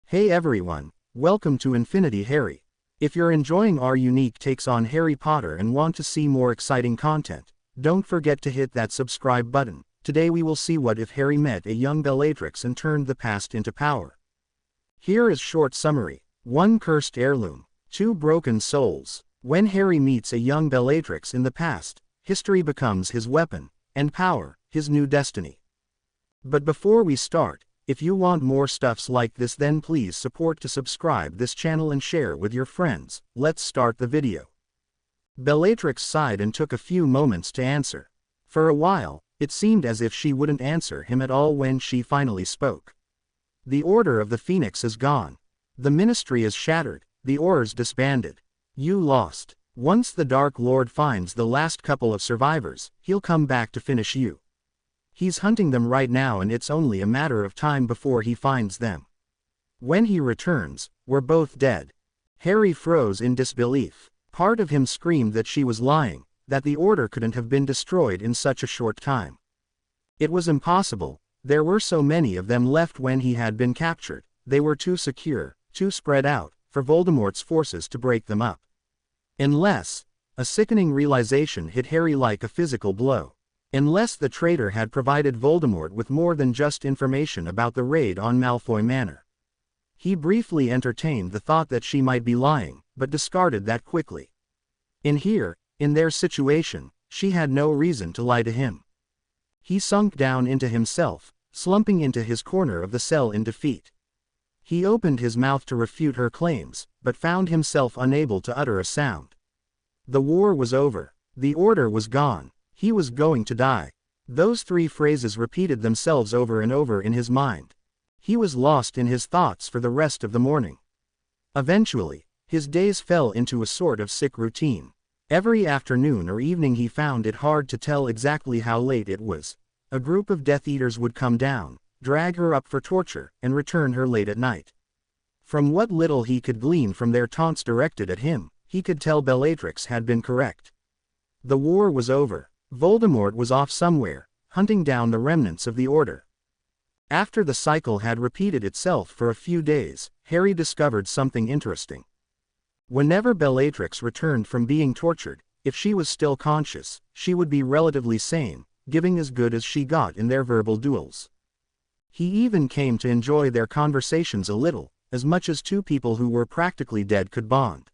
Hey everyone, welcome to Infinity Harry. If you're enjoying our unique takes on Harry Potter and want to see more exciting content, don't forget to hit that subscribe button. Today we will see what if Harry met a young Bellatrix and turned the past into power. Here is short summary. 1 cursed heirloom. 2 broken souls. When Harry meets a young Bellatrix in the past, history becomes his weapon, and power, his new destiny. But before we start, if you want more stuffs like this, then please support to subscribe this channel and share with your friends. Let's start the video. Bellatrix sighed and took a few moments to answer. For a while, it seemed as if she wouldn't answer him at all when she finally spoke. The Order of the Phoenix is gone. The Ministry is shattered, the Aurors disbanded. You lost. Once the Dark Lord finds the last couple of survivors, he'll come back to finish you. He's hunting them right now, and it's only a matter of time before he finds them. When he returns, we're both dead. Harry froze in disbelief. Part of him screamed that she was lying, that the Order couldn't have been destroyed in such a short time. It was impossible. There were so many of them left when he had been captured. They were too secure, too spread out, for Voldemort's forces to break them up. Unless, a sickening realization hit Harry like a physical blow. Unless the traitor had provided Voldemort with more than just information about the raid on Malfoy Manor. He briefly entertained the thought that she might be lying, but discarded that quickly. In their situation, she had no reason to lie to him. He sunk down into himself, slumping into his corner of the cell in defeat. He opened his mouth to refute her claims, but found himself unable to utter a sound. The war was over. The Order was gone. He was going to die. Those 3 phrases repeated themselves over and over in his mind. He was lost in his thoughts for the rest of the morning. Eventually, his days fell into a sort of sick routine. Every afternoon or evening he found it hard to tell exactly how late it was. A group of Death Eaters would come down, drag her up for torture, and return her late at night. From what little he could glean from their taunts directed at him, he could tell Bellatrix had been correct. The war was over. Voldemort was off somewhere, hunting down the remnants of the Order. After the cycle had repeated itself for a few days, Harry discovered something interesting. Whenever Bellatrix returned from being tortured, if she was still conscious, she would be relatively sane, giving as good as she got in their verbal duels. He even came to enjoy their conversations a little, as much as 2 people who were practically dead could bond.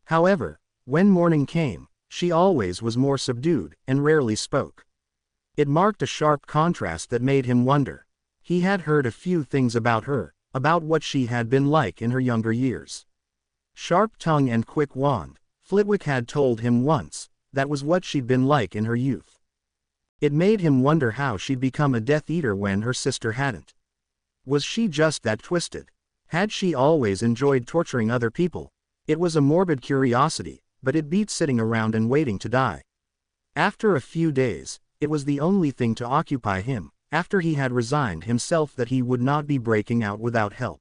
However, when morning came, she always was more subdued, and rarely spoke. It marked a sharp contrast that made him wonder. He had heard a few things about her, about what she had been like in her younger years. Sharp tongue and quick wand, Flitwick had told him once, that was what she'd been like in her youth. It made him wonder how she'd become a Death Eater when her sister hadn't. Was she just that twisted? Had she always enjoyed torturing other people? It was a morbid curiosity, but it beat sitting around and waiting to die. After a few days, it was the only thing to occupy him, after he had resigned himself that he would not be breaking out without help.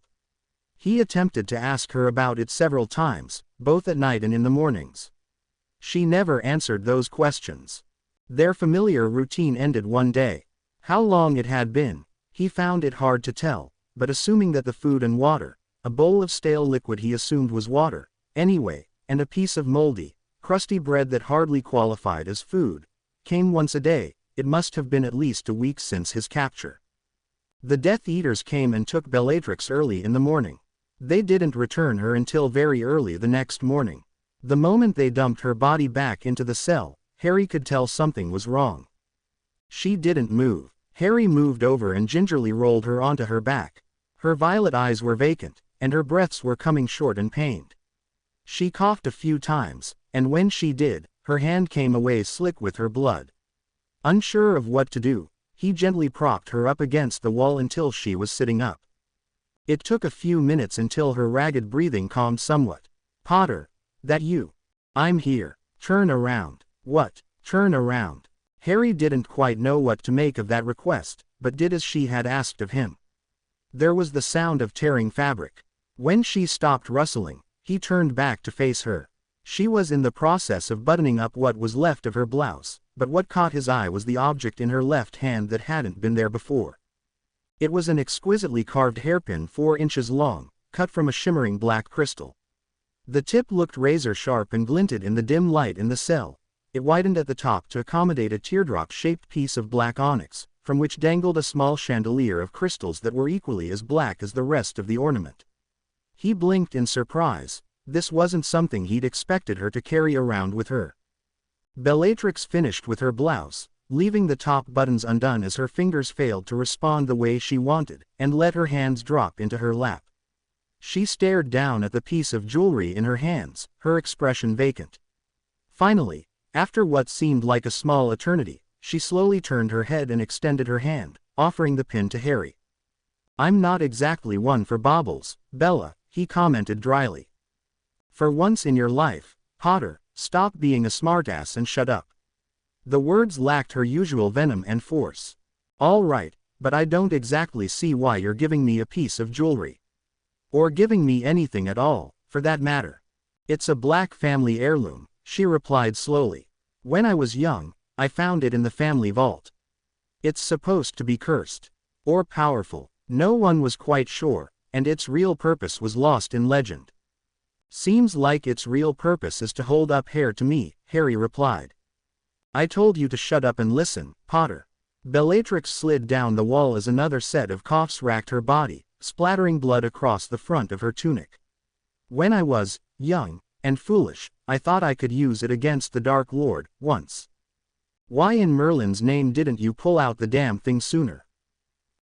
He attempted to ask her about it several times, both at night and in the mornings. She never answered those questions. Their familiar routine ended one day. How long it had been, he found it hard to tell, but assuming that the food and water, a bowl of stale liquid he assumed was water, anyway, and a piece of moldy, crusty bread that hardly qualified as food, came once a day, it must have been at least a week since his capture. The Death Eaters came and took Bellatrix early in the morning. They didn't return her until very early the next morning. The moment they dumped her body back into the cell, Harry could tell something was wrong. She didn't move. Harry moved over and gingerly rolled her onto her back. Her violet eyes were vacant, and her breaths were coming short and pained. She coughed a few times, and when she did, her hand came away slick with her blood. Unsure of what to do, he gently propped her up against the wall until she was sitting up. It took a few minutes until her ragged breathing calmed somewhat. "Potter, that you? I'm here. Turn around." "What? Turn around?" Harry didn't quite know what to make of that request, but did as she had asked of him. There was the sound of tearing fabric. When she stopped rustling, he turned back to face her. She was in the process of buttoning up what was left of her blouse, but what caught his eye was the object in her left hand that hadn't been there before. It was an exquisitely carved hairpin 4 inches long, cut from a shimmering black crystal. The tip looked razor-sharp and glinted in the dim light in the cell. It widened at the top to accommodate a teardrop-shaped piece of black onyx, from which dangled a small chandelier of crystals that were equally as black as the rest of the ornament. He blinked in surprise. This wasn't something he'd expected her to carry around with her. Bellatrix finished with her blouse, leaving the top buttons undone as her fingers failed to respond the way she wanted, and let her hands drop into her lap. She stared down at the piece of jewelry in her hands, her expression vacant. Finally, after what seemed like a small eternity, she slowly turned her head and extended her hand, offering the pin to Harry. "I'm not exactly one for baubles, Bella," he commented dryly. "For once in your life, Potter, stop being a smartass and shut up." The words lacked her usual venom and force. "All right, but I don't exactly see why you're giving me a piece of jewelry. Or giving me anything at all, for that matter. It's a black family heirloom," she replied slowly. "When I was young, I found it in the family vault. It's supposed to be cursed. Or powerful. No one was quite sure, and its real purpose was lost in legend." "Seems like its real purpose is to hold up hair to me," Harry replied. "I told you to shut up and listen, Potter." Bellatrix slid down the wall as another set of coughs racked her body, splattering blood across the front of her tunic. "When I was young and foolish, I thought I could use it against the Dark Lord, once. Why in Merlin's name didn't you pull out the damn thing sooner?"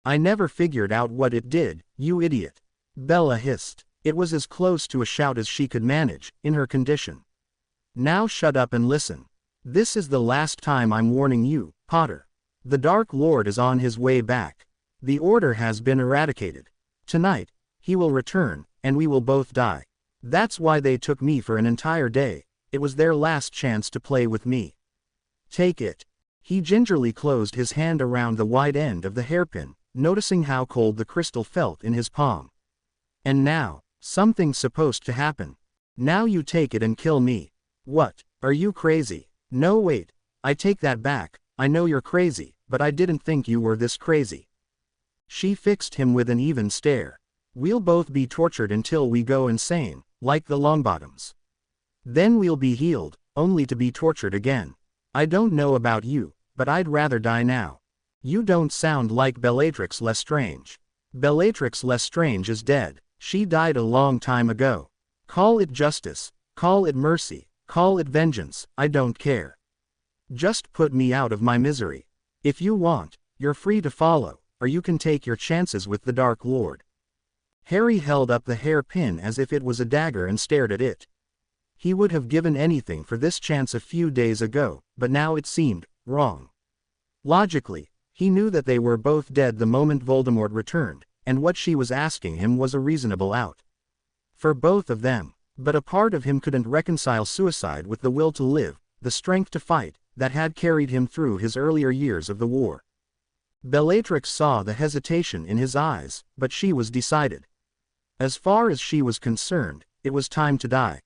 "I never figured out what it did, you idiot," Bella hissed. It was as close to a shout as she could manage, in her condition. "Now shut up and listen. This is the last time I'm warning you, Potter. The Dark Lord is on his way back. The Order has been eradicated. Tonight, he will return, and we will both die. That's why they took me for an entire day. It was their last chance to play with me. Take it." He gingerly closed his hand around the wide end of the hairpin, noticing how cold the crystal felt in his palm. "And now, something's supposed to happen. Now you take it and kill me." "What, are you crazy?" "No wait, I take that back, I know you're crazy, but I didn't think you were this crazy." She fixed him with an even stare. "We'll both be tortured until we go insane, like the Longbottoms. Then we'll be healed, only to be tortured again. I don't know about you, but I'd rather die now." "You don't sound like Bellatrix Lestrange." "Bellatrix Lestrange is dead. She died a long time ago. Call it justice, call it mercy, call it vengeance, I don't care. Just put me out of my misery. If you want, you're free to follow, or you can take your chances with the Dark Lord." Harry held up the hairpin as if it was a dagger and stared at it. He would have given anything for this chance a few days ago, but now it seemed wrong. Logically, he knew that they were both dead the moment Voldemort returned, and what she was asking him was a reasonable out. For both of them, but a part of him couldn't reconcile suicide with the will to live, the strength to fight, that had carried him through his earlier years of the war. Bellatrix saw the hesitation in his eyes, but she was decided. As far as she was concerned, it was time to die.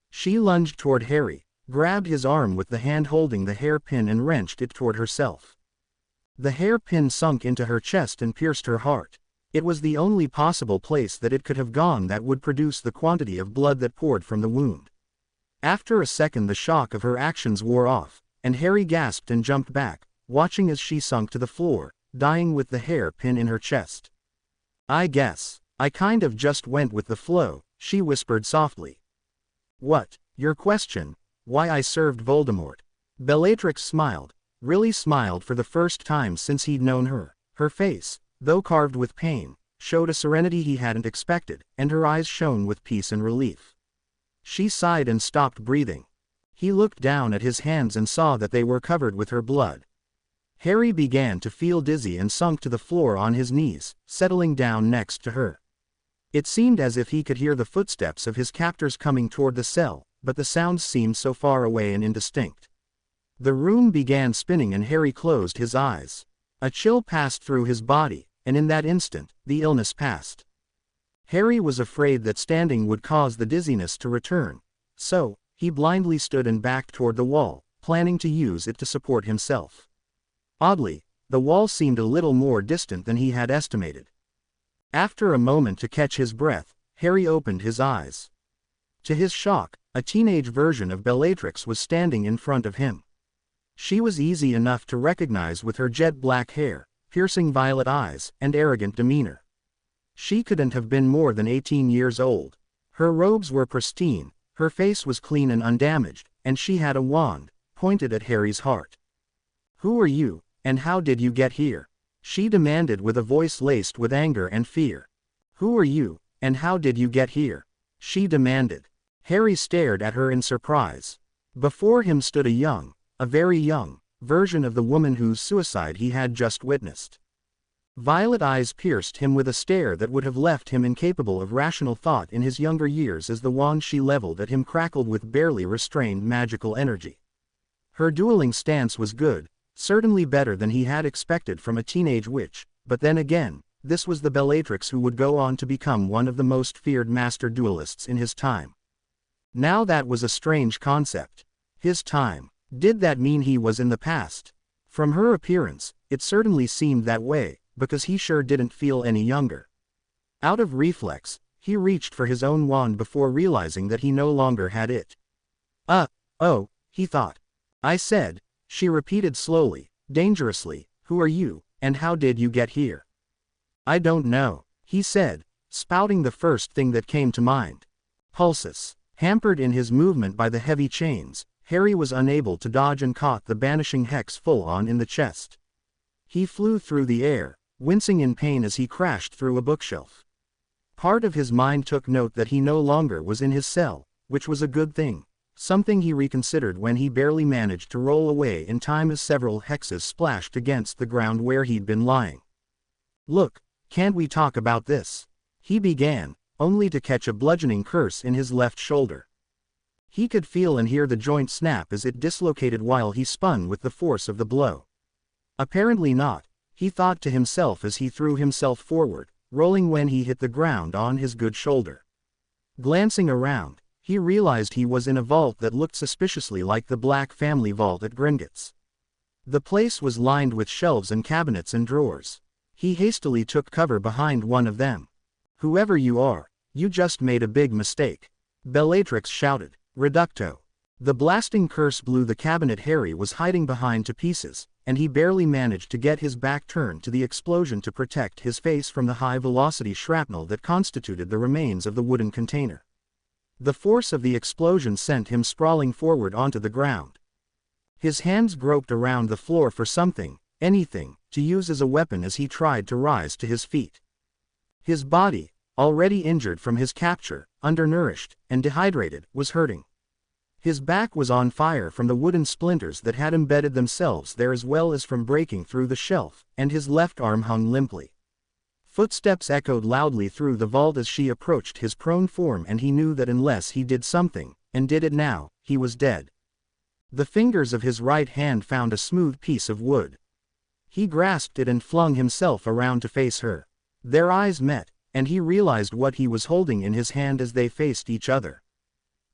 She lunged toward Harry, grabbed his arm with the hand holding the hairpin and wrenched it toward herself. The hairpin sunk into her chest and pierced her heart. It was the only possible place that it could have gone that would produce the quantity of blood that poured from the wound. After a second the shock of her actions wore off, and Harry gasped and jumped back, watching as she sunk to the floor, dying with the hairpin in her chest. "I guess I kind of just went with the flow," she whispered softly. "What, your question? Why I served Voldemort?" Bellatrix smiled, really smiled for the first time since he'd known her. Her face, though carved with pain, showed a serenity he hadn't expected, and her eyes shone with peace and relief. She sighed and stopped breathing. He looked down at his hands and saw that they were covered with her blood. Harry began to feel dizzy and sunk to the floor on his knees, settling down next to her. It seemed as if he could hear the footsteps of his captors coming toward the cell, but the sounds seemed so far away and indistinct. The room began spinning and Harry closed his eyes. A chill passed through his body, and in that instant, the illness passed. Harry was afraid that standing would cause the dizziness to return, so he blindly stood and backed toward the wall, planning to use it to support himself. Oddly, the wall seemed a little more distant than he had estimated. After a moment to catch his breath, Harry opened his eyes. To his shock, a teenage version of Bellatrix was standing in front of him. She was easy enough to recognize with her jet black hair, piercing violet eyes, and arrogant demeanor. She couldn't have been more than 18 years old. Her robes were pristine, her face was clean and undamaged, and she had a wand, pointed at Harry's heart. "Who are you, and how did you get here?" she demanded with a voice laced with anger and fear. "Who are you, and how did you get here?" she demanded. Harry stared at her in surprise. Before him stood a very young, version of the woman whose suicide he had just witnessed. Violet eyes pierced him with a stare that would have left him incapable of rational thought in his younger years as the wand she leveled at him crackled with barely restrained magical energy. Her dueling stance was good, certainly better than he had expected from a teenage witch, but then again, this was the Bellatrix who would go on to become one of the most feared master duelists in his time. Now that was a strange concept. His time. Did that mean he was in the past? From her appearance, it certainly seemed that way, because he sure didn't feel any younger. Out of reflex, he reached for his own wand before realizing that he no longer had it. Oh, he thought. "I said," she repeated slowly, dangerously, "who are you, and how did you get here?" "I don't know," he said, spouting the first thing that came to mind. Pulses. Hampered in his movement by the heavy chains, Harry was unable to dodge and caught the banishing hex full on in the chest. He flew through the air, wincing in pain as he crashed through a bookshelf. Part of his mind took note that he no longer was in his cell, which was a good thing, something he reconsidered when he barely managed to roll away in time as several hexes splashed against the ground where he'd been lying. "Look, can't we talk about this?" he began, only to catch a bludgeoning curse in his left shoulder. He could feel and hear the joint snap as it dislocated while he spun with the force of the blow. Apparently not, he thought to himself as he threw himself forward, rolling when he hit the ground on his good shoulder. Glancing around, he realized he was in a vault that looked suspiciously like the Black family vault at Gringotts. The place was lined with shelves and cabinets and drawers. He hastily took cover behind one of them. "Whoever you are, you just made a big mistake," Bellatrix shouted. Reducto. The blasting curse blew the cabinet Harry was hiding behind to pieces, and he barely managed to get his back turned to the explosion to protect his face from the high-velocity shrapnel that constituted the remains of the wooden container. The force of the explosion sent him sprawling forward onto the ground. His hands groped around the floor for something, anything, to use as a weapon as he tried to rise to his feet. His body, already injured from his capture, undernourished, and dehydrated, was hurting. His back was on fire from the wooden splinters that had embedded themselves there as well as from breaking through the shelf, and his left arm hung limply. Footsteps echoed loudly through the vault as she approached his prone form, and he knew that unless he did something, and did it now, he was dead. The fingers of his right hand found a smooth piece of wood. He grasped it and flung himself around to face her. Their eyes met, and he realized what he was holding in his hand as they faced each other.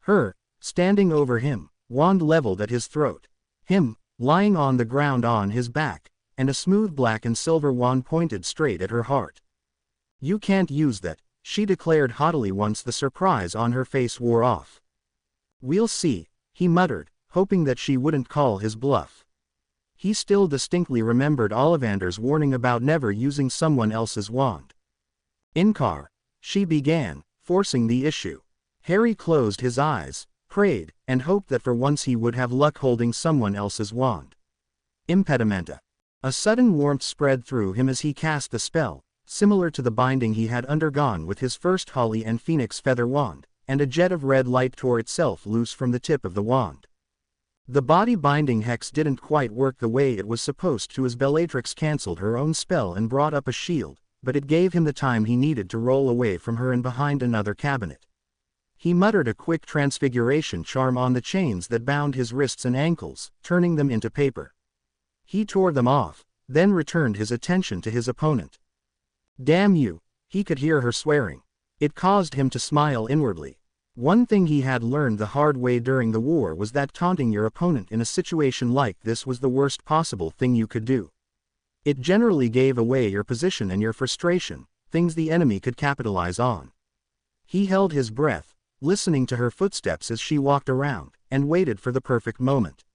Her, standing over him, wand leveled at his throat. Him, lying on the ground on his back, and a smooth black and silver wand pointed straight at her heart. "You can't use that," she declared haughtily once the surprise on her face wore off. "We'll see," he muttered, hoping that she wouldn't call his bluff. He still distinctly remembered Ollivander's warning about never using someone else's wand. "Inkar," she began, forcing the issue. Harry closed his eyes, prayed, and hoped that for once he would have luck holding someone else's wand. Impedimenta. A sudden warmth spread through him as he cast the spell, similar to the binding he had undergone with his first holly and phoenix feather wand, and a jet of red light tore itself loose from the tip of the wand. The body binding hex didn't quite work the way it was supposed to as Bellatrix cancelled her own spell and brought up a shield, but it gave him the time he needed to roll away from her and behind another cabinet. He muttered a quick transfiguration charm on the chains that bound his wrists and ankles, turning them into paper. He tore them off, then returned his attention to his opponent. "Damn you," he could hear her swearing. It caused him to smile inwardly. One thing he had learned the hard way during the war was that taunting your opponent in a situation like this was the worst possible thing you could do. It generally gave away your position and your frustration, things the enemy could capitalize on. He held his breath, listening to her footsteps as she walked around, and waited for the perfect moment.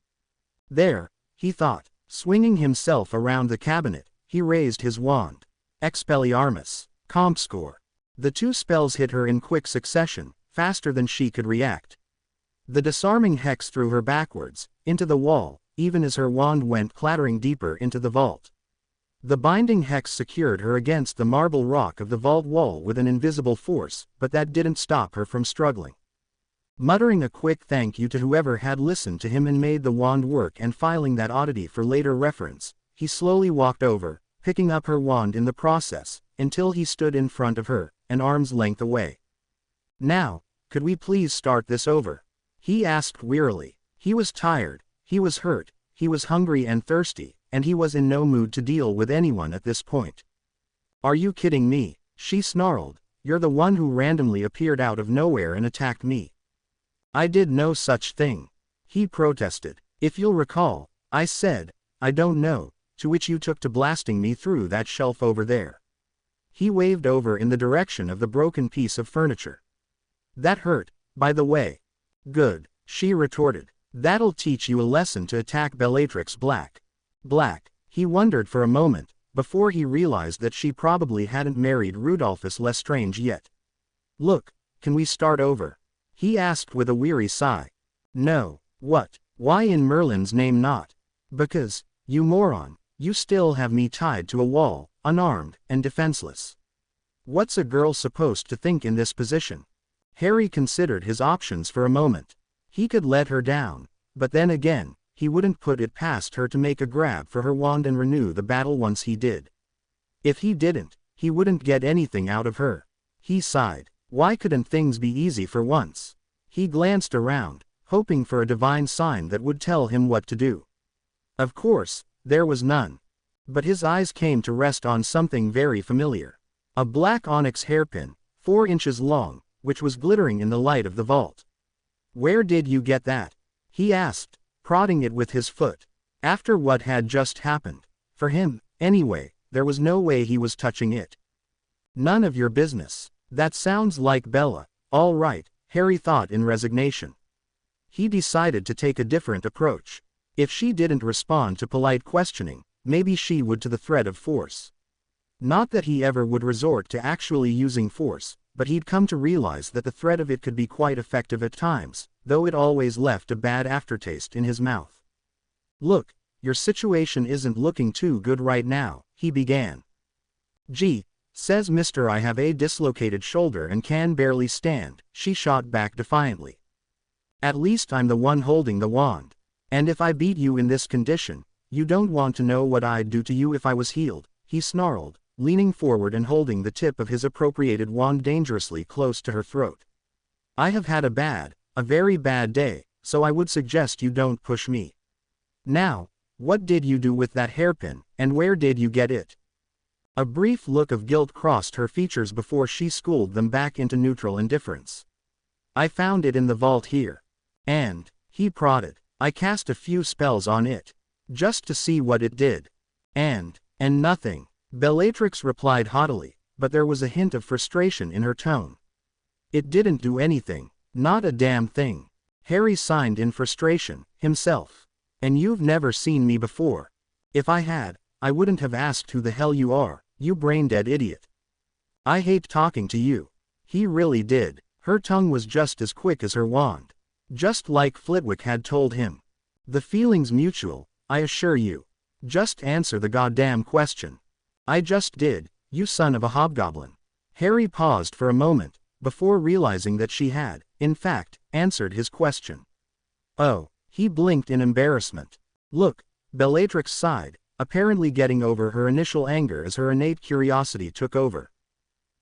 There, he thought, swinging himself around the cabinet, he raised his wand. Expelliarmus. Comp score. The 2 spells hit her in quick succession, faster than she could react. The disarming hex threw her backwards, into the wall, even as her wand went clattering deeper into the vault. The binding hex secured her against the marble rock of the vault wall with an invisible force, but that didn't stop her from struggling. Muttering a quick thank you to whoever had listened to him and made the wand work and filing that oddity for later reference, he slowly walked over, picking up her wand in the process, until he stood in front of her, an arm's length away. "Now, could we please start this over?" he asked wearily. He was tired, he was hurt, he was hungry and thirsty, and he was in no mood to deal with anyone at this point. "Are you kidding me?" she snarled. "You're the one who randomly appeared out of nowhere and attacked me." "I did no such thing," he protested. "If you'll recall, I said, I don't know, to which you took to blasting me through that shelf over there." He waved over in the direction of the broken piece of furniture. "That hurt, by the way." "Good," she retorted. "That'll teach you a lesson to attack Bellatrix Black." Black, he wondered for a moment, before he realized that she probably hadn't married Rudolphus Lestrange yet. "Look, can we start over?" he asked with a weary sigh. "No." "What? Why in Merlin's name not?" "Because, you moron, you still have me tied to a wall, unarmed, and defenseless. What's a girl supposed to think in this position?" Harry considered his options for a moment. He could let her down, but then again, he wouldn't put it past her to make a grab for her wand and renew the battle once he did. If he didn't, he wouldn't get anything out of her. He sighed. Why couldn't things be easy for once? He glanced around, hoping for a divine sign that would tell him what to do. Of course, there was none. But his eyes came to rest on something very familiar. A black onyx hairpin, 4 inches long, which was glittering in the light of the vault. "Where did you get that?" he asked, prodding it with his foot. After what had just happened, for him, anyway, there was no way he was touching it. "None of your business." That sounds like Bella. All right, Harry thought in resignation. He decided to take a different approach. If she didn't respond to polite questioning, maybe she would to the threat of force. Not that he ever would resort to actually using force, but he'd come to realize that the threat of it could be quite effective at times, though it always left a bad aftertaste in his mouth. "Look, your situation isn't looking too good right now," he began. "Gee," says Mr. I have a dislocated shoulder and can barely stand, she shot back defiantly. "At least I'm the one holding the wand. And if I beat you in this condition, you don't want to know what I'd do to you if I was healed," he snarled, leaning forward and holding the tip of his appropriated wand dangerously close to her throat. "I have had a very bad day, so I would suggest you don't push me. Now, what did you do with that hairpin, and where did you get it?" A brief look of guilt crossed her features before she schooled them back into neutral indifference. "I found it in the vault here. And," he prodded, "I cast a few spells on it. Just to see what it did. And nothing." Bellatrix replied haughtily, but there was a hint of frustration in her tone. "It didn't do anything. Not a damn thing." Harry signed in frustration, himself. "And you've never seen me before." "If I had, I wouldn't have asked who the hell you are, you brain-dead idiot." "I hate talking to you." He really did. Her tongue was just as quick as her wand. Just like Flitwick had told him. "The feeling's mutual, I assure you. Just answer the goddamn question." "I just did, you son of a hobgoblin." Harry paused for a moment, before realizing that she had, in fact, answered his question. "Oh," he blinked in embarrassment. "Look," Bellatrix sighed, apparently getting over her initial anger as her innate curiosity took over.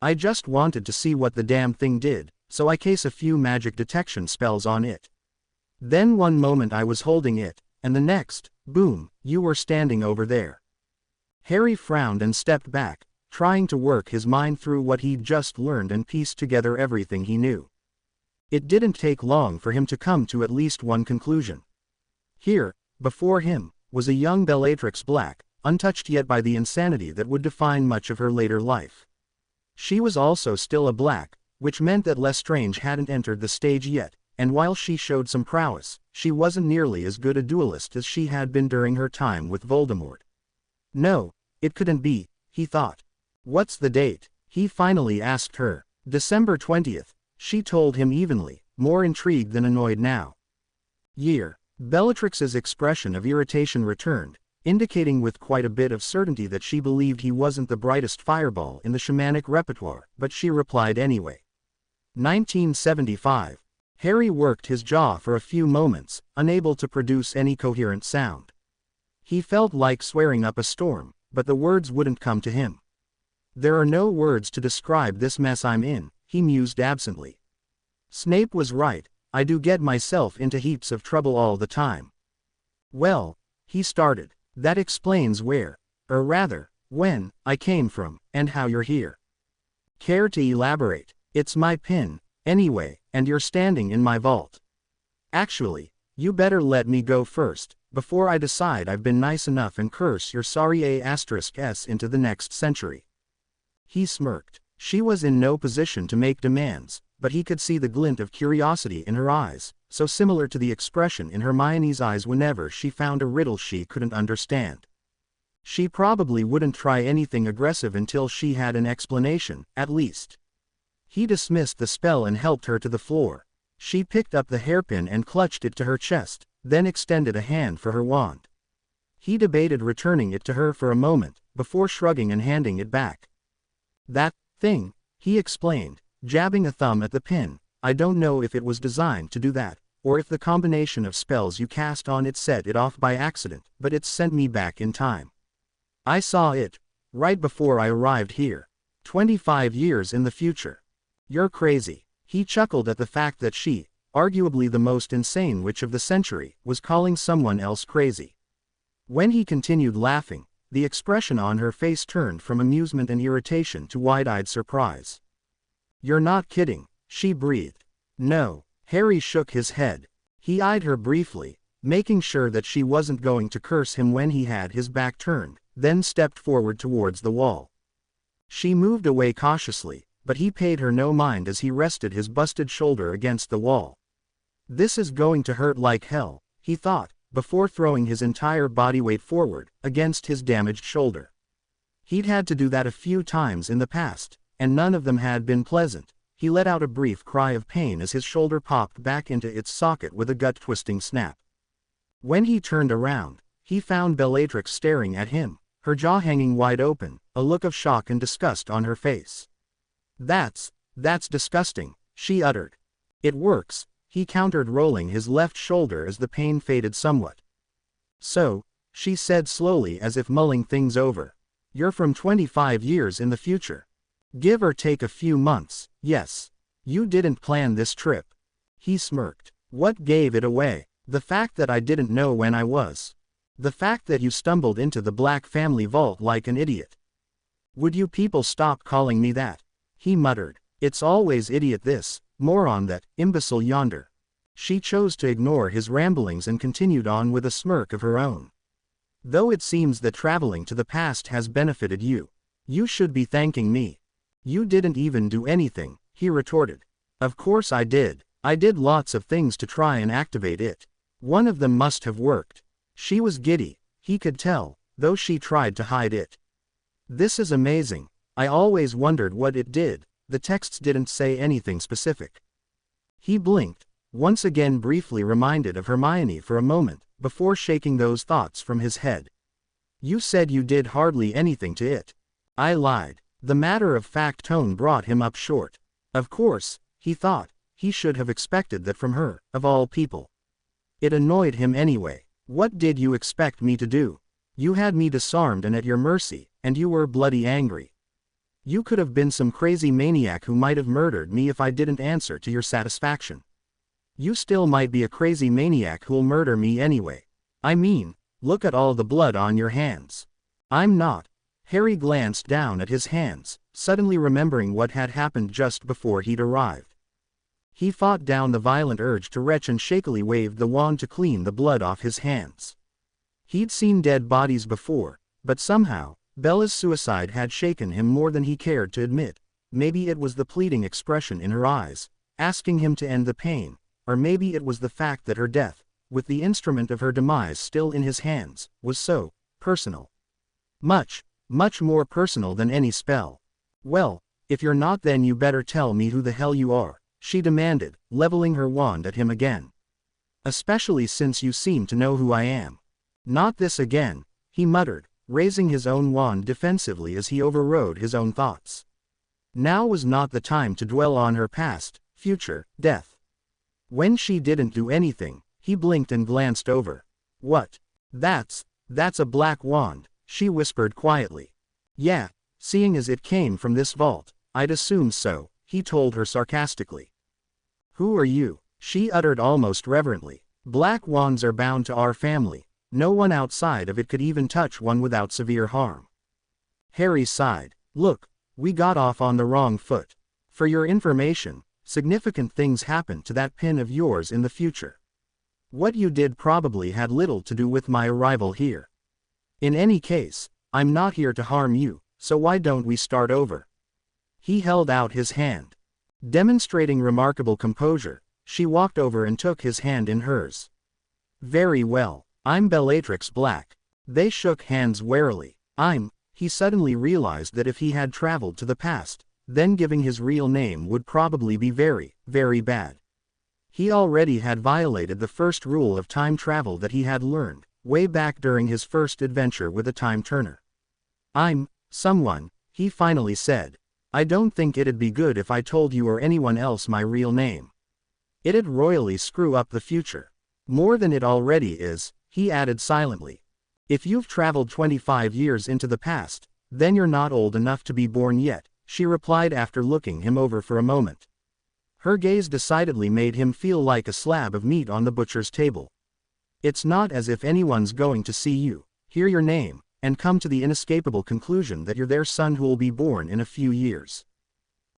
"I just wanted to see what the damn thing did, so I cast a few magic detection spells on it. Then one moment I was holding it, and the next, boom, you were standing over there." Harry frowned and stepped back, trying to work his mind through what he'd just learned and piece together everything he knew. It didn't take long for him to come to at least one conclusion. Here, before him, was a young Bellatrix Black, untouched yet by the insanity that would define much of her later life. She was also still a Black, which meant that Lestrange hadn't entered the stage yet, and while she showed some prowess, she wasn't nearly as good a duelist as she had been during her time with Voldemort. No, it couldn't be, he thought. What's the date? He finally asked her. December 20th, she told him evenly, more intrigued than annoyed now. Year. Bellatrix's expression of irritation returned, indicating with quite a bit of certainty that she believed he wasn't the brightest fireball in the shamanic repertoire, but she replied anyway. 1975. Harry worked his jaw for a few moments, unable to produce any coherent sound. He felt like swearing up a storm, but the words wouldn't come to him. There are no words to describe this mess I'm in, he mused absently. Snape was right, I do get myself into heaps of trouble all the time. Well, he started, that explains where, or rather, when, I came from, and how you're here. Care to elaborate? It's my pin, anyway, and you're standing in my vault. Actually, you better let me go first, before I decide I've been nice *enough and curse your sorry *s into the next century. He smirked. She was in no position to make demands, but he could see the glint of curiosity in her eyes, so similar to the expression in Hermione's eyes whenever she found a riddle she couldn't understand. She probably wouldn't try anything aggressive until she had an explanation, at least. He dismissed the spell and helped her to the floor. She picked up the hairpin and clutched it to her chest, then extended a hand for her wand. He debated returning it to her for a moment, before shrugging and handing it back. That thing, he explained, jabbing a thumb at the pin, I don't know if it was designed to do that, or if the combination of spells you cast on it set it off by accident, but it's sent me back in time. I saw it, right before I arrived here. 25 years in the future. You're crazy. He chuckled at the fact that she, arguably the most insane witch of the century, was calling someone else crazy. When he continued laughing, the expression on her face turned from amusement and irritation to wide-eyed surprise. You're not kidding, she breathed. No, Harry shook his head. He eyed her briefly, making sure that she wasn't going to curse him when he had his back turned, then stepped forward towards the wall. She moved away cautiously, but he paid her no mind as he rested his busted shoulder against the wall. This is going to hurt like hell, he thought, before throwing his entire body weight forward, against his damaged shoulder. He'd had to do that a few times in the past, and none of them had been pleasant. He let out a brief cry of pain as his shoulder popped back into its socket with a gut-twisting snap. When he turned around, he found Bellatrix staring at him, her jaw hanging wide open, a look of shock and disgust on her face. That's disgusting, she uttered. It works, he countered, rolling his left shoulder as the pain faded somewhat. So, she said slowly as if mulling things over. You're from 25 years in the future. Give or take a few months, yes. You didn't plan this trip. He smirked. What gave it away? The fact that I didn't know when I was. The fact that you stumbled into the Black family vault like an idiot. Would you people stop calling me that? He muttered. It's always idiot this, moron that, imbecile yonder. She chose to ignore his ramblings and continued on with a smirk of her own. Though it seems that traveling to the past has benefited you. You should be thanking me. You didn't even do anything, he retorted. Of course I did. I did lots of things to try and activate it. One of them must have worked. She was giddy, he could tell, though she tried to hide it. This is amazing. I always wondered what it did. The texts didn't say anything specific. He blinked, once again briefly reminded of Hermione for a moment, before shaking those thoughts from his head. You said you did hardly anything to it. I lied. The matter-of-fact tone brought him up short. Of course, he thought, he should have expected that from her, of all people. It annoyed him anyway. What did you expect me to do? You had me disarmed and at your mercy, and you were bloody angry. You could have been some crazy maniac who might have murdered me if I didn't answer to your satisfaction. You still might be a crazy maniac who'll murder me anyway. I mean, look at all the blood on your hands. I'm not. Harry glanced down at his hands, suddenly remembering what had happened just before he'd arrived. He fought down the violent urge to retch and shakily waved the wand to clean the blood off his hands. He'd seen dead bodies before, but somehow, Bella's suicide had shaken him more than he cared to admit. Maybe it was the pleading expression in her eyes, asking him to end the pain, or maybe it was the fact that her death, with the instrument of her demise still in his hands, was so personal. Much, much more personal than any spell. Well, if you're not, then you better tell me who the hell you are, she demanded, leveling her wand at him again. Especially since you seem to know who I am. Not this again, he muttered, raising his own wand defensively as he overrode his own thoughts. Now was not the time to dwell on her past, future, death. When she didn't do anything, he blinked and glanced over. What? That's a black wand, she whispered quietly. Yeah, seeing as it came from this vault, I'd assume so, he told her sarcastically. Who are you? She uttered almost reverently. Black wands are bound to our family. No one outside of it could even touch one without severe harm. Harry sighed. Look, we got off on the wrong foot. For your information, significant things happened to that pin of yours in the future. What you did probably had little to do with my arrival here. In any case, I'm not here to harm you, so why don't we start over? He held out his hand. Demonstrating remarkable composure, she walked over and took his hand in hers. Very well, I'm Bellatrix Black. They shook hands warily. He suddenly realized that if he had traveled to the past, then giving his real name would probably be very, very bad. He already had violated the first rule of time travel that he had learned, way back during his first adventure with a time turner. I'm someone, he finally said. I don't think it'd be good if I told you or anyone else my real name. It'd royally screw up the future. More than it already is, he added silently. If you've traveled 25 years into the past, then you're not old enough to be born yet, she replied after looking him over for a moment. Her gaze decidedly made him feel like a slab of meat on the butcher's table. It's not as if anyone's going to see you, hear your name, and come to the inescapable conclusion that you're their son who'll be born in a few years.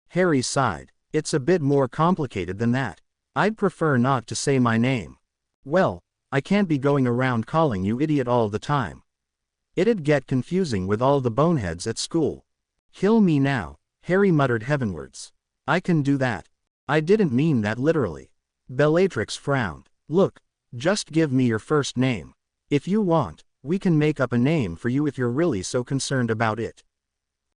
Harry sighed. It's a bit more complicated than that. I'd prefer not to say my name. Well, I can't be going around calling you idiot all the time. It'd get confusing with all the boneheads at school. Kill me now, Harry muttered heavenwards. I can do that. I didn't mean that literally. Bellatrix frowned. Look, just give me your first name. If you want, we can make up a name for you if you're really so concerned about it.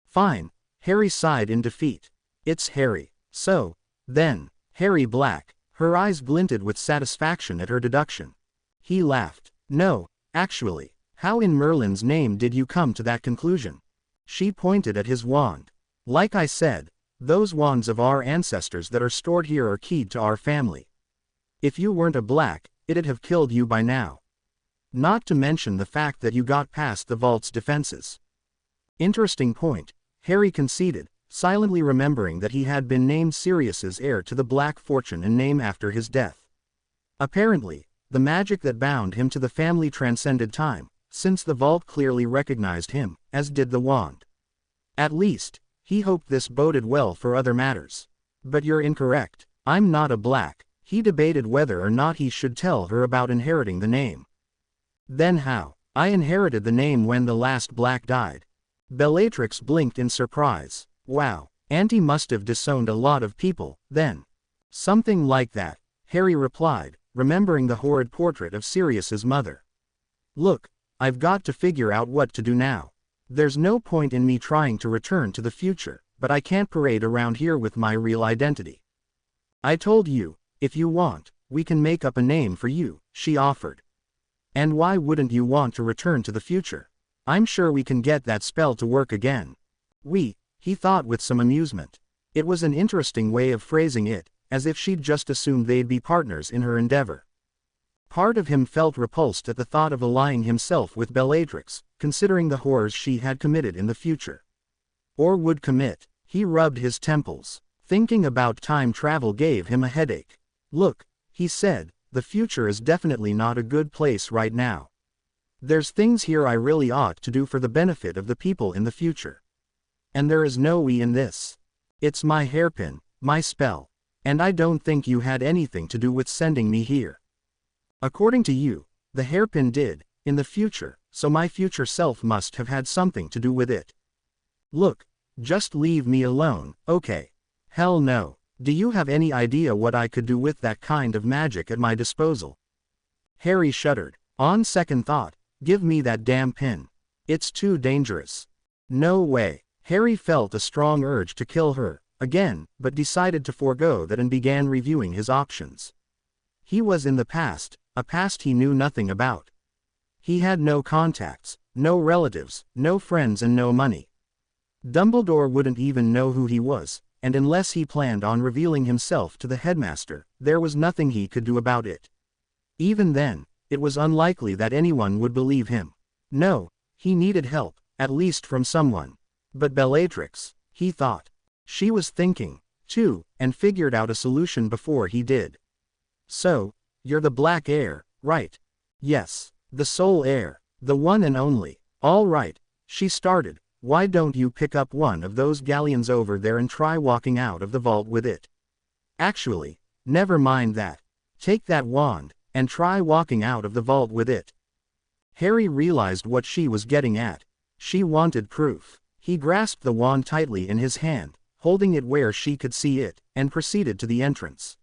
Fine, Harry sighed in defeat. It's Harry. So, then, Harry Black. Her eyes glinted with satisfaction at her deduction. He laughed. No, actually, how in Merlin's name did you come to that conclusion? She pointed at his wand. Like I said, those wands of our ancestors that are stored here are keyed to our family. If you weren't a black, it'd have killed you by now. Not to mention the fact that you got past the vault's defenses. Interesting point, Harry conceded, silently remembering that he had been named Sirius's heir to the Black Fortune and name after his death. Apparently, the magic that bound him to the family transcended time, since the vault clearly recognized him, as did the wand. At least, he hoped this boded well for other matters. But you're incorrect. I'm not a black. He debated whether or not he should tell her about inheriting the name. Then how? I inherited the name when the last black died. Bellatrix blinked in surprise. Wow, Auntie must have disowned a lot of people, then. Something like that, Harry replied, remembering the horrid portrait of Sirius's mother. Look, I've got to figure out what to do now. There's no point in me trying to return to the future, but I can't parade around here with my real identity. I told you, if you want, we can make up a name for you, she offered. And why wouldn't you want to return to the future? I'm sure we can get that spell to work again. He thought with some amusement. It was an interesting way of phrasing it, as if she'd just assumed they'd be partners in her endeavor. Part of him felt repulsed at the thought of allying himself with Bellatrix, considering the horrors she had committed in the future. Or would commit. He rubbed his temples. Thinking about time travel gave him a headache. Look, he said, the future is definitely not a good place right now. There's things here I really ought to do for the benefit of the people in the future. And there is no we in this. It's my hairpin, my spell. And I don't think you had anything to do with sending me here. According to you, the hairpin did, in the future, so my future self must have had something to do with it. Look, Just leave me alone, okay? Hell no. Do you have any idea what I could do with that kind of magic at my disposal? Harry shuddered. On second thought, give me that damn pin. It's too dangerous. No way. Harry felt a strong urge to kill her, again, but decided to forego that and began reviewing his options. He was in the past, a past he knew nothing about. He had no contacts, no relatives, no friends and no money. Dumbledore wouldn't even know who he was, and unless he planned on revealing himself to the headmaster, there was nothing he could do about it. Even then, it was unlikely that anyone would believe him. No, he needed help, at least from someone. But Bellatrix, he thought. She was thinking, too, and figured out a solution before he did. So, you're the Black Heir, right? Yes, the sole heir, the one and only. All right, she started. Why don't you pick up one of those galleons over there and try walking out of the vault with it? Actually, never mind that. Take that wand, and try walking out of the vault with it. Harry realized what she was getting at. She wanted proof. He grasped the wand tightly in his hand, holding it where she could see it, and proceeded to the entrance.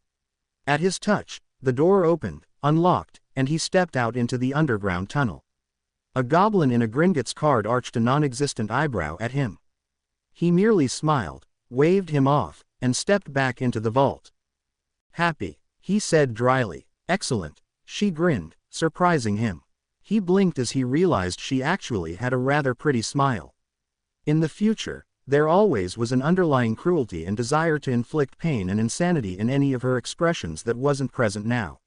At his touch, the door opened, unlocked, and he stepped out into the underground tunnel. A goblin in a Gringotts card arched a non-existent eyebrow at him. He merely smiled, waved him off, and stepped back into the vault. Happy, he said dryly. Excellent, she grinned, surprising him. He blinked as he realized she actually had a rather pretty smile. In the future, there always was an underlying cruelty and desire to inflict pain and insanity in any of her expressions that wasn't present now.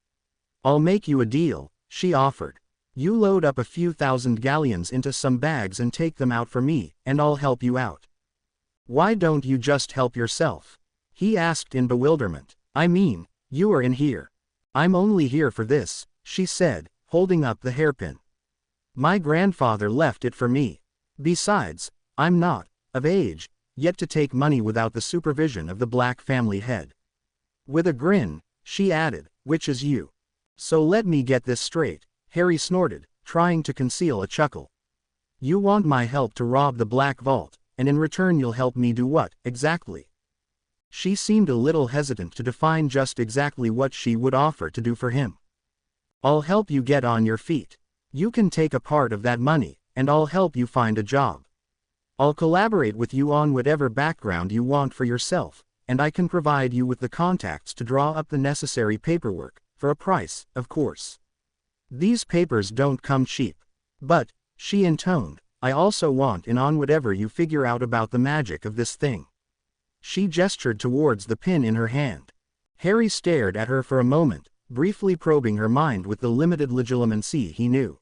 I'll make you a deal, she offered. You load up a few thousand galleons into some bags and take them out for me, and I'll help you out. Why don't you just help yourself? He asked in bewilderment. I mean, you are in here. I'm only here for this, she said, holding up the hairpin. My grandfather left it for me. Besides, I'm not of age yet to take money without the supervision of the Black family head. With a grin, she added, which is you. So let me get this straight. Harry snorted, trying to conceal a chuckle. You want my help to rob the Black Vault, and in return you'll help me do what, exactly? She seemed a little hesitant to define just exactly what she would offer to do for him. I'll help you get on your feet. You can take a part of that money, and I'll help you find a job. I'll collaborate with you on whatever background you want for yourself, and I can provide you with the contacts to draw up the necessary paperwork, for a price, of course. These papers don't come cheap. But, she intoned, I also want in on whatever you figure out about the magic of this thing. She gestured towards the pin in her hand. Harry stared at her for a moment, briefly probing her mind with the limited legilimency he knew.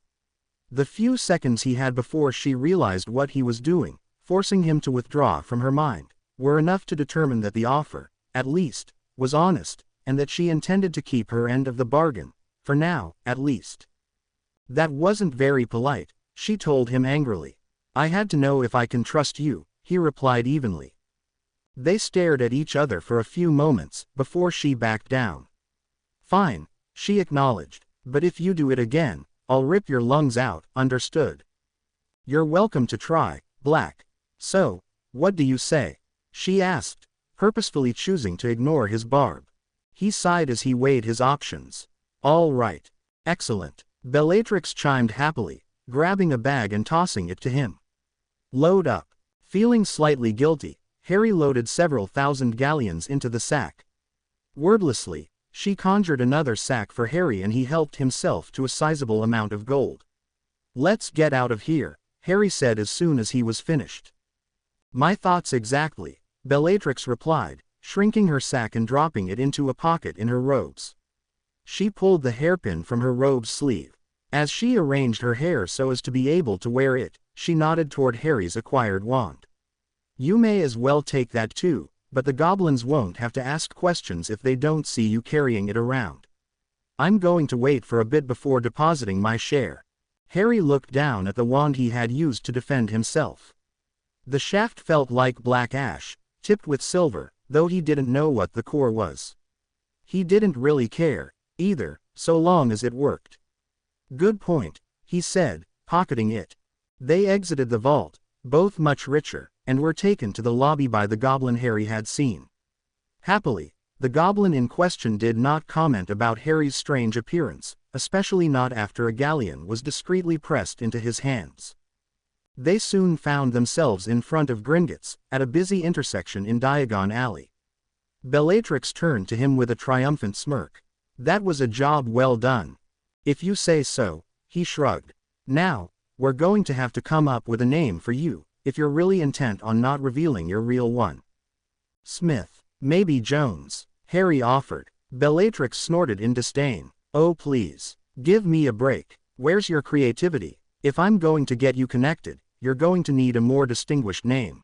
The few seconds he had before she realized what he was doing, forcing him to withdraw from her mind, were enough to determine that the offer, at least, was honest, and that she intended to keep her end of the bargain. For now, at least. That wasn't very polite, she told him angrily. I had to know if I can trust you, he replied evenly. They stared at each other for a few moments, before she backed down. Fine, she acknowledged, but if you do it again, I'll rip your lungs out, understood? You're welcome to try, Black. So, what do you say? She asked, purposefully choosing to ignore his barb. He sighed as he weighed his options. All right. Excellent. Bellatrix chimed happily, grabbing a bag and tossing it to him. Load up. Feeling slightly guilty, Harry loaded several thousand galleons into the sack. Wordlessly, she conjured another sack for Harry and he helped himself to a sizable amount of gold. Let's get out of here, Harry said as soon as he was finished. My thoughts exactly, Bellatrix replied, shrinking her sack and dropping it into a pocket in her robes. She pulled the hairpin from her robe's sleeve. As she arranged her hair so as to be able to wear it, she nodded toward Harry's acquired wand. You may as well take that too, but the goblins won't have to ask questions if they don't see you carrying it around. I'm going to wait for a bit before depositing my share. Harry looked down at the wand he had used to defend himself. The shaft felt like black ash, tipped with silver, though he didn't know what the core was. He didn't really care, either, so long as it worked. Good point, he said, pocketing it. They exited the vault, both much richer, and were taken to the lobby by the goblin Harry had seen. Happily, the goblin in question did not comment about Harry's strange appearance, especially not after a galleon was discreetly pressed into his hands. They soon found themselves in front of Gringotts, at a busy intersection in Diagon Alley. Bellatrix turned to him with a triumphant smirk. "That was a job well done." "If you say so," he shrugged. "Now, we're going to have to come up with a name for you, if you're really intent on not revealing your real one." "Smith. Maybe Jones," Harry offered. Bellatrix snorted in disdain. "Oh please. Give me a break. Where's your creativity? If I'm going to get you connected, you're going to need a more distinguished name."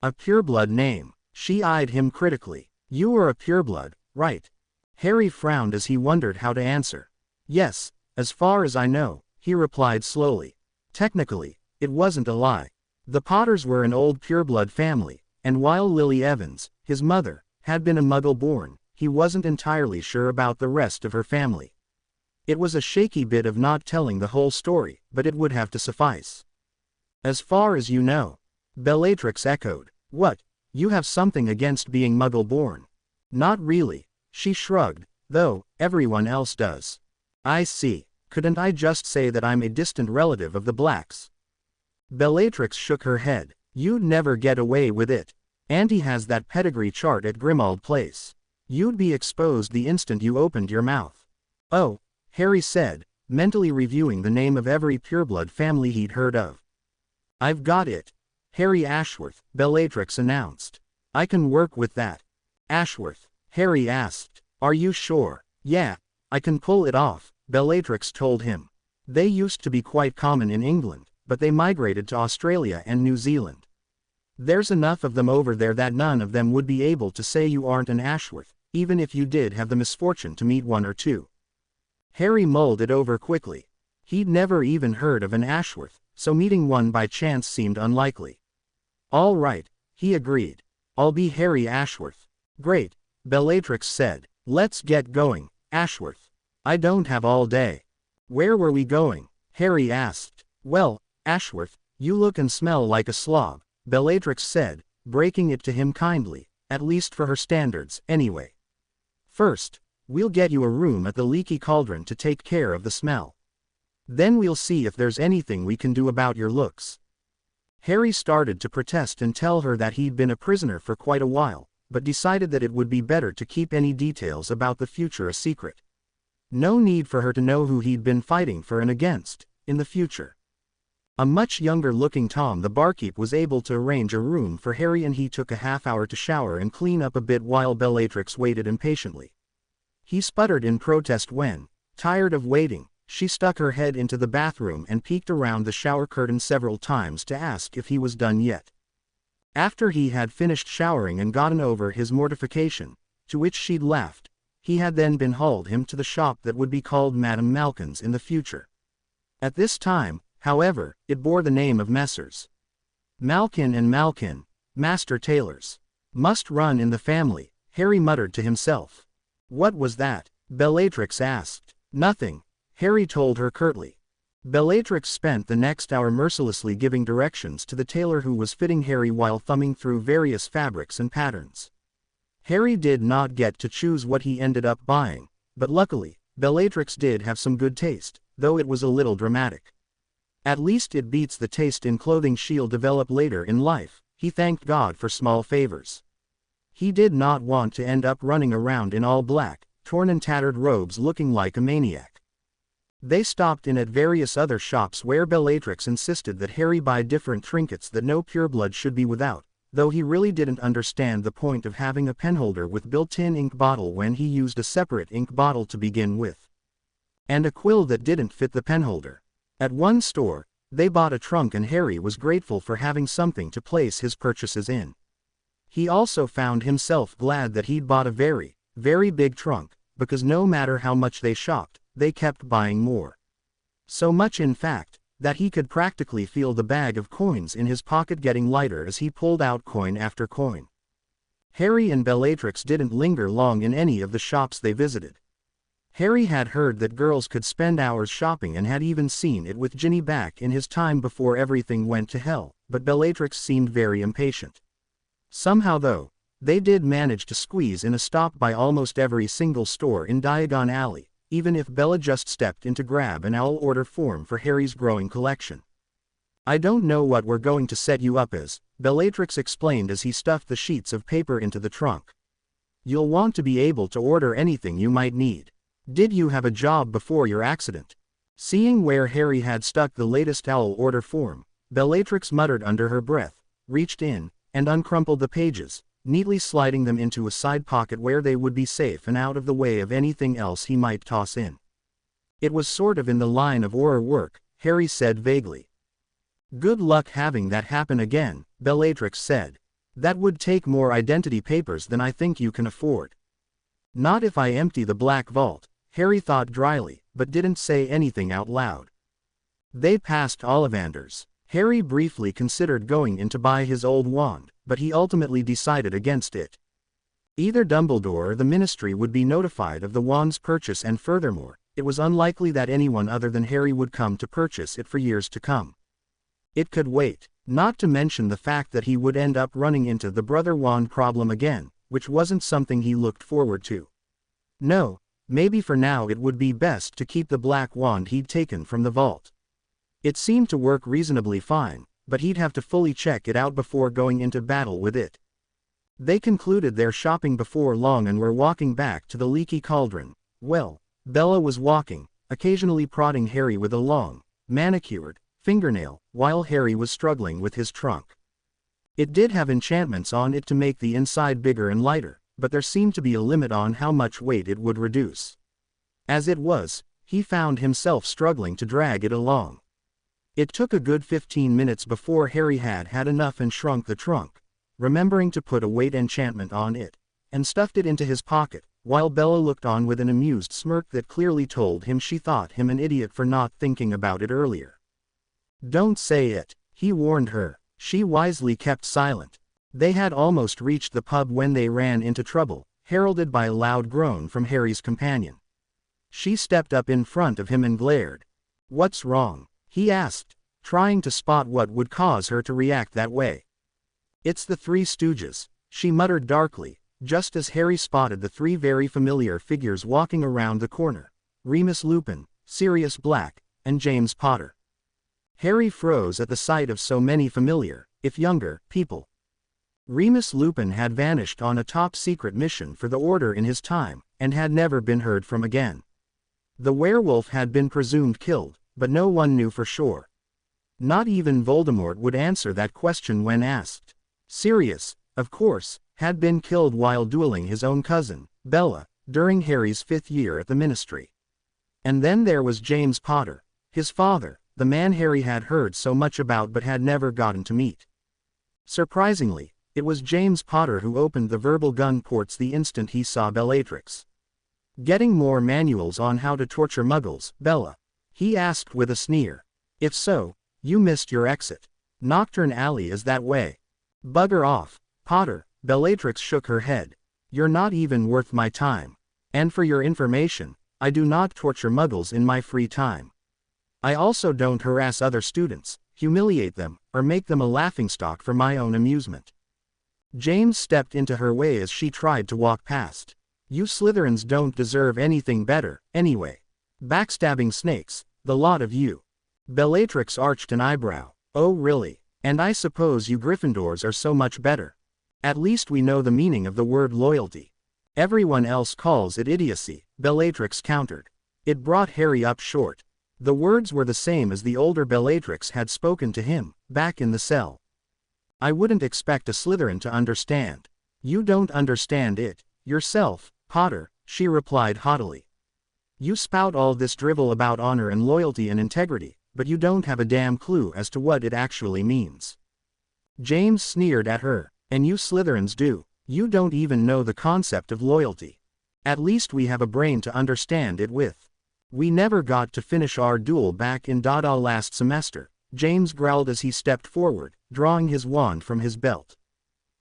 "A pureblood name." She eyed him critically. "You are a pureblood, right?" Harry frowned as he wondered how to answer. "Yes, as far as I know," he replied slowly. Technically, it wasn't a lie. The Potters were an old pureblood family, and while Lily Evans, his mother, had been a Muggle-born, he wasn't entirely sure about the rest of her family. It was a shaky bit of not telling the whole story, but it would have to suffice. "As far as you know," Bellatrix echoed. "What, you have something against being Muggle-born?" "Not really," she shrugged, "though everyone else does." "I see. Couldn't I just say that I'm a distant relative of the Blacks?" Bellatrix shook her head. "You'd never get away with it. Auntie has that pedigree chart at Grimmauld Place. You'd be exposed the instant you opened your mouth." "Oh," Harry said, mentally reviewing the name of every pureblood family he'd heard of. "I've got it. Harry Ashworth," Bellatrix announced. "I can work with that." "Ashworth?" Harry asked. "Are you sure?" "Yeah, I can pull it off," Bellatrix told him. "They used to be quite common in England, but they migrated to Australia and New Zealand. There's enough of them over there that none of them would be able to say you aren't an Ashworth, even if you did have the misfortune to meet one or two." Harry mulled it over quickly. He'd never even heard of an Ashworth, so meeting one by chance seemed unlikely. "All right," he agreed. "I'll be Harry Ashworth." "Great," Bellatrix said. "Let's get going, Ashworth. I don't have all day." "Where were we going?" Harry asked. "Well, Ashworth, you look and smell like a slob," Bellatrix said, breaking it to him kindly, at least for her standards, anyway. "First, we'll get you a room at the Leaky Cauldron to take care of the smell. Then we'll see if there's anything we can do about your looks." Harry started to protest and tell her that he'd been a prisoner for quite a while, but decided that it would be better to keep any details about the future a secret. No need for her to know who he'd been fighting for and against, in the future. A much younger-looking Tom the barkeep was able to arrange a room for Harry, and he took a half-hour to shower and clean up a bit while Bellatrix waited impatiently. He sputtered in protest when, tired of waiting, she stuck her head into the bathroom and peeked around the shower curtain several times to ask if he was done yet. After he had finished showering and gotten over his mortification, to which she'd laughed, he had then been hauled him to the shop that would be called Madame Malkin's in the future. At this time, however, it bore the name of Messrs. Malkin and Malkin, master tailors. "Must run in the family," Harry muttered to himself. "What was that?" Bellatrix asked. "Nothing," Harry told her curtly. Bellatrix spent the next hour mercilessly giving directions to the tailor who was fitting Harry while thumbing through various fabrics and patterns. Harry did not get to choose what he ended up buying, but luckily, Bellatrix did have some good taste, though it was a little dramatic. At least it beats the taste in clothing she'll develop later in life, he thanked God for small favors. He did not want to end up running around in all black, torn and tattered robes looking like a maniac. They stopped in at various other shops where Bellatrix insisted that Harry buy different trinkets that no pureblood should be without, though he really didn't understand the point of having a penholder with built-in ink bottle when he used a separate ink bottle to begin with. And a quill that didn't fit the penholder. At one store, they bought a trunk and Harry was grateful for having something to place his purchases in. He also found himself glad that he'd bought a very, very big trunk, because no matter how much they shopped, they kept buying more. So much in fact, that he could practically feel the bag of coins in his pocket getting lighter as he pulled out coin after coin. Harry and Bellatrix didn't linger long in any of the shops they visited. Harry had heard that girls could spend hours shopping and had even seen it with Ginny back in his time before everything went to hell, but Bellatrix seemed very impatient. Somehow though, they did manage to squeeze in a stop by almost every single store in Diagon Alley, even if Bella just stepped in to grab an owl order form for Harry's growing collection. "I don't know what we're going to set you up as," Bellatrix explained as he stuffed the sheets of paper into the trunk. "You'll want to be able to order anything you might need. Did you have a job before your accident?" Seeing where Harry had stuck the latest owl order form, Bellatrix muttered under her breath, reached in, and uncrumpled the pages, neatly sliding them into a side pocket where they would be safe and out of the way of anything else he might toss in. "It was sort of in the line of horror work," Harry said vaguely. "Good luck having that happen again," Bellatrix said. "That would take more identity papers than I think you can afford." "Not if I empty the black vault," Harry thought dryly, but didn't say anything out loud. They passed Ollivander's. Harry briefly considered going in to buy his old wand, but he ultimately decided against it. Either Dumbledore or the Ministry would be notified of the wand's purchase, and furthermore, it was unlikely that anyone other than Harry would come to purchase it for years to come. It could wait, not to mention the fact that he would end up running into the brother wand problem again, which wasn't something he looked forward to. No, maybe for now it would be best to keep the black wand he'd taken from the vault. It seemed to work reasonably fine, but he'd have to fully check it out before going into battle with it. They concluded their shopping before long and were walking back to the Leaky Cauldron. Well, Bella was walking, occasionally prodding Harry with a long, manicured fingernail, while Harry was struggling with his trunk. It did have enchantments on it to make the inside bigger and lighter, but there seemed to be a limit on how much weight it would reduce. As it was, he found himself struggling to drag it along. It took a good 15 minutes before Harry had had enough and shrunk the trunk, remembering to put a weight enchantment on it, and stuffed it into his pocket, while Bella looked on with an amused smirk that clearly told him she thought him an idiot for not thinking about it earlier. "Don't say it," he warned her. She wisely kept silent. They had almost reached the pub when they ran into trouble, heralded by a loud groan from Harry's companion. She stepped up in front of him and glared. "What's wrong?" he asked, trying to spot what would cause her to react that way. "It's the Three Stooges," she muttered darkly, just as Harry spotted the three very familiar figures walking around the corner: Remus Lupin, Sirius Black, and James Potter. Harry froze at the sight of so many familiar, if younger, people. Remus Lupin had vanished on a top-secret mission for the Order in his time, and had never been heard from again. The werewolf had been presumed killed, but no one knew for sure. Not even Voldemort would answer that question when asked. Sirius, of course, had been killed while dueling his own cousin, Bella, during Harry's 5th year at the Ministry. And then there was James Potter, his father, the man Harry had heard so much about but had never gotten to meet. Surprisingly, it was James Potter who opened the verbal gun ports the instant he saw Bellatrix. "Getting more manuals on how to torture muggles, Bella?" he asked with a sneer. "If so, you missed your exit. Nocturne Alley is that way." "Bugger off, Potter," Bellatrix shook her head. "You're not even worth my time. And for your information, I do not torture muggles in my free time. I also don't harass other students, humiliate them, or make them a laughingstock for my own amusement." James stepped into her way as she tried to walk past. "You Slytherins don't deserve anything better, anyway. Backstabbing snakes, the lot of you." Bellatrix arched an eyebrow. "Oh really? And I suppose you Gryffindors are so much better. At least we know the meaning of the word loyalty." "Everyone else calls it idiocy," Bellatrix countered. It brought Harry up short. The words were the same as the older Bellatrix had spoken to him, back in the cell. "I wouldn't expect a Slytherin to understand." "You don't understand it, yourself, Potter," she replied haughtily. "You spout all this drivel about honor and loyalty and integrity, but you don't have a damn clue as to what it actually means." James sneered at her. "And you Slytherins do. You don't even know the concept of loyalty. At least we have a brain to understand it with." "We never got to finish our duel back in Dada last semester," James growled as he stepped forward, drawing his wand from his belt.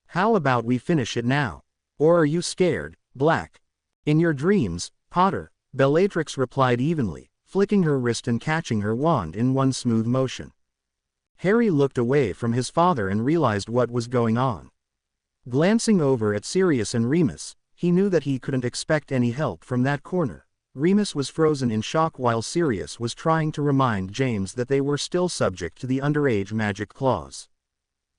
"How about we finish it now? Or are you scared, Black?" "In your dreams, Potter," Bellatrix replied evenly, flicking her wrist and catching her wand in one smooth motion. Harry looked away from his father and realized what was going on. Glancing over at Sirius and Remus, he knew that he couldn't expect any help from that corner. Remus was frozen in shock while Sirius was trying to remind James that they were still subject to the underage magic clause.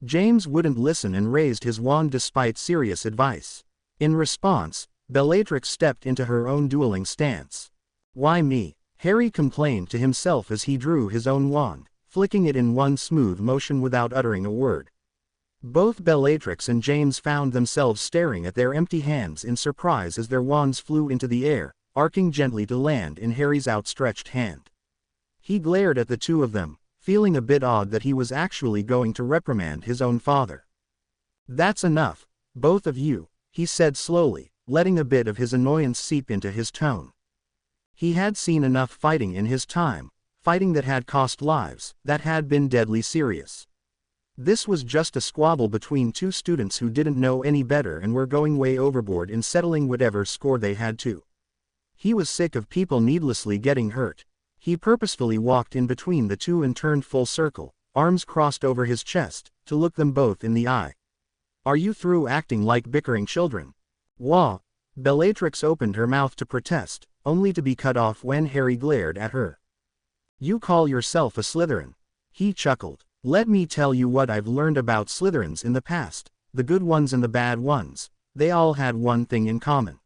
James wouldn't listen and raised his wand despite Sirius' advice. In response, Bellatrix stepped into her own dueling stance. "Why me?" Harry complained to himself as he drew his own wand, flicking it in one smooth motion without uttering a word. Both Bellatrix and James found themselves staring at their empty hands in surprise as their wands flew into the air, arcing gently to land in Harry's outstretched hand. He glared at the two of them, feeling a bit odd that he was actually going to reprimand his own father. "That's enough, both of you," he said slowly, letting a bit of his annoyance seep into his tone. He had seen enough fighting in his time, fighting that had cost lives, that had been deadly serious. This was just a squabble between two students who didn't know any better and were going way overboard in settling whatever score they had to. He was sick of people needlessly getting hurt. He purposefully walked in between the two and turned full circle, arms crossed over his chest, to look them both in the eye. "Are you through acting like bickering children?" "Wah!" Bellatrix opened her mouth to protest, only to be cut off when Harry glared at her. "You call yourself a Slytherin?" He chuckled. "Let me tell you what I've learned about Slytherins in the past, the good ones and the bad ones. They all had one thing in common.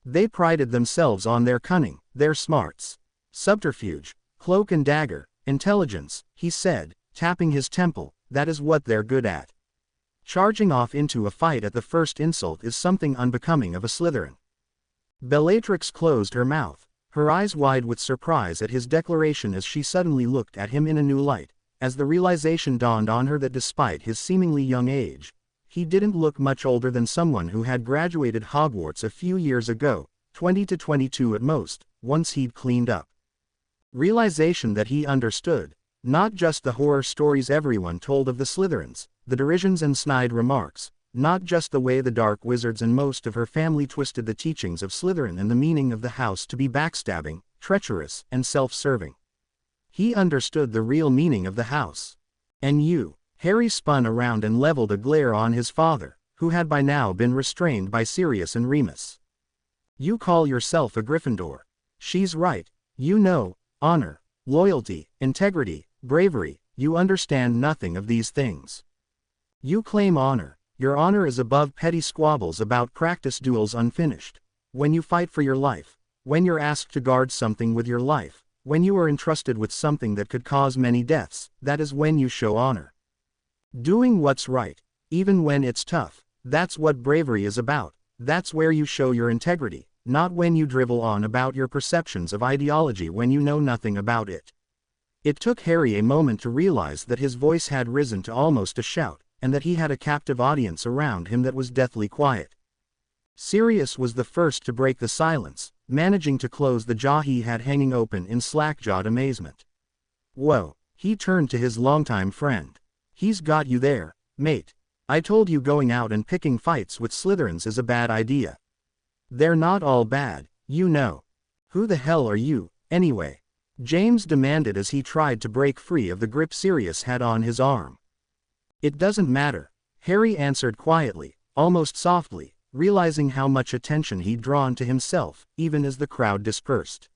They prided themselves on their cunning, their smarts. Subterfuge, cloak and dagger, intelligence," he said, tapping his temple, "that is what they're good at. Charging off into a fight at the first insult is something unbecoming of a Slytherin." Bellatrix closed her mouth, her eyes wide with surprise at his declaration as she suddenly looked at him in a new light, as the realization dawned on her that despite his seemingly young age, he didn't look much older than someone who had graduated Hogwarts a few years ago, 20 to 22 at most, once he'd cleaned up. Realization that he understood, not just the horror stories everyone told of the Slytherins, the derisions and snide remarks, not just the way the dark wizards and most of her family twisted the teachings of Slytherin and the meaning of the house to be backstabbing, treacherous, and self-serving. He understood the real meaning of the house. "And you?" Harry spun around and leveled a glare on his father, who had by now been restrained by Sirius and Remus. "You call yourself a Gryffindor. She's right. You know, honor, loyalty, integrity, bravery, you understand nothing of these things. You claim honor. Your honor is above petty squabbles about practice duels unfinished. When you fight for your life, when you're asked to guard something with your life, when you are entrusted with something that could cause many deaths, that is when you show honor. Doing what's right, even when it's tough, that's what bravery is about. That's where you show your integrity, not when you drivel on about your perceptions of ideology when you know nothing about it." It took Harry a moment to realize that his voice had risen to almost a shout, and that he had a captive audience around him that was deathly quiet. Sirius was the first to break the silence, managing to close the jaw he had hanging open in slack-jawed amazement. "Whoa," he turned to his longtime friend. "He's got you there, mate. I told you going out and picking fights with Slytherins is a bad idea. They're not all bad, you know. Who the hell are you, anyway?" James demanded as he tried to break free of the grip Sirius had on his arm. "It doesn't matter," Harry answered quietly, almost softly, realizing how much attention he'd drawn to himself, even as the crowd dispersed.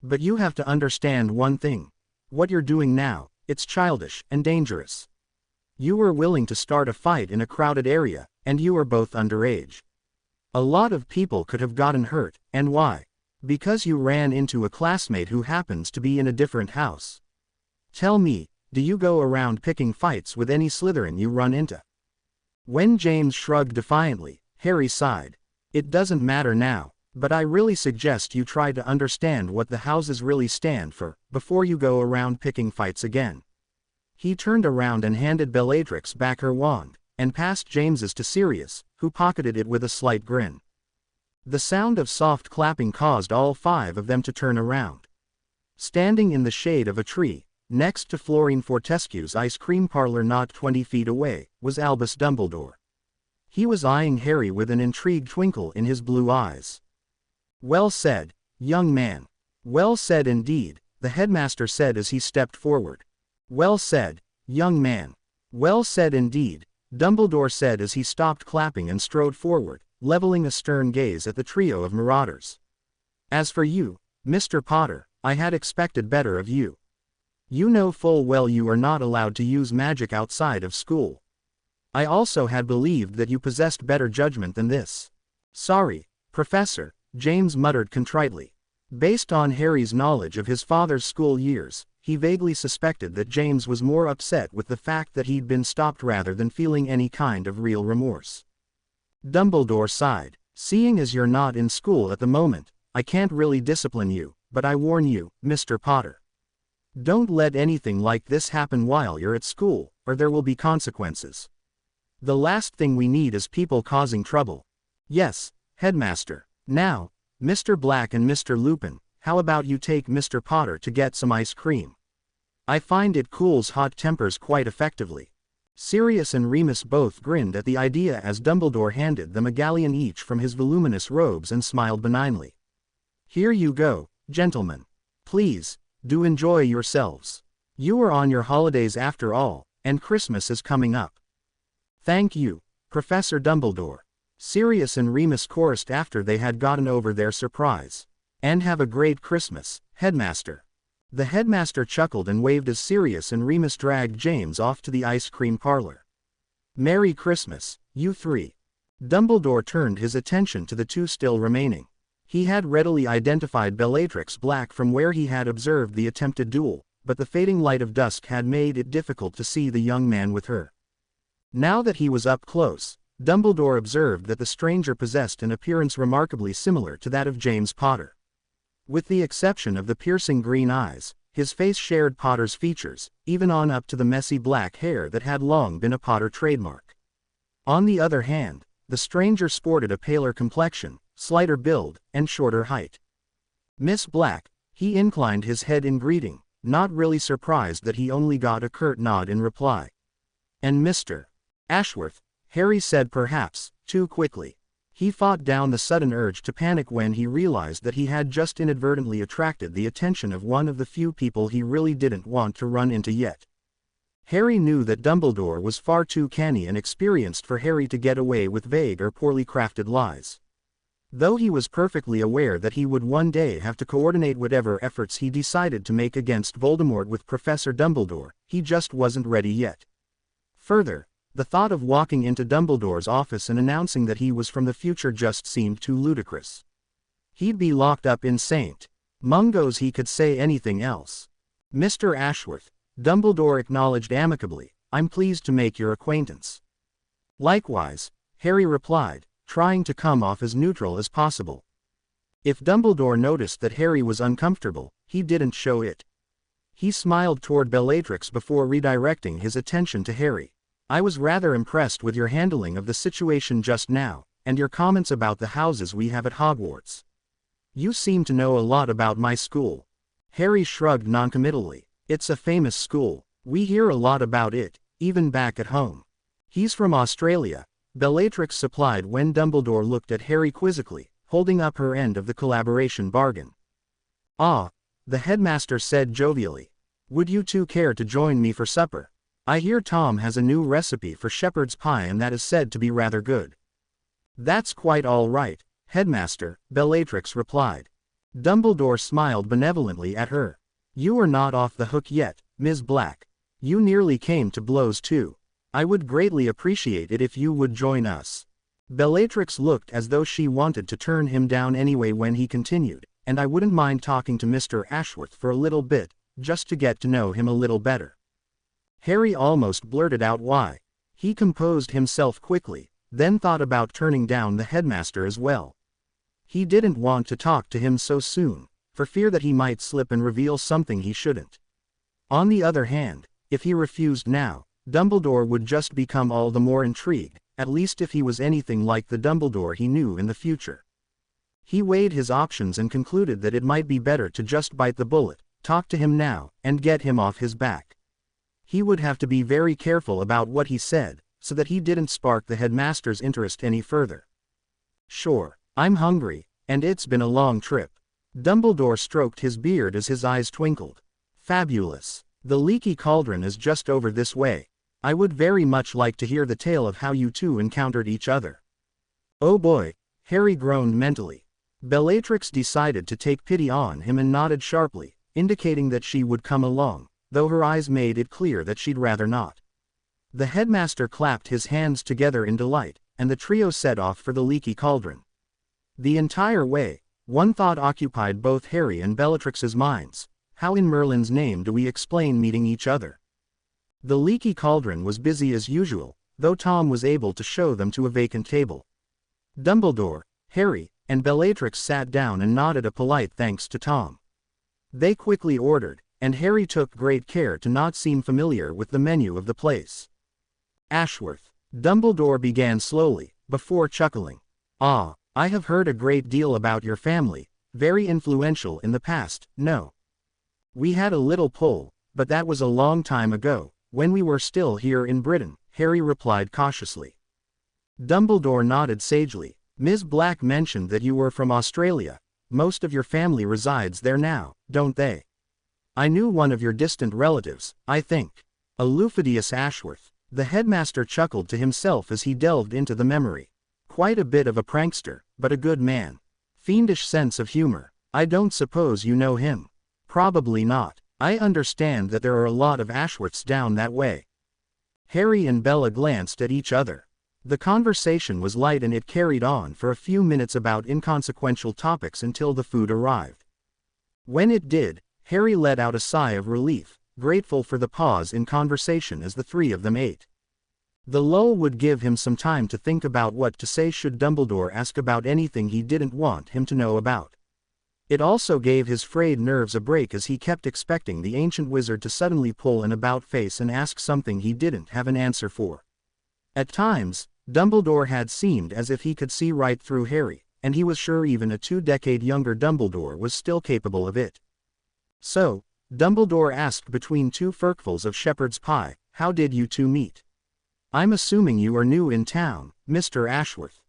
"But you have to understand one thing. What you're doing now, it's childish and dangerous. You were willing to start a fight in a crowded area, and you are both underage. A lot of people could have gotten hurt, and why? Because you ran into a classmate who happens to be in a different house. Tell me, do you go around picking fights with any Slytherin you run into?" When James shrugged defiantly, Harry sighed. "It doesn't matter now, but I really suggest you try to understand what the houses really stand for, before you go around picking fights again." He turned around and handed Bellatrix back her wand, and passed James's to Sirius, who pocketed it with a slight grin. The sound of soft clapping caused all five of them to turn around. Standing in the shade of a tree, next to Florine Fortescue's ice cream parlor not 20 feet away, was Albus Dumbledore. He was eyeing Harry with an intrigued twinkle in his blue eyes. "Well said," young man. Well said indeed, the headmaster said as he stepped forward. Well said, young man. Well said indeed, Dumbledore said as he stopped clapping and strode forward, leveling a stern gaze at the trio of marauders. As for you, Mr. Potter, I had expected better of you. You know full well you are not allowed to use magic outside of school. I also had believed that you possessed better judgment than this. Sorry, Professor, James muttered contritely. Based on Harry's knowledge of his father's school years, he vaguely suspected that James was more upset with the fact that he'd been stopped rather than feeling any kind of real remorse. Dumbledore sighed. Seeing as you're not in school at the moment, I can't really discipline you, but I warn you, Mr. Potter. Don't let anything like this happen while you're at school, or there will be consequences. The last thing we need is people causing trouble. Yes, Headmaster. Now, Mr. Black and Mr. Lupin, how about you take Mr. Potter to get some ice cream? I find it cools hot tempers quite effectively. Sirius and Remus both grinned at the idea as Dumbledore handed them a galleon each from his voluminous robes and smiled benignly. Here you go, gentlemen. Please, do enjoy yourselves. You are on your holidays after all, and Christmas is coming up. Thank you, Professor Dumbledore. Sirius and Remus chorused after they had gotten over their surprise. And have a great Christmas, Headmaster. The headmaster chuckled and waved as Sirius and Remus dragged James off to the ice cream parlor. Merry Christmas, you three. Dumbledore turned his attention to the two still remaining. He had readily identified Bellatrix Black from where he had observed the attempted duel, but the fading light of dusk had made it difficult to see the young man with her. Now that he was up close, Dumbledore observed that the stranger possessed an appearance remarkably similar to that of James Potter. With the exception of the piercing green eyes, his face shared Potter's features, even on up to the messy black hair that had long been a Potter trademark. On the other hand, the stranger sported a paler complexion, slighter build, and shorter height. Miss Black, he inclined his head in greeting, not really surprised that he only got a curt nod in reply. And Mr. Ashworth, Harry said perhaps, too quickly. He fought down the sudden urge to panic when he realized that he had just inadvertently attracted the attention of one of the few people he really didn't want to run into yet. Harry knew that Dumbledore was far too canny and experienced for Harry to get away with vague or poorly crafted lies. Though he was perfectly aware that he would one day have to coordinate whatever efforts he decided to make against Voldemort with Professor Dumbledore, he just wasn't ready yet. Further, the thought of walking into Dumbledore's office and announcing that he was from the future just seemed too ludicrous. He'd be locked up in St. Mungo's. He could say anything else. Mr. Ashworth, Dumbledore acknowledged amicably, I'm pleased to make your acquaintance. Likewise, Harry replied, trying to come off as neutral as possible. If Dumbledore noticed that Harry was uncomfortable, he didn't show it. He smiled toward Bellatrix before redirecting his attention to Harry. I was rather impressed with your handling of the situation just now, and your comments about the houses we have at Hogwarts. You seem to know a lot about my school. Harry shrugged noncommittally. It's a famous school. We hear a lot about it, even back at home. He's from Australia, Bellatrix supplied when Dumbledore looked at Harry quizzically, holding up her end of the collaboration bargain. Ah, the headmaster said jovially. Would you two care to join me for supper? I hear Tom has a new recipe for shepherd's pie and that is said to be rather good. That's quite all right, Headmaster, Bellatrix replied. Dumbledore smiled benevolently at her. You are not off the hook yet, Ms. Black. You nearly came to blows too. I would greatly appreciate it if you would join us. Bellatrix looked as though she wanted to turn him down anyway when he continued, and I wouldn't mind talking to Mr. Ashworth for a little bit, just to get to know him a little better. Harry almost blurted out why. He composed himself quickly, then thought about turning down the headmaster as well. He didn't want to talk to him so soon, for fear that he might slip and reveal something he shouldn't. On the other hand, if he refused now, Dumbledore would just become all the more intrigued, at least if he was anything like the Dumbledore he knew in the future. He weighed his options and concluded that it might be better to just bite the bullet, talk to him now, and get him off his back. He would have to be very careful about what he said, so that he didn't spark the headmaster's interest any further. Sure, I'm hungry, and it's been a long trip. Dumbledore stroked his beard as his eyes twinkled. Fabulous. The leaky cauldron is just over this way. I would very much like to hear the tale of how you two encountered each other. Oh boy, Harry groaned mentally. Bellatrix decided to take pity on him and nodded sharply, indicating that she would come along, though her eyes made it clear that she'd rather not. The headmaster clapped his hands together in delight, and the trio set off for the leaky cauldron. The entire way, one thought occupied both Harry and Bellatrix's minds: how in Merlin's name do we explain meeting each other? The leaky cauldron was busy as usual, though Tom was able to show them to a vacant table. Dumbledore, Harry, and Bellatrix sat down and nodded a polite thanks to Tom. They quickly ordered, and Harry took great care to not seem familiar with the menu of the place. Ashworth. Dumbledore began slowly, before chuckling. Ah, I have heard a great deal about your family, very influential in the past, no? We had a little pull, but that was a long time ago, when we were still here in Britain, Harry replied cautiously. Dumbledore nodded sagely. Ms. Black mentioned that you were from Australia. Most of your family resides there now, don't they? I knew one of your distant relatives, I think. Elucidius Ashworth. The headmaster chuckled to himself as he delved into the memory. Quite a bit of a prankster, but a good man. Fiendish sense of humor. I don't suppose you know him. Probably not. I understand that there are a lot of Ashworths down that way. Harry and Bella glanced at each other. The conversation was light and it carried on for a few minutes about inconsequential topics until the food arrived. When it did, Harry let out a sigh of relief, grateful for the pause in conversation as the three of them ate. The lull would give him some time to think about what to say should Dumbledore ask about anything he didn't want him to know about. It also gave his frayed nerves a break as he kept expecting the ancient wizard to suddenly pull an about-face and ask something he didn't have an answer for. At times, Dumbledore had seemed as if he could see right through Harry, and he was sure even a 2-decade younger Dumbledore was still capable of it. So, Dumbledore asked between two furkfuls of shepherd's pie, how did you two meet? I'm assuming you are new in town, Mr. Ashworth.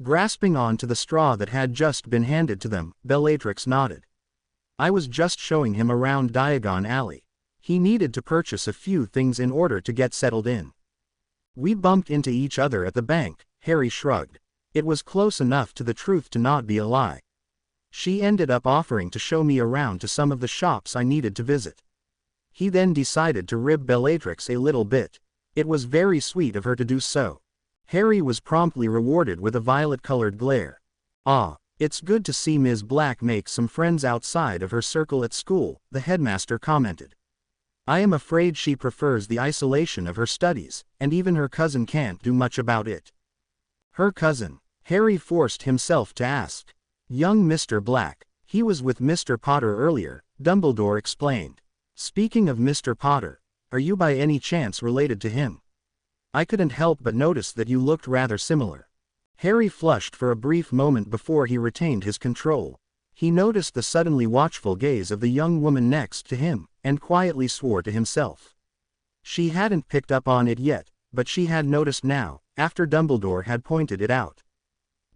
Grasping on to the straw that had just been handed to them, Bellatrix nodded. I was just showing him around Diagon Alley. He needed to purchase a few things in order to get settled in. We bumped into each other at the bank, Harry shrugged. It was close enough to the truth to not be a lie. She ended up offering to show me around to some of the shops I needed to visit. He then decided to rib Bellatrix a little bit. It was very sweet of her to do so. Harry was promptly rewarded with a violet-colored glare. Ah, it's good to see Ms. Black make some friends outside of her circle at school, the headmaster commented. I am afraid she prefers the isolation of her studies, and even her cousin can't do much about it. Her cousin? Harry forced himself to ask. Young Mr. Black. He was with Mr. Potter earlier, Dumbledore explained. Speaking of Mr. Potter, are you by any chance related to him? I couldn't help but notice that you looked rather similar. Harry flushed for a brief moment before he retained his control. He noticed the suddenly watchful gaze of the young woman next to him, and quietly swore to himself. She hadn't picked up on it yet, but she had noticed now, after Dumbledore had pointed it out.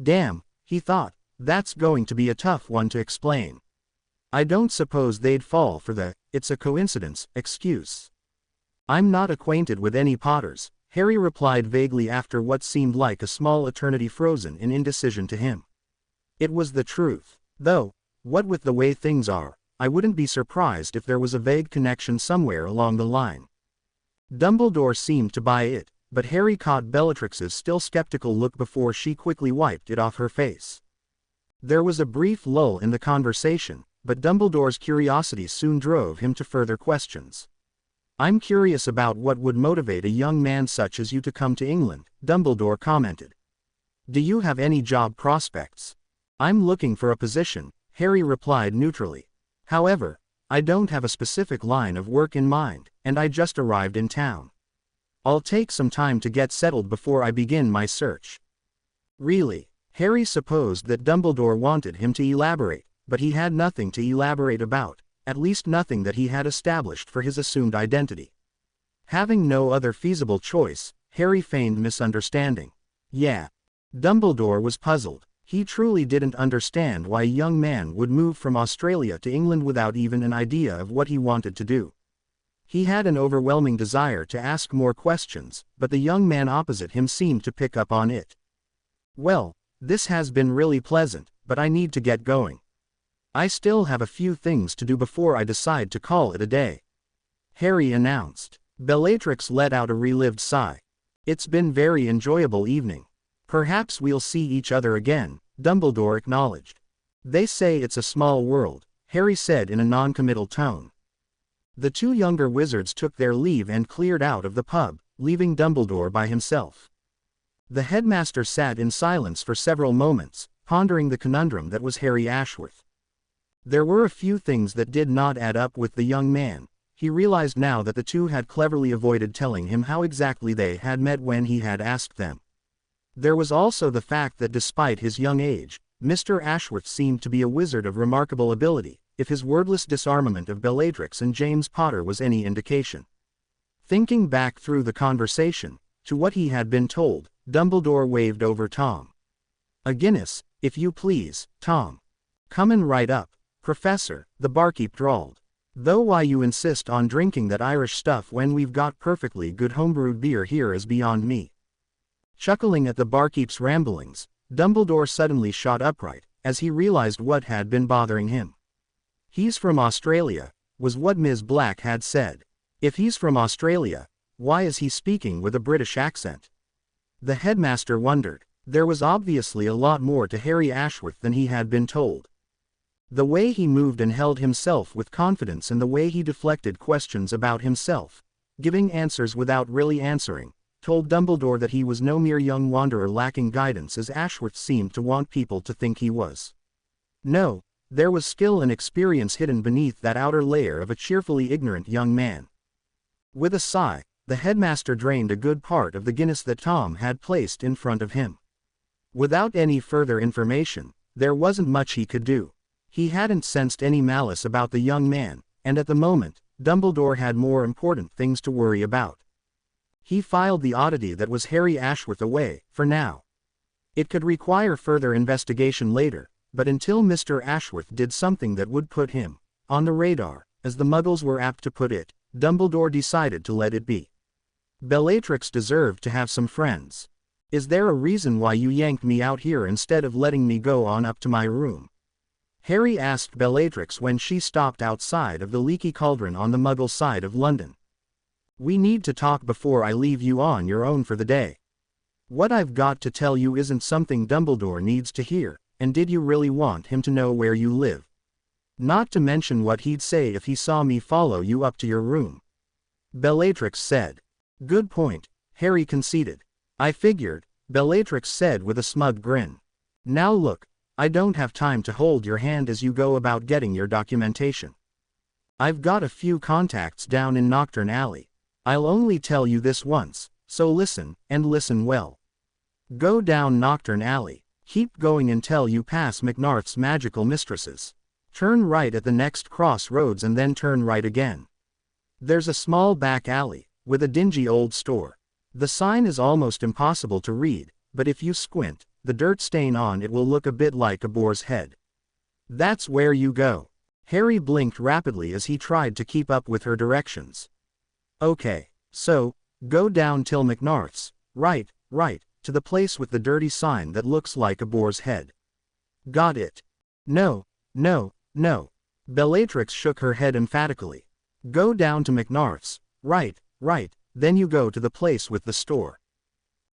Damn, he thought, that's going to be a tough one to explain. I don't suppose they'd fall for the, it's a coincidence, excuse. I'm not acquainted with any Potters, Harry replied vaguely after what seemed like a small eternity frozen in indecision to him. It was the truth. Though, what with the way things are, I wouldn't be surprised if there was a vague connection somewhere along the line. Dumbledore seemed to buy it, but Harry caught Bellatrix's still skeptical look before she quickly wiped it off her face. There was a brief lull in the conversation, but Dumbledore's curiosity soon drove him to further questions. I'm curious about what would motivate a young man such as you to come to England, Dumbledore commented. Do you have any job prospects? I'm looking for a position, Harry replied neutrally. However, I don't have a specific line of work in mind, and I just arrived in town. I'll take some time to get settled before I begin my search. Really? Harry supposed that Dumbledore wanted him to elaborate, but he had nothing to elaborate about, at least nothing that he had established for his assumed identity. Having no other feasible choice, Harry feigned misunderstanding. Yeah. Dumbledore was puzzled. He truly didn't understand why a young man would move from Australia to England without even an idea of what he wanted to do. He had an overwhelming desire to ask more questions, but the young man opposite him seemed to pick up on it. "Well, this has been really pleasant, but I need to get going. I still have a few things to do before I decide to call it a day," Harry announced. Bellatrix let out a relieved sigh. "It's been very enjoyable evening. Perhaps we'll see each other again," Dumbledore acknowledged. "They say it's a small world," Harry said in a non-committal tone. The two younger wizards took their leave and cleared out of the pub, leaving Dumbledore by himself. The headmaster sat in silence for several moments, pondering the conundrum that was Harry Ashworth. There were a few things that did not add up with the young man. He realized now that the two had cleverly avoided telling him how exactly they had met when he had asked them. There was also the fact that despite his young age, Mr. Ashworth seemed to be a wizard of remarkable ability, if his wordless disarmament of Bellatrix and James Potter was any indication. Thinking back through the conversation, to what he had been told, Dumbledore waved over Tom. "A Guinness, if you please, Tom." "Comin' right up, Professor," the barkeep drawled. "Though why you insist on drinking that Irish stuff when we've got perfectly good homebrewed beer here is beyond me." Chuckling at the barkeep's ramblings, Dumbledore suddenly shot upright, as he realized what had been bothering him. "He's from Australia," was what Ms. Black had said. If he's from Australia, why is he speaking with a British accent? The headmaster wondered. There was obviously a lot more to Harry Ashworth than he had been told. The way he moved and held himself with confidence and the way he deflected questions about himself, giving answers without really answering, told Dumbledore that he was no mere young wanderer lacking guidance as Ashworth seemed to want people to think he was. No, there was skill and experience hidden beneath that outer layer of a cheerfully ignorant young man. With a sigh, the headmaster drained a good part of the Guinness that Tom had placed in front of him. Without any further information, there wasn't much he could do. He hadn't sensed any malice about the young man, and at the moment, Dumbledore had more important things to worry about. He filed the oddity that was Harry Ashworth away, for now. It could require further investigation later, but until Mr. Ashworth did something that would put him on the radar, as the Muggles were apt to put it, Dumbledore decided to let it be. Bellatrix deserved to have some friends. "Is there a reason why you yanked me out here instead of letting me go on up to my room?" Harry asked Bellatrix when she stopped outside of the Leaky Cauldron on the Muggle side of London. "We need to talk before I leave you on your own for the day. What I've got to tell you isn't something Dumbledore needs to hear, and did you really want him to know where you live? Not to mention what he'd say if he saw me follow you up to your room," Bellatrix said. "Good point," Harry conceded. "I figured," Bellatrix said with a smug grin. "Now look, I don't have time to hold your hand as you go about getting your documentation. I've got a few contacts down in Knockturn Alley. I'll only tell you this once, so listen, and listen well. Go down Knockturn Alley, keep going until you pass McNarth's magical mistresses. Turn right at the next crossroads and then turn right again. There's a small back alley, with a dingy old store. The sign is almost impossible to read, but if you squint, the dirt stain on it will look a bit like a boar's head. That's where you go." Harry blinked rapidly as he tried to keep up with her directions. "Okay, so, go down till McNarth's, right, to the place with the dirty sign that looks like a boar's head." "Got it." No. Bellatrix shook her head emphatically. "Go down to McNarth's, right, then you go to the place with the store."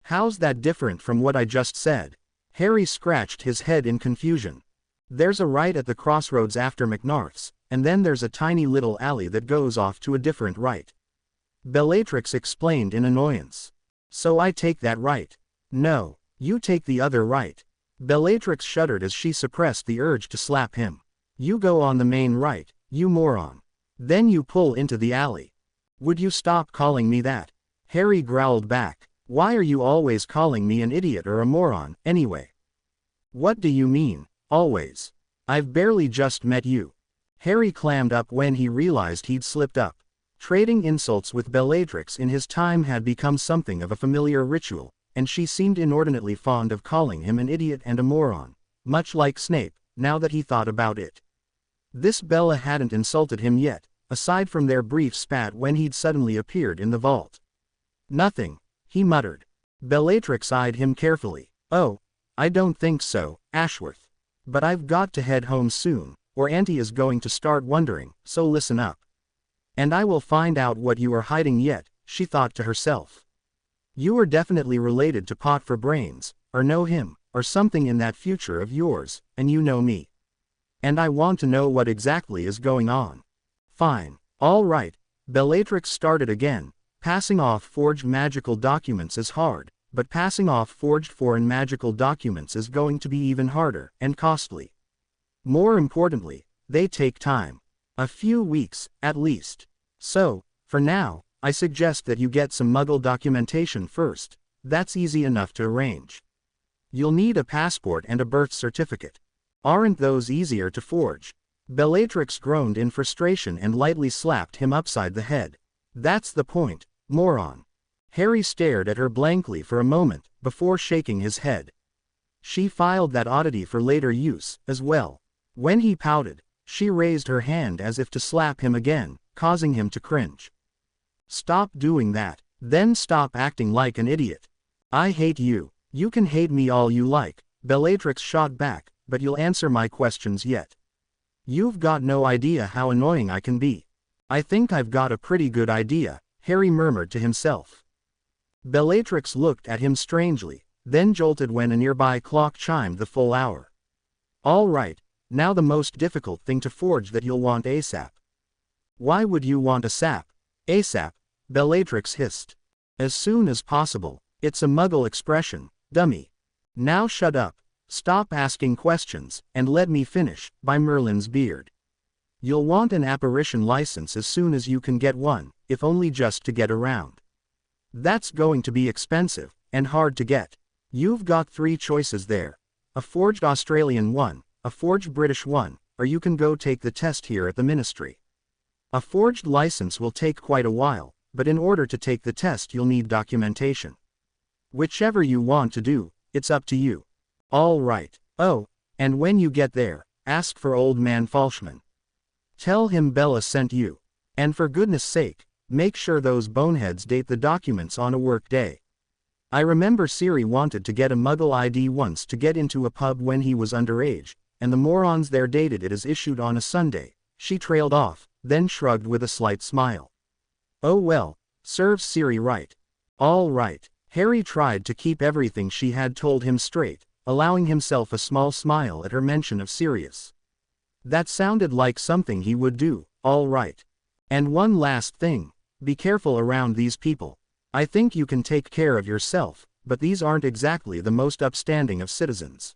"How's that different from what I just said?" Harry scratched his head in confusion. "There's a right at the crossroads after McNarth's, and then there's a tiny little alley that goes off to a different right," Bellatrix explained in annoyance. "So I take that right?" "No, you take the other right." Bellatrix shuddered as she suppressed the urge to slap him. "You go on the main right, you moron. Then you pull into the alley." "Would you stop calling me that?" Harry growled back. "Why are you always calling me an idiot or a moron, anyway?" "What do you mean, always? I've barely just met you." Harry clammed up when he realized he'd slipped up. Trading insults with Bellatrix in his time had become something of a familiar ritual, and she seemed inordinately fond of calling him an idiot and a moron, much like Snape, now that he thought about it. This Bella hadn't insulted him yet, aside from their brief spat when he'd suddenly appeared in the vault. Nothing, he muttered. Bellatrix eyed him carefully. Oh, I don't think so, Ashworth. But I've got to head home soon, or Auntie is going to start wondering, so listen up. And I will find out what you are hiding yet, she thought to herself. You are definitely related to Pot for Brains, or know him, or something in that future of yours, and you know me. And I want to know what exactly is going on. Fine, all right, Bellatrix started again. Passing off forged magical documents is hard, but passing off forged foreign magical documents is going to be even harder and costly. More importantly, they take time. A few weeks, at least. So, for now, I suggest that you get some Muggle documentation first. That's easy enough to arrange. You'll need a passport and a birth certificate. Aren't those easier to forge? Bellatrix groaned in frustration and lightly slapped him upside the head. That's the point, moron. Harry stared at her blankly for a moment, before shaking his head. She filed that oddity for later use, as well. When he pouted, she raised her hand as if to slap him again, causing him to cringe. Stop doing that, then stop acting like an idiot. I hate you. You can hate me all you like, Bellatrix shot back, but you'll answer my questions yet. You've got no idea how annoying I can be. I think I've got a pretty good idea, Harry murmured to himself. Bellatrix looked at him strangely, then jolted when a nearby clock chimed the full hour. All right, now the most difficult thing to forge that you'll want ASAP. Why would you want a sap? ASAP, Bellatrix hissed. As soon as possible. It's a Muggle expression, dummy. Now shut up, stop asking questions, and let me finish, by Merlin's beard. You'll want an apparition license as soon as you can get one, if only just to get around. That's going to be expensive, and hard to get. You've got 3 choices there. A forged Australian one, a forged British one, or you can go take the test here at the Ministry. A forged license will take quite a while, but in order to take the test you'll need documentation. Whichever you want to do, it's up to you. All right. Oh, and when you get there, ask for Old Man Falshman. Tell him Bella sent you. And for goodness sake, make sure those boneheads date the documents on a work day. I remember Siri wanted to get a Muggle ID once to get into a pub when he was underage, and the morons there dated it as issued on a Sunday. She trailed off, then shrugged with a slight smile. Oh well, serves Siri right. All right. Harry tried to keep everything she had told him straight, allowing himself a small smile at her mention of Sirius. That sounded like something he would do, all right. And one last thing, be careful around these people. I think you can take care of yourself, but these aren't exactly the most upstanding of citizens.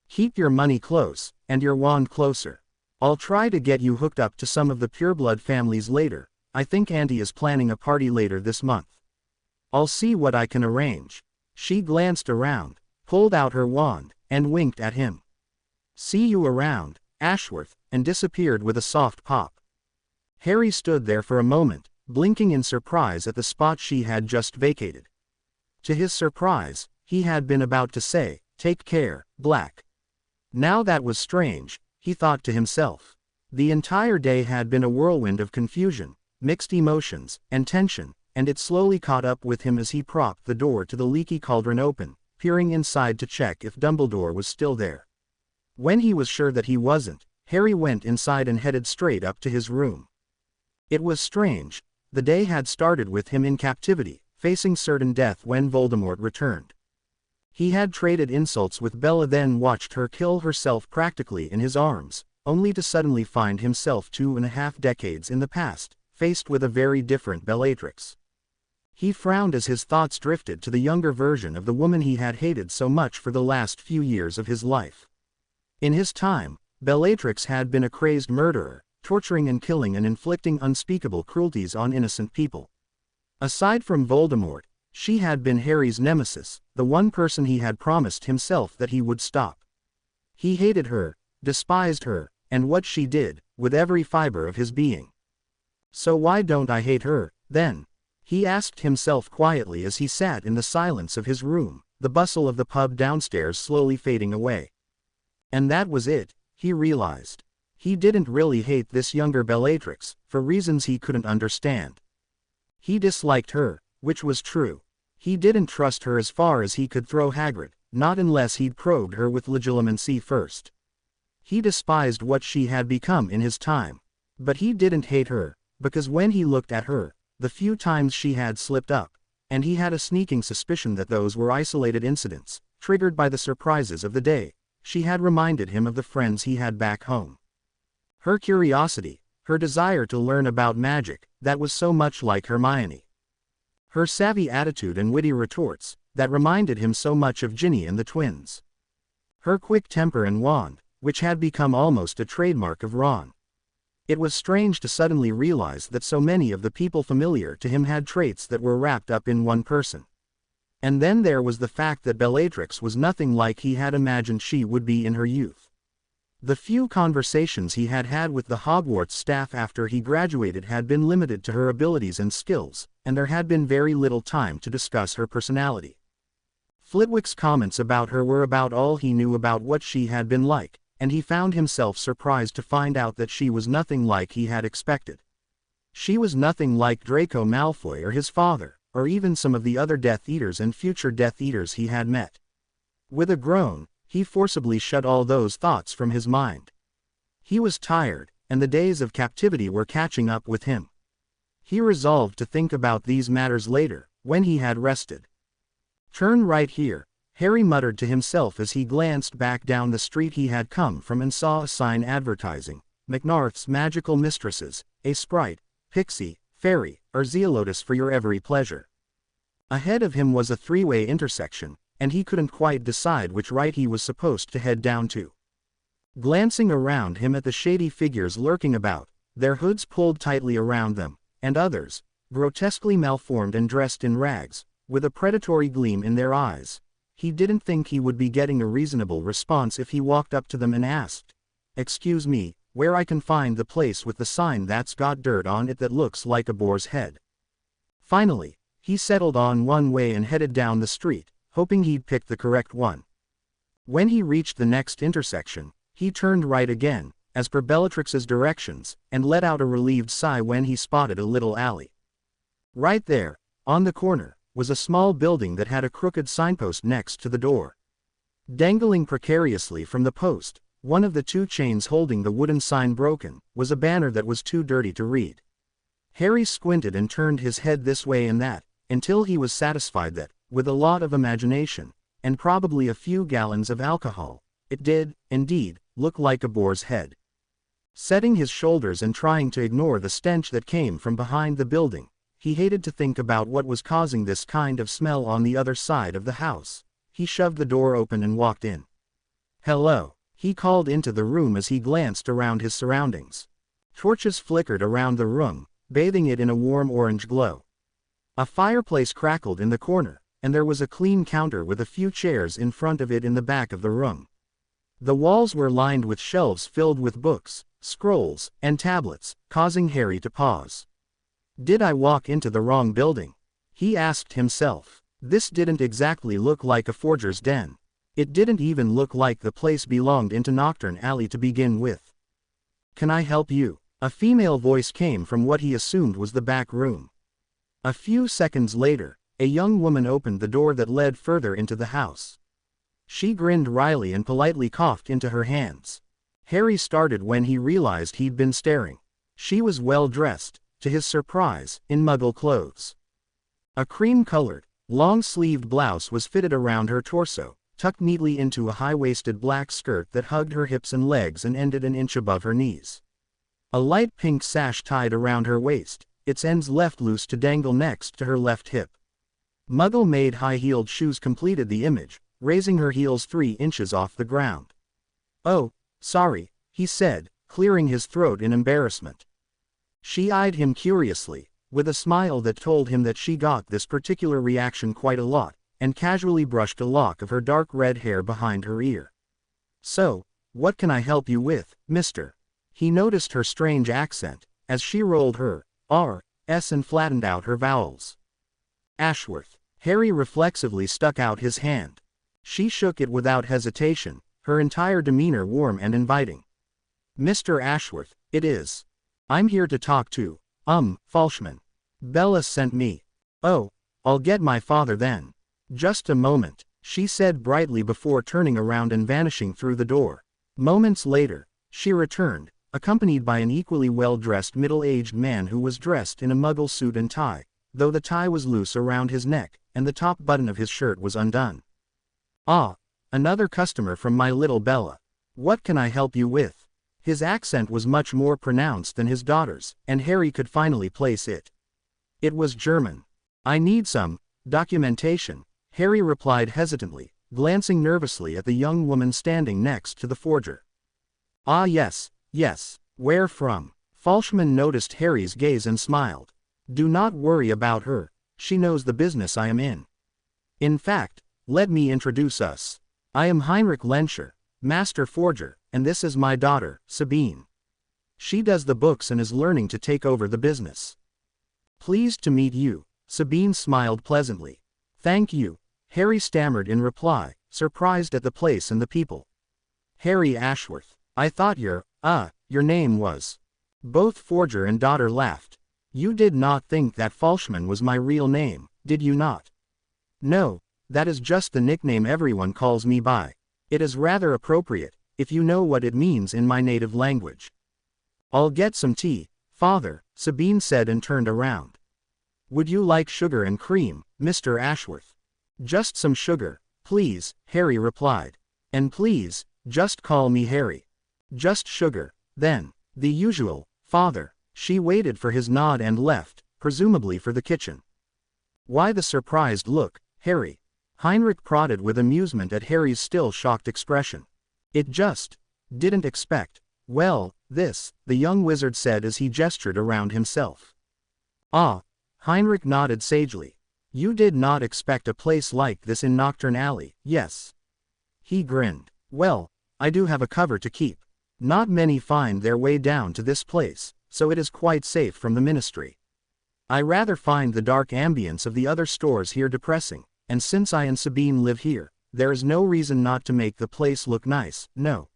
Keep your money close, and your wand closer. I'll try to get you hooked up to some of the pureblood families later. I think Auntie is planning a party later this month. I'll see what I can arrange. She glanced around, pulled out her wand, and winked at him. See you around, Ashworth, and disappeared with a soft pop. Harry stood there for a moment, blinking in surprise at the spot she had just vacated. To his surprise, he had been about to say, "Take care, Black." Now that was strange, he thought to himself. The entire day had been a whirlwind of confusion, mixed emotions, and tension, and it slowly caught up with him as he propped the door to the leaky cauldron open, peering inside to check if Dumbledore was still there. When he was sure that he wasn't, Harry went inside and headed straight up to his room. It was strange. The day had started with him in captivity, facing certain death when Voldemort returned. He had traded insults with Bella, then watched her kill herself practically in his arms, only to suddenly find himself 2.5 decades in the past, faced with a very different Bellatrix. He frowned as his thoughts drifted to the younger version of the woman he had hated so much for the last few years of his life. In his time, Bellatrix had been a crazed murderer, torturing and killing and inflicting unspeakable cruelties on innocent people. Aside from Voldemort, she had been Harry's nemesis, the one person he had promised himself that he would stop. He hated her, despised her, and what she did, with every fiber of his being. So why don't I hate her, then? He asked himself quietly as he sat in the silence of his room, the bustle of the pub downstairs slowly fading away. And that was it, he realized. He didn't really hate this younger Bellatrix, for reasons he couldn't understand. He disliked her, which was true. He didn't trust her as far as he could throw Hagrid, not unless he'd probed her with legitimacy first. He despised what she had become in his time. But he didn't hate her, because when he looked at her, the few times she had slipped up, and he had a sneaking suspicion that those were isolated incidents, triggered by the surprises of the day, she had reminded him of the friends he had back home. Her curiosity, her desire to learn about magic, that was so much like Hermione. Her savvy attitude and witty retorts, that reminded him so much of Ginny and the twins. Her quick temper and wand, which had become almost a trademark of Ron. It was strange to suddenly realize that so many of the people familiar to him had traits that were wrapped up in one person. And then there was the fact that Bellatrix was nothing like he had imagined she would be in her youth. The few conversations he had had with the Hogwarts staff after he graduated had been limited to her abilities and skills, and there had been very little time to discuss her personality. Flitwick's comments about her were about all he knew about what she had been like, and he found himself surprised to find out that she was nothing like he had expected. She was nothing like Draco Malfoy or his father, or even some of the other Death Eaters and future Death Eaters he had met. With a groan, he forcibly shut all those thoughts from his mind. He was tired, and the days of captivity were catching up with him. He resolved to think about these matters later, when he had rested. "Turn right here," Harry muttered to himself as he glanced back down the street he had come from and saw a sign advertising, "McNarth's Magical Mistresses, a sprite, pixie, fairy, or zealotus for your every pleasure." Ahead of him was a three-way intersection, and he couldn't quite decide which right he was supposed to head down to. Glancing around him at the shady figures lurking about, their hoods pulled tightly around them, and others, grotesquely malformed and dressed in rags, with a predatory gleam in their eyes, he didn't think he would be getting a reasonable response if he walked up to them and asked, "Excuse me, where I can find the place with the sign that's got dirt on it that looks like a boar's head?" Finally, he settled on one way and headed down the street, hoping he'd pick the correct one. When he reached the next intersection, he turned right again, as per Bellatrix's directions, and let out a relieved sigh when he spotted a little alley. Right there, on the corner, was a small building that had a crooked signpost next to the door. Dangling precariously from the post, one of the two chains holding the wooden sign broken, was a banner that was too dirty to read. Harry squinted and turned his head this way and that, until he was satisfied that, with a lot of imagination, and probably a few gallons of alcohol, it did, indeed, look like a boar's head. Setting his shoulders and trying to ignore the stench that came from behind the building, he hated to think about what was causing this kind of smell on the other side of the house. He shoved the door open and walked in. "Hello," he called into the room as he glanced around his surroundings. Torches flickered around the room, bathing it in a warm orange glow. A fireplace crackled in the corner, and there was a clean counter with a few chairs in front of it in the back of the room. The walls were lined with shelves filled with books, scrolls, and tablets, causing Harry to pause. "Did I walk into the wrong building?" he asked himself. This didn't exactly look like a forger's den. It didn't even look like the place belonged into Nocturne Alley to begin with. "Can I help you?" A female voice came from what he assumed was the back room. A few seconds later, a young woman opened the door that led further into the house. She grinned wryly and politely coughed into her hands. Harry started when he realized he'd been staring. She was well dressed, to his surprise, in Muggle clothes. A cream-colored, long-sleeved blouse was fitted around her torso, tucked neatly into a high-waisted black skirt that hugged her hips and legs and ended an inch above her knees. A light pink sash tied around her waist, its ends left loose to dangle next to her left hip. Muggle-made high-heeled shoes completed the image, raising her heels 3 inches off the ground. "Oh, sorry," he said, clearing his throat in embarrassment. She eyed him curiously, with a smile that told him that she got this particular reaction quite a lot, and casually brushed a lock of her dark red hair behind her ear. "So, what can I help you with, mister?" He noticed her strange accent, as she rolled her R.S. and flattened out her vowels. "Ashworth." Harry reflexively stuck out his hand. She shook it without hesitation, her entire demeanor warm and inviting. "Mr. Ashworth, it is. I'm here to talk to, Falshman. Bella sent me." "Oh, I'll get my father then. Just a moment," she said brightly before turning around and vanishing through the door. Moments later, she returned, accompanied by an equally well-dressed middle-aged man who was dressed in a Muggle suit and tie, though the tie was loose around his neck, and the top button of his shirt was undone. "Ah, another customer from my little Bella. What can I help you with?" His accent was much more pronounced than his daughter's, and Harry could finally place it. It was German. "I need some documentation," Harry replied hesitantly, glancing nervously at the young woman standing next to the forger. "Ah yes, where from?" Falshman noticed Harry's gaze and smiled. "Do not worry about her, she knows the business I am in. In fact, let me introduce us. I am Heinrich Lenscher, master forger, and this is my daughter, Sabine. She does the books and is learning to take over the business." "Pleased to meet you," Sabine smiled pleasantly. "Thank you," Harry stammered in reply, surprised at the place and the people. "Harry Ashworth. I thought your name was." Both forger and daughter laughed. "You did not think that Falshman was my real name, did you not?" "No, that is just the nickname everyone calls me by. It is rather appropriate, if you know what it means in my native language." "I'll get some tea, father," Sabine said and turned around. "Would you like sugar and cream, Mr. Ashworth?" "Just some sugar, please," Harry replied. "And please, just call me Harry." "Just sugar, then. The usual, father." She waited for his nod and left, presumably for the kitchen. "Why the surprised look, Harry?" Heinrich prodded with amusement at Harry's still shocked expression. "It just didn't expect, well, this," the young wizard said as he gestured around himself. "Ah," Heinrich nodded sagely. "You did not expect a place like this in Nocturne Alley, yes?" He grinned. "Well, I do have a cover to keep. Not many find their way down to this place, so it is quite safe from the ministry. I rather find the dark ambience of the other stores here depressing, and since I and Sabine live here, there is no reason not to make the place look nice, no?"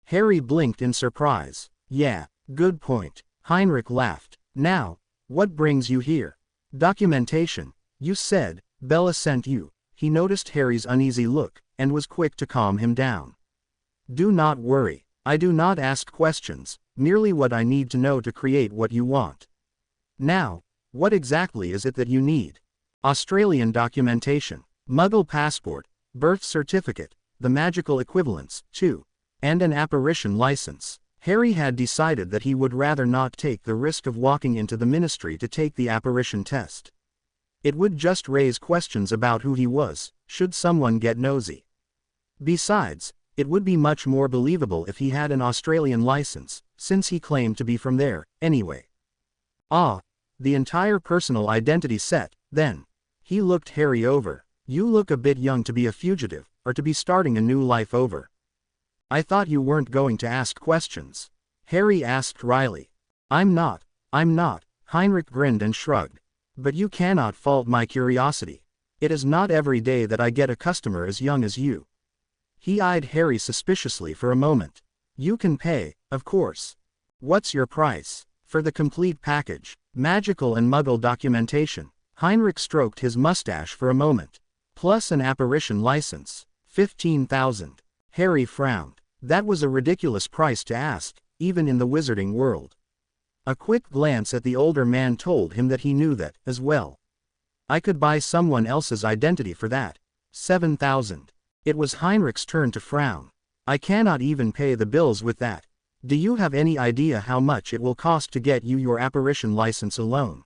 Harry blinked in surprise. "Yeah, good point." Heinrich laughed. "Now, what brings you here?" "Documentation. You said Bella sent you." He noticed Harry's uneasy look, and was quick to calm him down. "Do not worry. I do not ask questions, merely what I need to know to create what you want. Now, what exactly is it that you need?" "Australian documentation, Muggle passport, birth certificate, the magical equivalents, too, and an apparition license." Harry had decided that he would rather not take the risk of walking into the ministry to take the apparition test. It would just raise questions about who he was, should someone get nosy. Besides, it would be much more believable if he had an Australian license, since he claimed to be from there, anyway. "Ah, the entire personal identity set, then." He looked Harry over. "You look a bit young to be a fugitive, or to be starting a new life over." "I thought you weren't going to ask questions," Harry asked wryly. I'm not, Heinrich grinned and shrugged. "But you cannot fault my curiosity. It is not every day that I get a customer as young as you." He eyed Harry suspiciously for a moment. "You can pay, of course. What's your price?" "For the complete package, magical and Muggle documentation." Heinrich stroked his mustache for a moment. "Plus an apparition license. 15,000. Harry frowned. That was a ridiculous price to ask, even in the wizarding world. A quick glance at the older man told him that he knew that, as well. "I could buy someone else's identity for that. 7,000. It was Heinrich's turn to frown. "I cannot even pay the bills with that. Do you have any idea how much it will cost to get you your apparition license alone?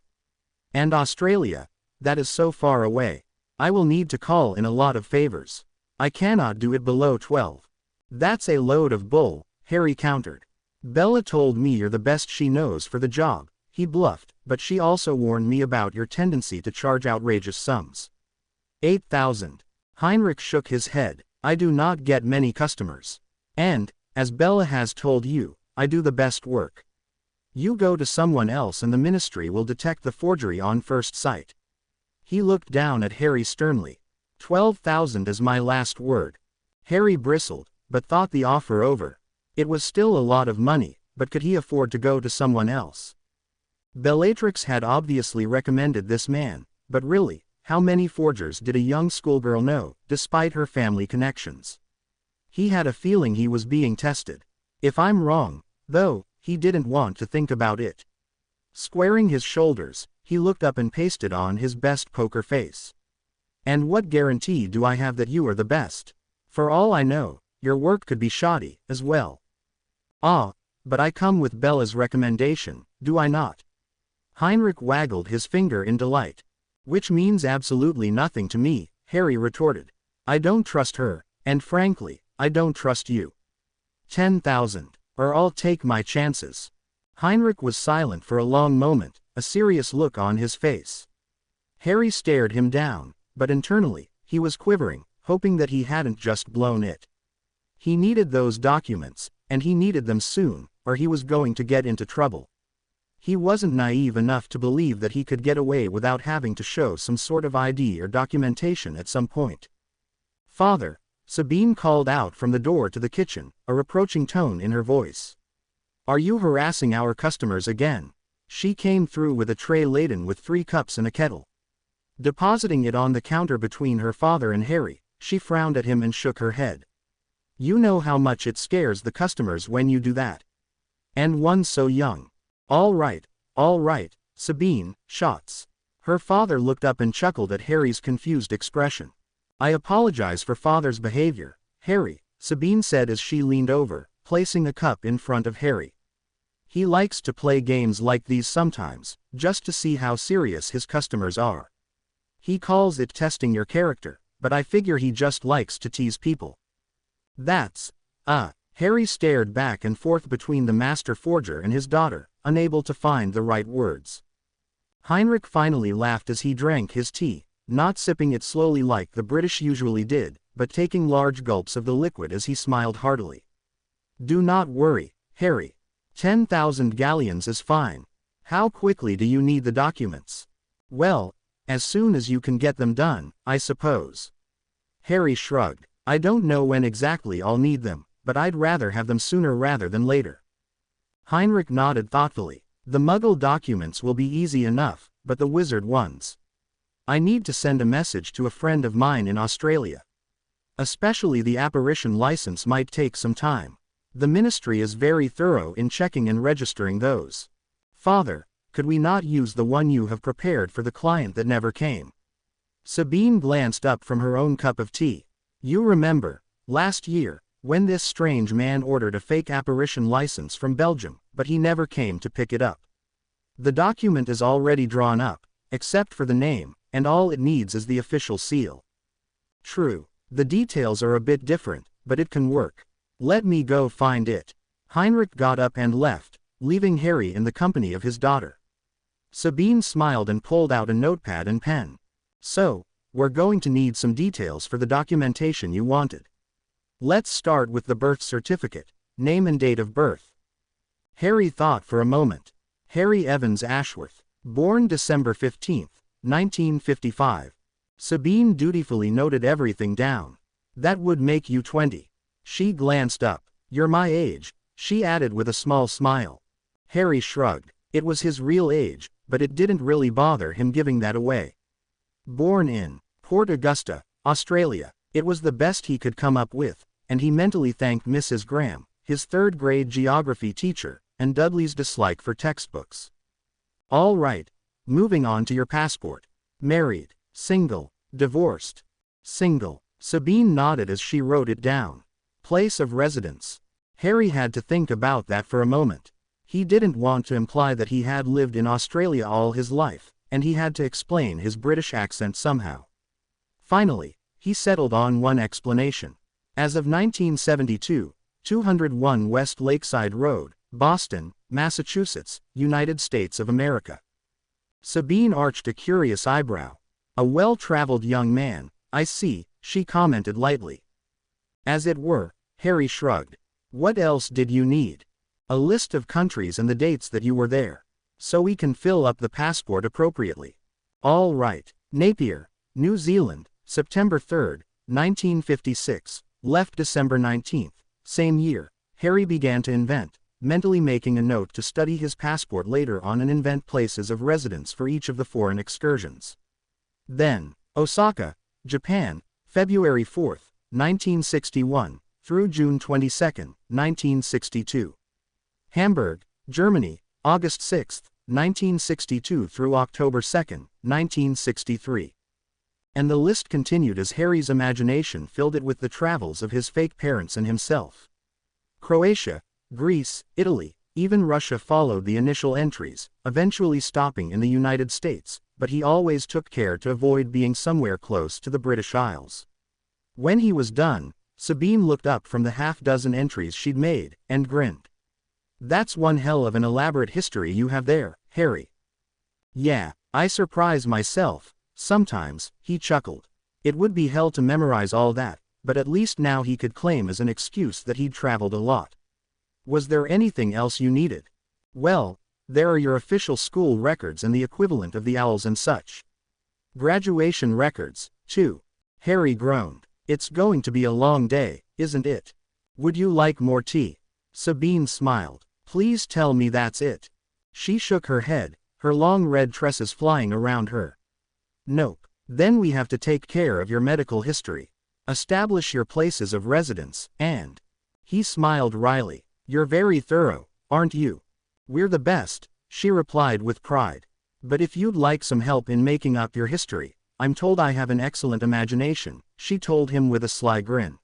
And Australia, that is so far away. I will need to call in a lot of favors. I cannot do it below 12. "That's a load of bull," Harry countered. "Bella told me you're the best she knows for the job," he bluffed, "but she also warned me about your tendency to charge outrageous sums." 8,000. Heinrich shook his head. "I do not get many customers. And, as Bella has told you, I do the best work. You go to someone else and the ministry will detect the forgery on first sight." He looked down at Harry sternly. 12,000 is my last word." Harry bristled. but thought the offer over. It was still a lot of money, but could he afford to go to someone else? Bellatrix had obviously recommended this man, but really, how many forgers did a young schoolgirl know, despite her family connections? He had a feeling he was being tested. If I'm wrong, though, he didn't want to think about it. Squaring his shoulders, he looked up and pasted on his best poker face. And what guarantee do I have that you are the best? For all I know, your work could be shoddy, as well. Ah, but I come with Bella's recommendation, do I not? Heinrich waggled his finger in delight. Which means absolutely nothing to me, Harry retorted. I don't trust her, and frankly, I don't trust you. 10,000, or I'll take my chances. Heinrich was silent for a long moment, a serious look on his face. Harry stared him down, but internally, he was quivering, hoping that he hadn't just blown it. He needed those documents, and he needed them soon, or he was going to get into trouble. He wasn't naive enough to believe that he could get away without having to show some sort of ID or documentation at some point. Father, Sabine called out from the door to the kitchen, a reproaching tone in her voice. Are you harassing our customers again? She came through with a tray laden with 3 cups and a kettle. Depositing it on the counter between her father and Harry, she frowned at him and shook her head. You know how much it scares the customers when you do that. And one so young. All right, Sabine, shots. Her father looked up and chuckled at Harry's confused expression. I apologize for father's behavior, Harry, Sabine said as she leaned over, placing a cup in front of Harry. He likes to play games like these sometimes, just to see how serious his customers are. He calls it testing your character, but I figure he just likes to tease people. That's, Harry stared back and forth between the master forger and his daughter, unable to find the right words. Heinrich finally laughed as he drank his tea, not sipping it slowly like the British usually did, but taking large gulps of the liquid as he smiled heartily. Do not worry, Harry. 10,000 galleons is fine. How quickly do you need the documents? Well, as soon as you can get them done, I suppose. Harry shrugged. I don't know when exactly I'll need them, but I'd rather have them sooner rather than later. Heinrich nodded thoughtfully. The Muggle documents will be easy enough, but the wizard ones. I need to send a message to a friend of mine in Australia. Especially the apparition license might take some time. The ministry is very thorough in checking and registering those. Father, could we not use the one you have prepared for the client that never came? Sabine glanced up from her own cup of tea. You remember, last year, when this strange man ordered a fake apparition license from Belgium, but he never came to pick it up. The document is already drawn up, except for the name, and all it needs is the official seal. True, the details are a bit different, but it can work. Let me go find it. Heinrich got up and left, leaving Harry in the company of his daughter. Sabine smiled and pulled out a notepad and pen. So, we're going to need some details for the documentation you wanted. Let's start with the birth certificate, name and date of birth. Harry thought for a moment. Harry Evans Ashworth, born December 15, 1955. Sabine dutifully noted everything down. That would make you 20. She glanced up. You're my age, she added with a small smile. Harry shrugged. It was his real age, but it didn't really bother him giving that away. Born in Port Augusta, Australia. It was the best he could come up with, and he mentally thanked Mrs. Graham, his third-grade geography teacher, and Dudley's dislike for textbooks. All right, moving on to your passport. Married, single, divorced. Single. Sabine nodded as she wrote it down. Place of residence. Harry had to think about that for a moment. He didn't want to imply that he had lived in Australia all his life, and he had to explain his British accent somehow. Finally, he settled on one explanation. As of 1972, 201 West Lakeside Road, Boston, Massachusetts, United States of America. Sabine arched a curious eyebrow. A well-traveled young man, I see, she commented lightly. As it were, Harry shrugged. What else did you need? A list of countries and the dates that you were there. So we can fill up the passport appropriately. All right. Napier, New Zealand, September 3, 1956. Left December 19th. Same year, Harry began to invent, mentally making a note to study his passport later on and invent places of residence for each of the foreign excursions. Then, Osaka, Japan, February 4th, 1961, through June 22, 1962. Hamburg, Germany, August 6, 1962 through October 2, 1963. And the list continued as Harry's imagination filled it with the travels of his fake parents and himself. Croatia, Greece, Italy, even Russia followed the initial entries, eventually stopping in the United States, but he always took care to avoid being somewhere close to the British Isles. When he was done, Sabine looked up from the half-dozen entries she'd made, and grinned. "That's one hell of an elaborate history you have there, Harry." "Yeah, I surprise myself, sometimes," he chuckled. It would be hell to memorize all that, but at least now he could claim as an excuse that he'd traveled a lot. "Was there anything else you needed?" "Well, there are your official school records and the equivalent of the owls and such. Graduation records, too." Harry groaned. "It's going to be a long day, isn't it? Would you like more tea?" Sabine smiled. "Please tell me that's it." She shook her head, her long red tresses flying around her. "Nope. Then we have to take care of your medical history, establish your places of residence, and..." He smiled wryly. "You're very thorough, aren't you?" "We're the best," she replied with pride. "But if you'd like some help in making up your history, I'm told I have an excellent imagination," she told him with a sly grin.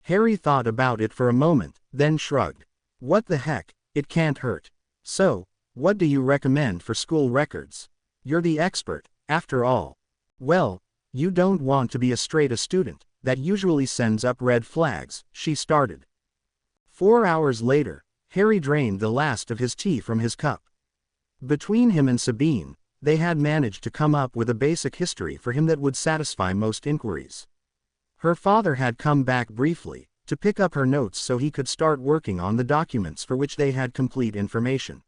Harry thought about it for a moment, then shrugged. "What the heck, it can't hurt. So, what do you recommend for school records? You're the expert, after all." "Well, you don't want to be a straight A student, that usually sends up red flags," she started. 4 hours later, Harry drained the last of his tea from his cup. Between him and Sabine, they had managed to come up with a basic history for him that would satisfy most inquiries. Her father had come back briefly, to pick up her notes so he could start working on the documents for which they had complete information.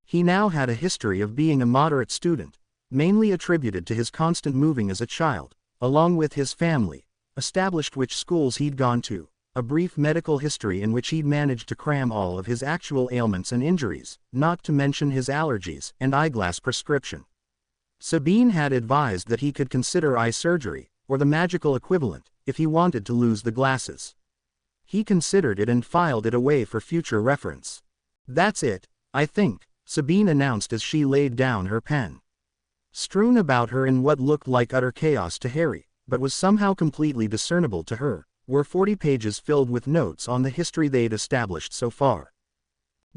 He now had a history of being a moderate student, mainly attributed to his constant moving as a child, along with his family, established which schools he'd gone to, a brief medical history in which he'd managed to cram all of his actual ailments and injuries, not to mention his allergies and eyeglass prescription. Sabine had advised that he could consider eye surgery, or the magical equivalent, if he wanted to lose the glasses. He considered it and filed it away for future reference. "That's it, I think," Sabine announced as she laid down her pen. Strewn about her in what looked like utter chaos to Harry, but was somehow completely discernible to her, were 40 pages filled with notes on the history they'd established so far.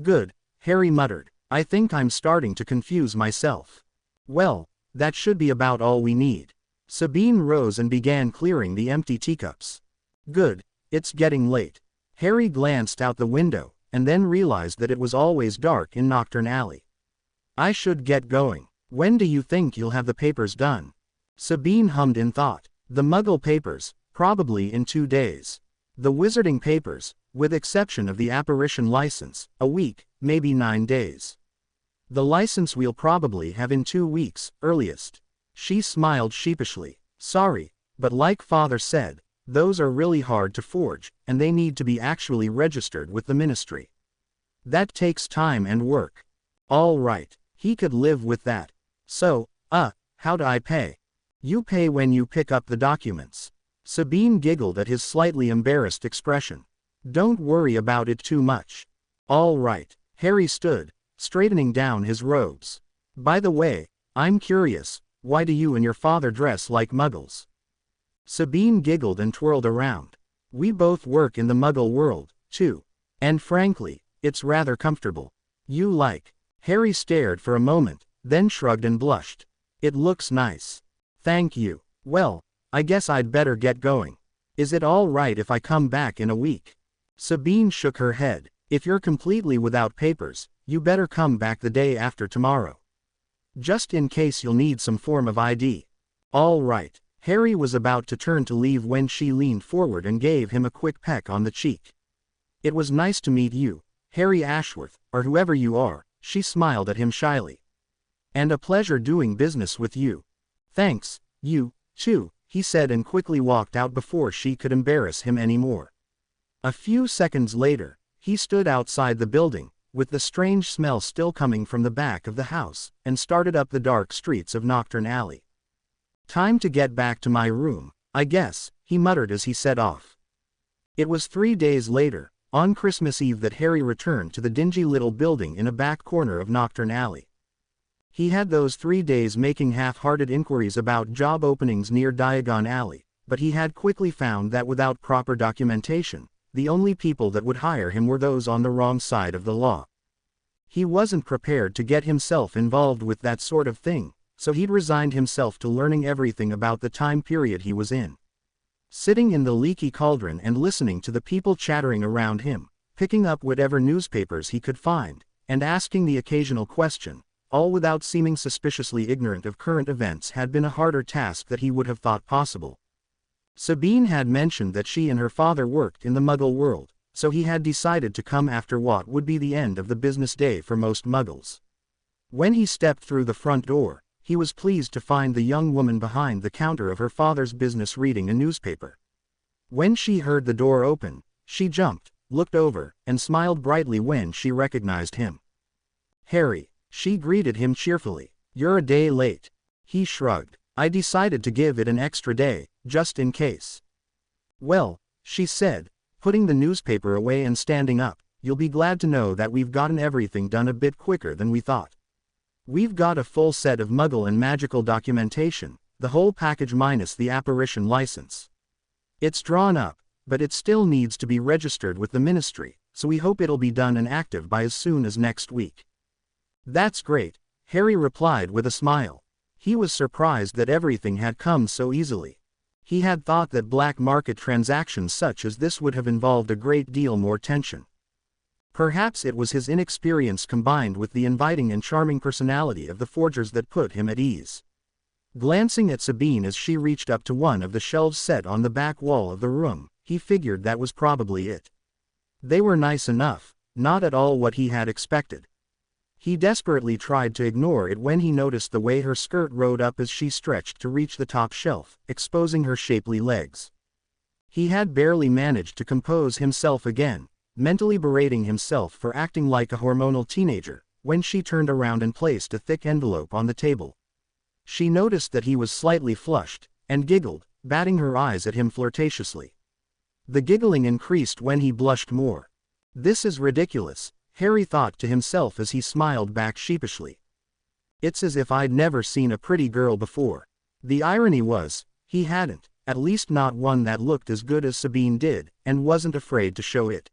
"Good," Harry muttered. "I think I'm starting to confuse myself." "Well, that should be about all we need." Sabine rose and began clearing the empty teacups. "Good, it's getting late." Harry glanced out the window, and then realized that it was always dark in Nocturne Alley. "I should get going. When do you think you'll have the papers done?" Sabine hummed in thought. "The Muggle papers, probably in 2 days. The Wizarding papers, with exception of the apparition license, a week, maybe 9 days. The license we'll probably have in 2 weeks, earliest." She smiled sheepishly. "Sorry, but like Father said, those are really hard to forge, and they need to be actually registered with the ministry. That takes time and work." "All right, he could live with that. So, how do I pay?" "You pay when you pick up the documents." Sabine giggled at his slightly embarrassed expression. "Don't worry about it too much." "All right." Harry stood, straightening down his robes. "By the way, I'm curious, why do you and your father dress like Muggles?" Sabine giggled and twirled around. "We both work in the Muggle world, too. And frankly, it's rather comfortable." "You like?" Harry stared for a moment, then shrugged and blushed. "It looks nice. Thank you. Well, I guess I'd better get going. Is it all right if I come back in a week?" Sabine shook her head. "If you're completely without papers, you better come back the day after tomorrow. Just in case you'll need some form of ID." "All right." Harry was about to turn to leave when she leaned forward and gave him a quick peck on the cheek. "It was nice to meet you, Harry Ashworth, or whoever you are," she smiled at him shyly. "And a pleasure doing business with you." "Thanks, you, too," he said, and quickly walked out before she could embarrass him anymore. A few seconds later, he stood outside the building, with the strange smell still coming from the back of the house, and started up the dark streets of Nocturne Alley. "Time to get back to my room, I guess," he muttered as he set off. It was 3 days later, on Christmas Eve, that Harry returned to the dingy little building in a back corner of Nocturne Alley. He had those 3 days making half-hearted inquiries about job openings near Diagon Alley, but he had quickly found that without proper documentation, the only people that would hire him were those on the wrong side of the law. He wasn't prepared to get himself involved with that sort of thing, so he'd resigned himself to learning everything about the time period he was in. Sitting in the leaky cauldron and listening to the people chattering around him, picking up whatever newspapers he could find, and asking the occasional question, all without seeming suspiciously ignorant of current events, had been a harder task than he would have thought possible. Sabine had mentioned that she and her father worked in the Muggle world, so he had decided to come after what would be the end of the business day for most Muggles. When he stepped through the front door, he was pleased to find the young woman behind the counter of her father's business reading a newspaper. When she heard the door open, she jumped, looked over, and smiled brightly when she recognized him. "Harry," she greeted him cheerfully. "You're a day late." He shrugged. "I decided to give it an extra day, just in case." "Well," she said, putting the newspaper away and standing up, "you'll be glad to know that we've gotten everything done a bit quicker than we thought. We've got a full set of Muggle and magical documentation, the whole package minus the apparition license. It's drawn up, but it still needs to be registered with the ministry, so we hope it'll be done and active by as soon as next week." "That's great," Harry replied with a smile. He was surprised that everything had come so easily. He had thought that black market transactions such as this would have involved a great deal more tension. Perhaps it was his inexperience combined with the inviting and charming personality of the forgers that put him at ease. Glancing at Sabine as she reached up to one of the shelves set on the back wall of the room, he figured that was probably it. They were nice enough, not at all what he had expected. He desperately tried to ignore it when he noticed the way her skirt rode up as she stretched to reach the top shelf, exposing her shapely legs. He had barely managed to compose himself again, mentally berating himself for acting like a hormonal teenager, when she turned around and placed a thick envelope on the table. She noticed that he was slightly flushed, and giggled, batting her eyes at him flirtatiously. The giggling increased when he blushed more. "This is ridiculous," Harry thought to himself as he smiled back sheepishly. "It's as if I'd never seen a pretty girl before." The irony was, he hadn't, at least not one that looked as good as Sabine did, and wasn't afraid to show it.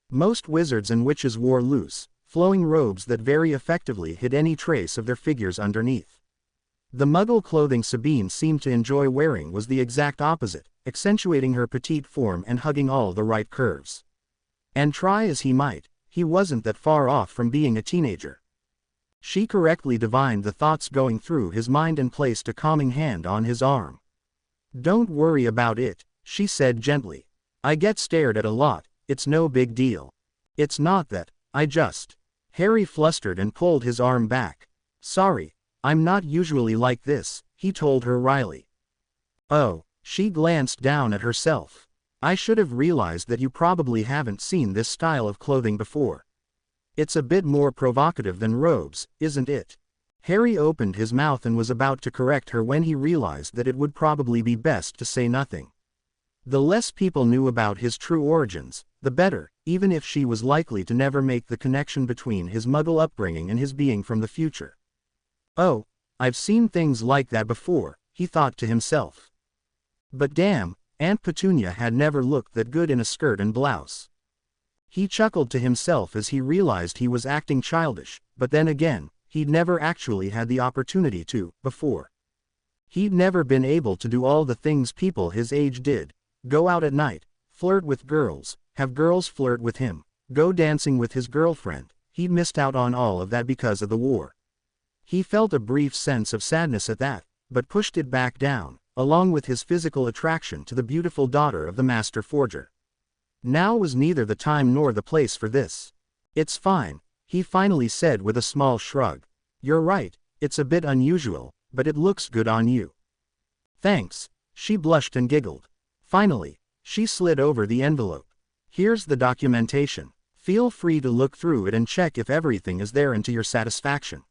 Most wizards and witches wore loose, flowing robes that very effectively hid any trace of their figures underneath. The Muggle clothing Sabine seemed to enjoy wearing was the exact opposite, accentuating her petite form and hugging all the right curves. And try as he might, he wasn't that far off from being a teenager. She correctly divined the thoughts going through his mind and placed a calming hand on his arm. "Don't worry about it," she said gently. "I get stared at a lot, it's no big deal. It's not that, I just..." Harry flustered and pulled his arm back. "Sorry, I'm not usually like this," he told her wryly. "Oh," she glanced down at herself. "I should have realized that you probably haven't seen this style of clothing before. It's a bit more provocative than robes, isn't it?" Harry opened his mouth and was about to correct her when he realized that it would probably be best to say nothing. The less people knew about his true origins, the better, even if she was likely to never make the connection between his Muggle upbringing and his being from the future. "Oh, I've seen things like that before," he thought to himself. But damn, Aunt Petunia had never looked that good in a skirt and blouse. He chuckled to himself as he realized he was acting childish, but then again, he'd never actually had the opportunity to, before. He'd never been able to do all the things people his age did: go out at night, flirt with girls, have girls flirt with him, go dancing with his girlfriend. He'd missed out on all of that because of the war. He felt a brief sense of sadness at that, but pushed it back down, along with his physical attraction to the beautiful daughter of the master forger. Now was neither the time nor the place for this. "It's fine," he finally said with a small shrug. "You're right, it's a bit unusual, but it looks good on you." "Thanks," She blushed and giggled. Finally, she slid over the envelope. Here's the documentation. Feel free to look through it and check if everything is there and to your satisfaction.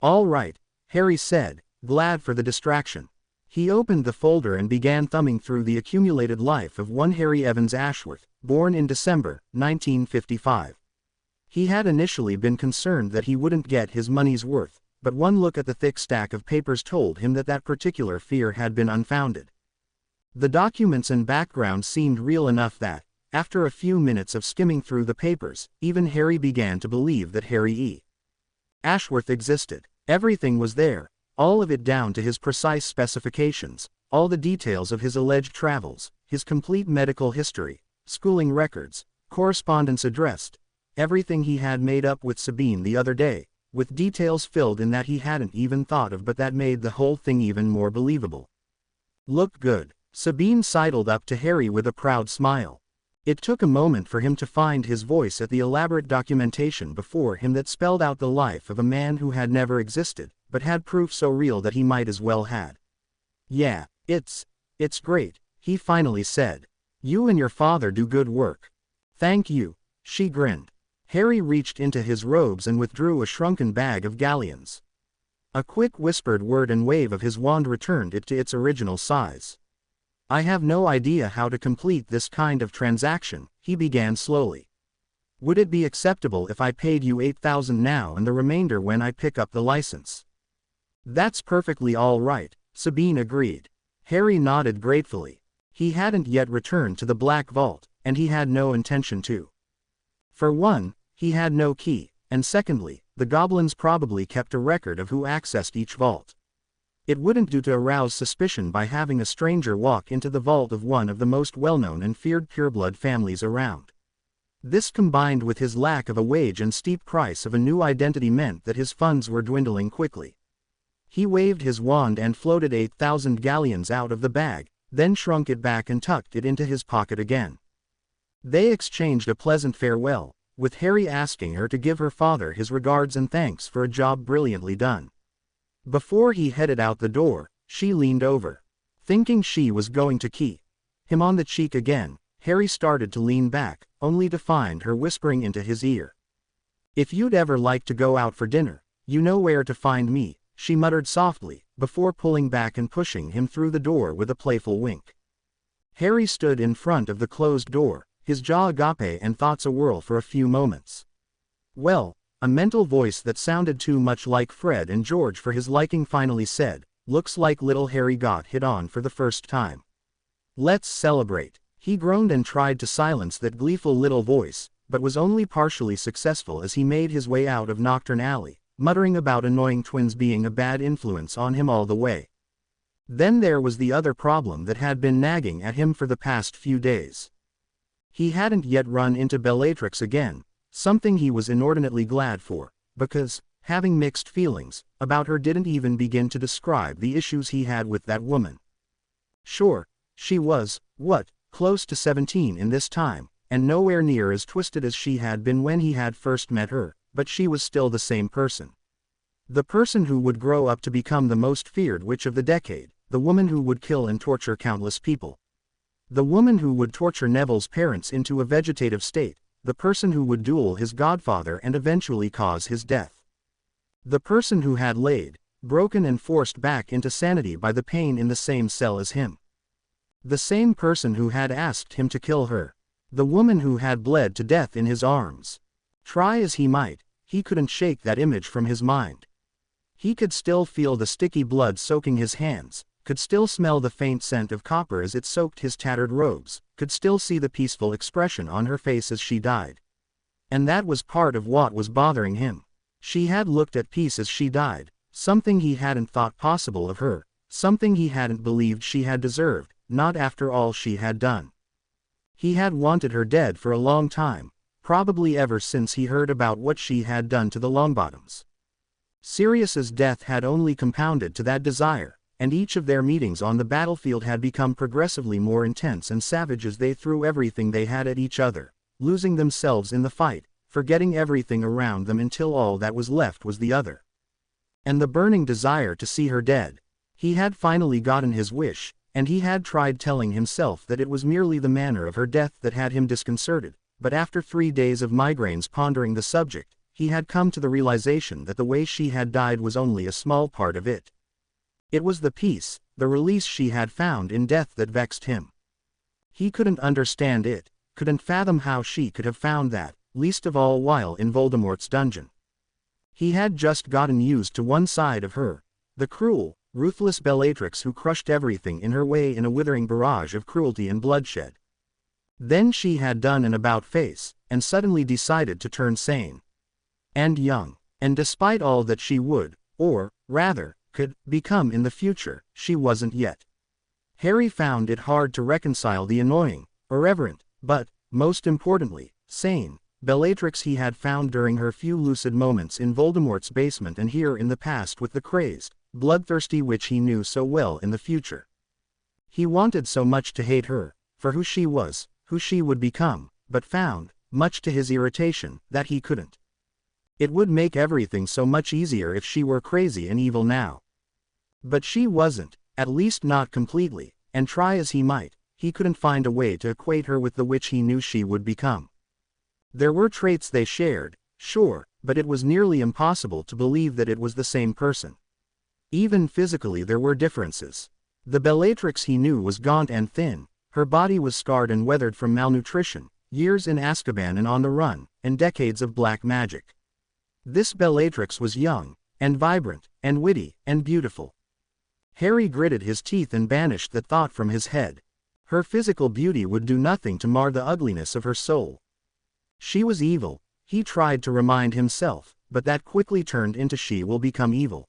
All right, Harry said, glad for the distraction. He opened the folder and began thumbing through the accumulated life of one Harry Evans Ashworth, born in December, 1955. He had initially been concerned that he wouldn't get his money's worth, but one look at the thick stack of papers told him that that particular fear had been unfounded. The documents and background seemed real enough that, after a few minutes of skimming through the papers, even Harry began to believe that Harry E. Ashworth existed. Everything was there, all of it down to his precise specifications, all the details of his alleged travels, his complete medical history, schooling records, correspondence addressed, everything he had made up with Sabine the other day, with details filled in that he hadn't even thought of but that made the whole thing even more believable. Look good, Sabine sidled up to Harry with a proud smile. It took a moment for him to find his voice at the elaborate documentation before him that spelled out the life of a man who had never existed, but had proof so real that he might as well had. Yeah, it's great, he finally said. You and your father do good work. Thank you, she grinned. Harry reached into his robes and withdrew a shrunken bag of galleons. A quick whispered word and wave of his wand returned it to its original size. I have no idea how to complete this kind of transaction, he began slowly. Would it be acceptable if I paid you 8,000 now and the remainder when I pick up the license? That's perfectly all right, Sabine agreed. Harry nodded gratefully. He hadn't yet returned to the Black Vault, and he had no intention to. For one, he had no key, and secondly, the goblins probably kept a record of who accessed each vault. It wouldn't do to arouse suspicion by having a stranger walk into the vault of one of the most well-known and feared pureblood families around. This combined with his lack of a wage and steep price of a new identity meant that his funds were dwindling quickly. He waved his wand and floated 8,000 galleons out of the bag, then shrunk it back and tucked it into his pocket again. They exchanged a pleasant farewell, with Harry asking her to give her father his regards and thanks for a job brilliantly done. Before he headed out the door, she leaned over. Thinking she was going to key him on the cheek again, Harry started to lean back, only to find her whispering into his ear. If you'd ever like to go out for dinner, you know where to find me, she muttered softly, before pulling back and pushing him through the door with a playful wink. Harry stood in front of the closed door, his jaw agape and thoughts awhirl for a few moments. Well, a mental voice that sounded too much like Fred and George for his liking finally said, looks like little Harry got hit on for the first time. Let's celebrate. He groaned and tried to silence that gleeful little voice, but was only partially successful as he made his way out of Nocturne Alley, muttering about annoying twins being a bad influence on him all the way. Then there was the other problem that had been nagging at him for the past few days. He hadn't yet run into Bellatrix again, something he was inordinately glad for, because, having mixed feelings about her, didn't even begin to describe the issues he had with that woman. Sure, she was, close to 17 in this time, and nowhere near as twisted as she had been when he had first met her, but she was still the same person. The person who would grow up to become the most feared witch of the decade, the woman who would kill and torture countless people. The woman who would torture Neville's parents into a vegetative state, the person who would duel his godfather and eventually cause his death. The person who had laid, broken and forced back into sanity by the pain in the same cell as him. The same person who had asked him to kill her. The woman who had bled to death in his arms. Try as he might, he couldn't shake that image from his mind. He could still feel the sticky blood soaking his hands, could still smell the faint scent of copper as it soaked his tattered robes, could still see the peaceful expression on her face as she died. And that was part of what was bothering him. She had looked at peace as she died, something he hadn't thought possible of her, something he hadn't believed she had deserved, not after all she had done. He had wanted her dead for a long time, probably ever since he heard about what she had done to the Longbottoms. Sirius's death had only compounded to that desire, and each of their meetings on the battlefield had become progressively more intense and savage as they threw everything they had at each other, losing themselves in the fight, forgetting everything around them until all that was left was the other. And the burning desire to see her dead. He had finally gotten his wish, and he had tried telling himself that it was merely the manner of her death that had him disconcerted, but after 3 days of migraines pondering the subject, he had come to the realization that the way she had died was only a small part of it. It was the peace, the release she had found in death that vexed him. He couldn't understand it, couldn't fathom how she could have found that, least of all while in Voldemort's dungeon. He had just gotten used to one side of her, the cruel, ruthless Bellatrix who crushed everything in her way in a withering barrage of cruelty and bloodshed. Then she had done an about-face, and suddenly decided to turn sane. And young. And despite all that she would, or, rather, could, become in the future, she wasn't yet. Harry found it hard to reconcile the annoying, irreverent, but, most importantly, sane, Bellatrix he had found during her few lucid moments in Voldemort's basement and here in the past with the crazed, bloodthirsty witch he knew so well in the future. He wanted so much to hate her, for who she was, who she would become, but found, much to his irritation, that he couldn't. It would make everything so much easier if she were crazy and evil now. But she wasn't, at least not completely, and try as he might, he couldn't find a way to equate her with the witch he knew she would become. There were traits they shared, sure, but it was nearly impossible to believe that it was the same person. Even physically there were differences. The Bellatrix he knew was gaunt and thin, her body was scarred and weathered from malnutrition, years in Azkaban and on the run, and decades of black magic. This Bellatrix was young, and vibrant, and witty, and beautiful. Harry gritted his teeth and banished the thought from his head. Her physical beauty would do nothing to mar the ugliness of her soul. She was evil, he tried to remind himself, but that quickly turned into she will become evil.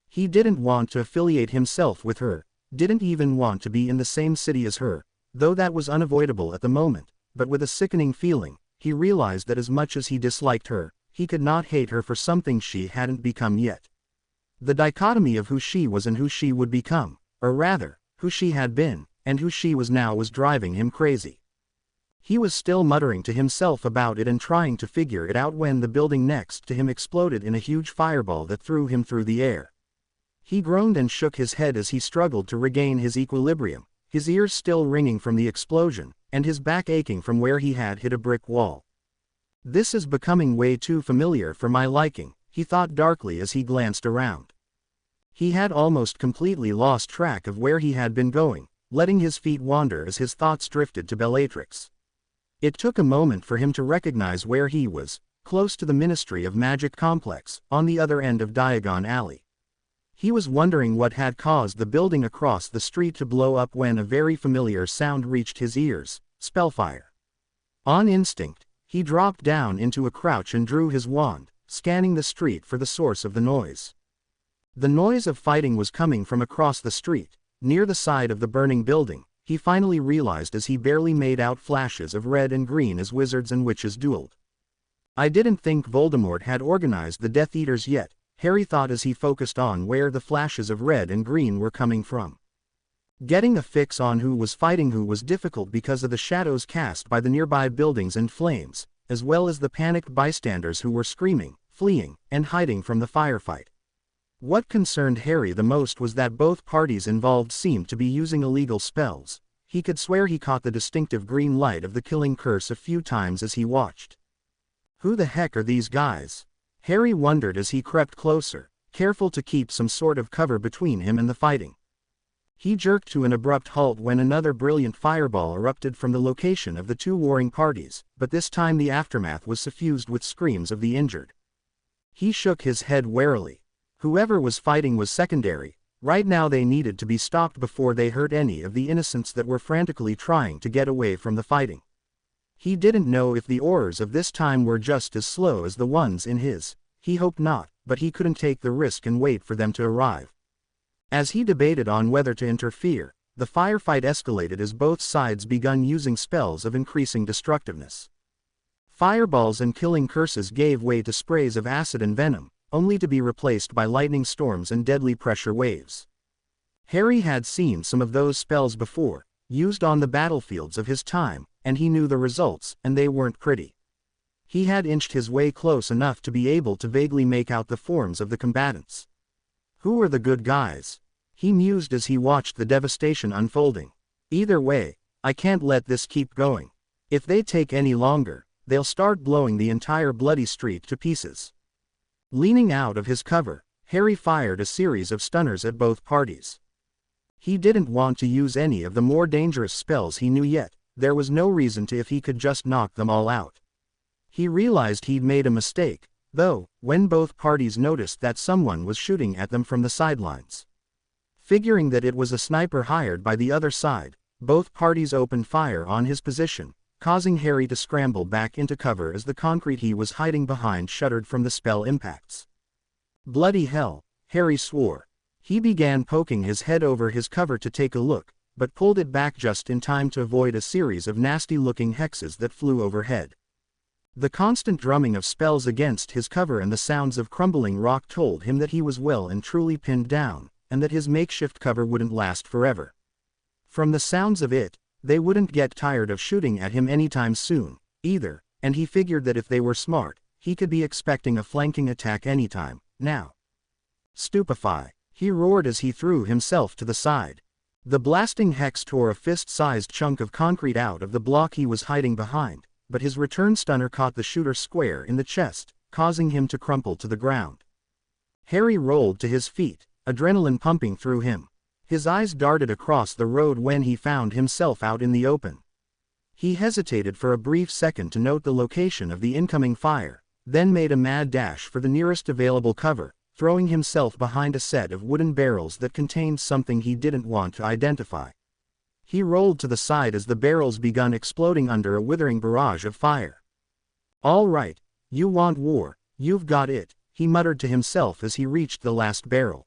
He didn't want to affiliate himself with her, didn't even want to be in the same city as her, though that was unavoidable at the moment, but with a sickening feeling, he realized that as much as he disliked her, he could not hate her for something she hadn't become yet. The dichotomy of who she was and who she would become, or rather, who she had been, and who she was now was driving him crazy. He was still muttering to himself about it and trying to figure it out when the building next to him exploded in a huge fireball that threw him through the air. He groaned and shook his head as he struggled to regain his equilibrium, his ears still ringing from the explosion, and his back aching from where he had hit a brick wall. This is becoming way too familiar for my liking, he thought darkly as he glanced around. He had almost completely lost track of where he had been going, letting his feet wander as his thoughts drifted to Bellatrix. It took a moment for him to recognize where he was, close to the Ministry of Magic complex, on the other end of Diagon Alley. He was wondering what had caused the building across the street to blow up when a very familiar sound reached his ears, spellfire. On instinct, he dropped down into a crouch and drew his wand, scanning the street for the source of the noise. The noise of fighting was coming from across the street, near the side of the burning building, he finally realized as he barely made out flashes of red and green as wizards and witches dueled. I didn't think Voldemort had organized the Death Eaters yet, Harry thought as he focused on where the flashes of red and green were coming from. Getting a fix on who was fighting who was difficult because of the shadows cast by the nearby buildings and flames, as well as the panicked bystanders who were screaming, fleeing, and hiding from the firefight. What concerned Harry the most was that both parties involved seemed to be using illegal spells. He could swear he caught the distinctive green light of the killing curse a few times as he watched. Who the heck are these guys? Harry wondered as he crept closer, careful to keep some sort of cover between him and the fighting. He jerked to an abrupt halt when another brilliant fireball erupted from the location of the two warring parties, but this time the aftermath was suffused with screams of the injured. He shook his head warily. Whoever was fighting was secondary, right now they needed to be stopped before they hurt any of the innocents that were frantically trying to get away from the fighting. He didn't know if the Aurors of this time were just as slow as the ones in his, he hoped not, but he couldn't take the risk and wait for them to arrive. As he debated on whether to interfere, the firefight escalated as both sides begun using spells of increasing destructiveness. Fireballs and killing curses gave way to sprays of acid and venom, only to be replaced by lightning storms and deadly pressure waves. Harry had seen some of those spells before, used on the battlefields of his time, and he knew the results, and they weren't pretty. He had inched his way close enough to be able to vaguely make out the forms of the combatants. Who were the good guys? He mused as he watched the devastation unfolding. Either way, I can't let this keep going. If they take any longer, they'll start blowing the entire bloody street to pieces. Leaning out of his cover, Harry fired a series of stunners at both parties. He didn't want to use any of the more dangerous spells he knew yet. There was no reason to if he could just knock them all out. He realized he'd made a mistake, though, when both parties noticed that someone was shooting at them from the sidelines. Figuring that it was a sniper hired by the other side, both parties opened fire on his position, causing Harry to scramble back into cover as the concrete he was hiding behind shuddered from the spell impacts. Bloody hell, Harry swore. He began poking his head over his cover to take a look, but pulled it back just in time to avoid a series of nasty-looking hexes that flew overhead. The constant drumming of spells against his cover and the sounds of crumbling rock told him that he was well and truly pinned down, and that his makeshift cover wouldn't last forever. From the sounds of it, they wouldn't get tired of shooting at him anytime soon, either, and he figured that if they were smart, he could be expecting a flanking attack anytime, now. Stupefy, he roared as he threw himself to the side. The blasting hex tore a fist-sized chunk of concrete out of the block he was hiding behind, but his return stunner caught the shooter square in the chest, causing him to crumple to the ground. Harry rolled to his feet, adrenaline pumping through him. His eyes darted across the road when he found himself out in the open. He hesitated for a brief second to note the location of the incoming fire, then made a mad dash for the nearest available cover, throwing himself behind a set of wooden barrels that contained something he didn't want to identify. He rolled to the side as the barrels began exploding under a withering barrage of fire. "All right, you want war, you've got it," he muttered to himself as he reached the last barrel.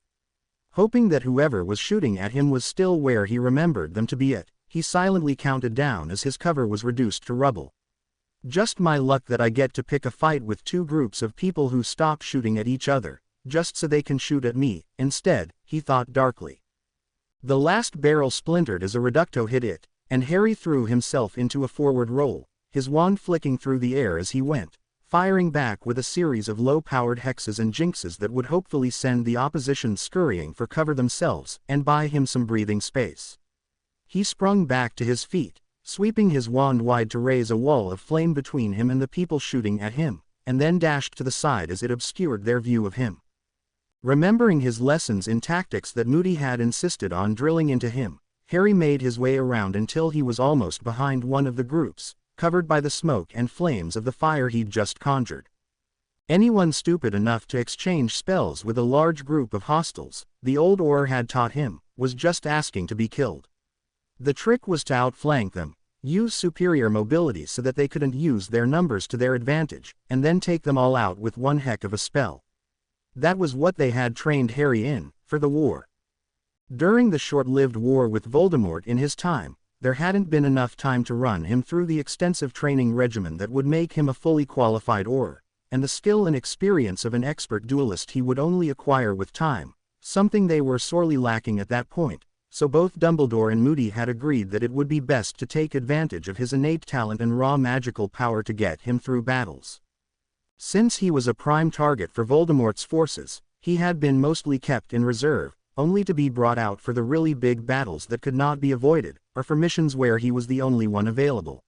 Hoping that whoever was shooting at him was still where he remembered them to be at, he silently counted down as his cover was reduced to rubble. Just my luck that I get to pick a fight with two groups of people who stop shooting at each other, just so they can shoot at me, instead, he thought darkly. The last barrel splintered as a reducto hit it, and Harry threw himself into a forward roll, his wand flicking through the air as he went, firing back with a series of low-powered hexes and jinxes that would hopefully send the opposition scurrying for cover themselves and buy him some breathing space. He sprung back to his feet, sweeping his wand wide to raise a wall of flame between him and the people shooting at him, and then dashed to the side as it obscured their view of him. Remembering his lessons in tactics that Moody had insisted on drilling into him, Harry made his way around until he was almost behind one of the groups, covered by the smoke and flames of the fire he'd just conjured. Anyone stupid enough to exchange spells with a large group of hostiles, the old Auror had taught him, was just asking to be killed. The trick was to outflank them, use superior mobility so that they couldn't use their numbers to their advantage, and then take them all out with one heck of a spell. That was what they had trained Harry in, for the war. During the short-lived war with Voldemort in his time, there hadn't been enough time to run him through the extensive training regimen that would make him a fully qualified Auror, and the skill and experience of an expert duelist he would only acquire with time, something they were sorely lacking at that point, so both Dumbledore and Moody had agreed that it would be best to take advantage of his innate talent and raw magical power to get him through battles. Since he was a prime target for Voldemort's forces, he had been mostly kept in reserve, only to be brought out for the really big battles that could not be avoided, or for missions where he was the only one available.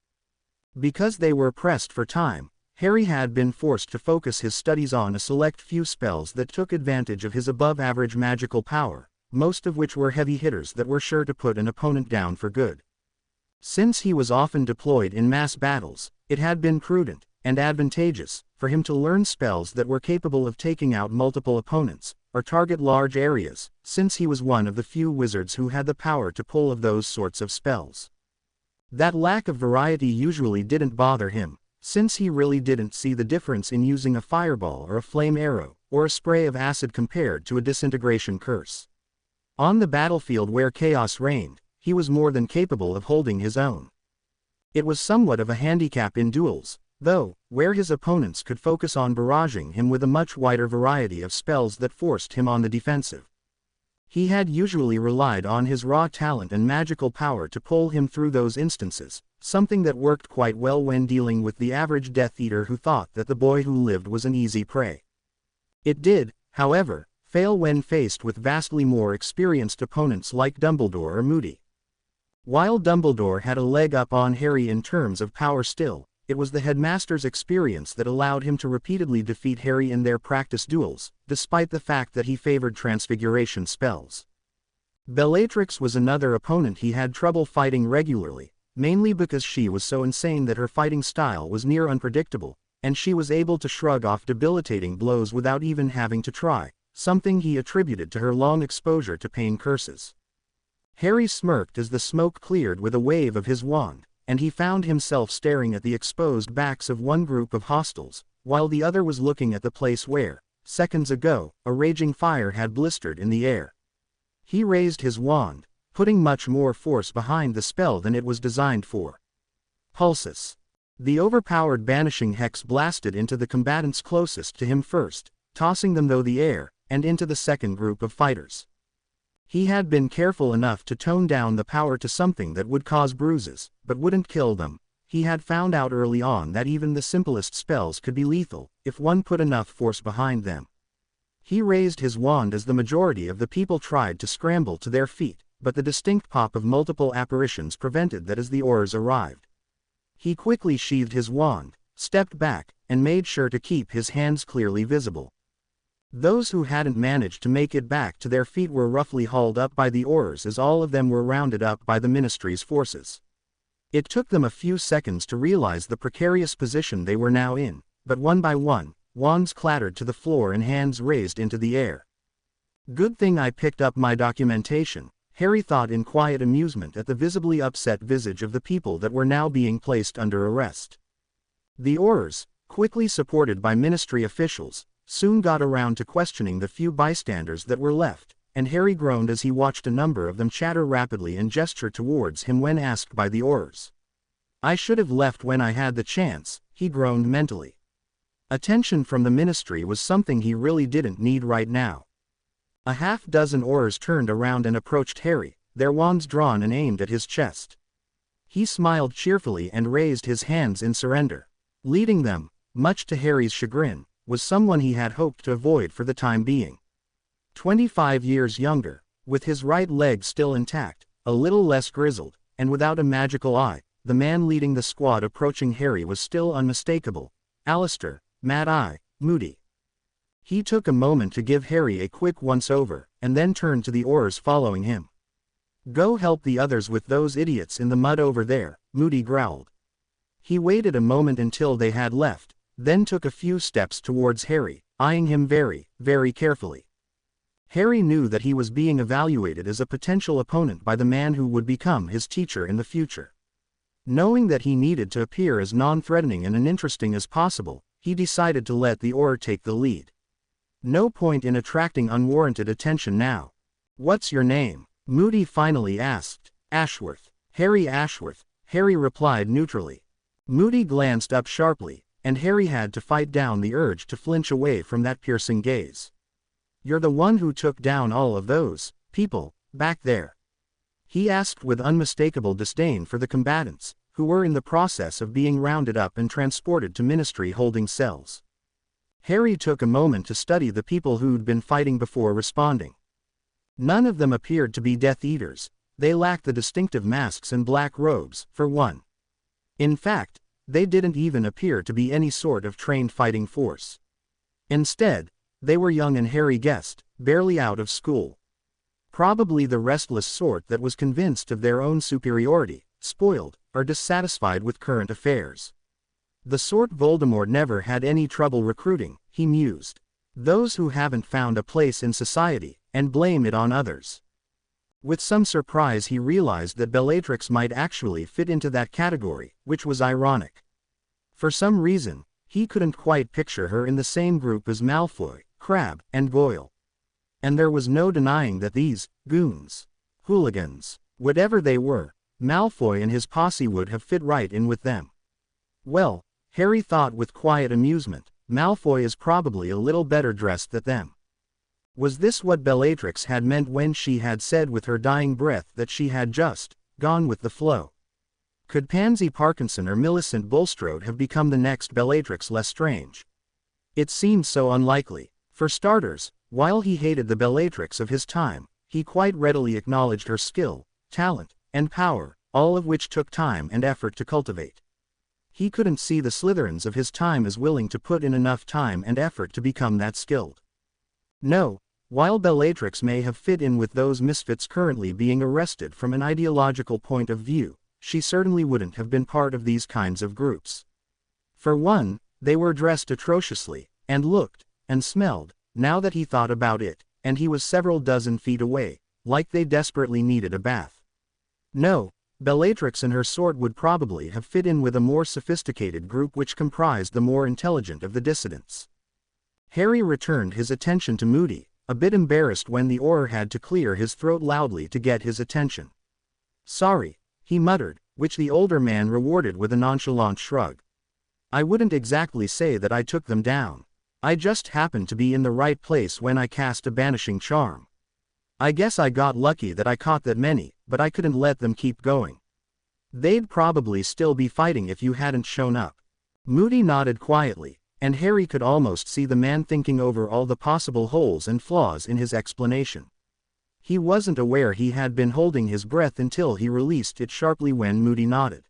Because they were pressed for time, Harry had been forced to focus his studies on a select few spells that took advantage of his above-average magical power, most of which were heavy hitters that were sure to put an opponent down for good. Since he was often deployed in mass battles, it had been prudent, and advantageous, for him to learn spells that were capable of taking out multiple opponents, or target large areas, since he was one of the few wizards who had the power to pull of those sorts of spells. That lack of variety usually didn't bother him, since he really didn't see the difference in using a fireball or a flame arrow, or a spray of acid compared to a disintegration curse. On the battlefield where chaos reigned, he was more than capable of holding his own. It was somewhat of a handicap in duels, though, where his opponents could focus on barraging him with a much wider variety of spells that forced him on the defensive. He had usually relied on his raw talent and magical power to pull him through those instances, something that worked quite well when dealing with the average Death Eater who thought that the boy who lived was an easy prey. It did, however, fail when faced with vastly more experienced opponents like Dumbledore or Moody. While Dumbledore had a leg up on Harry in terms of power still, it was the headmaster's experience that allowed him to repeatedly defeat Harry in their practice duels, despite the fact that he favored transfiguration spells. Bellatrix was another opponent he had trouble fighting regularly, mainly because she was so insane that her fighting style was near unpredictable, and she was able to shrug off debilitating blows without even having to try, something he attributed to her long exposure to pain curses. Harry smirked as the smoke cleared with a wave of his wand, and he found himself staring at the exposed backs of one group of hostiles, while the other was looking at the place where, seconds ago, a raging fire had blistered in the air. He raised his wand, putting much more force behind the spell than it was designed for. Pulsus. The overpowered banishing hex blasted into the combatants closest to him first, tossing them through the air, and into the second group of fighters. He had been careful enough to tone down the power to something that would cause bruises, but wouldn't kill them. He had found out early on that even the simplest spells could be lethal, if one put enough force behind them. He raised his wand as the majority of the people tried to scramble to their feet, but the distinct pop of multiple apparitions prevented that as the oars arrived. He quickly sheathed his wand, stepped back, and made sure to keep his hands clearly visible. Those who hadn't managed to make it back to their feet were roughly hauled up by the oars as all of them were rounded up by the Ministry's forces. It took them a few seconds to realize the precarious position they were now in, but one by one, wands clattered to the floor and hands raised into the air. Good thing I picked up my documentation, Harry thought in quiet amusement at the visibly upset visage of the people that were now being placed under arrest. The Aurors, quickly supported by Ministry officials, soon got around to questioning the few bystanders that were left, and Harry groaned as he watched a number of them chatter rapidly and gesture towards him when asked by the Aurors. I should have left when I had the chance, he groaned mentally. Attention from the Ministry was something he really didn't need right now. A half-dozen Aurors turned around and approached Harry, their wands drawn and aimed at his chest. He smiled cheerfully and raised his hands in surrender. Leading them, much to Harry's chagrin, was someone he had hoped to avoid for the time being. 25 years younger, with his right leg still intact, a little less grizzled, and without a magical eye, the man leading the squad approaching Harry was still unmistakable. Alistair, Mad-Eye, Moody. He took a moment to give Harry a quick once-over, and then turned to the Aurors following him. Go help the others with those idiots in the mud over there, Moody growled. He waited a moment until they had left, then took a few steps towards Harry, eyeing him very, very carefully. Harry knew that he was being evaluated as a potential opponent by the man who would become his teacher in the future. Knowing that he needed to appear as non-threatening and uninteresting as possible, he decided to let the Auror take the lead. No point in attracting unwarranted attention now. What's your name? Moody finally asked. Ashworth. Harry Ashworth, Harry replied neutrally. Moody glanced up sharply, and Harry had to fight down the urge to flinch away from that piercing gaze. You're the one who took down all of those people back there? He asked with unmistakable disdain for the combatants, who were in the process of being rounded up and transported to Ministry holding cells. Harry took a moment to study the people who'd been fighting before responding. None of them appeared to be Death Eaters. They lacked the distinctive masks and black robes, for one. In fact, they didn't even appear to be any sort of trained fighting force. Instead, they were young and Harry guessed, barely out of school. Probably the restless sort that was convinced of their own superiority, spoiled, or dissatisfied with current affairs. The sort Voldemort never had any trouble recruiting, he mused. Those who haven't found a place in society, and blame it on others. With some surprise he realized that Bellatrix might actually fit into that category, which was ironic. For some reason, he couldn't quite picture her in the same group as Malfoy, Crabbe, and Goyle. And there was no denying that these goons, hooligans, whatever they were, Malfoy and his posse would have fit right in with them. Well, Harry thought with quiet amusement, Malfoy is probably a little better dressed than them. Was this what Bellatrix had meant when she had said with her dying breath that she had just gone with the flow? Could Pansy Parkinson or Millicent Bulstrode have become the next Bellatrix Lestrange? It seemed so unlikely. For starters, While he hated the Bellatrix of his time, he quite readily acknowledged her skill, talent, and power, all of which took time and effort to cultivate. He couldn't see the Slytherins of his time as willing to put in enough time and effort to become that skilled. No, while Bellatrix may have fit in with those misfits currently being arrested from an ideological point of view, she certainly wouldn't have been part of these kinds of groups. For one, they were dressed atrociously, and looked, and smelled, now that he thought about it, and he was several dozen feet away, like they desperately needed a bath. No, Bellatrix and her sort would probably have fit in with a more sophisticated group which comprised the more intelligent of the dissidents. Harry returned his attention to Moody, a bit embarrassed when the Auror had to clear his throat loudly to get his attention. "Sorry," he muttered, which the older man rewarded with a nonchalant shrug. "I wouldn't exactly say that I took them down. I just happened to be in the right place when I cast a banishing charm. I guess I got lucky that I caught that many, but I couldn't let them keep going. They'd probably still be fighting if you hadn't shown up." Moody nodded quietly, and Harry could almost see the man thinking over all the possible holes and flaws in his explanation. He wasn't aware he had been holding his breath until he released it sharply when Moody nodded.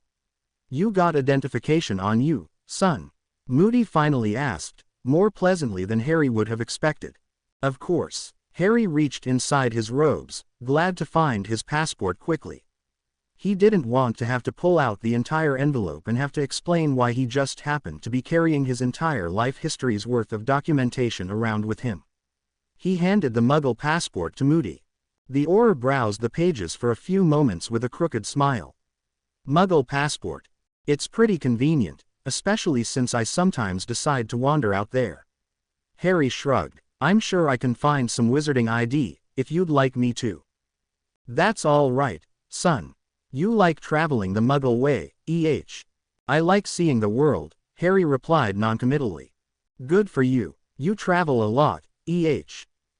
"You got identification on you, son?" Moody finally asked, more pleasantly than Harry would have expected. Of course. Harry reached inside his robes, glad to find his passport quickly. He didn't want to have to pull out the entire envelope and have to explain why he just happened to be carrying his entire life history's worth of documentation around with him. He handed the Muggle passport to Moody. The Auror browsed the pages for a few moments with a crooked smile. "Muggle passport. It's pretty convenient, especially since I sometimes decide to wander out there." Harry shrugged. "I'm sure I can find some wizarding ID, if you'd like me to." "That's all right, son. You like traveling the Muggle way, I like seeing the world," Harry replied noncommittally. "Good for you. You travel a lot,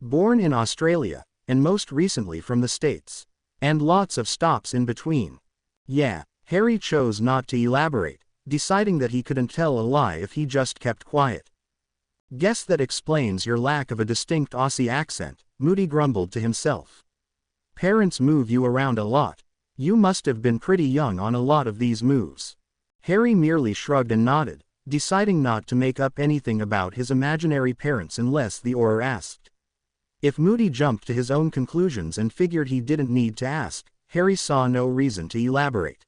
Born in Australia, and most recently from the States. And lots of stops in between." "Yeah." Harry chose not to elaborate, deciding that he couldn't tell a lie if he just kept quiet. "Guess that explains your lack of a distinct Aussie accent," Moody grumbled to himself. "Parents move you around a lot. You must have been pretty young on a lot of these moves." Harry merely shrugged and nodded, deciding not to make up anything about his imaginary parents unless the Auror asked. If Moody jumped to his own conclusions and figured he didn't need to ask, Harry saw no reason to elaborate.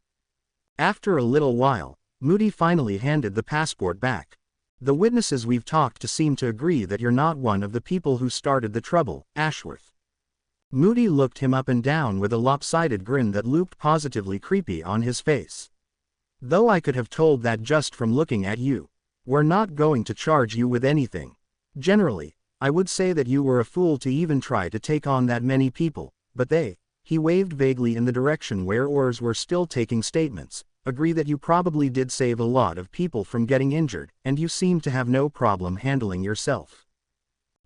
After a little while, Moody finally handed the passport back. "The witnesses we've talked to seem to agree that you're not one of the people who started the trouble, Ashworth." Moody looked him up and down with a lopsided grin that looked positively creepy on his face. "Though I could have told that just from looking at you. We're not going to charge you with anything. Generally, I would say that you were a fool to even try to take on that many people, but they," he waved vaguely in the direction where Aurors were still taking statements, "agree that you probably did save a lot of people from getting injured, and you seem to have no problem handling yourself."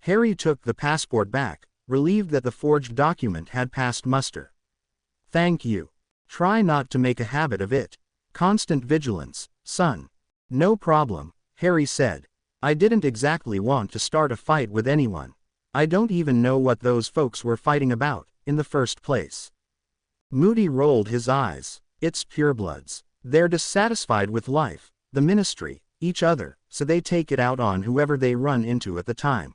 Harry took the passport back, relieved that the forged document had passed muster. "Thank you. Try not to make a habit of it. Constant vigilance, son." "No problem," Harry said. "I didn't exactly want to start a fight with anyone. I don't even know what those folks were fighting about, in the first place." Moody rolled his eyes. "It's purebloods. They're dissatisfied with life, the ministry, each other, so they take it out on whoever they run into at the time.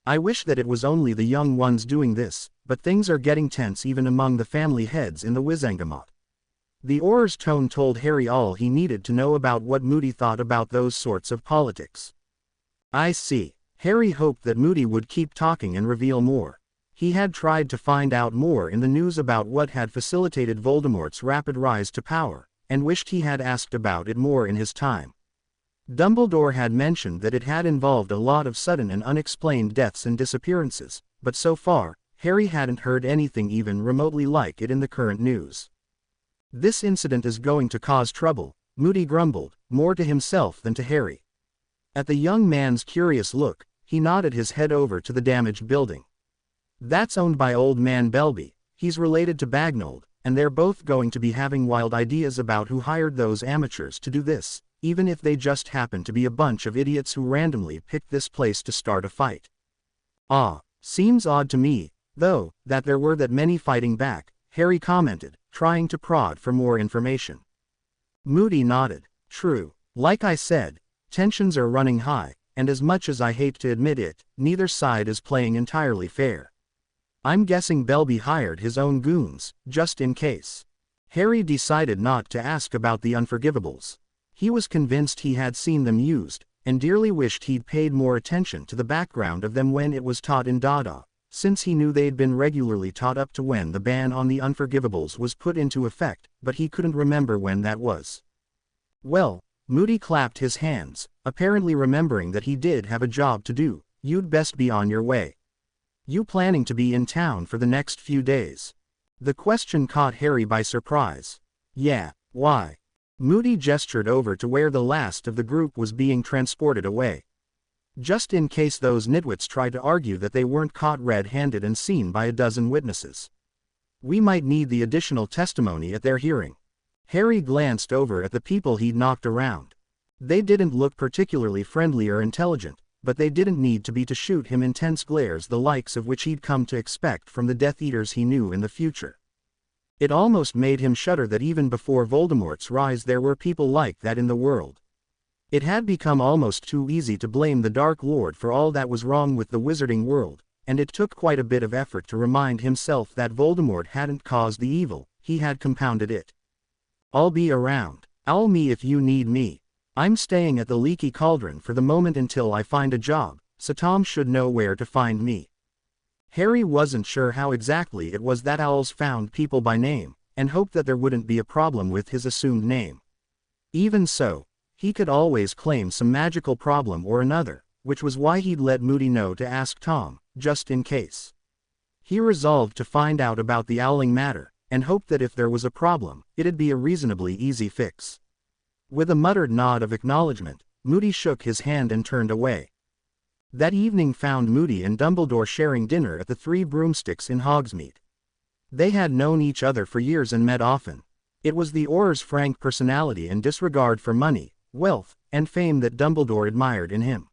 I wish that it was only the young ones doing this, but things are getting tense even among the family heads in the Wizengamot." The Auror's tone told Harry all he needed to know about what Moody thought about those sorts of politics. "I see." Harry hoped that Moody would keep talking and reveal more. He had tried to find out more in the news about what had facilitated Voldemort's rapid rise to power, and wished he had asked about it more in his time. Dumbledore had mentioned that it had involved a lot of sudden and unexplained deaths and disappearances, but so far, Harry hadn't heard anything even remotely like it in the current news. "This incident is going to cause trouble," Moody grumbled, more to himself than to Harry. At the young man's curious look, he nodded his head over to the damaged building. "That's owned by Old Man Belby. He's related to Bagnold, and they're both going to be having wild ideas about who hired those amateurs to do this, even if they just happen to be a bunch of idiots who randomly picked this place to start a fight." "Ah, Seems odd to me, though, that there were that many fighting back, Harry commented, trying to prod for more information. Moody nodded. True. Like I said, tensions are running high, and as much as I hate to admit it, neither side is playing entirely fair. I'm guessing Belby hired his own goons, just in case. Harry decided not to ask about the Unforgivables. He was convinced he had seen them used, and dearly wished he'd paid more attention to the background of them when it was taught in Dada, since he knew they'd been regularly taught up to when the ban on the Unforgivables was put into effect, but he couldn't remember when that was. Well, Moody clapped his hands, apparently remembering that he did have a job to do. You'd best be on your way. You planning to be in town for the next few days? The question caught Harry by surprise. Yeah, why? Moody gestured over to where the last of the group was being transported away. Just in case those nitwits tried to argue that they weren't caught red-handed and seen by a dozen witnesses. We might need the additional testimony at their hearing. Harry glanced over at the people he'd knocked around. They didn't look particularly friendly or intelligent, but they didn't need to be to shoot him intense glares the likes of which he'd come to expect from the Death Eaters he knew in the future. It almost made him shudder that even before Voldemort's rise there were people like that in the world. It had become almost too easy to blame the Dark Lord for all that was wrong with the wizarding world, and it took quite a bit of effort to remind himself that Voldemort hadn't caused the evil, he had compounded it. I'll be around. Owl me if you need me. I'm staying at the Leaky Cauldron for the moment until I find a job, so Tom should know where to find me. Harry wasn't sure how exactly it was that owls found people by name, and hoped that there wouldn't be a problem with his assumed name. Even so, he could always claim some magical problem or another, which was why he'd let Moody know to ask Tom, just in case. He resolved to find out about the owling matter, and hoped that if there was a problem, it'd be a reasonably easy fix. With a muttered nod of acknowledgement, Moody shook his hand and turned away. That evening found Moody and Dumbledore sharing dinner at the Three Broomsticks in Hogsmeade. They had known each other for years and met often. It was the Auror's frank personality and disregard for money, wealth, and fame that Dumbledore admired in him.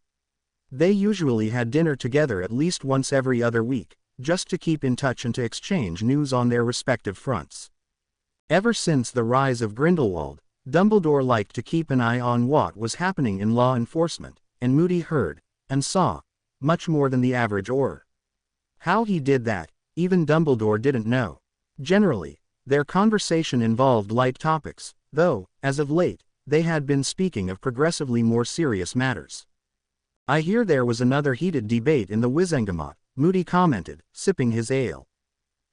They usually had dinner together at least once every other week, just to keep in touch and to exchange news on their respective fronts. Ever since the rise of Grindelwald, Dumbledore liked to keep an eye on what was happening in law enforcement, and Moody heard, and saw, much more than the average Auror. How he did that, even Dumbledore didn't know. Generally, their conversation involved light topics, though, as of late, they had been speaking of progressively more serious matters. I hear there was another heated debate in the Wizengamot, Moody commented, sipping his ale.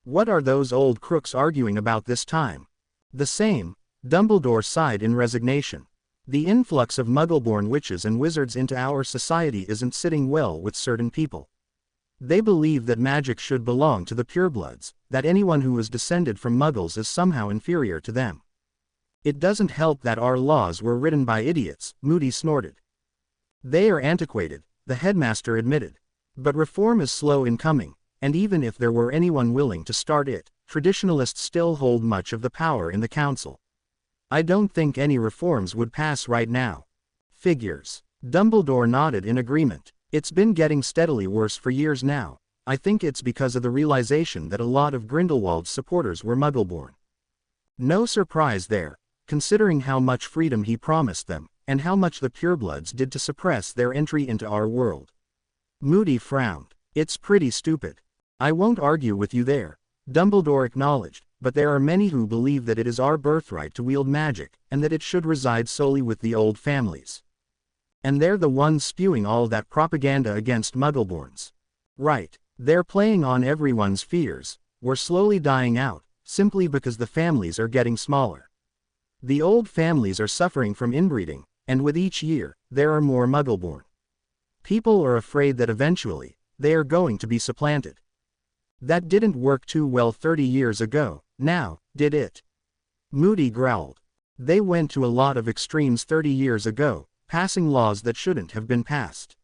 What are those old crooks arguing about this time? The same. Dumbledore sighed in resignation. The influx of Muggle-born witches and wizards into our society isn't sitting well with certain people. They believe that magic should belong to the purebloods, that anyone who is descended from Muggles is somehow inferior to them. It doesn't help that our laws were written by idiots, Moody snorted. They are antiquated, the headmaster admitted. But reform is slow in coming, and even if there were anyone willing to start it, traditionalists still hold much of the power in the council. I don't think any reforms would pass right now. Figures. Dumbledore nodded in agreement. It's been getting steadily worse for years now. I think it's because of the realization that a lot of Grindelwald's supporters were Muggle-born. No surprise there, considering how much freedom he promised them, and how much the purebloods did to suppress their entry into our world. Moody frowned. It's pretty stupid. I won't argue with you there, Dumbledore acknowledged, but there are many who believe that it is our birthright to wield magic, and that it should reside solely with the old families. And they're the ones spewing all that propaganda against Muggleborns. Right. They're playing on everyone's fears. We're slowly dying out, simply because the families are getting smaller. The old families are suffering from inbreeding, and with each year, there are more Muggleborn. People are afraid that eventually, they are going to be supplanted. That didn't work too well 30 years ago, now, did it? Moody growled. They went to a lot of extremes 30 years ago, passing laws that shouldn't have been passed.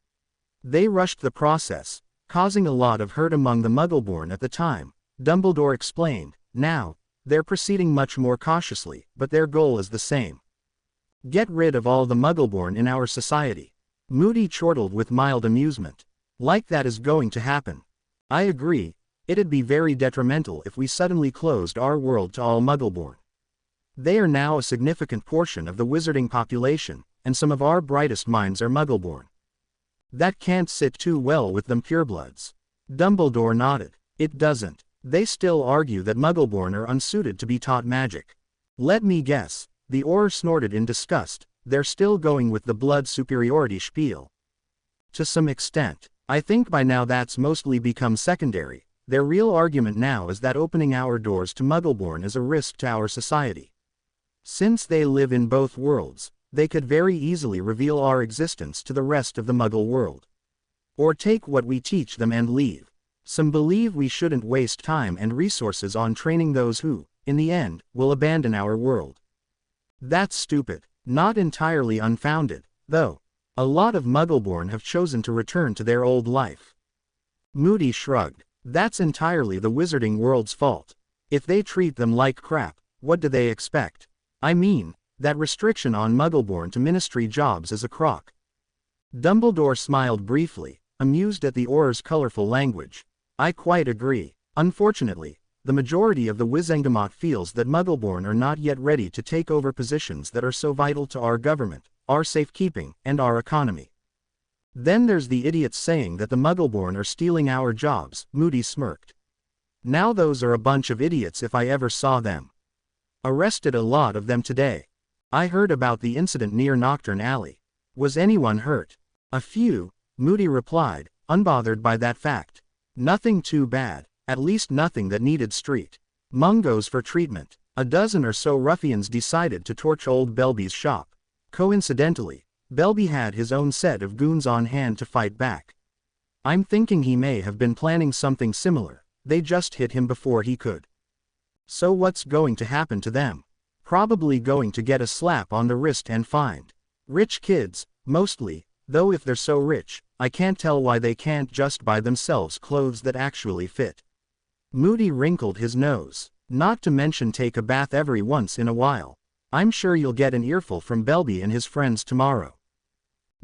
They rushed the process, causing a lot of hurt among the Muggleborn at the time, Dumbledore explained. Now, they're proceeding much more cautiously, but their goal is the same. Get rid of all the Muggleborn in our society. Moody chortled with mild amusement. Like that is going to happen. I agree, it'd be very detrimental if we suddenly closed our world to all Muggleborn. They are now a significant portion of the wizarding population, and some of our brightest minds are Muggleborn. That can't sit too well with them purebloods. Dumbledore nodded. It doesn't. They still argue that Muggleborn are unsuited to be taught magic. Let me guess, the Auror snorted in disgust, they're still going with the blood superiority spiel. To some extent, I think by now that's mostly become secondary. Their real argument now is that opening our doors to Muggleborn is a risk to our society. Since they live in both worlds, they could very easily reveal our existence to the rest of the Muggle world. Or take what we teach them and leave. Some believe we shouldn't waste time and resources on training those who, in the end, will abandon our world. That's stupid. Not entirely unfounded, though. A lot of Muggleborn have chosen to return to their old life. Moody shrugged. That's entirely the wizarding world's fault. If they treat them like crap, what do they expect? I mean, that restriction on Muggleborn to ministry jobs is a crock. Dumbledore smiled briefly, amused at the Auror's colorful language. I quite agree. Unfortunately, the majority of the Wizengamot feels that Muggleborn are not yet ready to take over positions that are so vital to our government, our safekeeping, and our economy. Then there's the idiots saying that the Muggleborn are stealing our jobs, Moody smirked. Now those are a bunch of idiots if I ever saw them. Arrested a lot of them today. I heard about the incident near Nocturne Alley. Was anyone hurt? A few, Moody replied, unbothered by that fact. Nothing too bad, at least nothing that needed street mungos for treatment. A dozen or so ruffians decided to torch old Belby's shop. Coincidentally, Belby had his own set of goons on hand to fight back. I'm thinking he may have been planning something similar, they just hit him before he could. So what's going to happen to them? Probably going to get a slap on the wrist and fined. Rich kids, mostly, though if they're so rich, I can't tell why they can't just buy themselves clothes that actually fit. Moody wrinkled his nose. Not to mention take a bath every once in a while. I'm sure you'll get an earful from Belby and his friends tomorrow.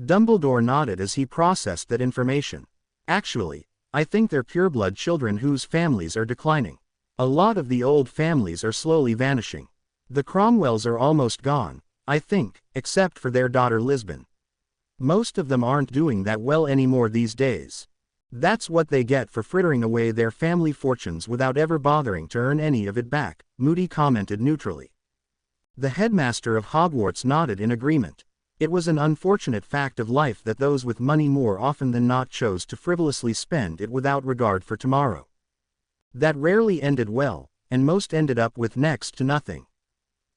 Dumbledore nodded as he processed that information. Actually, I think they're pureblood children whose families are declining. A lot of the old families are slowly vanishing. The Cromwells are almost gone, I think, except for their daughter Lisbon. Most of them aren't doing that well anymore these days. That's what they get for frittering away their family fortunes without ever bothering to earn any of it back, Moody commented neutrally. The headmaster of Hogwarts nodded in agreement. It was an unfortunate fact of life that those with money more often than not chose to frivolously spend it without regard for tomorrow. That rarely ended well, and most ended up with next to nothing.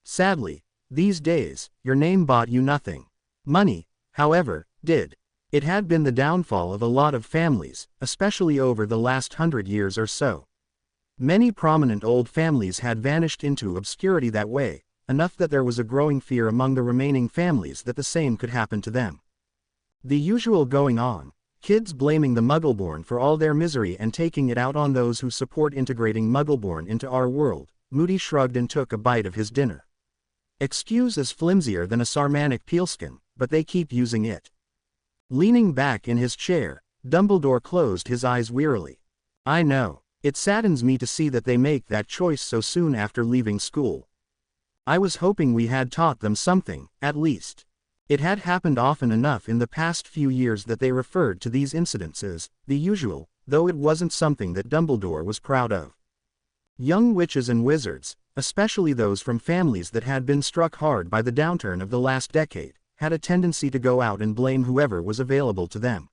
Sadly, these days, your name bought you nothing. Money, however, did. It had been the downfall of a lot of families, especially over the last 100 years or so. Many prominent old families had vanished into obscurity that way, enough that there was a growing fear among the remaining families that the same could happen to them. The usual going on, kids blaming the Muggleborn for all their misery and taking it out on those who support integrating Muggleborn into our world. Moody shrugged and took a bite of his dinner. Excuse is flimsier than a Sarmanic peelskin, but they keep using it. Leaning back in his chair, Dumbledore closed his eyes wearily. I know, it saddens me to see that they make that choice so soon after leaving school. I was hoping we had taught them something, at least. It had happened often enough in the past few years that they referred to these incidents as the usual, though it wasn't something that Dumbledore was proud of. Young witches and wizards, especially those from families that had been struck hard by the downturn of the last decade, had a tendency to go out and blame whoever was available to them.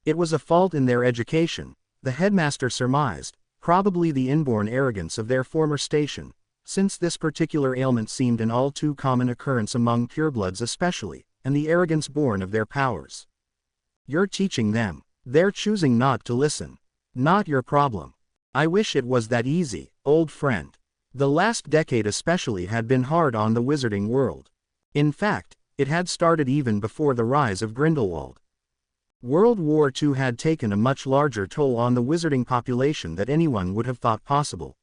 It was a fault in their education, the headmaster surmised, probably the inborn arrogance of their former station, since this particular ailment seemed an all too common occurrence among purebloods especially, and the arrogance born of their powers. You're teaching them, they're choosing not to listen. Not your problem. I wish it was that easy, old friend. The last decade especially had been hard on the wizarding world. In fact, it had started even before the rise of Grindelwald. World War II had taken a much larger toll on the wizarding population than anyone would have thought possible.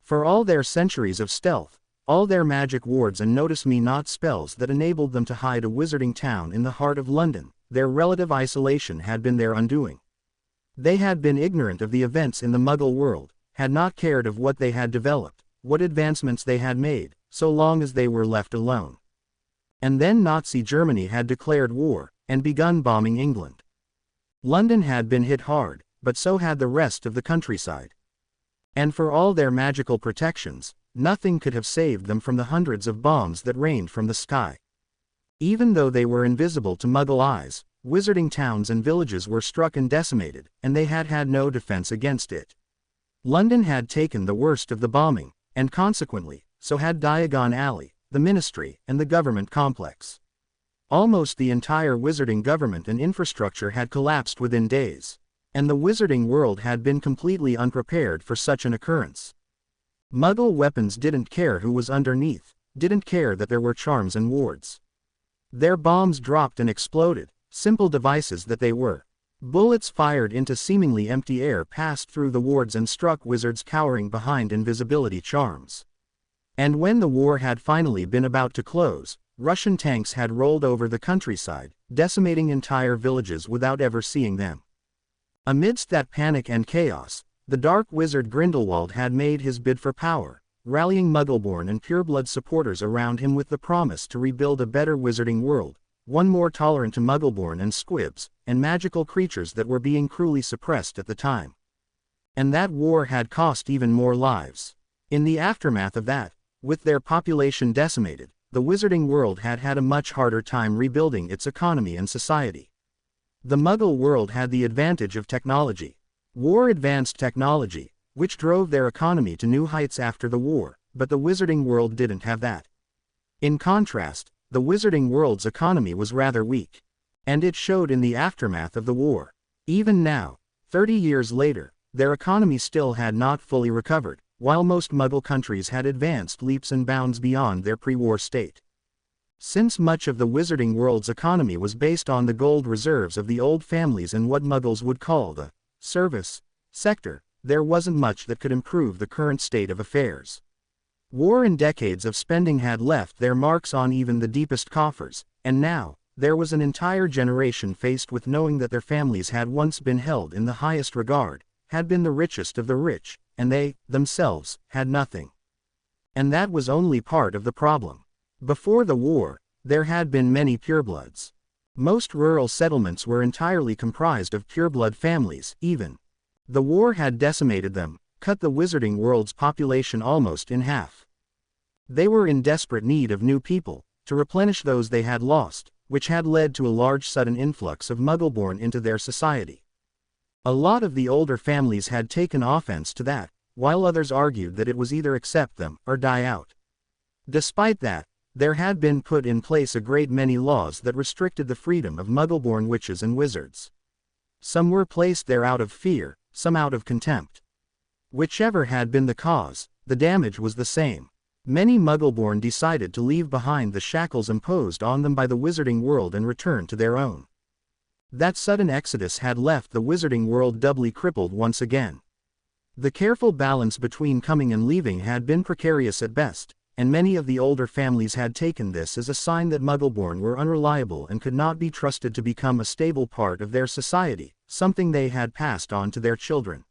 For all their centuries of stealth, all their magic wards and notice-me-not spells that enabled them to hide a wizarding town in the heart of London, their relative isolation had been their undoing. They had been ignorant of the events in the Muggle world, had not cared of what they had developed, what advancements they had made, so long as they were left alone. And then Nazi Germany had declared war, and begun bombing England. London had been hit hard, but so had the rest of the countryside. And for all their magical protections, nothing could have saved them from the hundreds of bombs that rained from the sky. Even though they were invisible to Muggle eyes, wizarding towns and villages were struck and decimated, and they had had no defense against it. London had taken the worst of the bombing, and consequently, so had Diagon Alley, the Ministry, and the government complex. Almost the entire wizarding government and infrastructure had collapsed within days, and the wizarding world had been completely unprepared for such an occurrence. Muggle weapons didn't care who was underneath, didn't care that there were charms and wards. Their bombs dropped and exploded, simple devices that they were. Bullets fired into seemingly empty air passed through the wards and struck wizards cowering behind invisibility charms. And when the war had finally been about to close, Russian tanks had rolled over the countryside, decimating entire villages without ever seeing them. Amidst that panic and chaos, the dark wizard Grindelwald had made his bid for power, rallying Muggleborn and pureblood supporters around him with the promise to rebuild a better wizarding world, one more tolerant to Muggleborn and squibs, and magical creatures that were being cruelly suppressed at the time. And that war had cost even more lives. In the aftermath of that, with their population decimated, the wizarding world had had a much harder time rebuilding its economy and society. The Muggle world had the advantage of technology. War advanced technology, which drove their economy to new heights after the war, but the wizarding world didn't have that. In contrast, the wizarding world's economy was rather weak. And it showed in the aftermath of the war. Even now, 30 years later, their economy still had not fully recovered, while most Muggle countries had advanced leaps and bounds beyond their pre-war state. Since much of the wizarding world's economy was based on the gold reserves of the old families and what Muggles would call the service sector, there wasn't much that could improve the current state of affairs. War and decades of spending had left their marks on even the deepest coffers, and now, there was an entire generation faced with knowing that their families had once been held in the highest regard, had been the richest of the rich, and they, themselves, had nothing. And that was only part of the problem. Before the war, there had been many purebloods. Most rural settlements were entirely comprised of pureblood families, even. The war had decimated them, cut the wizarding world's population almost in half. They were in desperate need of new people, to replenish those they had lost, which had led to a large sudden influx of Muggleborn into their society. A lot of the older families had taken offense to that, while others argued that it was either accept them or die out. Despite that, there had been put in place a great many laws that restricted the freedom of Muggleborn witches and wizards. Some were placed there out of fear, some out of contempt. Whichever had been the cause, the damage was the same. Many Muggleborn decided to leave behind the shackles imposed on them by the wizarding world and return to their own. That sudden exodus had left the wizarding world doubly crippled once again. The careful balance between coming and leaving had been precarious at best, and many of the older families had taken this as a sign that Muggleborn were unreliable and could not be trusted to become a stable part of their society, something they had passed on to their children.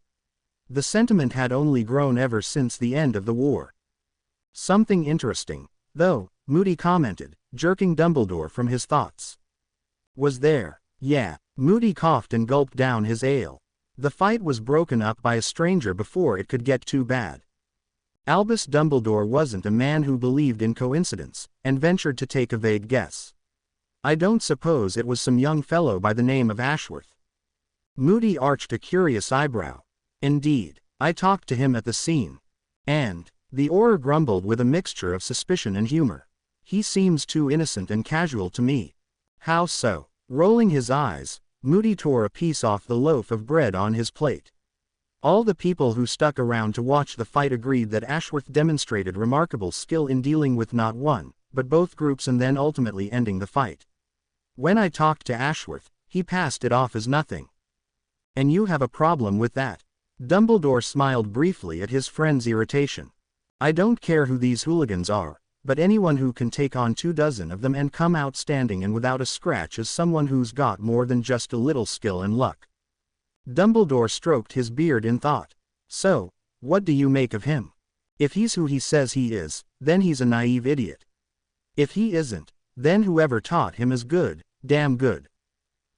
The sentiment had only grown ever since the end of the war. Something interesting, though, Moody commented, jerking Dumbledore from his thoughts. Was there? Yeah. Moody coughed and gulped down his ale. The fight was broken up by a stranger before it could get too bad. Albus Dumbledore wasn't a man who believed in coincidence, and ventured to take a vague guess. I don't suppose it was some young fellow by the name of Ashworth. Moody arched a curious eyebrow. Indeed, I talked to him at the scene. And, the Auror grumbled with a mixture of suspicion and humor. He seems too innocent and casual to me. How so? Rolling his eyes, Moody tore a piece off the loaf of bread on his plate. All the people who stuck around to watch the fight agreed that Ashworth demonstrated remarkable skill in dealing with not one, but both groups and then ultimately ending the fight. When I talked to Ashworth, he passed it off as nothing. And you have a problem with that? Dumbledore smiled briefly at his friend's irritation. I don't care who these hooligans are, but anyone who can take on 24 of them and come out standing and without a scratch is someone who's got more than just a little skill and luck. Dumbledore stroked his beard in thought. So, what do you make of him? If he's who he says he is, then he's a naive idiot. If he isn't, then whoever taught him is good, damn good.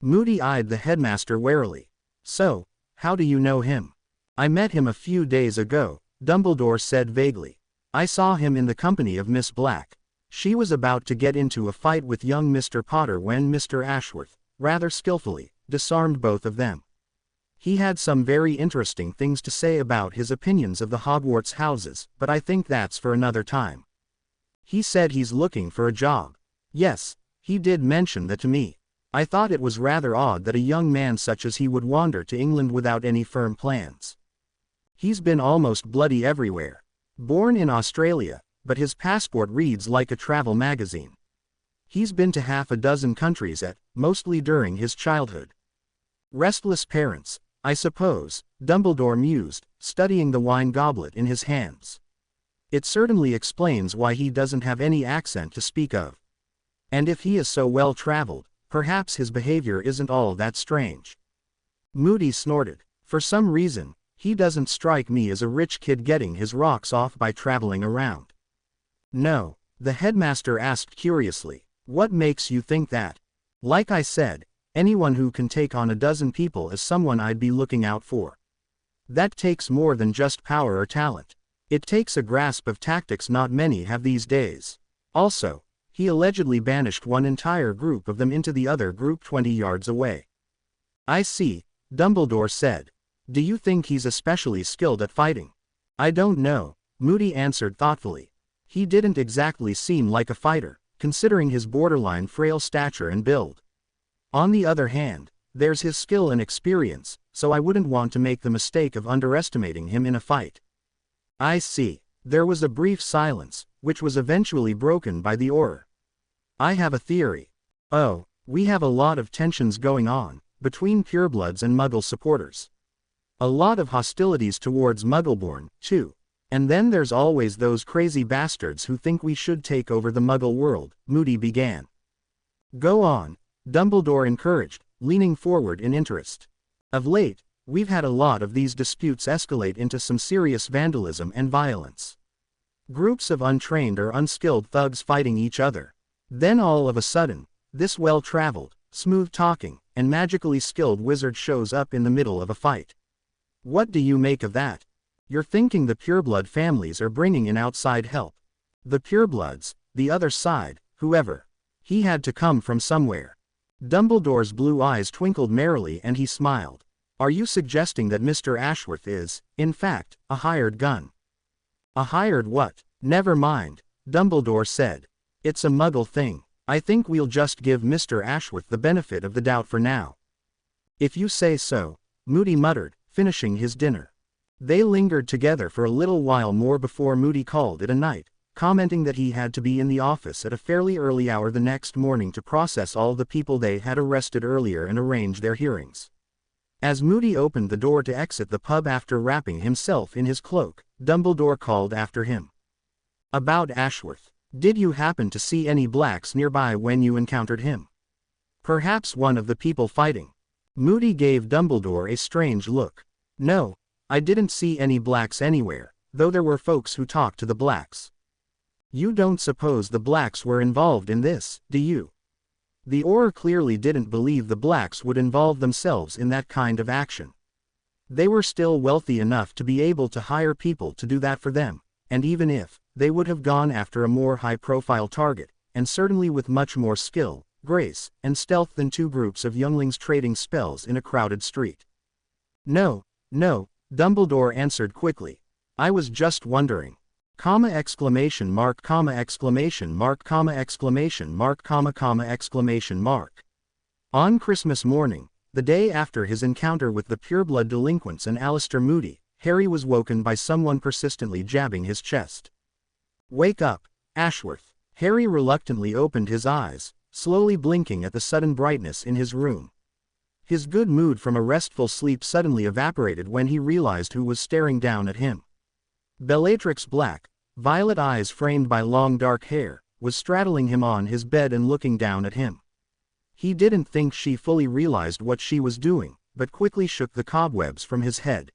Moody eyed the headmaster warily. So, how do you know him? I met him a few days ago, Dumbledore said vaguely. I saw him in the company of Miss Black. She was about to get into a fight with young Mr. Potter when Mr. Ashworth, rather skillfully, disarmed both of them. He had some very interesting things to say about his opinions of the Hogwarts houses, but I think that's for another time. He said he's looking for a job. Yes, he did mention that to me. I thought it was rather odd that a young man such as he would wander to England without any firm plans. He's been almost bloody everywhere. Born in Australia, but his passport reads like a travel magazine. He's been to half a dozen countries mostly during his childhood. Restless parents, I suppose, Dumbledore mused, studying the wine goblet in his hands. It certainly explains why he doesn't have any accent to speak of. And if he is so well traveled, perhaps his behavior isn't all that strange. Moody snorted. For some reason, he doesn't strike me as a rich kid getting his rocks off by traveling around. No, the headmaster asked curiously. What makes you think that? Like I said, anyone who can take on a dozen people is someone I'd be looking out for. That takes more than just power or talent. It takes a grasp of tactics not many have these days. Also, he allegedly banished one entire group of them into the other group 20 yards away. I see, Dumbledore said. Do you think he's especially skilled at fighting? I don't know, Moody answered thoughtfully. He didn't exactly seem like a fighter, considering his borderline frail stature and build. On the other hand, there's his skill and experience, so I wouldn't want to make the mistake of underestimating him in a fight. I see. There was a brief silence, which was eventually broken by the Auror. I have a theory. Oh, we have a lot of tensions going on, between purebloods and Muggle supporters. A lot of hostilities towards Muggleborn, too. And then there's always those crazy bastards who think we should take over the Muggle world, Moody began. Go on, Dumbledore encouraged, leaning forward in interest. Of late, we've had a lot of these disputes escalate into some serious vandalism and violence. Groups of untrained or unskilled thugs fighting each other. Then all of a sudden, this well-traveled, smooth-talking, and magically skilled wizard shows up in the middle of a fight. What do you make of that? You're thinking the pureblood families are bringing in outside help. The purebloods, the other side, whoever. He had to come from somewhere. Dumbledore's blue eyes twinkled merrily and he smiled. Are you suggesting that Mr. Ashworth is, in fact, a hired gun? A hired what? Never mind, Dumbledore said. It's a Muggle thing. I think we'll just give Mr. Ashworth the benefit of the doubt for now. If you say so, Moody muttered, finishing his dinner. They lingered together for a little while more before Moody called it a night, commenting that he had to be in the office at a fairly early hour the next morning to process all the people they had arrested earlier and arrange their hearings. As Moody opened the door to exit the pub after wrapping himself in his cloak, Dumbledore called after him. About Ashworth. Did you happen to see any blacks nearby when you encountered him? Perhaps one of the people fighting. Moody gave Dumbledore a strange look. No, I didn't see any blacks anywhere, though there were folks who talked to the blacks. You don't suppose the blacks were involved in this, do you? The Auror clearly didn't believe the blacks would involve themselves in that kind of action. They were still wealthy enough to be able to hire people to do that for them, and even if, they would have gone after a more high-profile target, and certainly with much more skill, grace, and stealth than two groups of younglings trading spells in a crowded street. No, Dumbledore answered quickly. I was just wondering. Exclamation mark, exclamation mark, exclamation mark, exclamation mark. On Christmas morning, the day after his encounter with the pureblood delinquents and Alistair Moody, Harry was woken by someone persistently jabbing his chest. Wake up, Ashworth. Harry reluctantly opened his eyes, slowly blinking at the sudden brightness in his room. His good mood from a restful sleep suddenly evaporated when he realized who was staring down at him. Bellatrix, black, violet eyes framed by long dark hair, was straddling him on his bed and looking down at him. He didn't think she fully realized what she was doing, but quickly shook the cobwebs from his head.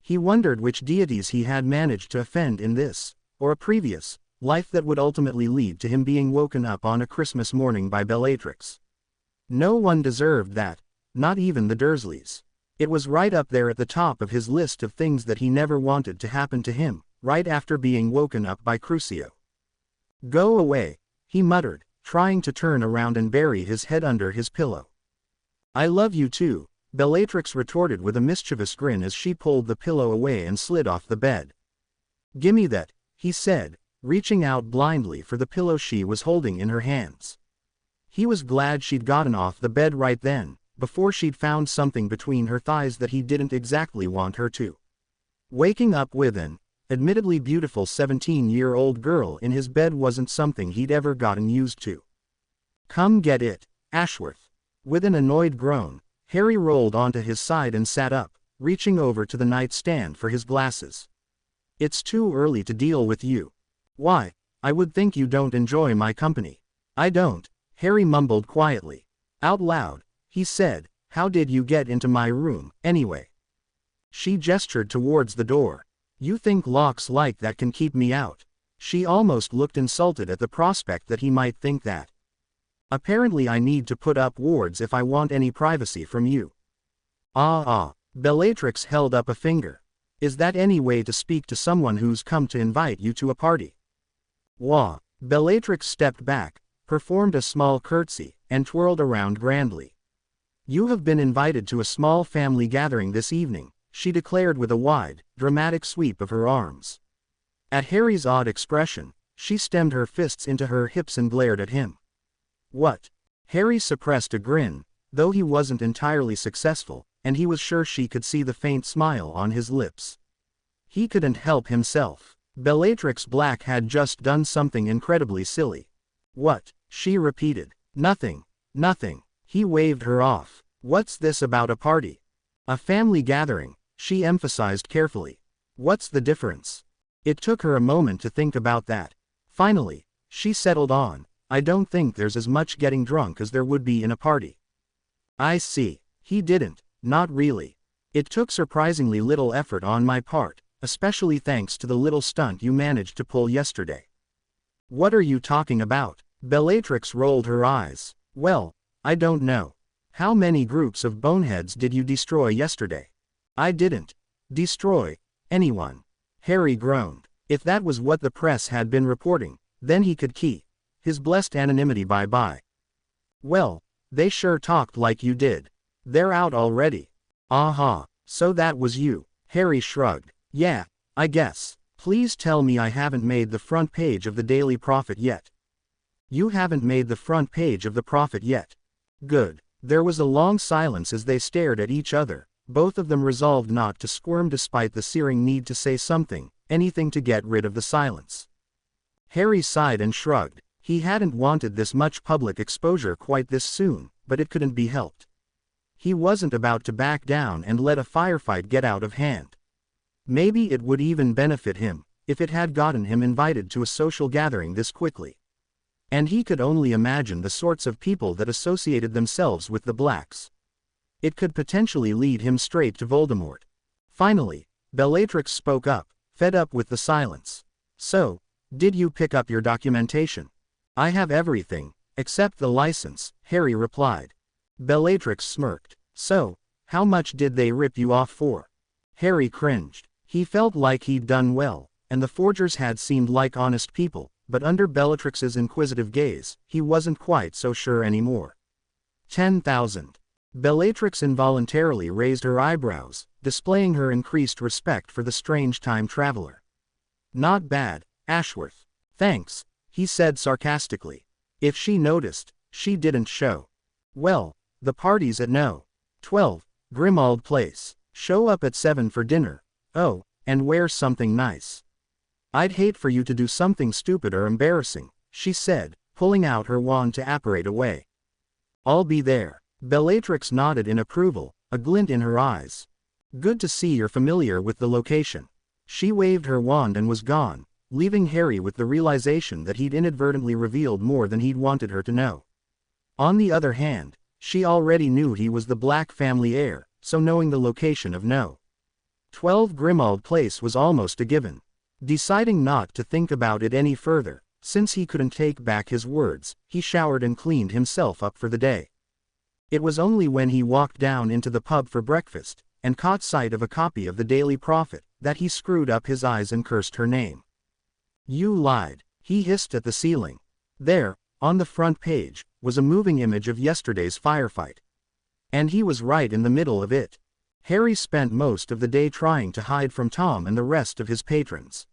He wondered which deities he had managed to offend in this, or a previous, life that would ultimately lead to him being woken up on a Christmas morning by Bellatrix. No one deserved that, not even the Dursleys. It was right up there at the top of his list of things that he never wanted to happen to him, right after being woken up by Crucio. "Go away," he muttered, trying to turn around and bury his head under his pillow. "I love you too," Bellatrix retorted with a mischievous grin as she pulled the pillow away and slid off the bed. "Gimme that," he said, reaching out blindly for the pillow she was holding in her hands. He was glad she'd gotten off the bed right then, before she'd found something between her thighs that he didn't exactly want her to. Waking up with an admittedly beautiful 17-year-old girl in his bed wasn't something he'd ever gotten used to. "Come get it, Ashworth." With an annoyed groan, Harry rolled onto his side and sat up, reaching over to the nightstand for his glasses. "It's too early to deal with you." "Why, I would think you don't enjoy my company." "I don't," Harry mumbled quietly. Out loud, he said, "How did you get into my room, anyway?" She gestured towards the door. "You think locks like that can keep me out?" She almost looked insulted at the prospect that he might think that. "Apparently I need to put up wards if I want any privacy from you." Bellatrix held up a finger. "Is that any way to speak to someone who's come to invite you to a party?" "Wah." Bellatrix stepped back, performed a small curtsy, and twirled around grandly. "You have been invited to a small family gathering this evening," she declared with a wide, dramatic sweep of her arms. At Harry's odd expression, she stemmed her fists into her hips and glared at him. "What?" Harry suppressed a grin, though he wasn't entirely successful, and he was sure she could see the faint smile on his lips. He couldn't help himself. Bellatrix Black had just done something incredibly silly. "What?" she repeated. "Nothing. Nothing." He waved her off. "What's this about a party?" "A family gathering," she emphasized carefully. "What's the difference?" It took her a moment to think about that. Finally, she settled on, "I don't think there's as much getting drunk as there would be in a party." "I see." He didn't, not really. "It took surprisingly little effort on my part, especially thanks to the little stunt you managed to pull yesterday." "What are you talking about?" Bellatrix rolled her eyes. "Well, I don't know. How many groups of boneheads did you destroy yesterday?" "I didn't destroy anyone," Harry groaned. If that was what the press had been reporting, then he could keep his blessed anonymity bye-bye. "Well, they sure talked like you did. They're out already." "Aha, so that was you." Harry shrugged. "Yeah, I guess. Please tell me I haven't made the front page of the Daily Prophet yet." "You haven't made the front page of the Prophet yet. Good." There was a long silence as they stared at each other, both of them resolved not to squirm despite the searing need to say something, anything to get rid of the silence. Harry sighed and shrugged. He hadn't wanted this much public exposure quite this soon, but it couldn't be helped. He wasn't about to back down and let a firefight get out of hand. Maybe it would even benefit him, if it had gotten him invited to a social gathering this quickly. And he could only imagine the sorts of people that associated themselves with the Blacks. It could potentially lead him straight to Voldemort. Finally, Bellatrix spoke up, fed up with the silence. "So, did you pick up your documentation?" "I have everything, except the license," Harry replied. Bellatrix smirked. "So, how much did they rip you off for?" Harry cringed. He felt like he'd done well, and the forgers had seemed like honest people, but under Bellatrix's inquisitive gaze, he wasn't quite so sure anymore. 10,000. Bellatrix involuntarily raised her eyebrows, displaying her increased respect for the strange time traveler. "Not bad, Ashworth." "Thanks," he said sarcastically. If she noticed, she didn't show. "Well, the party's at No. 12, Grimmauld Place. Show up at 7 for dinner. Oh, and wear something nice." "I'd hate for you to do something stupid or embarrassing," she said, pulling out her wand to apparate away. "I'll be there." Bellatrix nodded in approval, a glint in her eyes. "Good to see you're familiar with the location." She waved her wand and was gone, leaving Harry with the realization that he'd inadvertently revealed more than he'd wanted her to know. On the other hand, she already knew he was the Black family heir, so knowing the location of No. 12 Grimald Place was almost a given. Deciding not to think about it any further, since he couldn't take back his words, he showered and cleaned himself up for the day. It was only when he walked down into the pub for breakfast, and caught sight of a copy of the Daily Prophet, that he screwed up his eyes and cursed her name. "You lied," he hissed at the ceiling. There, on the front page, was a moving image of yesterday's firefight. And he was right in the middle of it. Harry spent most of the day trying to hide from Tom and the rest of his patrons.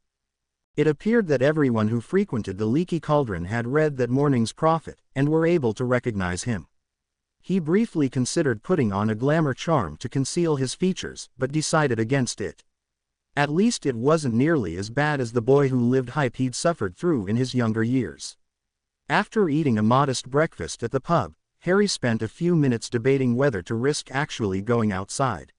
It appeared that everyone who frequented the Leaky Cauldron had read that morning's prophet, and were able to recognize him. He briefly considered putting on a glamour charm to conceal his features, but decided against it. At least it wasn't nearly as bad as the boy who lived hype he'd suffered through in his younger years. After eating a modest breakfast at the pub, Harry spent a few minutes debating whether to risk actually going outside.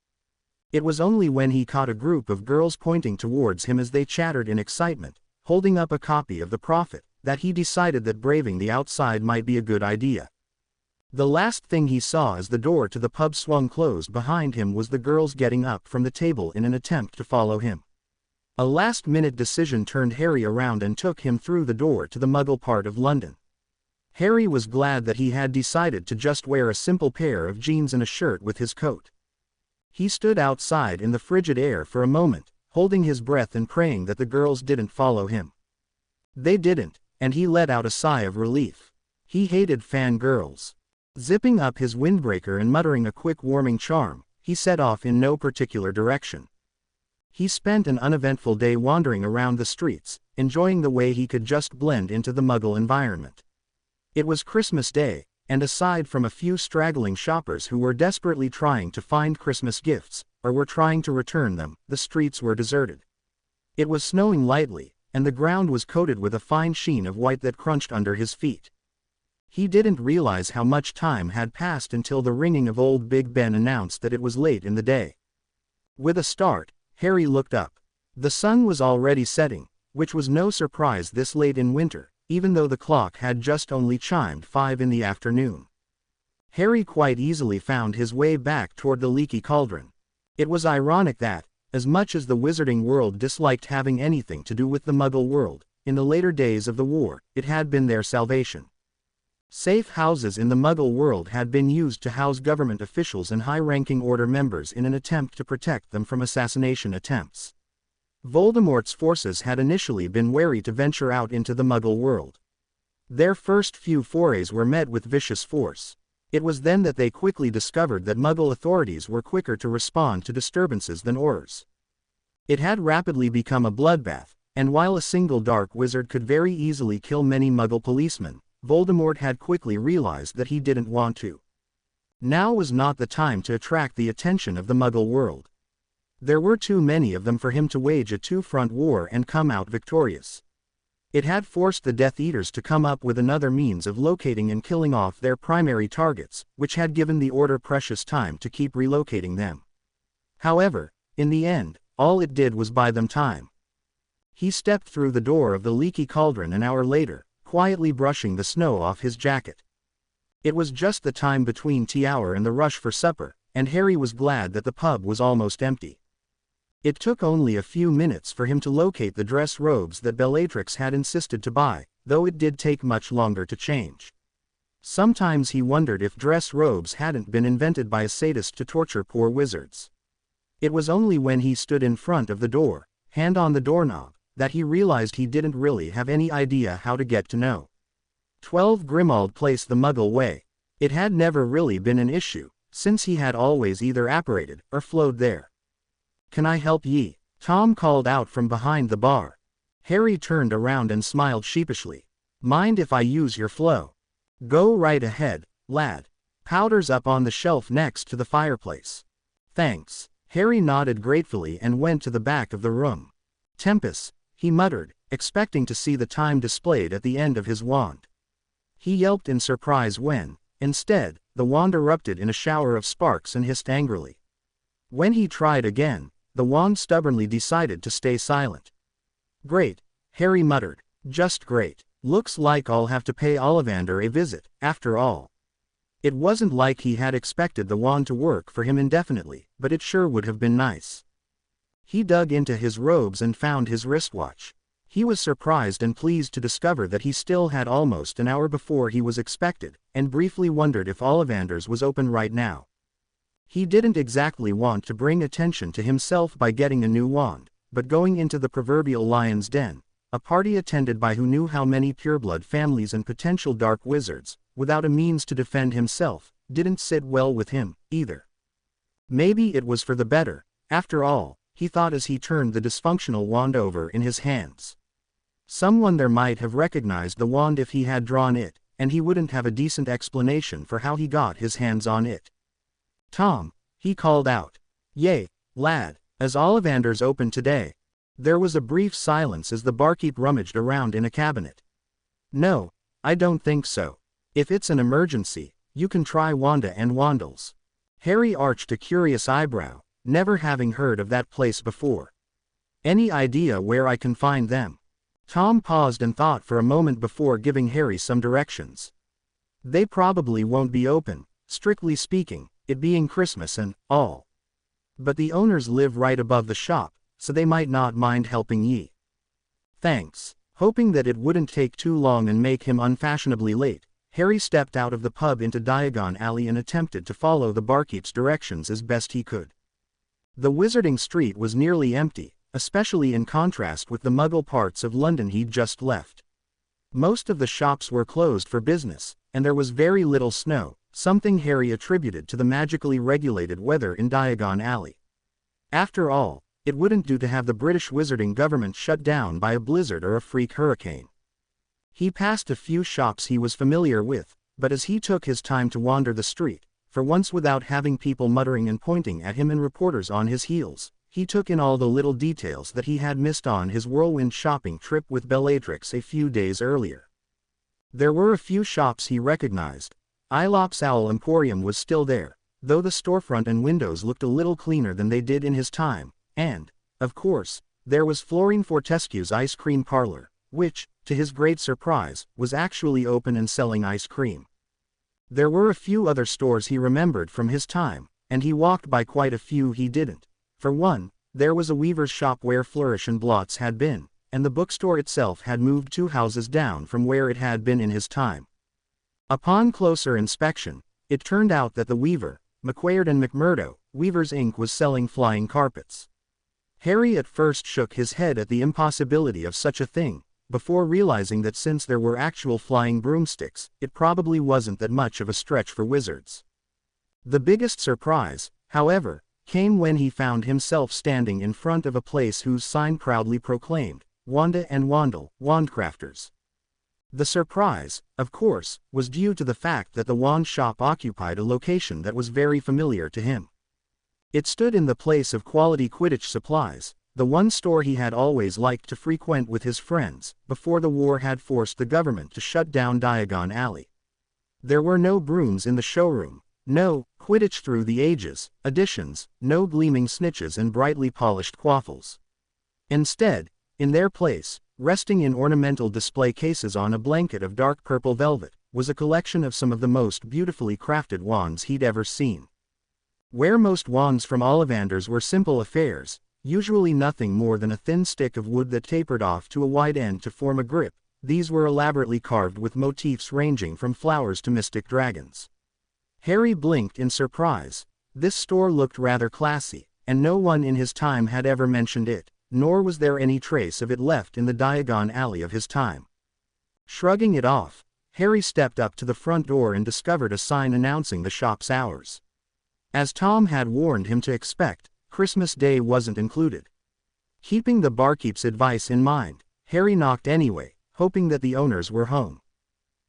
It was only when he caught a group of girls pointing towards him as they chattered in excitement, holding up a copy of the Prophet, that he decided that braving the outside might be a good idea. The last thing he saw as the door to the pub swung closed behind him was the girls getting up from the table in an attempt to follow him. A last-minute decision turned Harry around and took him through the door to the Muggle part of London. Harry was glad that he had decided to just wear a simple pair of jeans and a shirt with his coat. He stood outside in the frigid air for a moment, holding his breath and praying that the girls didn't follow him. They didn't, and he let out a sigh of relief. He hated fangirls. Zipping up his windbreaker and muttering a quick warming charm, he set off in no particular direction. He spent an uneventful day wandering around the streets, enjoying the way he could just blend into the Muggle environment. It was Christmas Day, and aside from a few straggling shoppers who were desperately trying to find Christmas gifts, or were trying to return them, the streets were deserted. It was snowing lightly, and the ground was coated with a fine sheen of white that crunched under his feet. He didn't realize how much time had passed until the ringing of Old Big Ben announced that it was late in the day. With a start, Harry looked up. The sun was already setting, which was no surprise this late in winter, even though the clock had just only chimed 5 in the afternoon. Harry quite easily found his way back toward the Leaky Cauldron. It was ironic that, as much as the wizarding world disliked having anything to do with the Muggle world, in the later days of the war, it had been their salvation. Safe houses in the Muggle world had been used to house government officials and high-ranking order members in an attempt to protect them from assassination attempts. Voldemort's forces had initially been wary to venture out into the Muggle world. Their first few forays were met with vicious force. It was then that they quickly discovered that Muggle authorities were quicker to respond to disturbances than Aurors. It had rapidly become a bloodbath, and while a single dark wizard could very easily kill many Muggle policemen, Voldemort had quickly realized that he didn't want to. Now was not the time to attract the attention of the Muggle world. There were too many of them for him to wage a two-front war and come out victorious. It had forced the Death Eaters to come up with another means of locating and killing off their primary targets, which had given the Order precious time to keep relocating them. However, in the end, all it did was buy them time. He stepped through the door of the Leaky Cauldron an hour later, quietly brushing the snow off his jacket. It was just the time between tea hour and the rush for supper, and Harry was glad that the pub was almost empty. It took only a few minutes for him to locate the dress robes that Bellatrix had insisted to buy, though it did take much longer to change. Sometimes he wondered if dress robes hadn't been invented by a sadist to torture poor wizards. It was only when he stood in front of the door, hand on the doorknob, that he realized he didn't really have any idea how to get to No. 12 Grimald Place the Muggle way. It had never really been an issue, since he had always either apparated or flowed there. "Can I help ye?" Tom called out from behind the bar. Harry turned around and smiled sheepishly. "Mind if I use your flow?" "Go right ahead, lad. Powder's up on the shelf next to the fireplace." "Thanks." Harry nodded gratefully and went to the back of the room. "Tempus," he muttered, expecting to see the time displayed at the end of his wand. He yelped in surprise when, instead, the wand erupted in a shower of sparks and hissed angrily. When he tried again, the wand stubbornly decided to stay silent. "Great," Harry muttered, "just great. Looks like I'll have to pay Ollivander a visit, after all." It wasn't like he had expected the wand to work for him indefinitely, but it sure would have been nice. He dug into his robes and found his wristwatch. He was surprised and pleased to discover that he still had almost an hour before he was expected, and briefly wondered if Ollivander's was open right now. He didn't exactly want to bring attention to himself by getting a new wand, but going into the proverbial lion's den, a party attended by who knew how many pureblood families and potential dark wizards, without a means to defend himself, didn't sit well with him, either. Maybe it was for the better, after all, he thought as he turned the dysfunctional wand over in his hands. Someone there might have recognized the wand if he had drawn it, and he wouldn't have a decent explanation for how he got his hands on it. "Tom," he called out. "Yay, lad, is Ollivander's open today?" There was a brief silence as the barkeep rummaged around in a cabinet. "No, I don't think so. If it's an emergency, you can try Wanda and Wandles." Harry arched a curious eyebrow, never having heard of that place before. "Any idea where I can find them?" Tom paused and thought for a moment before giving Harry some directions. "They probably won't be open, strictly speaking, it being Christmas and all. But the owners live right above the shop, so they might not mind helping ye." "Thanks." Hoping that it wouldn't take too long and make him unfashionably late, Harry stepped out of the pub into Diagon Alley and attempted to follow the barkeep's directions as best he could. The Wizarding Street was nearly empty, especially in contrast with the Muggle parts of London he'd just left. Most of the shops were closed for business, and there was very little snow, something Harry attributed to the magically regulated weather in Diagon Alley. After all, it wouldn't do to have the British wizarding government shut down by a blizzard or a freak hurricane. He passed a few shops he was familiar with, but as he took his time to wander the street, for once without having people muttering and pointing at him and reporters on his heels, he took in all the little details that he had missed on his whirlwind shopping trip with Bellatrix a few days earlier. There were a few shops he recognized. Aelop's Owl Emporium was still there, though the storefront and windows looked a little cleaner than they did in his time, and, of course, there was Florine Fortescue's ice cream parlor, which, to his great surprise, was actually open and selling ice cream. There were a few other stores he remembered from his time, and he walked by quite a few he didn't. For one, there was a weaver's shop where Flourish and Blots had been, and the bookstore itself had moved 2 houses down from where it had been in his time. Upon closer inspection, it turned out that the weaver, McQuaid and McMurdo, Weavers Inc. was selling flying carpets. Harry at first shook his head at the impossibility of such a thing, before realizing that since there were actual flying broomsticks, it probably wasn't that much of a stretch for wizards. The biggest surprise, however, came when he found himself standing in front of a place whose sign proudly proclaimed, "Wanda and Wandle, Wandcrafters." The surprise, of course, was due to the fact that the wand shop occupied a location that was very familiar to him. It stood in the place of Quality Quidditch Supplies, the one store he had always liked to frequent with his friends, before the war had forced the government to shut down Diagon Alley. There were no brooms in the showroom, no Quidditch Through the Ages editions, no gleaming snitches and brightly polished quaffles. Instead, in their place, resting in ornamental display cases on a blanket of dark purple velvet, was a collection of some of the most beautifully crafted wands he'd ever seen. Where most wands from Ollivander's were simple affairs, usually nothing more than a thin stick of wood that tapered off to a wide end to form a grip, these were elaborately carved with motifs ranging from flowers to mystic dragons. Harry blinked in surprise. This store looked rather classy, and no one in his time had ever mentioned it, nor was there any trace of it left in the Diagon Alley of his time. Shrugging it off, Harry stepped up to the front door and discovered a sign announcing the shop's hours. As Tom had warned him to expect, Christmas Day wasn't included. Keeping the barkeep's advice in mind, Harry knocked anyway, hoping that the owners were home.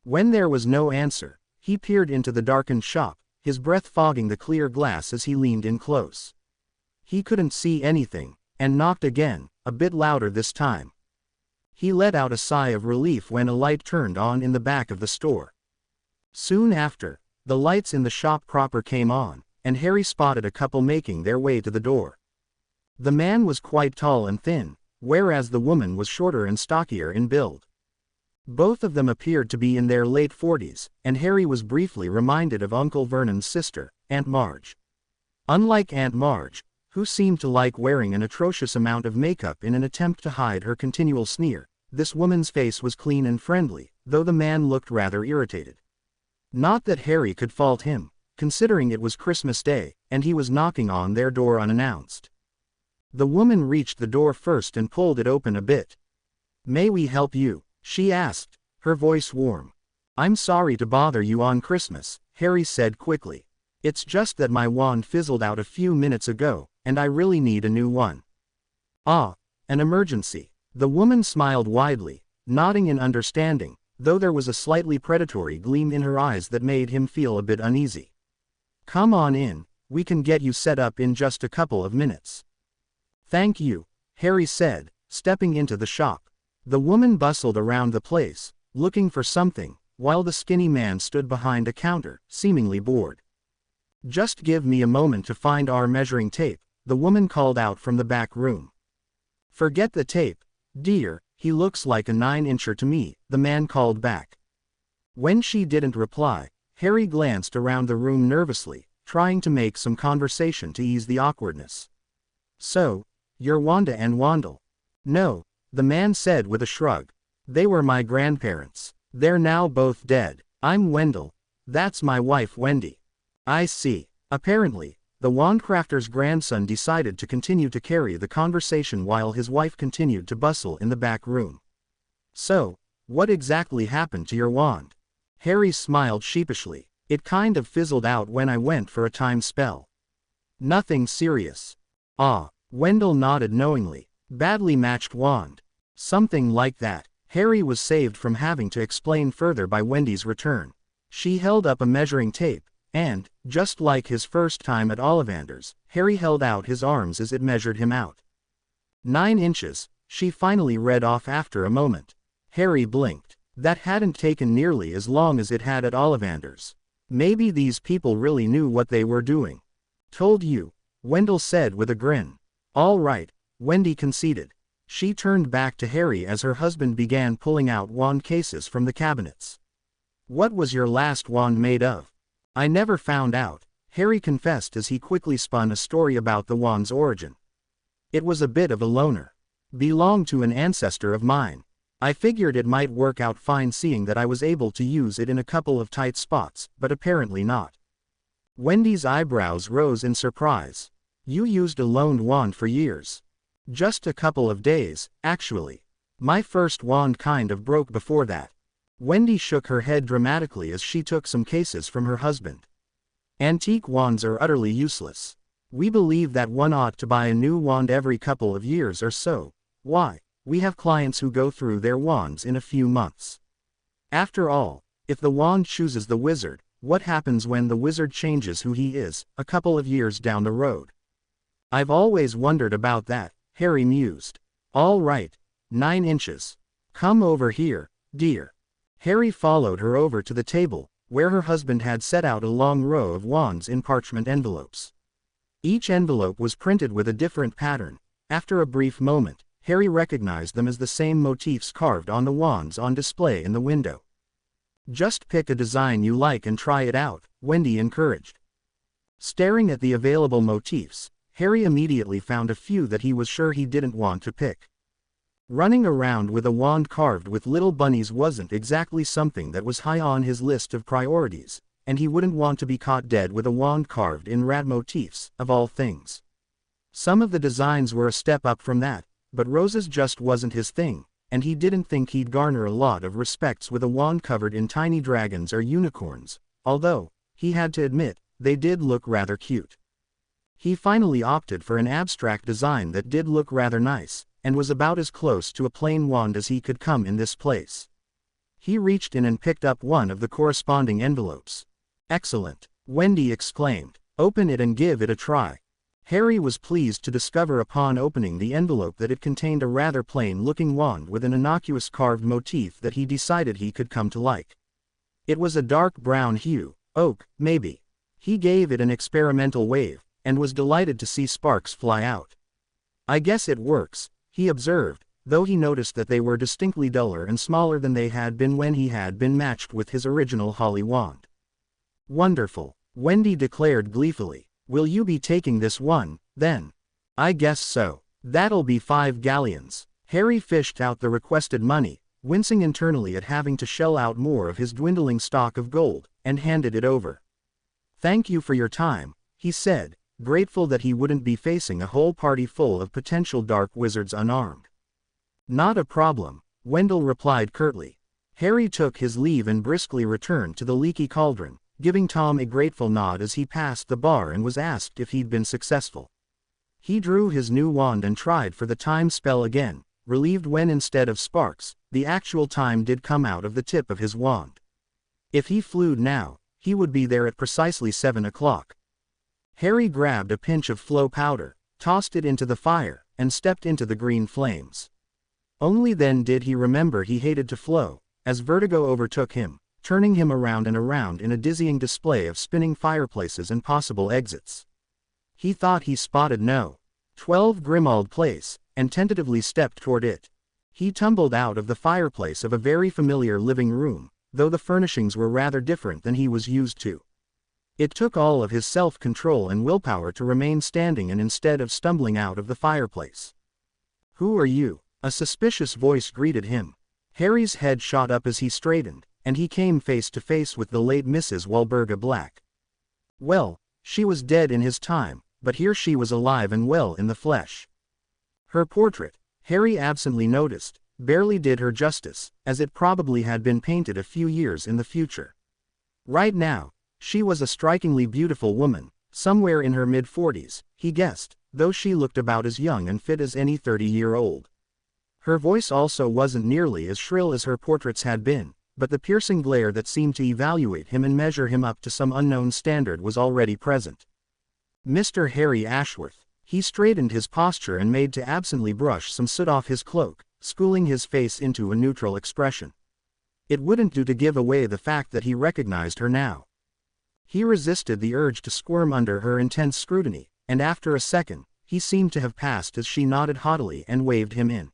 When there was no answer, he peered into the darkened shop, his breath fogging the clear glass as he leaned in close. He couldn't see anything, and knocked again, a bit louder this time. He let out a sigh of relief when a light turned on in the back of the store. Soon after, the lights in the shop proper came on, and Harry spotted a couple making their way to the door. The man was quite tall and thin, whereas the woman was shorter and stockier in build. Both of them appeared to be in their late 40s, and Harry was briefly reminded of Uncle Vernon's sister, Aunt Marge. Unlike Aunt Marge, who seemed to like wearing an atrocious amount of makeup in an attempt to hide her continual sneer, this woman's face was clean and friendly, though the man looked rather irritated. Not that Harry could fault him, considering it was Christmas Day, and he was knocking on their door unannounced. The woman reached the door first and pulled it open a bit. "May we help you?" she asked, her voice warm. "I'm sorry to bother you on Christmas," Harry said quickly. "It's just that my wand fizzled out a few minutes ago, and I really need a new one." "Ah, an emergency." The woman smiled widely, nodding in understanding, though there was a slightly predatory gleam in her eyes that made him feel a bit uneasy. "Come on in, we can get you set up in just a couple of minutes." "Thank you," Harry said, stepping into the shop. The woman bustled around the place, looking for something, while the skinny man stood behind a counter, seemingly bored. "Just give me a moment to find our measuring tape," the woman called out from the back room. "Forget the tape, dear, he looks like a 9-incher to me," the man called back. When she didn't reply, Harry glanced around the room nervously, trying to make some conversation to ease the awkwardness. "So, you're Wanda and Wandel?" "No," the man said with a shrug. "They were my grandparents. They're now both dead. I'm Wendell. That's my wife Wendy." "I see." Apparently, the wandcrafter's grandson decided to continue to carry the conversation while his wife continued to bustle in the back room. "So, what exactly happened to your wand?" Harry smiled sheepishly. "It kind of fizzled out when I went for a time spell." "Nothing serious." "Ah," Wendell nodded knowingly. "Badly matched wand." "Something like that." Harry was saved from having to explain further by Wendy's return. She held up a measuring tape, and, just like his first time at Ollivander's, Harry held out his arms as it measured him out. 9 inches, she finally read off after a moment. Harry blinked. That hadn't taken nearly as long as it had at Ollivander's. Maybe these people really knew what they were doing. "Told you," Wendell said with a grin. "All right," Wendy conceded. She turned back to Harry as her husband began pulling out wand cases from the cabinets. "What was your last wand made of?" "I never found out," Harry confessed as he quickly spun a story about the wand's origin. "It was a bit of a loner. Belonged to an ancestor of mine. I figured it might work out fine seeing that I was able to use it in a couple of tight spots, but apparently not." Wendy's eyebrows rose in surprise. "You used a loaned wand for years?" "Just a couple of days, actually. My first wand kind of broke before that." Wendy shook her head dramatically as she took some cases from her husband. "Antique wands are utterly useless. We believe that one ought to buy a new wand every couple of years or so. Why, we have clients who go through their wands in a few months. After all, if the wand chooses the wizard, what happens when the wizard changes who he is, a couple of years down the road?" "I've always wondered about that," Harry mused. "All right, 9 inches. Come over here, dear." Harry followed her over to the table, where her husband had set out a long row of wands in parchment envelopes. Each envelope was printed with a different pattern. After a brief moment, Harry recognized them as the same motifs carved on the wands on display in the window. "Just pick a design you like and try it out," Wendy encouraged. Staring at the available motifs, Harry immediately found a few that he was sure he didn't want to pick. Running around with a wand carved with little bunnies wasn't exactly something that was high on his list of priorities, and he wouldn't want to be caught dead with a wand carved in rat motifs, of all things. Some of the designs were a step up from that, but roses just wasn't his thing, and he didn't think he'd garner a lot of respects with a wand covered in tiny dragons or unicorns, although, he had to admit, they did look rather cute. He finally opted for an abstract design that did look rather nice, and was about as close to a plain wand as he could come in this place. He reached in and picked up one of the corresponding envelopes. "Excellent," Wendy exclaimed. "Open it and give it a try." Harry was pleased to discover upon opening the envelope that it contained a rather plain-looking wand with an innocuous carved motif that he decided he could come to like. It was a dark brown hue, oak, maybe. He gave it an experimental wave, and was delighted to see sparks fly out. "I guess it works," he observed, though he noticed that they were distinctly duller and smaller than they had been when he had been matched with his original holly wand. Wonderful, Wendy declared gleefully. Will you be taking this one, then? I guess so. That'll be 5 galleons. Harry fished out the requested money, wincing internally at having to shell out more of his dwindling stock of gold, and handed it over. Thank you for your time, he said, grateful that he wouldn't be facing a whole party full of potential dark wizards unarmed. Not a problem, Wendell replied curtly. Harry took his leave and briskly returned to the leaky cauldron, giving Tom a grateful nod as he passed the bar and was asked if he'd been successful. He drew his new wand and tried for the time spell again, relieved when instead of sparks, the actual time did come out of the tip of his wand. If he flew now, he would be there at precisely 7 o'clock. Harry grabbed a pinch of flow powder, tossed it into the fire, and stepped into the green flames. Only then did he remember he hated to flow, as vertigo overtook him, turning him around and around in a dizzying display of spinning fireplaces and possible exits. He thought he spotted No. 12 Grimald Place, and tentatively stepped toward it. He tumbled out of the fireplace of a very familiar living room, though the furnishings were rather different than he was used to. It took all of his self-control and willpower to remain standing and instead of stumbling out of the fireplace. Who are you? A suspicious voice greeted him. Harry's head shot up as he straightened, and he came face to face with the late Mrs. Walburga Black. Well, she was dead in his time, but here she was alive and well in the flesh. Her portrait, Harry absently noticed, barely did her justice, as it probably had been painted a few years in the future. Right now, she was a strikingly beautiful woman, somewhere in her mid-40s, he guessed, though she looked about as young and fit as any 30-year-old. Her voice also wasn't nearly as shrill as her portraits had been, but the piercing glare that seemed to evaluate him and measure him up to some unknown standard was already present. Mr. Harry Ashworth. He straightened his posture and made to absently brush some soot off his cloak, schooling his face into a neutral expression. It wouldn't do to give away the fact that he recognized her now. He resisted the urge to squirm under her intense scrutiny, and after a second, he seemed to have passed as she nodded haughtily and waved him in.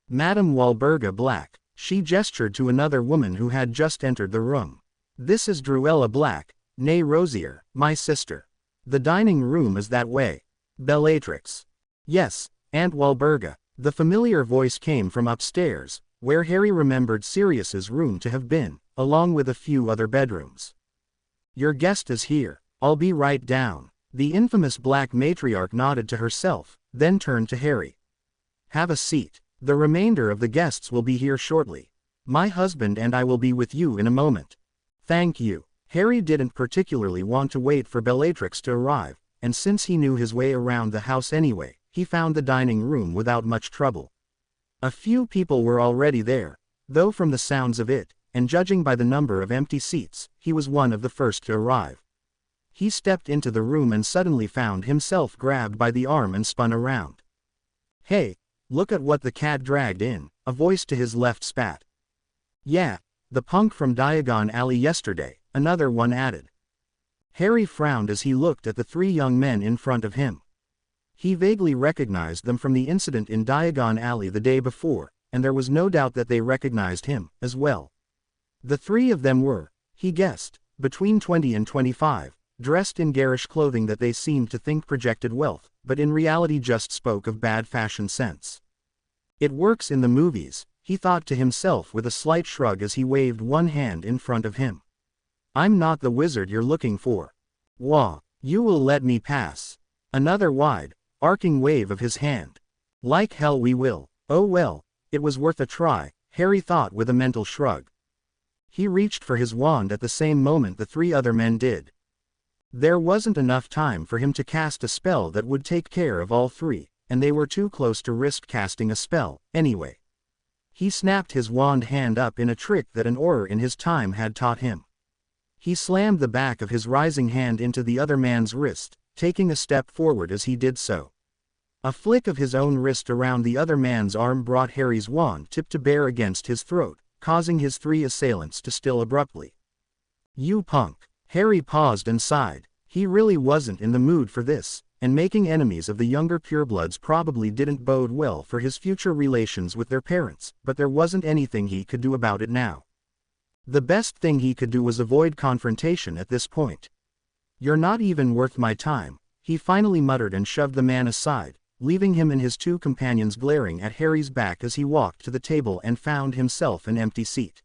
Madame Walburga Black, she gestured to another woman who had just entered the room. This is Druella Black, née Rosier, my sister. The dining room is that way. Bellatrix. Yes, Aunt Walburga. The familiar voice came from upstairs, where Harry remembered Sirius's room to have been, along with a few other bedrooms. Your guest is here. I'll be right down. The infamous black matriarch nodded to herself, then turned to Harry. Have a seat. The remainder of the guests will be here shortly. My husband and I will be with you in a moment. Thank you. Harry didn't particularly want to wait for Bellatrix to arrive, and since he knew his way around the house anyway, he found the dining room without much trouble. A few people were already there, though from the sounds of it, and judging by the number of empty seats, he was one of the first to arrive. He stepped into the room and suddenly found himself grabbed by the arm and spun around. Hey, look at what the cat dragged in, a voice to his left spat. Yeah, the punk from Diagon Alley yesterday, another one added. Harry frowned as he looked at the 3 young men in front of him. He vaguely recognized them from the incident in Diagon Alley the day before, and there was no doubt that they recognized him, as well. The 3 of them were, he guessed, between 20 and 25, dressed in garish clothing that they seemed to think projected wealth, but in reality just spoke of bad fashion sense. It works in the movies, he thought to himself with a slight shrug as he waved one hand in front of him. I'm not the wizard you're looking for. Wah, you will let me pass. Another wide, arcing wave of his hand. Like hell we will. Oh well, it was worth a try, Harry thought with a mental shrug. He reached for his wand at the same moment the 3 other men did. There wasn't enough time for him to cast a spell that would take care of all 3, and they were too close to risk casting a spell, anyway. He snapped his wand hand up in a trick that an auror in his time had taught him. He slammed the back of his rising hand into the other man's wrist, taking a step forward as he did so. A flick of his own wrist around the other man's arm brought Harry's wand tip to bear against his throat, causing his 3 assailants to still abruptly. You punk. Harry paused and sighed. He really wasn't in the mood for this, and making enemies of the younger purebloods probably didn't bode well for his future relations with their parents, but there wasn't anything he could do about it now. The best thing he could do was avoid confrontation at this point. "You're not even worth my time," he finally muttered and shoved the man aside, leaving him and his two companions glaring at Harry's back as he walked to the table and found himself an empty seat.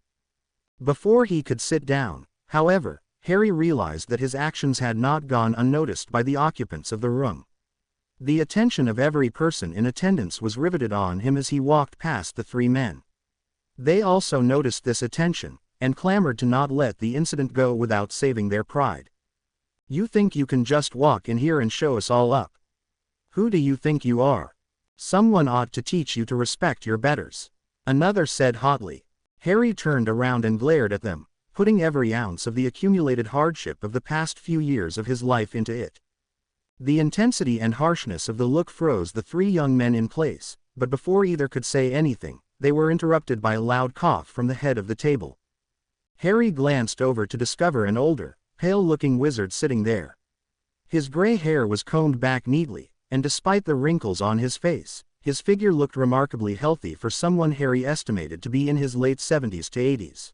Before he could sit down, however, Harry realized that his actions had not gone unnoticed by the occupants of the room. The attention of every person in attendance was riveted on him as he walked past the three men. They also noticed this attention, and clamored to not let the incident go without saving their pride. "You think you can just walk in here and show us all up? Who do you think you are? Someone ought to teach you to respect your betters," another said hotly. Harry turned around and glared at them, putting every ounce of the accumulated hardship of the past few years of his life into it. The intensity and harshness of the look froze the three young men in place, but before either could say anything, they were interrupted by a loud cough from the head of the table. Harry glanced over to discover an older, pale-looking wizard sitting there. His gray hair was combed back neatly, and despite the wrinkles on his face, his figure looked remarkably healthy for someone Harry estimated to be in his late 70s to 80s.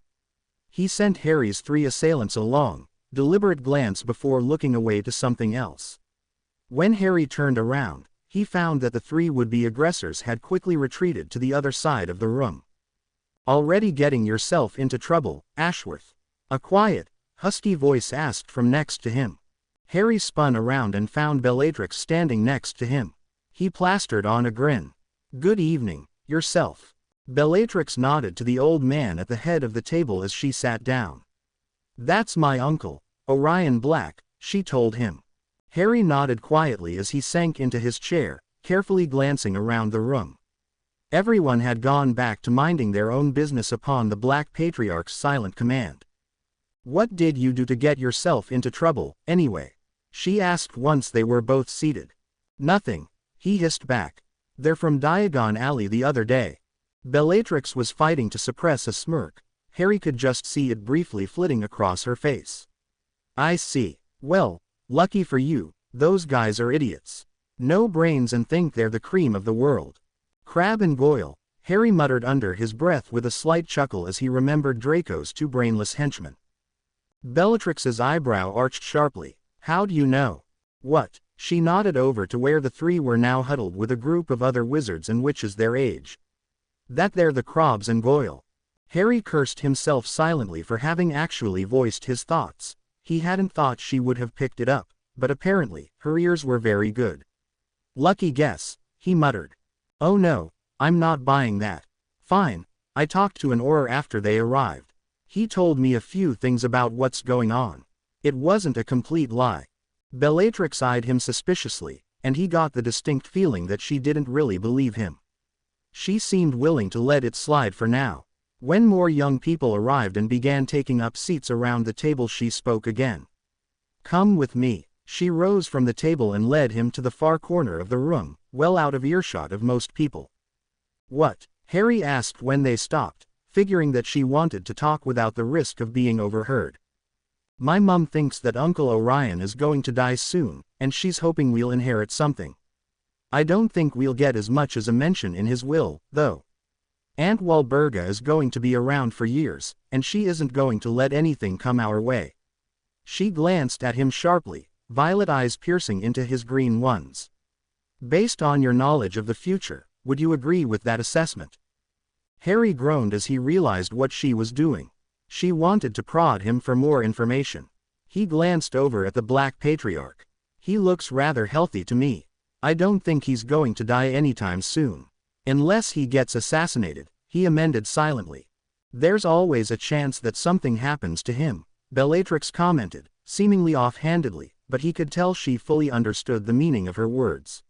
He sent Harry's three assailants a long, deliberate glance before looking away to something else. When Harry turned around, he found that the three would-be aggressors had quickly retreated to the other side of the room. "Already getting yourself into trouble, Ashworth?" a quiet, husky voice asked from next to him. Harry spun around and found Bellatrix standing next to him. He plastered on a grin. "Good evening, yourself." Bellatrix nodded to the old man at the head of the table as she sat down. "That's my uncle, Orion Black," she told him. Harry nodded quietly as he sank into his chair, carefully glancing around the room. Everyone had gone back to minding their own business upon the Black Patriarch's silent command. "What did you do to get yourself into trouble, anyway?" she asked once they were both seated. "Nothing," he hissed back. "They're from Diagon Alley the other day." Bellatrix was fighting to suppress a smirk. Harry could just see it briefly flitting across her face. "I see. Well, lucky for you, those guys are idiots. No brains and think they're the cream of the world." "Crab and Goyle," Harry muttered under his breath with a slight chuckle as he remembered Draco's two brainless henchmen. Bellatrix's eyebrow arched sharply. "How do you know?" "What?" She nodded over to where the three were now huddled with a group of other wizards and witches their age. "That they're the Crabs and Goyle." Harry cursed himself silently for having actually voiced his thoughts. He hadn't thought she would have picked it up, but apparently, her ears were very good. "Lucky guess," he muttered. "Oh no, I'm not buying that." "Fine, I talked to an Auror after they arrived. He told me a few things about what's going on. It wasn't a complete lie." Bellatrix eyed him suspiciously, and he got the distinct feeling that she didn't really believe him. She seemed willing to let it slide for now. When more young people arrived and began taking up seats around the table, she spoke again. "Come with me." She rose from the table and led him to the far corner of the room, well out of earshot of most people. "What?" Harry asked when they stopped, figuring that she wanted to talk without the risk of being overheard. "My mum thinks that Uncle Orion is going to die soon, and she's hoping we'll inherit something. I don't think we'll get as much as a mention in his will, though. Aunt Walburga is going to be around for years, and she isn't going to let anything come our way." She glanced at him sharply, violet eyes piercing into his green ones. "Based on your knowledge of the future, would you agree with that assessment?" Harry groaned as he realized what she was doing. She wanted to prod him for more information. He glanced over at the Black Patriarch. "He looks rather healthy to me. I don't think he's going to die anytime soon. Unless he gets assassinated," he amended silently. "There's always a chance that something happens to him," Bellatrix commented, seemingly offhandedly, but he could tell she fully understood the meaning of her words.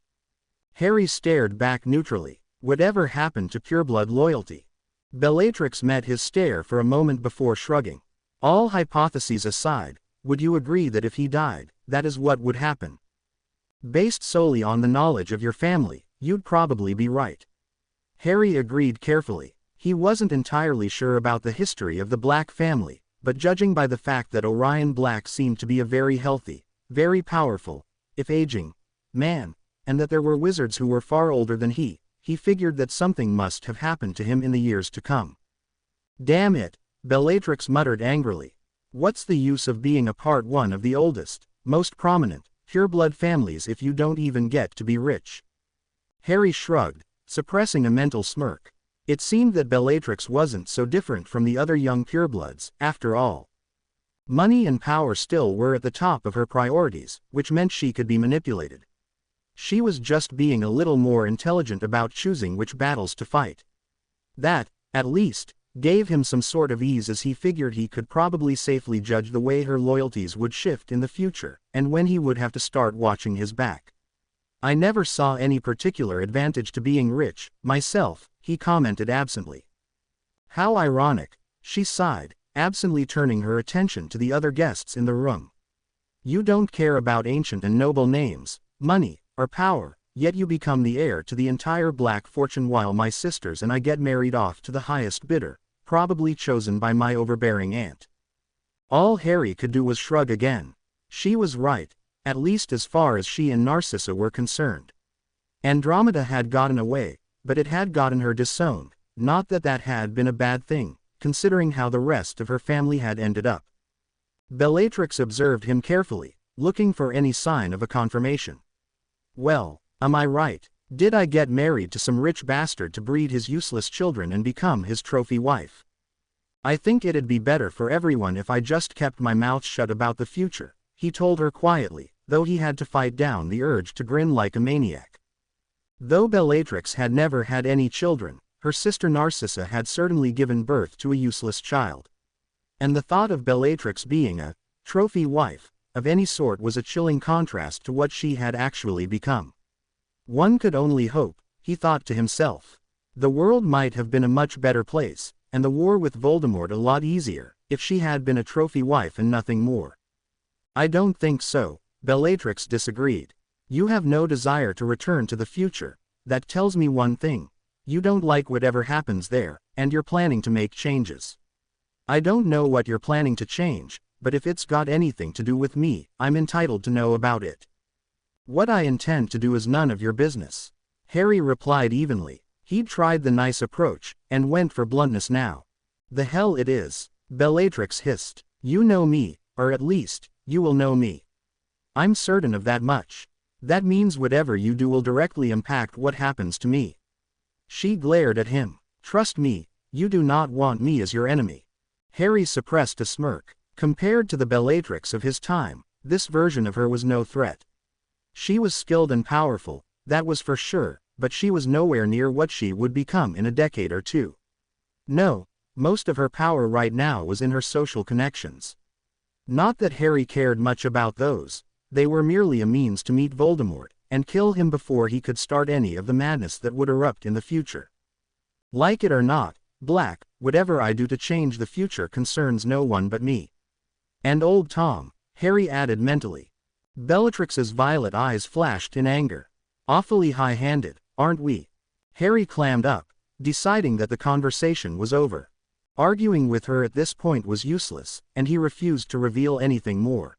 Harry stared back neutrally. Whatever happened to pureblood loyalty? Bellatrix met his stare for a moment before shrugging. "All hypotheses aside, would you agree that if he died, that is what would happen? Based solely on the knowledge of your family, you'd probably be right." Harry agreed carefully. He wasn't entirely sure about the history of the Black family, but judging by the fact that Orion Black seemed to be a very healthy, very powerful, if aging, man, and that there were wizards who were far older than he figured that something must have happened to him in the years to come. Damn it, Bellatrix muttered angrily. What's the use of being a part one of the oldest, most prominent, pureblood families if you don't even get to be rich? Harry shrugged, suppressing a mental smirk. It seemed that Bellatrix wasn't so different from the other young purebloods, after all. Money and power still were at the top of her priorities, which meant she could be manipulated. She was just being a little more intelligent about choosing which battles to fight. That, at least, gave him some sort of ease, as he figured he could probably safely judge the way her loyalties would shift in the future, and when he would have to start watching his back. I never saw any particular advantage to being rich, myself, he commented absently. How ironic, she sighed, absently turning her attention to the other guests in the room. You don't care about ancient and noble names, money, or power, yet you become the heir to the entire black fortune while my sisters and I get married off to the highest bidder, probably chosen by my overbearing aunt. All Harry could do was shrug again. She was right, at least as far as she and Narcissa were concerned. Andromeda had gotten away, but it had gotten her disowned, not that that had been a bad thing, considering how the rest of her family had ended up. Bellatrix observed him carefully, looking for any sign of a confirmation. Well, am I right? Did I get married to some rich bastard to breed his useless children and become his trophy wife? I think it'd be better for everyone if I just kept my mouth shut about the future, he told her quietly, though he had to fight down the urge to grin like a maniac. Though Bellatrix had never had any children, her sister Narcissa had certainly given birth to a useless child. And the thought of Bellatrix being a trophy wife of any sort was a chilling contrast to what she had actually become. One could only hope, he thought to himself. The world might have been a much better place, and the war with Voldemort a lot easier, if she had been a trophy wife and nothing more. I don't think so, Bellatrix disagreed. You have no desire to return to the future. That tells me one thing. You don't like whatever happens there, and you're planning to make changes. I don't know what you're planning to change, but if it's got anything to do with me, I'm entitled to know about it. What I intend to do is none of your business. Harry replied evenly. He'd tried the nice approach, and went for bluntness now. The hell it is, Bellatrix hissed. You know me, or at least, you will know me. I'm certain of that much. That means whatever you do will directly impact what happens to me. She glared at him. Trust me, you do not want me as your enemy. Harry suppressed a smirk. Compared to the Bellatrix of his time, this version of her was no threat. She was skilled and powerful, that was for sure, but she was nowhere near what she would become in a decade or two. No, most of her power right now was in her social connections. Not that Harry cared much about those, they were merely a means to meet Voldemort, and kill him before he could start any of the madness that would erupt in the future. Like it or not, Black, whatever I do to change the future concerns no one but me. And old Tom, Harry added mentally. Bellatrix's violet eyes flashed in anger. Awfully high-handed, aren't we? Harry clammed up, deciding that the conversation was over. Arguing with her at this point was useless, and he refused to reveal anything more.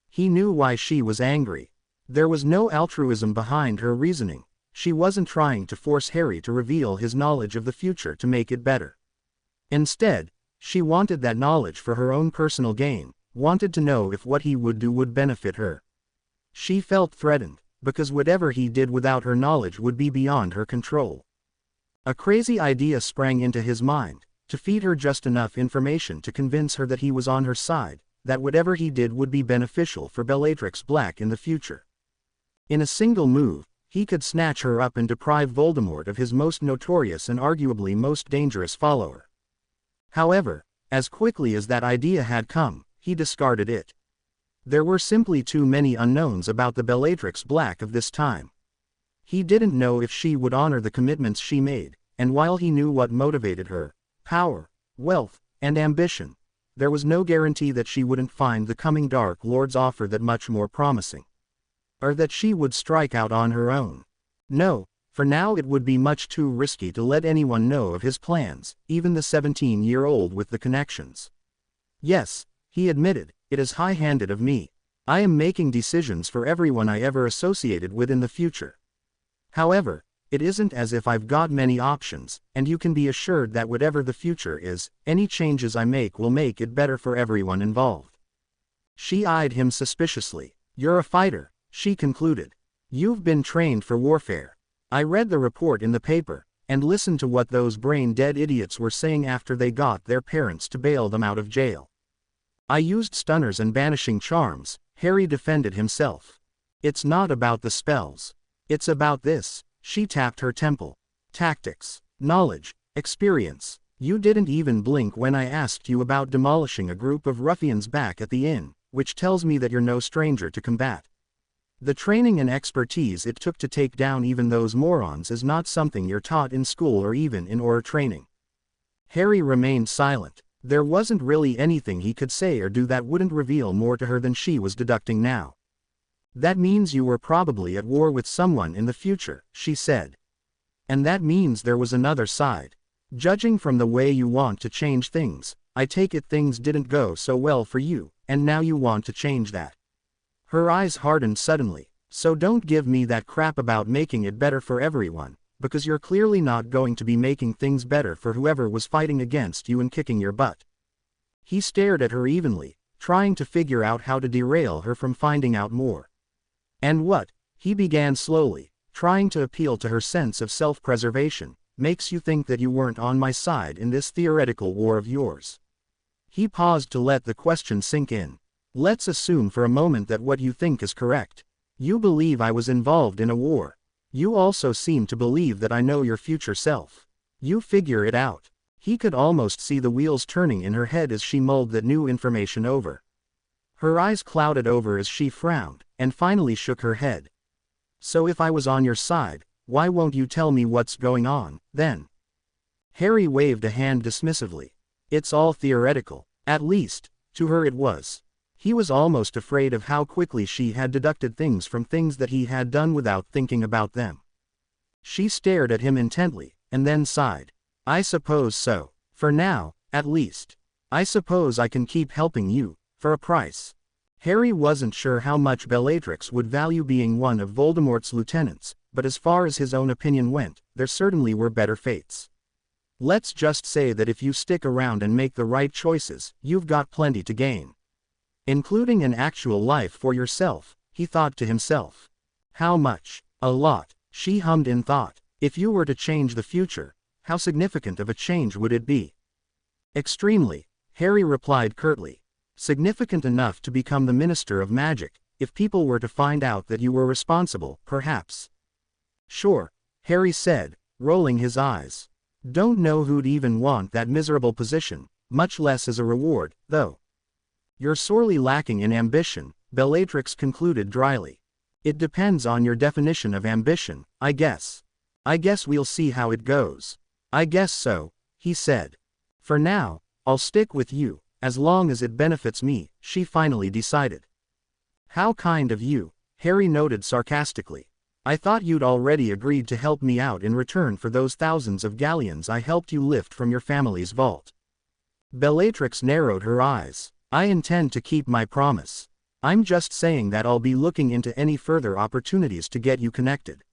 He knew why she was angry. There was no altruism behind her reasoning. She wasn't trying to force Harry to reveal his knowledge of the future to make it better. Instead, she wanted that knowledge for her own personal gain, wanted to know if what he would do would benefit her. She felt threatened, because whatever he did without her knowledge would be beyond her control. A crazy idea sprang into his mind, to feed her just enough information to convince her that he was on her side, that whatever he did would be beneficial for Bellatrix Black in the future. In a single move, he could snatch her up and deprive Voldemort of his most notorious and arguably most dangerous follower. However, as quickly as that idea had come, he discarded it. There were simply too many unknowns about the Bellatrix Black of this time. He didn't know if she would honor the commitments she made, and while he knew what motivated her, power, wealth, and ambition, there was no guarantee that she wouldn't find the coming Dark Lord's offer that much more promising. Or that she would strike out on her own. No, for now it would be much too risky to let anyone know of his plans, even the 17-year-old with the connections. Yes, he admitted, it is high-handed of me. I am making decisions for everyone I ever associated with in the future. However, it isn't as if I've got many options, and you can be assured that whatever the future is, any changes I make will make it better for everyone involved. She eyed him suspiciously. You're a fighter, she concluded. You've been trained for warfare. I read the report in the paper, and listened to what those brain-dead idiots were saying after they got their parents to bail them out of jail. I used stunners and banishing charms, Harry defended himself. It's not about the spells. It's about this. She tapped her temple. Tactics, knowledge, experience. You didn't even blink when I asked you about demolishing a group of ruffians back at the inn, which tells me that you're no stranger to combat. The training and expertise it took to take down even those morons is not something you're taught in school or even in OR training. Harry remained silent. There wasn't really anything he could say or do that wouldn't reveal more to her than she was deducting now. That means you were probably at war with someone in the future, she said. And that means there was another side. Judging from the way you want to change things, I take it things didn't go so well for you, and now you want to change that. Her eyes hardened suddenly. So don't give me that crap about making it better for everyone, because you're clearly not going to be making things better for whoever was fighting against you and kicking your butt. He stared at her evenly, trying to figure out how to derail her from finding out more. And what, he began slowly, trying to appeal to her sense of self-preservation, makes you think that you weren't on my side in this theoretical war of yours? He paused to let the question sink in. Let's assume for a moment that what you think is correct. You believe I was involved in a war. You also seem to believe that I know your future self. You figure it out. He could almost see the wheels turning in her head as she mulled that new information over. Her eyes clouded over as she frowned, and finally shook her head. So if I was on your side, why won't you tell me what's going on, then? Harry waved a hand dismissively. It's all theoretical. At least, to her it was. He was almost afraid of how quickly she had deducted things from things that he had done without thinking about them. She stared at him intently, and then sighed. I suppose so. For now, at least. I suppose I can keep helping you, for a price. Harry wasn't sure how much Bellatrix would value being one of Voldemort's lieutenants, but as far as his own opinion went, there certainly were better fates. Let's just say that if you stick around and make the right choices, you've got plenty to gain. Including an actual life for yourself, he thought to himself. How much? A lot, she hummed in thought. If you were to change the future, how significant of a change would it be? Extremely, Harry replied curtly. Significant enough to become the Minister of Magic, if people were to find out that you were responsible, perhaps. Sure, Harry said, rolling his eyes. Don't know who'd even want that miserable position, much less as a reward, though. You're sorely lacking in ambition, Bellatrix concluded dryly. It depends on your definition of ambition, I guess. I guess we'll see how it goes. I guess so, he said. For now, I'll stick with you, as long as it benefits me, she finally decided. How kind of you, Harry noted sarcastically. I thought you'd already agreed to help me out in return for those thousands of galleons I helped you lift from your family's vault. Bellatrix narrowed her eyes. I intend to keep my promise. I'm just saying that I'll be looking into any further opportunities to get you connected.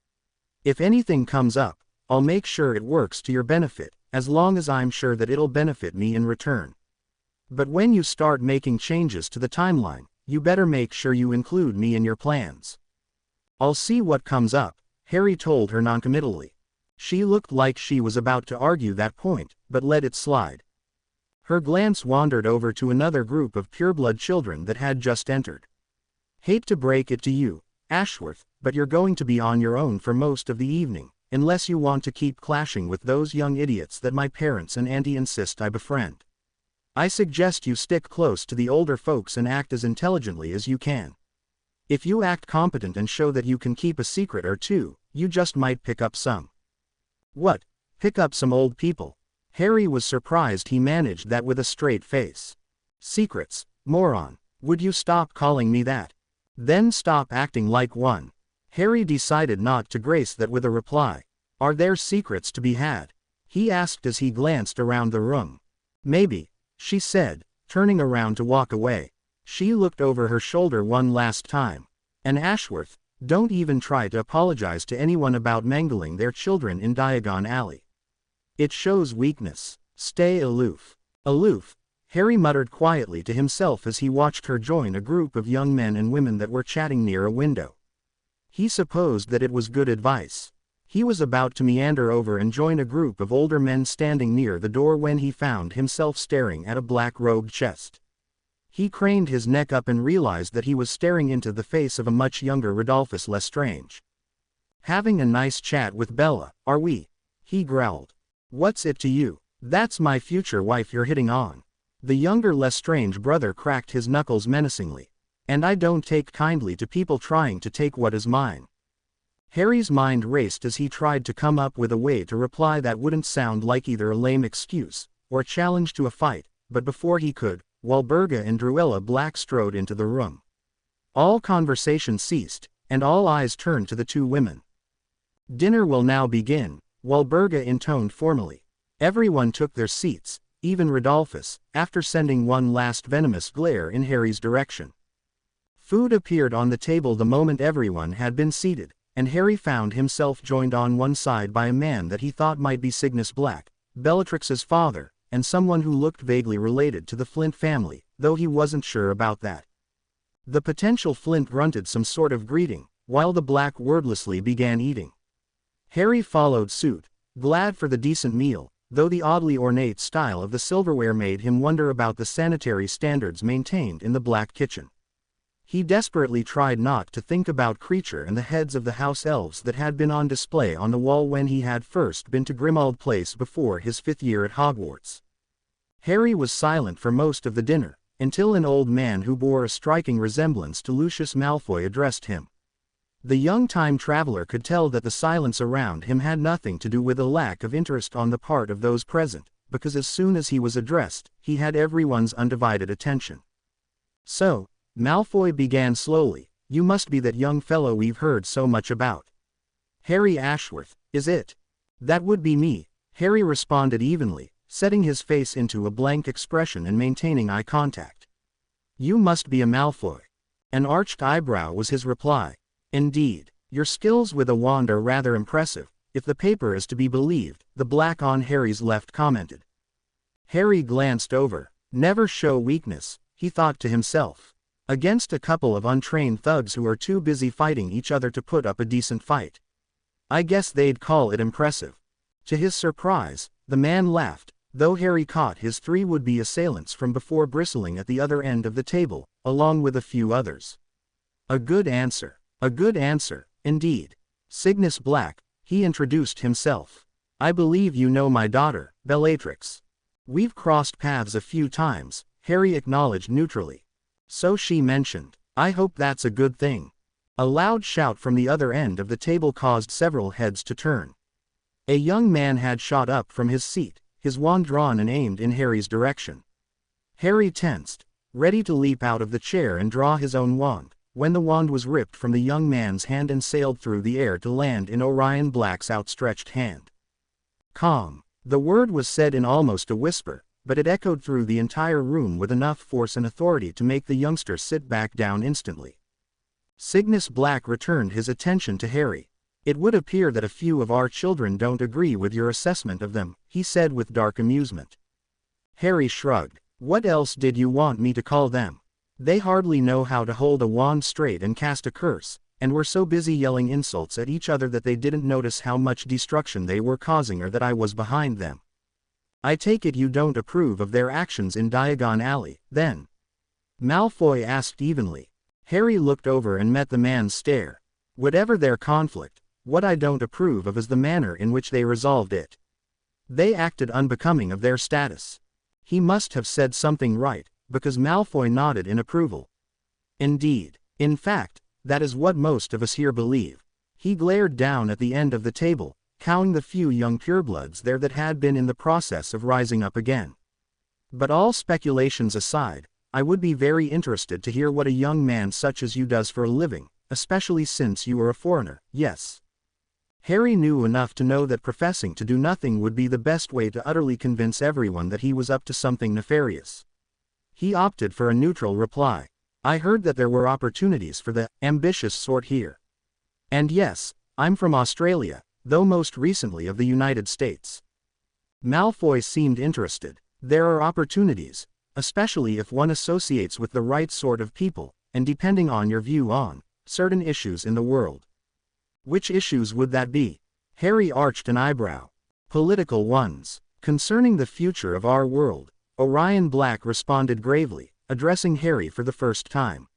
If anything comes up, I'll make sure it works to your benefit, as long as I'm sure that it'll benefit me in return. But when you start making changes to the timeline, you better make sure you include me in your plans. I'll see what comes up, Harry told her noncommittally. She looked like she was about to argue that point, but let it slide. Her glance wandered over to another group of pureblood children that had just entered. Hate to break it to you, Ashworth, but you're going to be on your own for most of the evening, unless you want to keep clashing with those young idiots that my parents and auntie insist I befriend. I suggest you stick close to the older folks and act as intelligently as you can. If you act competent and show that you can keep a secret or two, you just might pick up some. What? Pick up some old people? Harry was surprised he managed that with a straight face. Secrets, moron. Would you stop calling me that? Then stop acting like one. Harry decided not to grace that with a reply. Are there secrets to be had? He asked as he glanced around the room. Maybe, she said, turning around to walk away. She looked over her shoulder one last time. And Ashworth, don't even try to apologize to anyone about mangling their children in Diagon Alley. It shows weakness. Stay aloof. Aloof, Harry muttered quietly to himself as he watched her join a group of young men and women that were chatting near a window. He supposed that it was good advice. He was about to meander over and join a group of older men standing near the door when he found himself staring at a black-robed chest. He craned his neck up and realized that he was staring into the face of a much younger Rodolphus Lestrange. "Having a nice chat with Bella, are we?" he growled. "What's it to you? That's my future wife you're hitting on." The younger Lestrange brother cracked his knuckles menacingly. "And I don't take kindly to people trying to take what is mine." Harry's mind raced as he tried to come up with a way to reply that wouldn't sound like either a lame excuse or a challenge to a fight, but before he could, Walburga and Druella Black strode into the room. All conversation ceased, and all eyes turned to the two women. "Dinner will now begin," Walburga intoned formally. Everyone took their seats, even Rodolphus, after sending one last venomous glare in Harry's direction. Food appeared on the table the moment everyone had been seated, and Harry found himself joined on one side by a man that he thought might be Cygnus Black, Bellatrix's father, and someone who looked vaguely related to the Flint family, though he wasn't sure about that. The potential Flint grunted some sort of greeting, while the Black wordlessly began eating. Harry followed suit, glad for the decent meal, though the oddly ornate style of the silverware made him wonder about the sanitary standards maintained in the Black kitchen. He desperately tried not to think about Creature and the heads of the house elves that had been on display on the wall when he had first been to Grimmauld Place before his 5th year at Hogwarts. Harry was silent for most of the dinner, until an old man who bore a striking resemblance to Lucius Malfoy addressed him. The young time traveler could tell that the silence around him had nothing to do with a lack of interest on the part of those present, because as soon as he was addressed, he had everyone's undivided attention. "So," Malfoy began slowly, "you must be that young fellow we've heard so much about." "Harry Ashworth, is it?" "That would be me," Harry responded evenly, setting his face into a blank expression and maintaining eye contact. "You must be a Malfoy." An arched eyebrow was his reply. "Indeed, your skills with a wand are rather impressive, if the paper is to be believed," the Black on Harry's left commented. Harry glanced over. "Never show weakness," he thought to himself. "Against a couple of untrained thugs who are too busy fighting each other to put up a decent fight. I guess they'd call it impressive." To his surprise, the man laughed, though Harry caught his 3 would-be assailants from before bristling at the other end of the table, along with a few others. "A good answer. A good answer, indeed. Cygnus Black," he introduced himself. "I believe you know my daughter, Bellatrix." "We've crossed paths a few times," Harry acknowledged neutrally. "So she mentioned. I hope that's a good thing." A loud shout from the other end of the table caused several heads to turn. A young man had shot up from his seat, his wand drawn and aimed in Harry's direction. Harry tensed, ready to leap out of the chair and draw his own wand, when the wand was ripped from the young man's hand and sailed through the air to land in Orion Black's outstretched hand. "Calm." The word was said in almost a whisper, but it echoed through the entire room with enough force and authority to make the youngster sit back down instantly. Cygnus Black returned his attention to Harry. "It would appear that a few of our children don't agree with your assessment of them," he said with dark amusement. Harry shrugged. "What else did you want me to call them? They hardly know how to hold a wand straight and cast a curse, and were so busy yelling insults at each other that they didn't notice how much destruction they were causing or that I was behind them. I take it you don't approve of their actions in Diagon Alley, then?" Malfoy asked evenly. Harry looked over and met the man's stare. "Whatever their conflict, what I don't approve of is the manner in which they resolved it. They acted unbecoming of their status." He must have said something right, because Malfoy nodded in approval. "Indeed. In fact, that is what most of us here believe." He glared down at the end of the table, counting the few young purebloods there that had been in the process of rising up again. "But all speculations aside, I would be very interested to hear what a young man such as you does for a living, especially since you are a foreigner." "Yes." Harry knew enough to know that professing to do nothing would be the best way to utterly convince everyone that he was up to something nefarious. He opted for a neutral reply. I heard that there were opportunities for the ambitious sort here. And yes, I'm from Australia, though most recently of the United States. Malfoy seemed interested. There are opportunities, especially if one associates with the right sort of people, and depending on your view on certain issues in the world. Which issues would that be? Harry arched an eyebrow. Political ones. Concerning the future of our world, Orion Black responded gravely, addressing Harry for the first time.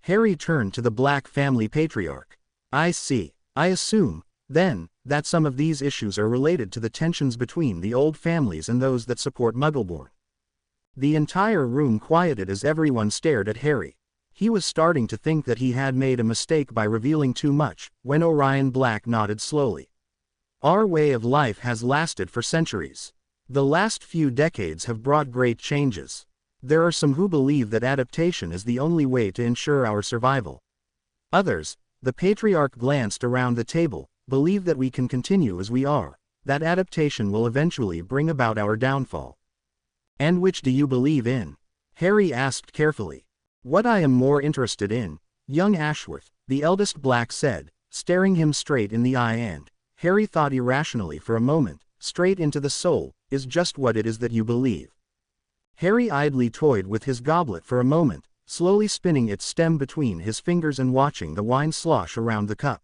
Harry turned to the Black family patriarch. I see. I assume, then, that some of these issues are related to the tensions between the old families and those that support Muggleborn. The entire room quieted as everyone stared at Harry. He was starting to think that he had made a mistake by revealing too much, when Orion Black nodded slowly. Our way of life has lasted for centuries. The last few decades have brought great changes. There are some who believe that adaptation is the only way to ensure our survival. Others, the patriarch glanced around the table, believe that we can continue as we are, that adaptation will eventually bring about our downfall. And which do you believe in? Harry asked carefully. What I am more interested in, young Ashworth, the eldest Black said, staring him straight in the eye, and Harry thought irrationally for a moment, straight into the soul, is just what it is that you believe. Harry idly toyed with his goblet for a moment, slowly spinning its stem between his fingers and watching the wine slosh around the cup.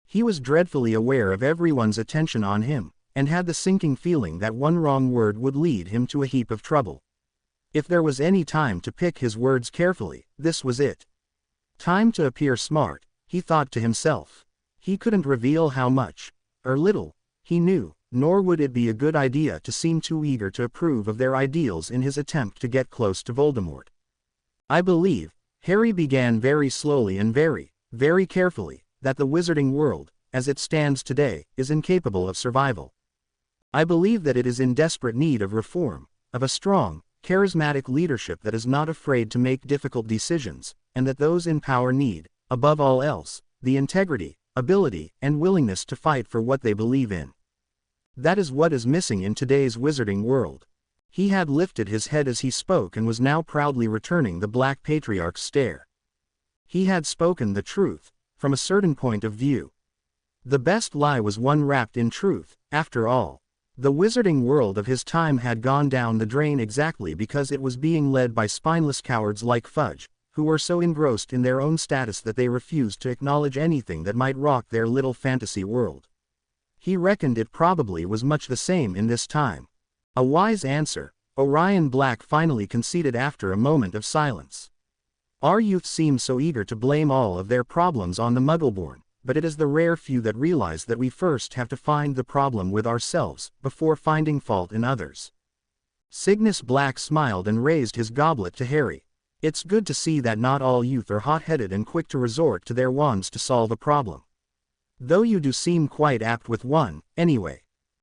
He was dreadfully aware of everyone's attention on him, and had the sinking feeling that one wrong word would lead him to a heap of trouble. If there was any time to pick his words carefully, this was it. Time to appear smart, he thought to himself. He couldn't reveal how much, or little, he knew, nor would it be a good idea to seem too eager to approve of their ideals in his attempt to get close to Voldemort. I believe, Harry began very slowly and very, very carefully, that the wizarding world, as it stands today, is incapable of survival. I believe that it is in desperate need of reform, of a strong, charismatic leadership that is not afraid to make difficult decisions, and that those in power need, above all else, the integrity, ability, and willingness to fight for what they believe in. That is what is missing in today's wizarding world. He had lifted his head as he spoke and was now proudly returning the Black Patriarch's stare. He had spoken the truth, from a certain point of view. The best lie was one wrapped in truth, after all. The wizarding world of his time had gone down the drain exactly because it was being led by spineless cowards like Fudge, who were so engrossed in their own status that they refused to acknowledge anything that might rock their little fantasy world. He reckoned it probably was much the same in this time. A wise answer, Orion Black finally conceded after a moment of silence. Our youth seem so eager to blame all of their problems on the Muggleborn, but it is the rare few that realize that we first have to find the problem with ourselves, before finding fault in others. Cygnus Black smiled and raised his goblet to Harry. It's good to see that not all youth are hot-headed and quick to resort to their wands to solve a problem. Though you do seem quite apt with one, anyway.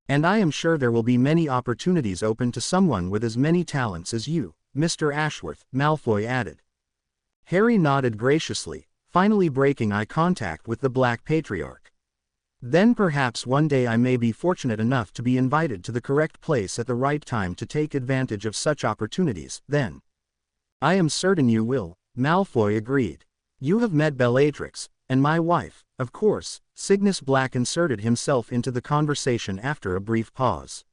And I am sure there will be many opportunities open to someone with as many talents as you, Mr. Ashworth, Malfoy added. Harry nodded graciously, finally breaking eye contact with the Black Patriarch. Then perhaps one day I may be fortunate enough to be invited to the correct place at the right time to take advantage of such opportunities, then. I am certain you will, Malfoy agreed. You have met Bellatrix, and my wife, of course. Cygnus Black inserted himself into the conversation after a brief pause.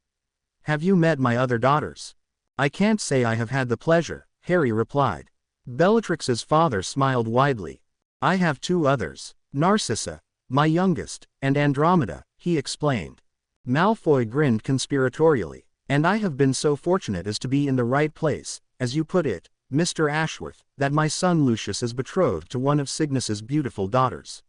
Have you met my other daughters? I can't say I have had the pleasure, Harry replied. Bellatrix's father smiled widely. I have two others, Narcissa, my youngest, and Andromeda, he explained. Malfoy grinned conspiratorially. And I have been so fortunate as to be in the right place, as you put it, Mr. Ashworth, that my son Lucius is betrothed to one of Cygnus's beautiful daughters.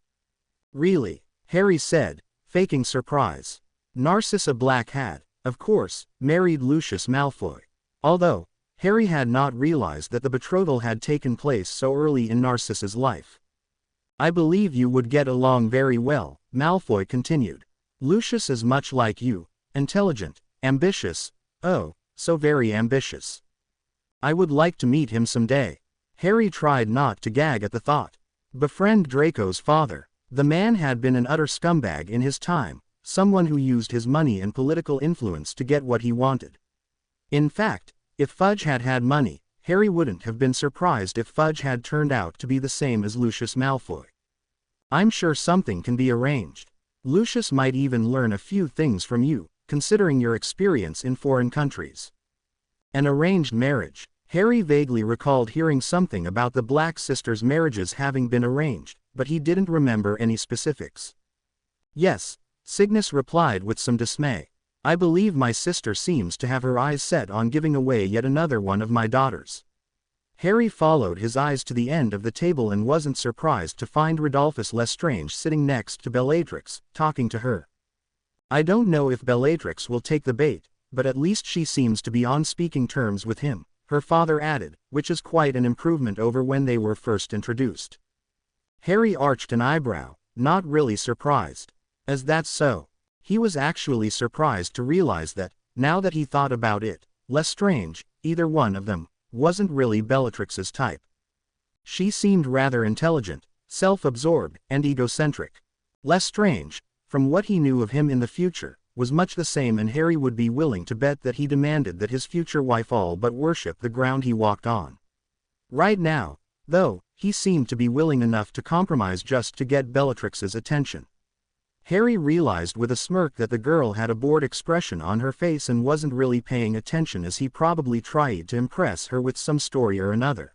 Really? Harry said, faking surprise. Narcissa Black had, of course, married Lucius Malfoy. Although, Harry had not realized that the betrothal had taken place so early in Narcissa's life. I believe you would get along very well, Malfoy continued. Lucius is much like you, intelligent, ambitious, oh, so very ambitious. I would like to meet him someday. Harry tried not to gag at the thought. Befriend Draco's father. The man had been an utter scumbag in his time, someone who used his money and political influence to get what he wanted. In fact, if Fudge had had money, Harry wouldn't have been surprised if Fudge had turned out to be the same as Lucius Malfoy. I'm sure something can be arranged. Lucius might even learn a few things from you, considering your experience in foreign countries. An arranged marriage. Harry vaguely recalled hearing something about the Black sisters' marriages having been arranged, but he didn't remember any specifics. Yes, Cygnus replied with some dismay. I believe my sister seems to have her eyes set on giving away yet another one of my daughters. Harry followed his eyes to the end of the table and wasn't surprised to find Rodolphus Lestrange sitting next to Bellatrix, talking to her. I don't know if Bellatrix will take the bait, but at least she seems to be on speaking terms with him, her father added, which is quite an improvement over when they were first introduced. Harry arched an eyebrow, not really surprised. As that's so. He was actually surprised to realize that, now that he thought about it, Lestrange, either one of them, wasn't really Bellatrix's type. She seemed rather intelligent, self-absorbed, and egocentric. Lestrange, from what he knew of him in the future, was much the same, and Harry would be willing to bet that he demanded that his future wife all but worship the ground he walked on. Right now, though, he seemed to be willing enough to compromise just to get Bellatrix's attention. Harry realized with a smirk that the girl had a bored expression on her face and wasn't really paying attention, as he probably tried to impress her with some story or another.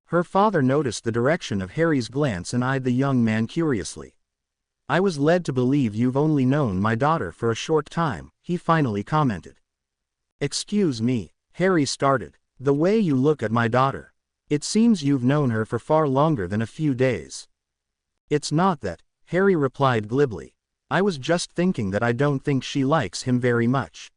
Her father noticed the direction of Harry's glance and eyed the young man curiously. I was led to believe you've only known my daughter for a short time, he finally commented. Excuse me, Harry started. The way you look at my daughter. It seems you've known her for far longer than a few days. It's not that, Harry replied glibly. I was just thinking that I don't think she likes him very much.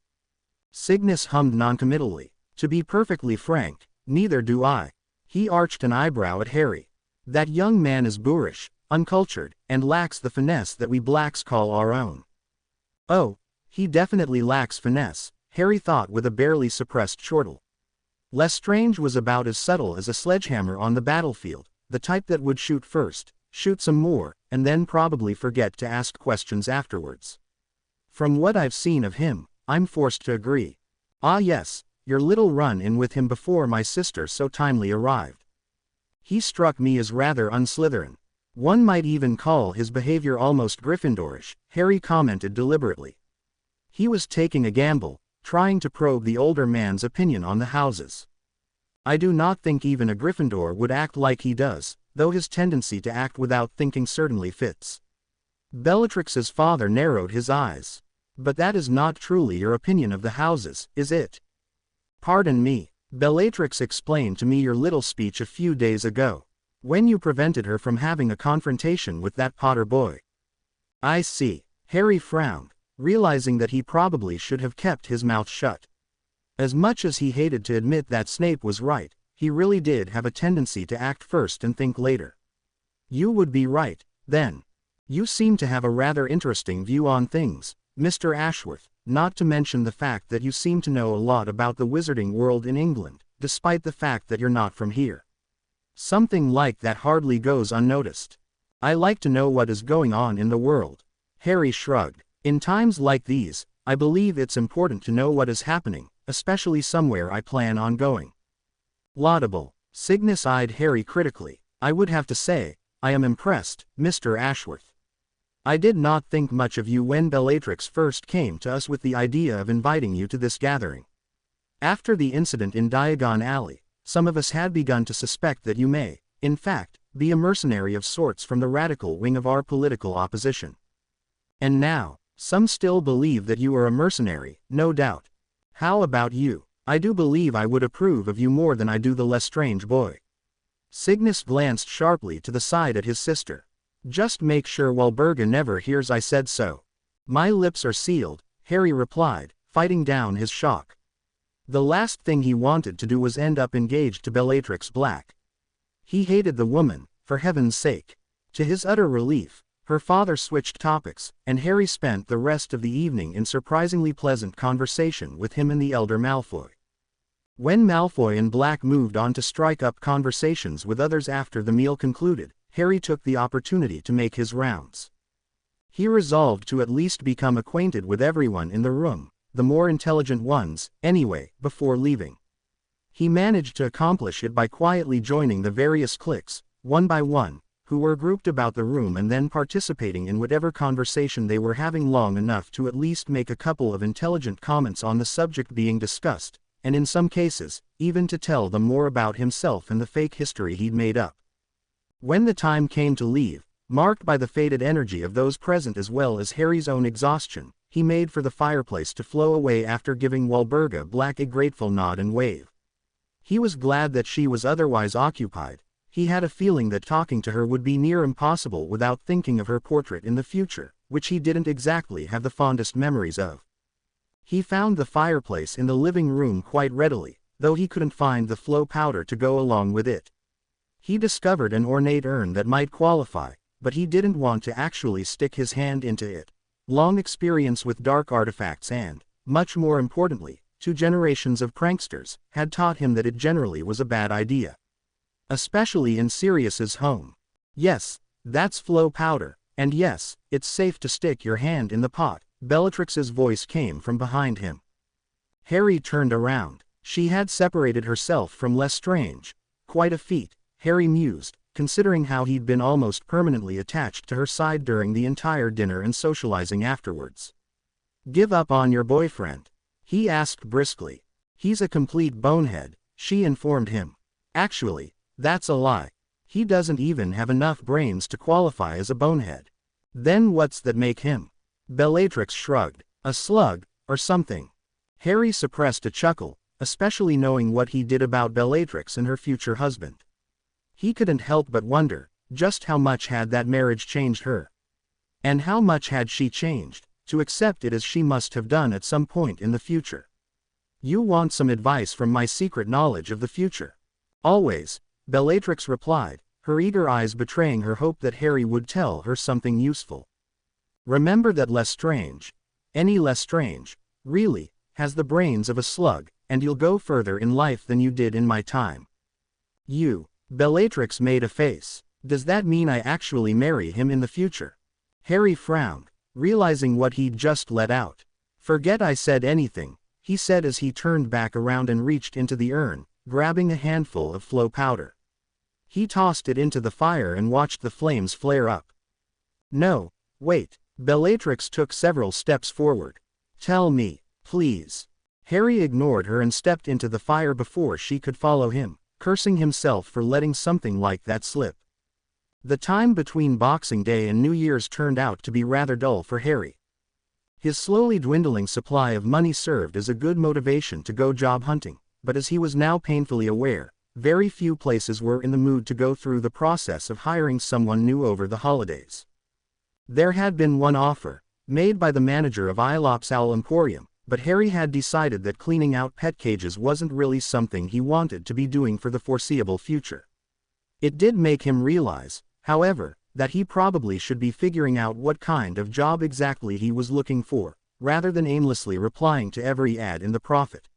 Cygnus hummed noncommittally. To be perfectly frank, neither do I. He arched an eyebrow at Harry. That young man is boorish, uncultured, and lacks the finesse that we blacks call our own. Oh, he definitely lacks finesse, Harry thought with a barely suppressed chortle. Lestrange was about as subtle as a sledgehammer on the battlefield, the type that would shoot first, shoot some more, and then probably forget to ask questions afterwards. From what I've seen of him, I'm forced to agree. Ah yes, your little run-in with him before my sister so timely arrived. He struck me as rather unslytherin. One might even call his behavior almost Gryffindorish, Harry commented deliberately. He was taking a gamble, trying to probe the older man's opinion on the houses. I do not think even a Gryffindor would act like he does, though his tendency to act without thinking certainly fits. Bellatrix's father narrowed his eyes. But that is not truly your opinion of the houses, is it? Pardon me, Bellatrix explained to me your little speech a few days ago, when you prevented her from having a confrontation with that Potter boy. I see, Harry frowned, realizing that he probably should have kept his mouth shut. As much as he hated to admit that Snape was right, he really did have a tendency to act first and think later. You would be right, then. You seem to have a rather interesting view on things, Mr. Ashworth, not to mention the fact that you seem to know a lot about the wizarding world in England, despite the fact that you're not from here. Something like that hardly goes unnoticed. I like to know what is going on in the world. Harry shrugged. In times like these, I believe it's important to know what is happening, especially somewhere I plan on going. Laudable. Cygnus eyed Harry critically. I would have to say, I am impressed, Mr. Ashworth. I did not think much of you when Bellatrix first came to us with the idea of inviting you to this gathering. After the incident in Diagon Alley, some of us had begun to suspect that you may, in fact, be a mercenary of sorts from the radical wing of our political opposition. And now, some still believe that you are a mercenary, no doubt. How about you? I do believe I would approve of you more than I do the Lestrange boy. Cygnus glanced sharply to the side at his sister. Just make sure Walburga never hears I said so. My lips are sealed, Harry replied, fighting down his shock. The last thing he wanted to do was end up engaged to Bellatrix Black. He hated the woman, for heaven's sake. To his utter relief, her father switched topics, and Harry spent the rest of the evening in surprisingly pleasant conversation with him and the elder Malfoy. When Malfoy and Black moved on to strike up conversations with others after the meal concluded, Harry took the opportunity to make his rounds. He resolved to at least become acquainted with everyone in the room, the more intelligent ones, anyway, before leaving. He managed to accomplish it by quietly joining the various cliques, one by one, who were grouped about the room and then participating in whatever conversation they were having long enough to at least make a couple of intelligent comments on the subject being discussed, and in some cases, even to tell them more about himself and the fake history he'd made up. When the time came to leave, marked by the faded energy of those present as well as Harry's own exhaustion, he made for the fireplace to flow away after giving Walburga Black a grateful nod and wave. He was glad that she was otherwise occupied. He had a feeling that talking to her would be near impossible without thinking of her portrait in the future, which he didn't exactly have the fondest memories of. He found the fireplace in the living room quite readily, though he couldn't find the flow powder to go along with it. He discovered an ornate urn that might qualify, but he didn't want to actually stick his hand into it. Long experience with dark artifacts and, much more importantly, 2 generations of pranksters, had taught him that it generally was a bad idea. Especially in Sirius's home. Yes, that's flow powder, and yes, it's safe to stick your hand in the pot, Bellatrix's voice came from behind him. Harry turned around. She had separated herself from Lestrange. Quite a feat, Harry mused, considering how he'd been almost permanently attached to her side during the entire dinner and socializing afterwards. "Give up on your boyfriend?" he asked briskly. "He's a complete bonehead," she informed him. "Actually, that's a lie. He doesn't even have enough brains to qualify as a bonehead." "Then what's that make him?" Bellatrix shrugged. "A slug, or something." Harry suppressed a chuckle, especially knowing what he did about Bellatrix and her future husband. He couldn't help but wonder, just how much had that marriage changed her? And how much had she changed, to accept it as she must have done at some point in the future? "You want some advice from my secret knowledge of the future?" "Always," Bellatrix replied, her eager eyes betraying her hope that Harry would tell her something useful. "Remember that Lestrange, any Lestrange, really, has the brains of a slug, and you'll go further in life than you did in my time." "You," Bellatrix made a face. "Does that mean I actually marry him in the future?" Harry frowned, realizing what he'd just let out. "Forget I said anything," he said as he turned back around and reached into the urn, grabbing a handful of flow powder. He tossed it into the fire and watched the flames flare up. "No, wait." Bellatrix took several steps forward. "Tell me, please." Harry ignored her and stepped into the fire before she could follow him, cursing himself for letting something like that slip. The time between Boxing Day and New Year's turned out to be rather dull for Harry. His slowly dwindling supply of money served as a good motivation to go job hunting, but as he was now painfully aware, very few places were in the mood to go through the process of hiring someone new over the holidays. There had been one offer, made by the manager of Ilops Owl Emporium, but Harry had decided that cleaning out pet cages wasn't really something he wanted to be doing for the foreseeable future. It did make him realize, however, that he probably should be figuring out what kind of job exactly he was looking for, rather than aimlessly replying to every ad in the Prophet.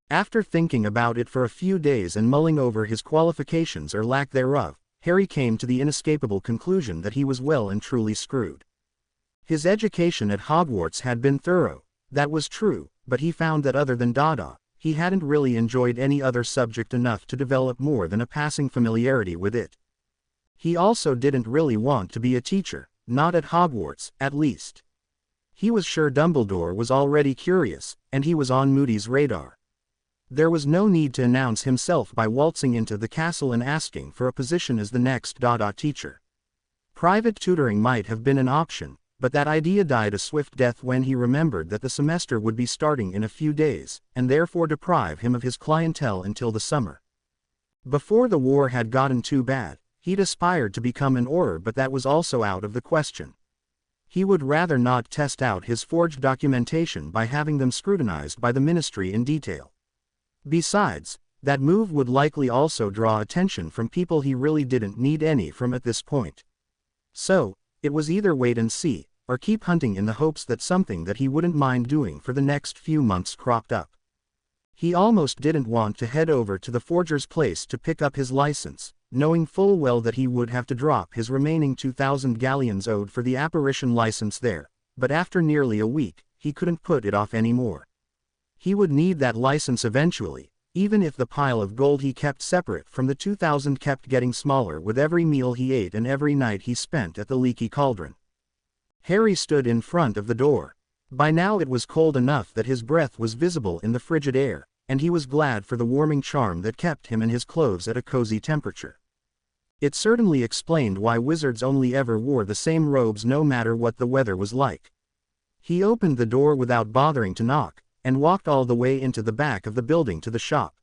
After thinking about it for a few days and mulling over his qualifications or lack thereof, Harry came to the inescapable conclusion that he was well and truly screwed. His education at Hogwarts had been thorough. That was true, but he found that other than Dada, he hadn't really enjoyed any other subject enough to develop more than a passing familiarity with it. He also didn't really want to be a teacher, not at Hogwarts, at least. He was sure Dumbledore was already curious, and he was on Moody's radar. There was no need to announce himself by waltzing into the castle and asking for a position as the next Dada teacher. Private tutoring might have been an option, but that idea died a swift death when he remembered that the semester would be starting in a few days, and therefore deprive him of his clientele until the summer. Before the war had gotten too bad, he'd aspired to become an Auror, but that was also out of the question. He would rather not test out his forged documentation by having them scrutinized by the ministry in detail. Besides, that move would likely also draw attention from people he really didn't need any from at this point. So, it was either wait and see, or keep hunting in the hopes that something that he wouldn't mind doing for the next few months cropped up. He almost didn't want to head over to the forger's place to pick up his license, knowing full well that he would have to drop his remaining 2,000 galleons owed for the apparition license there, but after nearly a week, he couldn't put it off anymore. He would need that license eventually, even if the pile of gold he kept separate from the 2,000 kept getting smaller with every meal he ate and every night he spent at the leaky cauldron. Harry stood in front of the door. By now it was cold enough that his breath was visible in the frigid air, and he was glad for the warming charm that kept him and his clothes at a cozy temperature. It certainly explained why wizards only ever wore the same robes no matter what the weather was like. He opened the door without bothering to knock, and walked all the way into the back of the building to the shop.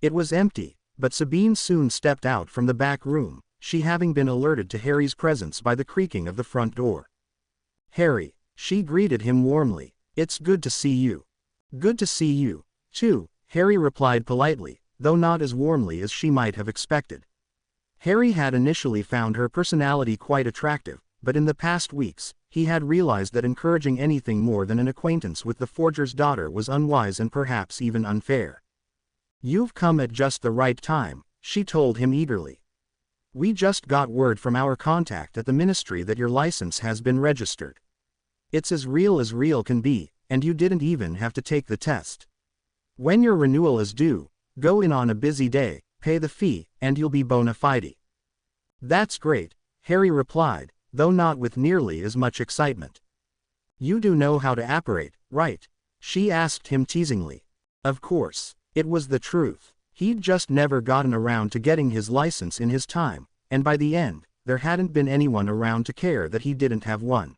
It was empty, but Sabine soon stepped out from the back room, she having been alerted to Harry's presence by the creaking of the front door. "Harry," she greeted him warmly, "it's good to see you." "Good to see you, too," Harry replied politely, though not as warmly as she might have expected. Harry had initially found her personality quite attractive, but in the past weeks, he had realized that encouraging anything more than an acquaintance with the forger's daughter was unwise and perhaps even unfair. "You've come at just the right time," she told him eagerly. "We just got word from our contact at the ministry that your license has been registered. It's as real can be, and you didn't even have to take the test. When your renewal is due, go in on a busy day, pay the fee, and you'll be bona fide." "That's great," Harry replied, though not with nearly as much excitement. "You do know how to apparate, right?" she asked him teasingly. Of course, it was the truth. He'd just never gotten around to getting his license in his time, and by the end, there hadn't been anyone around to care that he didn't have one.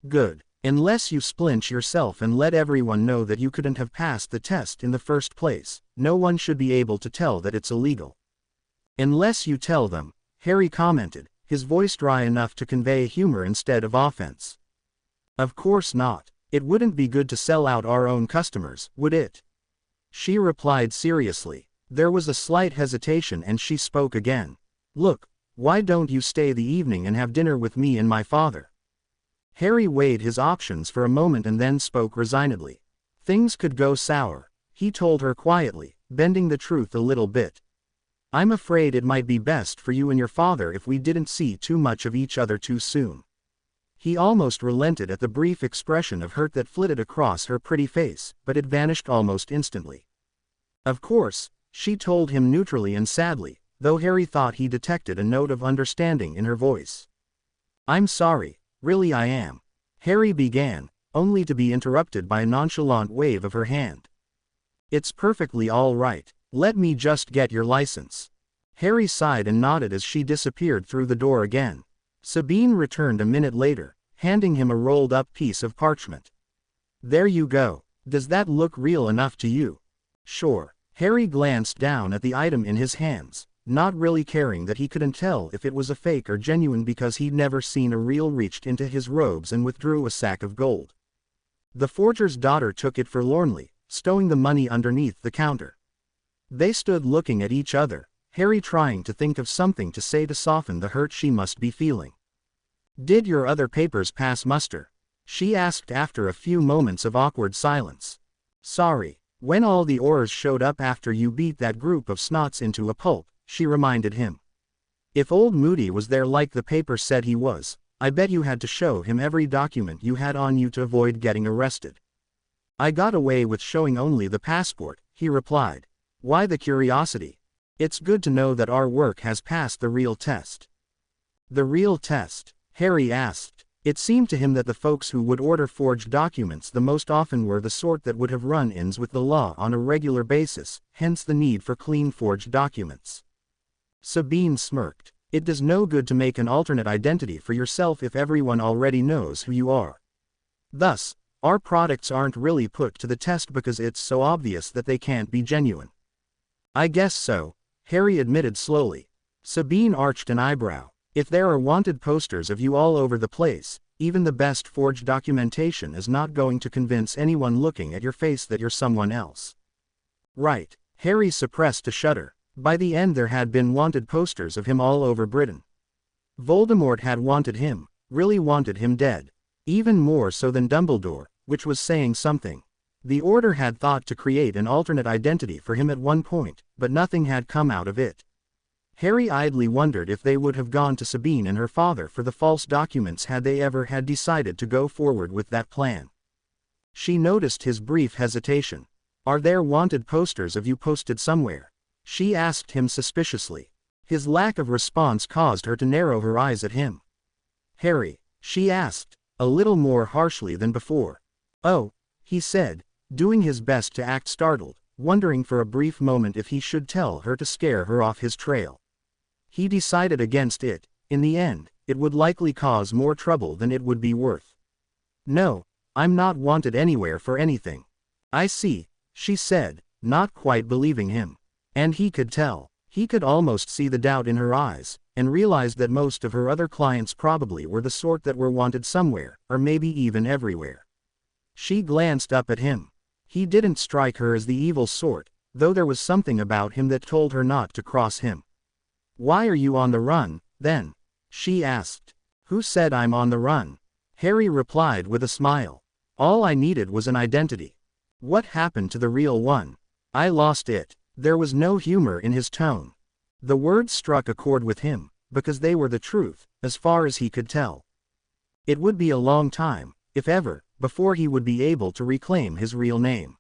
"Good. Unless you splinch yourself and let everyone know that you couldn't have passed the test in the first place, no one should be able to tell that it's illegal." "Unless you tell them," Harry commented, his voice dry enough to convey humor instead of offense. "Of course not. It wouldn't be good to sell out our own customers, would it?" She replied seriously. There was a slight hesitation and she spoke again. "Look, why don't you stay the evening and have dinner with me and my father?" Harry weighed his options for a moment and then spoke resignedly. "Things could go sour," he told her quietly, bending the truth a little bit. "I'm afraid it might be best for you and your father if we didn't see too much of each other too soon." He almost relented at the brief expression of hurt that flitted across her pretty face, but it vanished almost instantly. "Of course," she told him neutrally and sadly, though Harry thought he detected a note of understanding in her voice. "I'm sorry, really I am," Harry began, only to be interrupted by a nonchalant wave of her hand. "It's perfectly all right. Let me just get your license." Harry sighed and nodded as she disappeared through the door again. Sabine returned a minute later, handing him a rolled-up piece of parchment. "There you go. Does that look real enough to you?" "Sure." Harry glanced down at the item in his hands, not really caring that he couldn't tell if it was a fake or genuine because he'd never seen a real, reached into his robes and withdrew a sack of gold. The forger's daughter took it forlornly, stowing the money underneath the counter. They stood looking at each other, Harry trying to think of something to say to soften the hurt she must be feeling. "Did your other papers pass muster?" she asked after a few moments of awkward silence. "Sorry, when all the ores showed up after you beat that group of snots into a pulp," she reminded him. "If old Moody was there like the paper said he was, I bet you had to show him every document you had on you to avoid getting arrested." "I got away with showing only the passport," he replied. "Why the curiosity? It's good to know that our work has passed the real test." "The real test?" Harry asked. It seemed to him that the folks who would order forged documents the most often were the sort that would have run-ins with the law on a regular basis, hence the need for clean forged documents. Sabine smirked. "It does no good to make an alternate identity for yourself if everyone already knows who you are. Thus, our products aren't really put to the test because it's so obvious that they can't be genuine." "I guess so," Harry admitted slowly. Sabine arched an eyebrow. "If there are wanted posters of you all over the place, even the best forged documentation is not going to convince anyone looking at your face that you're someone else." "Right." Harry suppressed a shudder. By the end there had been wanted posters of him all over Britain. Voldemort had wanted him, really wanted him dead. Even more so than Dumbledore, which was saying something. The Order had thought to create an alternate identity for him at one point, but nothing had come out of it. Harry idly wondered if they would have gone to Sabine and her father for the false documents had they ever had decided to go forward with that plan. She noticed his brief hesitation. Are there wanted posters of you posted somewhere? She asked him suspiciously. His lack of response caused her to narrow her eyes at him. Harry, she asked, a little more harshly than before. Oh, he said, doing his best to act startled, wondering for a brief moment if he should tell her to scare her off his trail. He decided against it. In the end, it would likely cause more trouble than it would be worth. No, I'm not wanted anywhere for anything. I see, she said, not quite believing him. And he could tell. He could almost see the doubt in her eyes, and realized that most of her other clients probably were the sort that were wanted somewhere, or maybe even everywhere. She glanced up at him. He didn't strike her as the evil sort, though there was something about him that told her not to cross him. Why are you on the run, then? She asked. Who said I'm on the run? Harry replied with a smile. All I needed was an identity. What happened to the real one? I lost it. There was no humor in his tone. The words struck a chord with him, because they were the truth, as far as he could tell. It would be a long time, if ever, before he would be able to reclaim his real name.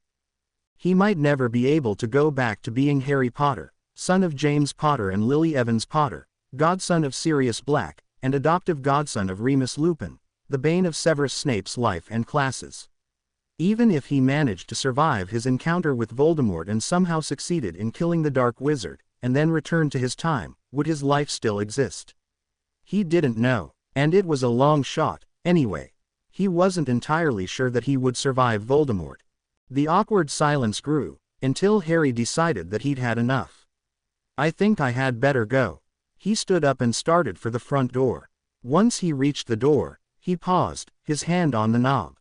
He might never be able to go back to being Harry Potter, son of James Potter and Lily Evans Potter, godson of Sirius Black, and adoptive godson of Remus Lupin, the bane of Severus Snape's life and classes. Even if he managed to survive his encounter with Voldemort and somehow succeeded in killing the Dark Wizard, and then returned to his time, would his life still exist? He didn't know, and it was a long shot, anyway. He wasn't entirely sure that he would survive Voldemort. The awkward silence grew, until Harry decided that he'd had enough. I think I had better go. He stood up and started for the front door. Once he reached the door, he paused, his hand on the knob.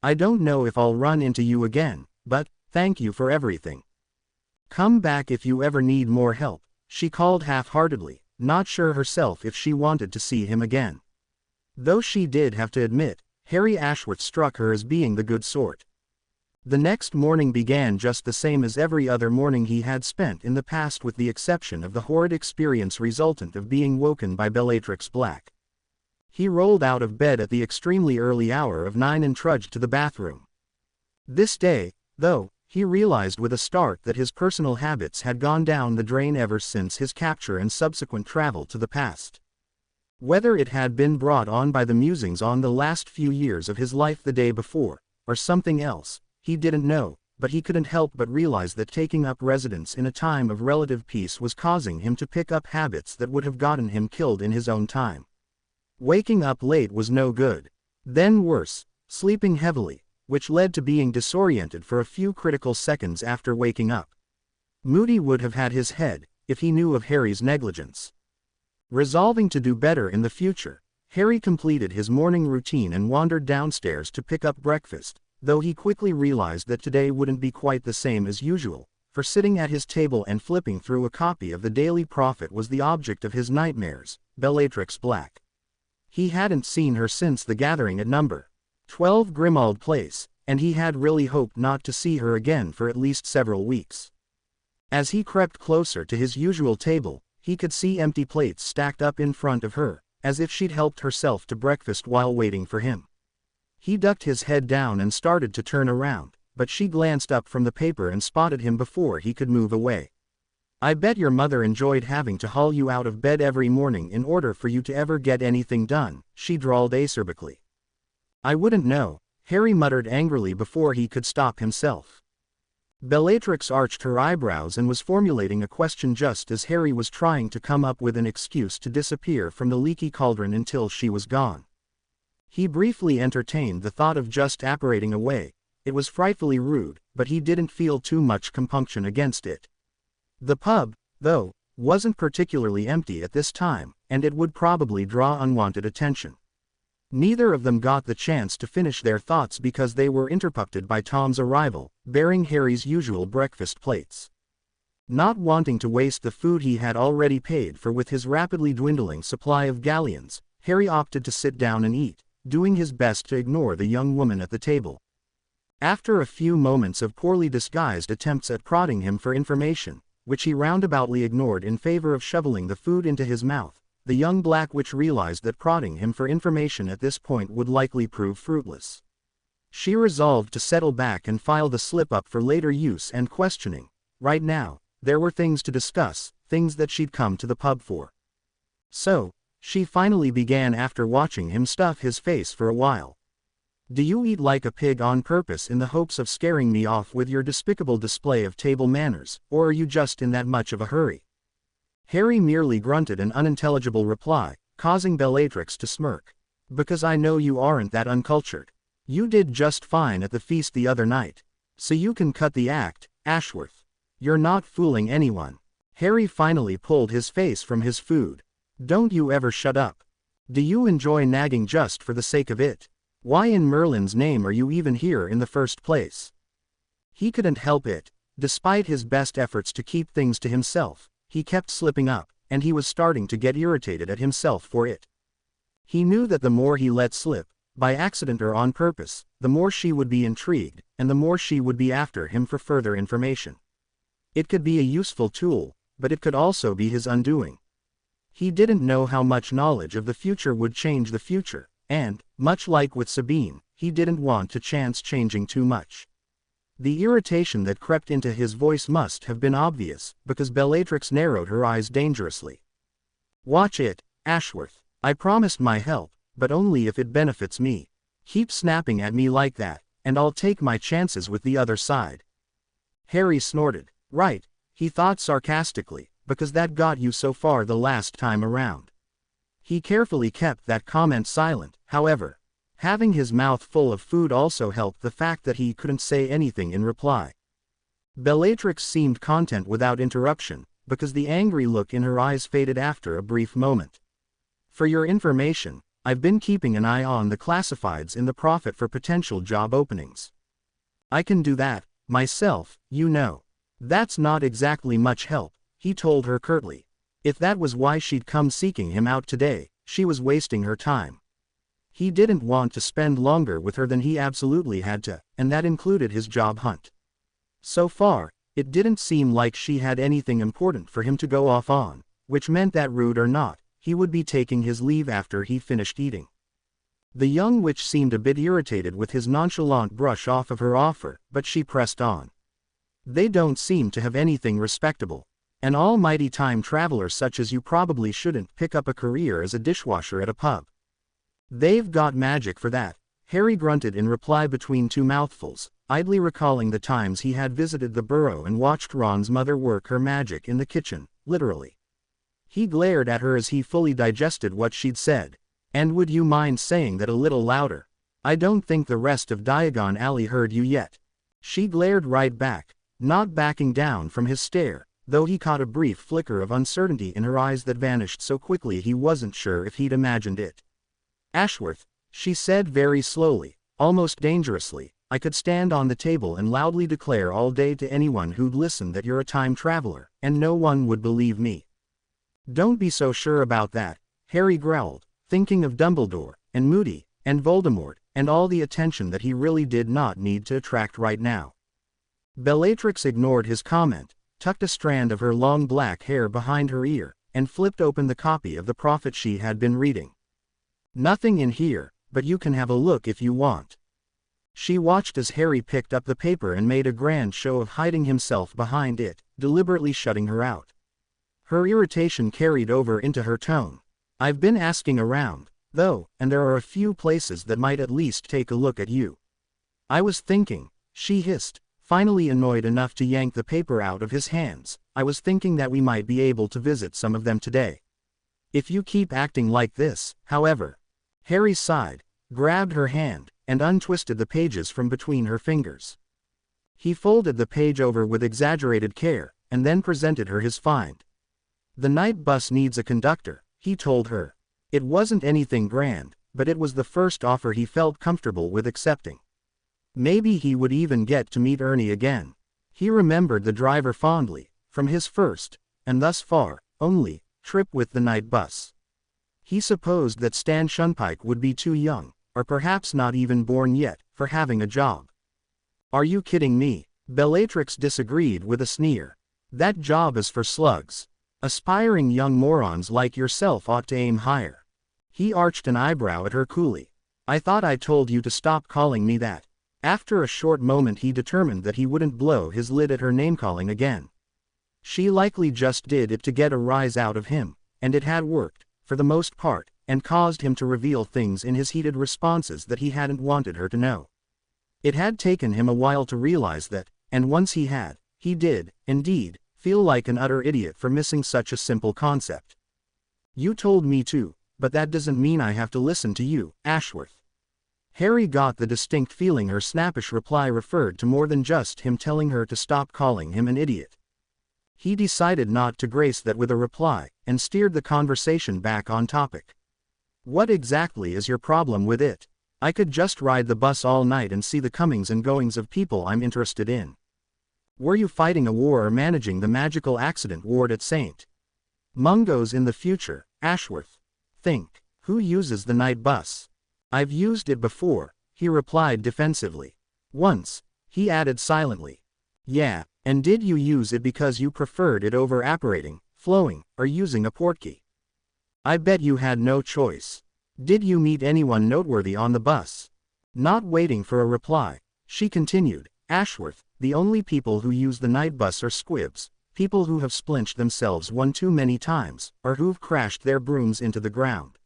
I don't know if I'll run into you again, but, thank you for everything. Come back if you ever need more help, she called half-heartedly, not sure herself if she wanted to see him again. Though she did have to admit, Harry Ashworth struck her as being the good sort. The next morning began just the same as every other morning he had spent in the past, with the exception of the horrid experience resultant of being woken by Bellatrix Black. He rolled out of bed at the extremely early hour of 9 and trudged to the bathroom. This day, though, he realized with a start that his personal habits had gone down the drain ever since his capture and subsequent travel to the past. Whether it had been brought on by the musings on the last few years of his life the day before, or something else, he didn't know, but he couldn't help but realize that taking up residence in a time of relative peace was causing him to pick up habits that would have gotten him killed in his own time. Waking up late was no good. Then worse, sleeping heavily, which led to being disoriented for a few critical seconds after waking up. Moody would have had his head, if he knew of Harry's negligence. Resolving to do better in the future, Harry completed his morning routine and wandered downstairs to pick up breakfast, though he quickly realized that today wouldn't be quite the same as usual, for sitting at his table and flipping through a copy of the Daily Prophet was the object of his nightmares, Bellatrix Black. He hadn't seen her since the gathering at number 12 Grimmauld Place, and he had really hoped not to see her again for at least several weeks. As he crept closer to his usual table, he could see empty plates stacked up in front of her, as if she'd helped herself to breakfast while waiting for him. He ducked his head down and started to turn around, but she glanced up from the paper and spotted him before he could move away. I bet your mother enjoyed having to haul you out of bed every morning in order for you to ever get anything done, she drawled acerbically. I wouldn't know, Harry muttered angrily before he could stop himself. Bellatrix arched her eyebrows and was formulating a question just as Harry was trying to come up with an excuse to disappear from the leaky cauldron until she was gone. He briefly entertained the thought of just apparating away. It was frightfully rude, but he didn't feel too much compunction against it. The pub, though, wasn't particularly empty at this time, and it would probably draw unwanted attention. Neither of them got the chance to finish their thoughts because they were interrupted by Tom's arrival, bearing Harry's usual breakfast plates. Not wanting to waste the food he had already paid for with his rapidly dwindling supply of galleons, Harry opted to sit down and eat, doing his best to ignore the young woman at the table. After a few moments of poorly disguised attempts at prodding him for information, which he roundaboutly ignored in favor of shoveling the food into his mouth, the young Black Witch realized that prodding him for information at this point would likely prove fruitless. She resolved to settle back and file the slip up for later use and questioning. Right now, there were things to discuss, things that she'd come to the pub for. So, she finally began after watching him stuff his face for a while. Do you eat like a pig on purpose in the hopes of scaring me off with your despicable display of table manners, or are you just in that much of a hurry? Harry merely grunted an unintelligible reply, causing Bellatrix to smirk. Because I know you aren't that uncultured. You did just fine at the feast the other night. So you can cut the act, Ashworth. You're not fooling anyone. Harry finally pulled his face from his food. Don't you ever shut up. Do you enjoy nagging just for the sake of it? Why in Merlin's name are you even here in the first place? He couldn't help it. Despite his best efforts to keep things to himself, he kept slipping up, and he was starting to get irritated at himself for it. He knew that the more he let slip, by accident or on purpose, the more she would be intrigued, and the more she would be after him for further information. It could be a useful tool, but it could also be his undoing. He didn't know how much knowledge of the future would change the future, and, much like with Sabine, he didn't want to chance changing too much. The irritation that crept into his voice must have been obvious, because Bellatrix narrowed her eyes dangerously. Watch it, Ashworth. I promised my help, but only if it benefits me. Keep snapping at me like that, and I'll take my chances with the other side. Harry snorted. Right, he thought sarcastically, because that got you so far the last time around. He carefully kept that comment silent, however. Having his mouth full of food also helped the fact that he couldn't say anything in reply. Bellatrix seemed content without interruption, because the angry look in her eyes faded after a brief moment. For your information, I've been keeping an eye on the classifieds in the Prophet for potential job openings. I can do that, myself, you know. That's not exactly much help, he told her curtly. If that was why she'd come seeking him out today, she was wasting her time. He didn't want to spend longer with her than he absolutely had to, and that included his job hunt. So far, it didn't seem like she had anything important for him to go off on, which meant that rude or not, he would be taking his leave after he finished eating. The young witch seemed a bit irritated with his nonchalant brush off of her offer, but she pressed on. They don't seem to have anything respectable. An almighty time traveler such as you probably shouldn't pick up a career as a dishwasher at a pub. They've got magic for that, Harry grunted in reply between two mouthfuls, idly recalling the times he had visited the burrow and watched Ron's mother work her magic in the kitchen, literally. He glared at her as he fully digested what she'd said. And would you mind saying that a little louder? I don't think the rest of Diagon Alley heard you yet. She glared right back, not backing down from his stare, though he caught a brief flicker of uncertainty in her eyes that vanished so quickly he wasn't sure if he'd imagined it. Ashworth, she said very slowly, almost dangerously, I could stand on the table and loudly declare all day to anyone who'd listen that you're a time traveler, and no one would believe me. Don't be so sure about that, Harry growled, thinking of Dumbledore, and Moody, and Voldemort, and all the attention that he really did not need to attract right now. Bellatrix ignored his comment, tucked a strand of her long black hair behind her ear, and flipped open the copy of the Prophet she had been reading. Nothing in here, but you can have a look if you want. She watched as Harry picked up the paper and made a grand show of hiding himself behind it, deliberately shutting her out. Her irritation carried over into her tone. I've been asking around, though, and there are a few places that might at least take a look at you. I was thinking, she hissed, finally annoyed enough to yank the paper out of his hands, I was thinking that we might be able to visit some of them today. If you keep acting like this, however. Harry sighed, grabbed her hand, and untwisted the pages from between her fingers. He folded the page over with exaggerated care, and then presented her his find. The night bus needs a conductor, he told her. It wasn't anything grand, but it was the first offer he felt comfortable with accepting. Maybe he would even get to meet Ernie again. He remembered the driver fondly, from his first, and thus far, only, trip with the night bus. He supposed that Stan Shunpike would be too young, or perhaps not even born yet, for having a job. Are you kidding me? Bellatrix disagreed with a sneer. That job is for slugs. Aspiring young morons like yourself ought to aim higher. He arched an eyebrow at her coolly. I thought I told you to stop calling me that. After a short moment he determined that he wouldn't blow his lid at her name-calling again. She likely just did it to get a rise out of him, and it had worked, for the most part, and caused him to reveal things in his heated responses that he hadn't wanted her to know. It had taken him a while to realize that, and once he had, he did, indeed, feel like an utter idiot for missing such a simple concept. You told me to, but that doesn't mean I have to listen to you, Ashworth. Harry got the distinct feeling her snappish reply referred to more than just him telling her to stop calling him an idiot. He decided not to grace that with a reply, and steered the conversation back on topic. What exactly is your problem with it? I could just ride the bus all night and see the comings and goings of people I'm interested in. Were you fighting a war or managing the magical accident ward at St. Mungo's in the future, Ashworth? Think, who uses the night bus? I've used it before, he replied defensively. Once, he added silently. Yeah, and did you use it because you preferred it over apparating, flowing, or using a portkey? I bet you had no choice. Did you meet anyone noteworthy on the bus? Not waiting for a reply, she continued, Ashworth, the only people who use the night bus are squibs, people who have splinched themselves one too many times, or who've crashed their brooms into the ground.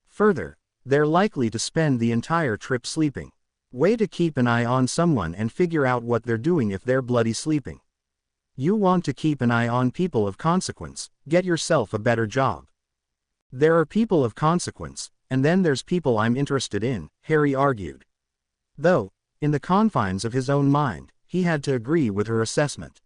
Further, they're likely to spend the entire trip sleeping. Way to keep an eye on someone and figure out what they're doing if they're bloody sleeping. You want to keep an eye on people of consequence, get yourself a better job. There are people of consequence, and then there's people I'm interested in, Harry argued. Though, in the confines of his own mind, he had to agree with her assessment.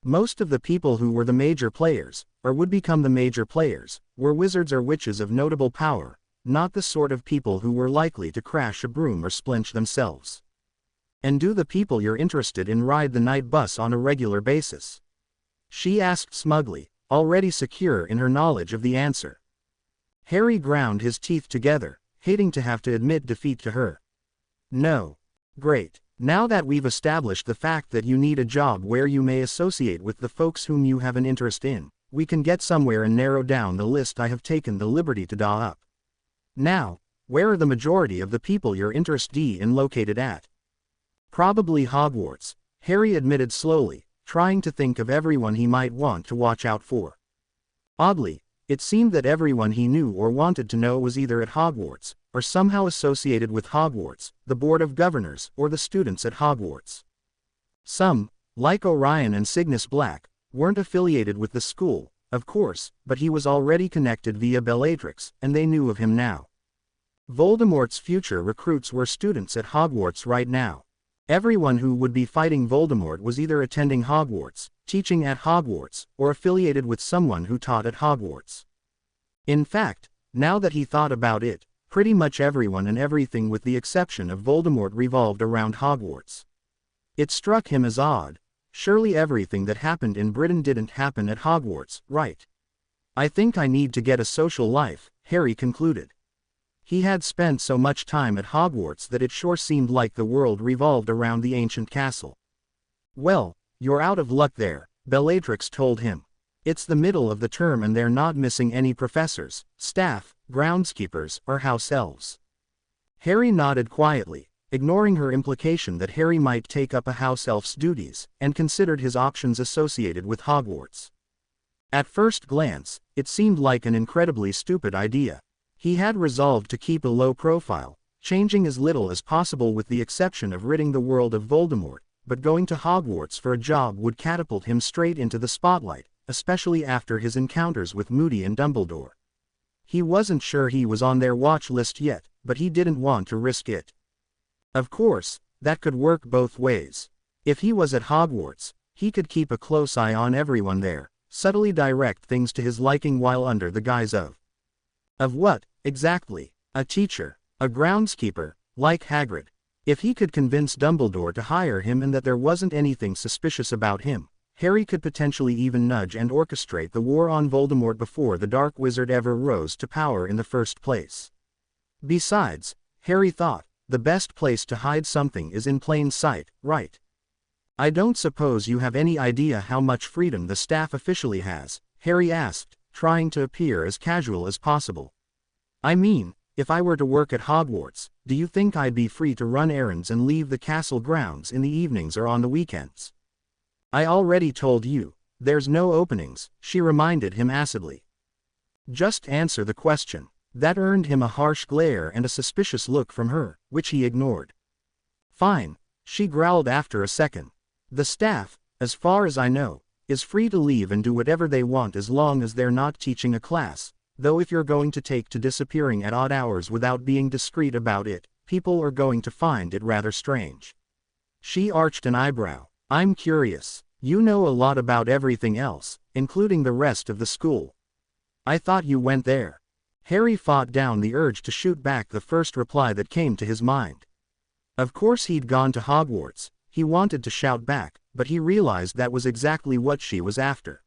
Most of the people who were the major players, or would become the major players, were wizards or witches of notable power, not the sort of people who were likely to crash a broom or splinch themselves. And do the people you're interested in ride the night bus on a regular basis? She asked smugly, already secure in her knowledge of the answer. Harry ground his teeth together, hating to have to admit defeat to her. No. Great. Now that we've established the fact that you need a job where you may associate with the folks whom you have an interest in, we can get somewhere and narrow down the list I have taken the liberty to draw up. Now, where are the majority of the people you're interested in located at? Probably Hogwarts, Harry admitted slowly, trying to think of everyone he might want to watch out for. Oddly, it seemed that everyone he knew or wanted to know was either at Hogwarts, or somehow associated with Hogwarts, the Board of Governors, or the students at Hogwarts. Some, like Orion and Cygnus Black, weren't affiliated with the school, of course, but he was already connected via Bellatrix, and they knew of him now. Voldemort's future recruits were students at Hogwarts right now. Everyone who would be fighting Voldemort was either attending Hogwarts, teaching at Hogwarts, or affiliated with someone who taught at Hogwarts. In fact, now that he thought about it, pretty much everyone and everything with the exception of Voldemort revolved around Hogwarts. It struck him as odd. Surely everything that happened in Britain didn't happen at Hogwarts, right? I think I need to get a social life, Harry concluded. He had spent so much time at Hogwarts that it sure seemed like the world revolved around the ancient castle. Well, you're out of luck there, Bellatrix told him. It's the middle of the term and they're not missing any professors, staff, groundskeepers, or house elves. Harry nodded quietly, ignoring her implication that Harry might take up a house elf's duties, and considered his options associated with Hogwarts. At first glance, it seemed like an incredibly stupid idea. He had resolved to keep a low profile, changing as little as possible with the exception of ridding the world of Voldemort, but going to Hogwarts for a job would catapult him straight into the spotlight, especially after his encounters with Moody and Dumbledore. He wasn't sure he was on their watch list yet, but he didn't want to risk it. Of course, that could work both ways. If he was at Hogwarts, he could keep a close eye on everyone there, subtly direct things to his liking while under the guise of what, exactly? A teacher, a groundskeeper, like Hagrid. If he could convince Dumbledore to hire him and that there wasn't anything suspicious about him, Harry could potentially even nudge and orchestrate the war on Voldemort before the Dark Wizard ever rose to power in the first place. Besides, Harry thought, the best place to hide something is in plain sight, right? I don't suppose you have any idea how much freedom the staff officially has, Harry asked, trying to appear as casual as possible. I mean, if I were to work at Hogwarts, Do you think I'd be free to run errands and leave the castle grounds in the evenings or on the weekends? I already told you, there's no openings, she reminded him acidly. Just answer the question. That earned him a harsh glare and a suspicious look from her, which he ignored. Fine, she growled after a second. The staff, as far as I know, is free to leave and do whatever they want as long as they're not teaching a class, though if you're going to take to disappearing at odd hours without being discreet about it, people are going to find it rather strange. She arched an eyebrow. I'm curious. You know a lot about everything else, including the rest of the school. I thought you went there. Harry fought down the urge to shoot back the first reply that came to his mind. Of course he'd gone to Hogwarts. He wanted to shout back, but he realized that was exactly what she was after.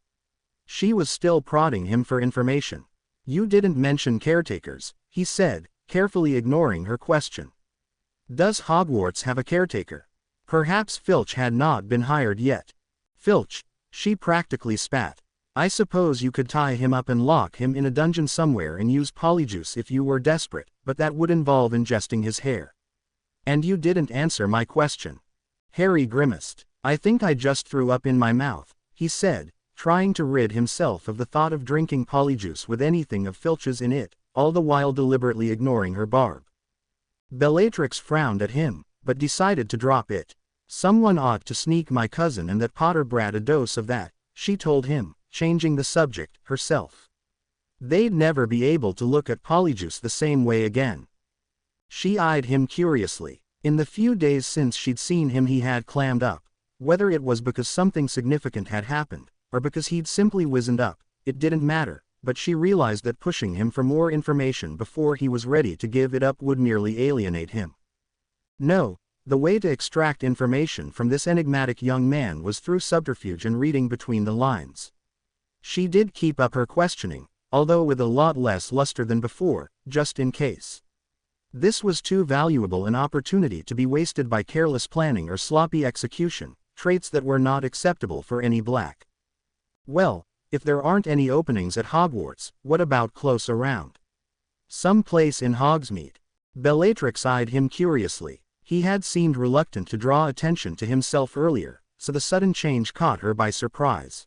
She was still prodding him for information. You didn't mention caretakers, he said, carefully ignoring her question. Does Hogwarts have a caretaker? Perhaps Filch had not been hired yet. Filch, she practically spat. I suppose you could tie him up and lock him in a dungeon somewhere and use polyjuice if you were desperate, but that would involve ingesting his hair. And you didn't answer my question. Harry grimaced. I think I just threw up in my mouth, he said, trying to rid himself of the thought of drinking polyjuice with anything of Filch's in it, all the while deliberately ignoring her barb. Bellatrix frowned at him, but decided to drop it. Someone ought to sneak my cousin and that Potter brat a dose of that, she told him, changing the subject, herself. They'd never be able to look at polyjuice the same way again. She eyed him curiously. In the few days since she'd seen him he had clammed up. Whether it was because something significant had happened, or because he'd simply wizened up, it didn't matter, but she realized that pushing him for more information before he was ready to give it up would merely alienate him. No, the way to extract information from this enigmatic young man was through subterfuge and reading between the lines. She did keep up her questioning, although with a lot less luster than before, just in case. This was too valuable an opportunity to be wasted by careless planning or sloppy execution, traits that were not acceptable for any Black. Well, if there aren't any openings at Hogwarts, what about close around? Some place in Hogsmeade. Bellatrix eyed him curiously. He had seemed reluctant to draw attention to himself earlier, so the sudden change caught her by surprise.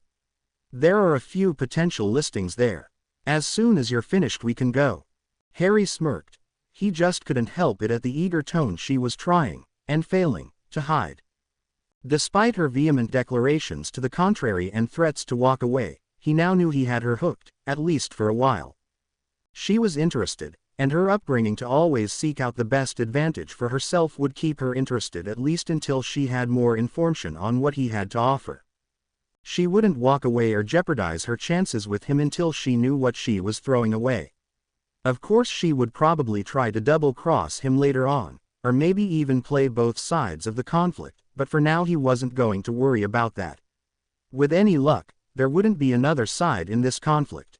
There are a few potential listings there. As soon as you're finished we can go. Harry smirked. He just couldn't help it at the eager tone she was trying, and failing, to hide. Despite her vehement declarations to the contrary and threats to walk away, he now knew he had her hooked, at least for a while. She was interested, and her upbringing to always seek out the best advantage for herself would keep her interested at least until she had more information on what he had to offer. She wouldn't walk away or jeopardize her chances with him until she knew what she was throwing away. Of course she would probably try to double-cross him later on, or maybe even play both sides of the conflict, but for now he wasn't going to worry about that. With any luck, there wouldn't be another side in this conflict.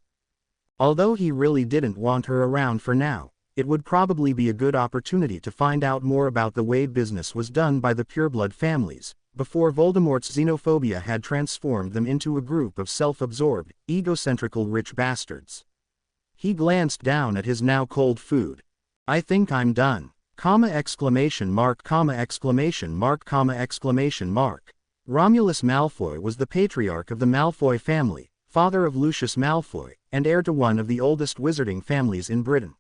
Although he really didn't want her around for now, it would probably be a good opportunity to find out more about the way business was done by the pureblood families, before Voldemort's xenophobia had transformed them into a group of self-absorbed, egocentrical rich bastards. He glanced down at his now cold food. I think I'm done. Exclamation mark, exclamation mark, exclamation mark. Romulus Malfoy was the patriarch of the Malfoy family, father of Lucius Malfoy, and heir to one of the oldest wizarding families in Britain.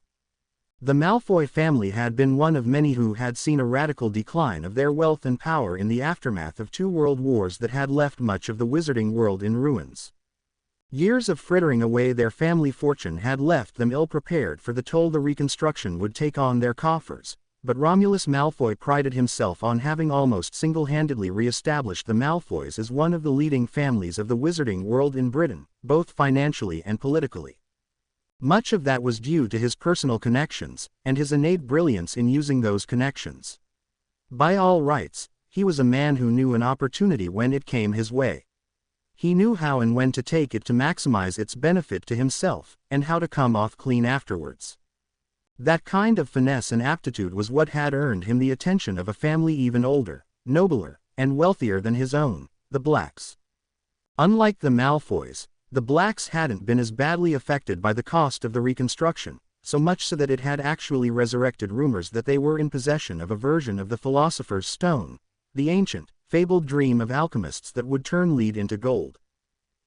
The Malfoy family had been one of many who had seen a radical decline of their wealth and power in the aftermath of 2 world wars that had left much of the wizarding world in ruins. Years of frittering away their family fortune had left them ill-prepared for the toll the reconstruction would take on their coffers, but Romulus Malfoy prided himself on having almost single-handedly re-established the Malfoys as one of the leading families of the wizarding world in Britain, both financially and politically. Much of that was due to his personal connections, and his innate brilliance in using those connections. By all rights, he was a man who knew an opportunity when it came his way. He knew how and when to take it to maximize its benefit to himself, and how to come off clean afterwards. That kind of finesse and aptitude was what had earned him the attention of a family even older, nobler, and wealthier than his own, the Blacks. Unlike the Malfoys, the Blacks hadn't been as badly affected by the cost of the reconstruction, so much so that it had actually resurrected rumors that they were in possession of a version of the Philosopher's Stone, the ancient, fabled dream of alchemists that would turn lead into gold.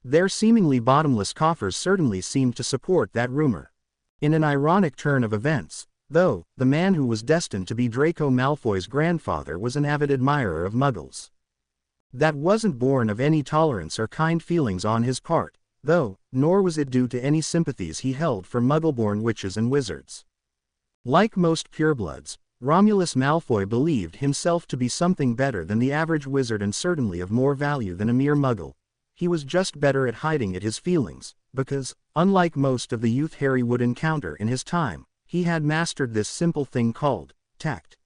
Their seemingly bottomless coffers certainly seemed to support that rumor. In an ironic turn of events, though, the man who was destined to be Draco Malfoy's grandfather was an avid admirer of Muggles. That wasn't born of any tolerance or kind feelings on his part, though, nor was it due to any sympathies he held for Muggle-born witches and wizards. Like most purebloods, Romulus Malfoy believed himself to be something better than the average wizard and certainly of more value than a mere Muggle. He was just better at hiding his feelings, because, unlike most of the youth Harry would encounter in his time, he had mastered this simple thing called tact.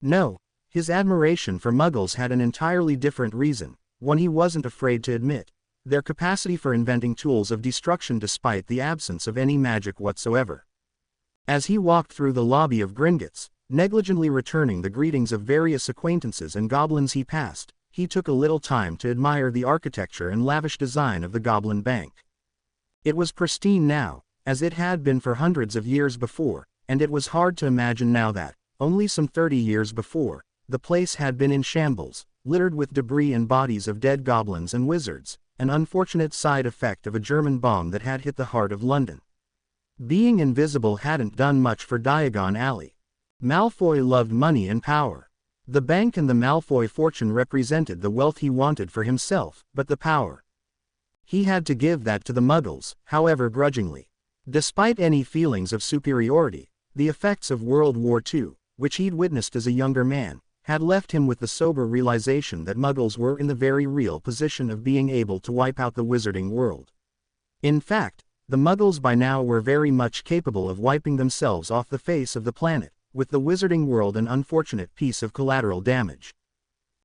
No, his admiration for Muggles had an entirely different reason, one he wasn't afraid to admit: their capacity for inventing tools of destruction despite the absence of any magic whatsoever. As he walked through the lobby of Gringotts, negligently returning the greetings of various acquaintances and goblins he passed, he took a little time to admire the architecture and lavish design of the Goblin Bank. It was pristine now, as it had been for hundreds of years before, and it was hard to imagine now that, only some 30 years before, the place had been in shambles, littered with debris and bodies of dead goblins and wizards, an unfortunate side effect of a German bomb that had hit the heart of London. Being invisible hadn't done much for Diagon Alley. Malfoy loved money and power. The bank and the Malfoy fortune represented the wealth he wanted for himself, but the power. He had to give that to the Muggles, however grudgingly. Despite any feelings of superiority, the effects of World War II, which he'd witnessed as a younger man, had left him with the sober realization that Muggles were in the very real position of being able to wipe out the wizarding world. In fact, the Muggles by now were very much capable of wiping themselves off the face of the planet, with the wizarding world an unfortunate piece of collateral damage.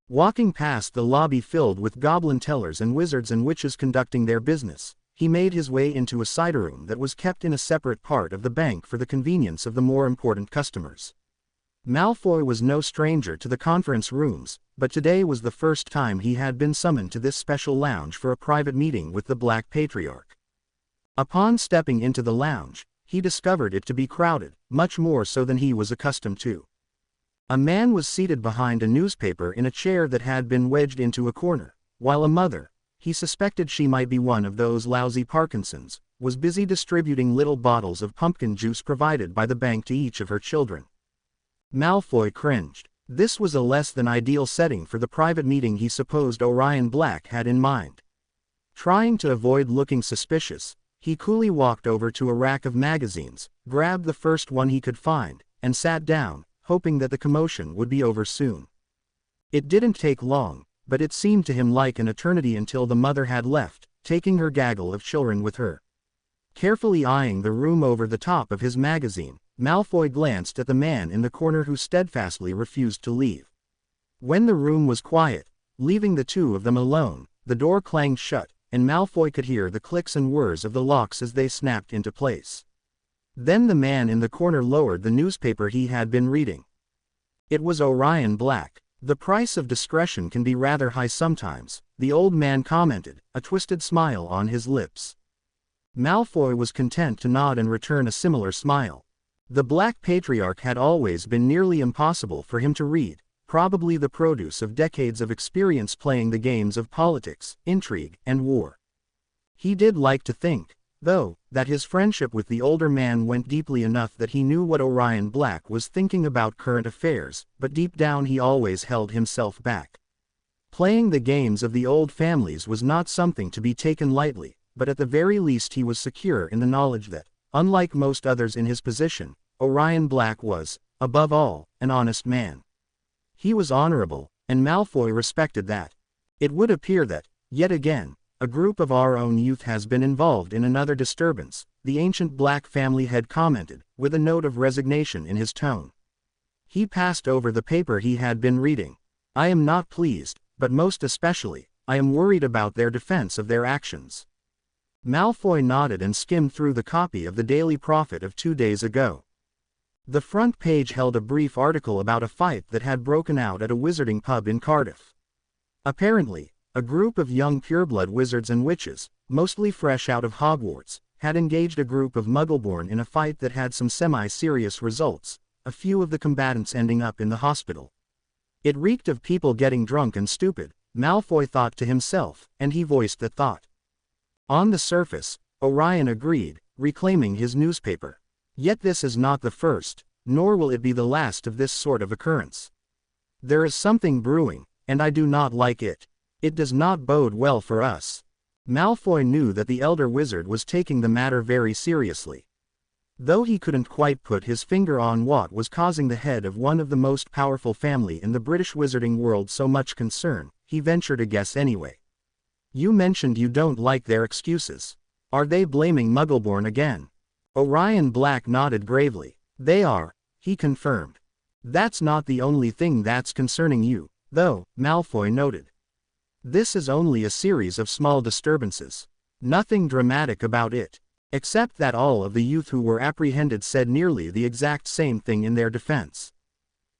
Walking past the lobby filled with goblin tellers and wizards and witches conducting their business, he made his way into a cider room that was kept in a separate part of the bank for the convenience of the more important customers. Malfoy was no stranger to the conference rooms, but today was the first time he had been summoned to this special lounge for a private meeting with the Black Patriarch. Upon stepping into the lounge, he discovered it to be crowded, much more so than he was accustomed to. A man was seated behind a newspaper in a chair that had been wedged into a corner, while a mother, he suspected she might be one of those lousy Parkinsons, was busy distributing little bottles of pumpkin juice provided by the bank to each of her children. Malfoy cringed. This was a less than ideal setting for the private meeting he supposed Orion Black had in mind. Trying to avoid looking suspicious, he coolly walked over to a rack of magazines, grabbed the first one he could find, and sat down, hoping that the commotion would be over soon. It didn't take long, but it seemed to him like an eternity until the mother had left, taking her gaggle of children with her. Carefully eyeing the room over the top of his magazine, Malfoy glanced at the man in the corner who steadfastly refused to leave. When the room was quiet, leaving the two of them alone, the door clanged shut, and Malfoy could hear the clicks and whirs of the locks as they snapped into place. Then the man in the corner lowered the newspaper he had been reading. It was Orion Black. "The price of discretion can be rather high sometimes," the old man commented, a twisted smile on his lips. Malfoy was content to nod and return a similar smile. The Black Patriarch had always been nearly impossible for him to read, probably the produce of decades of experience playing the games of politics, intrigue, and war. He did like to think, though, that his friendship with the older man went deeply enough that he knew what Orion Black was thinking about current affairs, but deep down he always held himself back. Playing the games of the old families was not something to be taken lightly, but at the very least he was secure in the knowledge that, unlike most others in his position, Orion Black was, above all, an honest man. He was honorable, and Malfoy respected that. It would appear that, yet again, a group of our own youth has been involved in another disturbance, the ancient Black family head commented, with a note of resignation in his tone. He passed over the paper he had been reading. "I am not pleased, but most especially, I am worried about their defense of their actions." Malfoy nodded and skimmed through the copy of the Daily Prophet of 2 days ago. The front page held a brief article about a fight that had broken out at a wizarding pub in Cardiff. Apparently, a group of young pureblood wizards and witches, mostly fresh out of Hogwarts, had engaged a group of Muggleborn in a fight that had some semi-serious results, a few of the combatants ending up in the hospital. It reeked of people getting drunk and stupid, Malfoy thought to himself, and he voiced that thought. On the surface, Orion agreed, reclaiming his newspaper. Yet this is not the first, nor will it be the last of this sort of occurrence. There is something brewing, and I do not like it. It does not bode well for us. Malfoy knew that the elder wizard was taking the matter very seriously. Though he couldn't quite put his finger on what was causing the head of one of the most powerful family in the British wizarding world so much concern, he ventured a guess anyway. You mentioned you don't like their excuses. Are they blaming Muggleborn again? Orion Black nodded gravely. They are, he confirmed. That's not the only thing that's concerning you, though, Malfoy noted. This is only a series of small disturbances. Nothing dramatic about it. Except that all of the youth who were apprehended said nearly the exact same thing in their defense.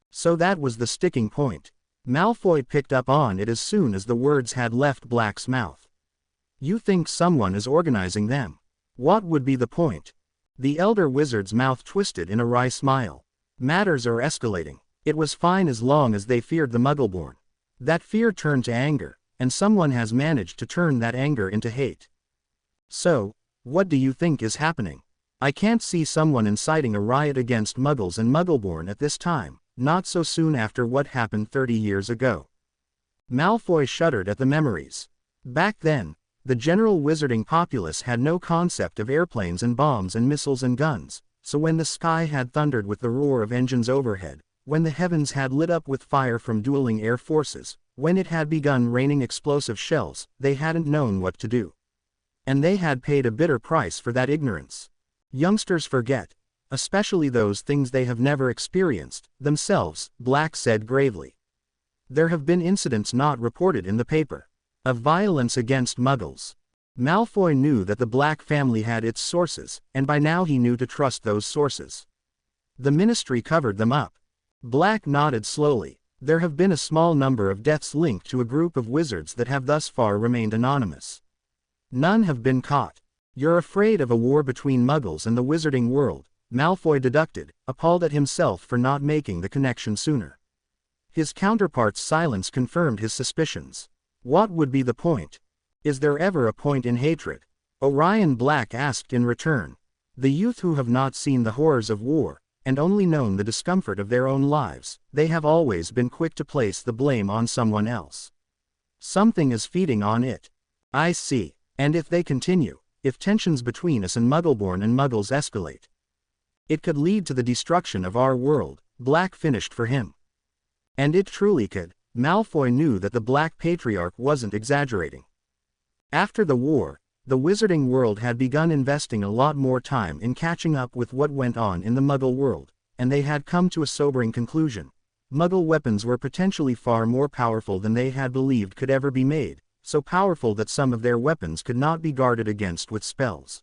So that was the sticking point. Malfoy picked up on it as soon as the words had left Black's mouth. You think someone is organizing them? What would be the point? The elder wizard's mouth twisted in a wry smile. Matters are escalating. It was fine as long as they feared the Muggleborn. That fear turned to anger, and someone has managed to turn that anger into hate. So, what do you think is happening? I can't see someone inciting a riot against Muggles and Muggleborn at this time, not so soon after what happened 30 years ago. Malfoy shuddered at the memories. Back then, the general wizarding populace had no concept of airplanes and bombs and missiles and guns, so when the sky had thundered with the roar of engines overhead, when the heavens had lit up with fire from dueling air forces, when it had begun raining explosive shells, they hadn't known what to do. And they had paid a bitter price for that ignorance. Youngsters forget, especially those things they have never experienced, themselves, Black said gravely. There have been incidents not reported in the paper, of violence against Muggles. Malfoy knew that the Black family had its sources, and by now he knew to trust those sources. The Ministry covered them up. Black nodded slowly. There have been a small number of deaths linked to a group of wizards that have thus far remained anonymous. None have been caught. You're afraid of a war between Muggles and the wizarding world, Malfoy deducted, appalled at himself for not making the connection sooner. His counterpart's silence confirmed his suspicions. What would be the point? Is there ever a point in hatred? Orion Black asked in return. The youth who have not seen the horrors of war, and only known the discomfort of their own lives, they have always been quick to place the blame on someone else. Something is feeding on it. I see. And if they continue, if tensions between us and Muggleborn and Muggles escalate, it could lead to the destruction of our world, Black finished for him. And it truly could. Malfoy knew that the Black Patriarch wasn't exaggerating. After the war, the wizarding world had begun investing a lot more time in catching up with what went on in the Muggle world, and they had come to a sobering conclusion. Muggle weapons were potentially far more powerful than they had believed could ever be made, so powerful that some of their weapons could not be guarded against with spells.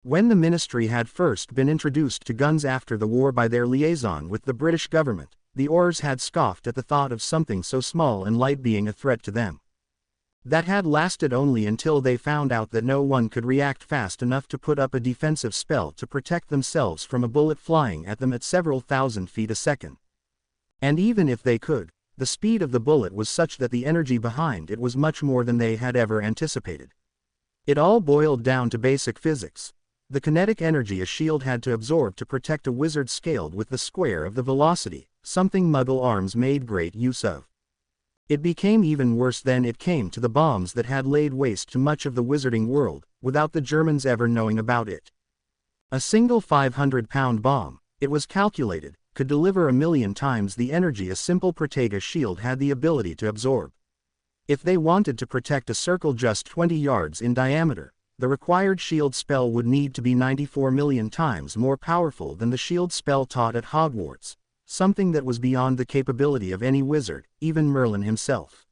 When the Ministry had first been introduced to guns after the war by their liaison with the British government, the Aurors had scoffed at the thought of something so small and light being a threat to them. That had lasted only until they found out that no one could react fast enough to put up a defensive spell to protect themselves from a bullet flying at them at several thousand feet a second. And even if they could, the speed of the bullet was such that the energy behind it was much more than they had ever anticipated. It all boiled down to basic physics. The kinetic energy a shield had to absorb to protect a wizard scaled with the square of the velocity, something Muggle arms made great use of. It became even worse then it came to the bombs that had laid waste to much of the wizarding world, without the Germans ever knowing about it. A single 500-pound bomb, it was calculated, could deliver 1,000,000 times the energy a simple Protega shield had the ability to absorb. If they wanted to protect a circle just 20 yards in diameter, the required shield spell would need to be 94 million times more powerful than the shield spell taught at Hogwarts, something that was beyond the capability of any wizard, even Merlin himself.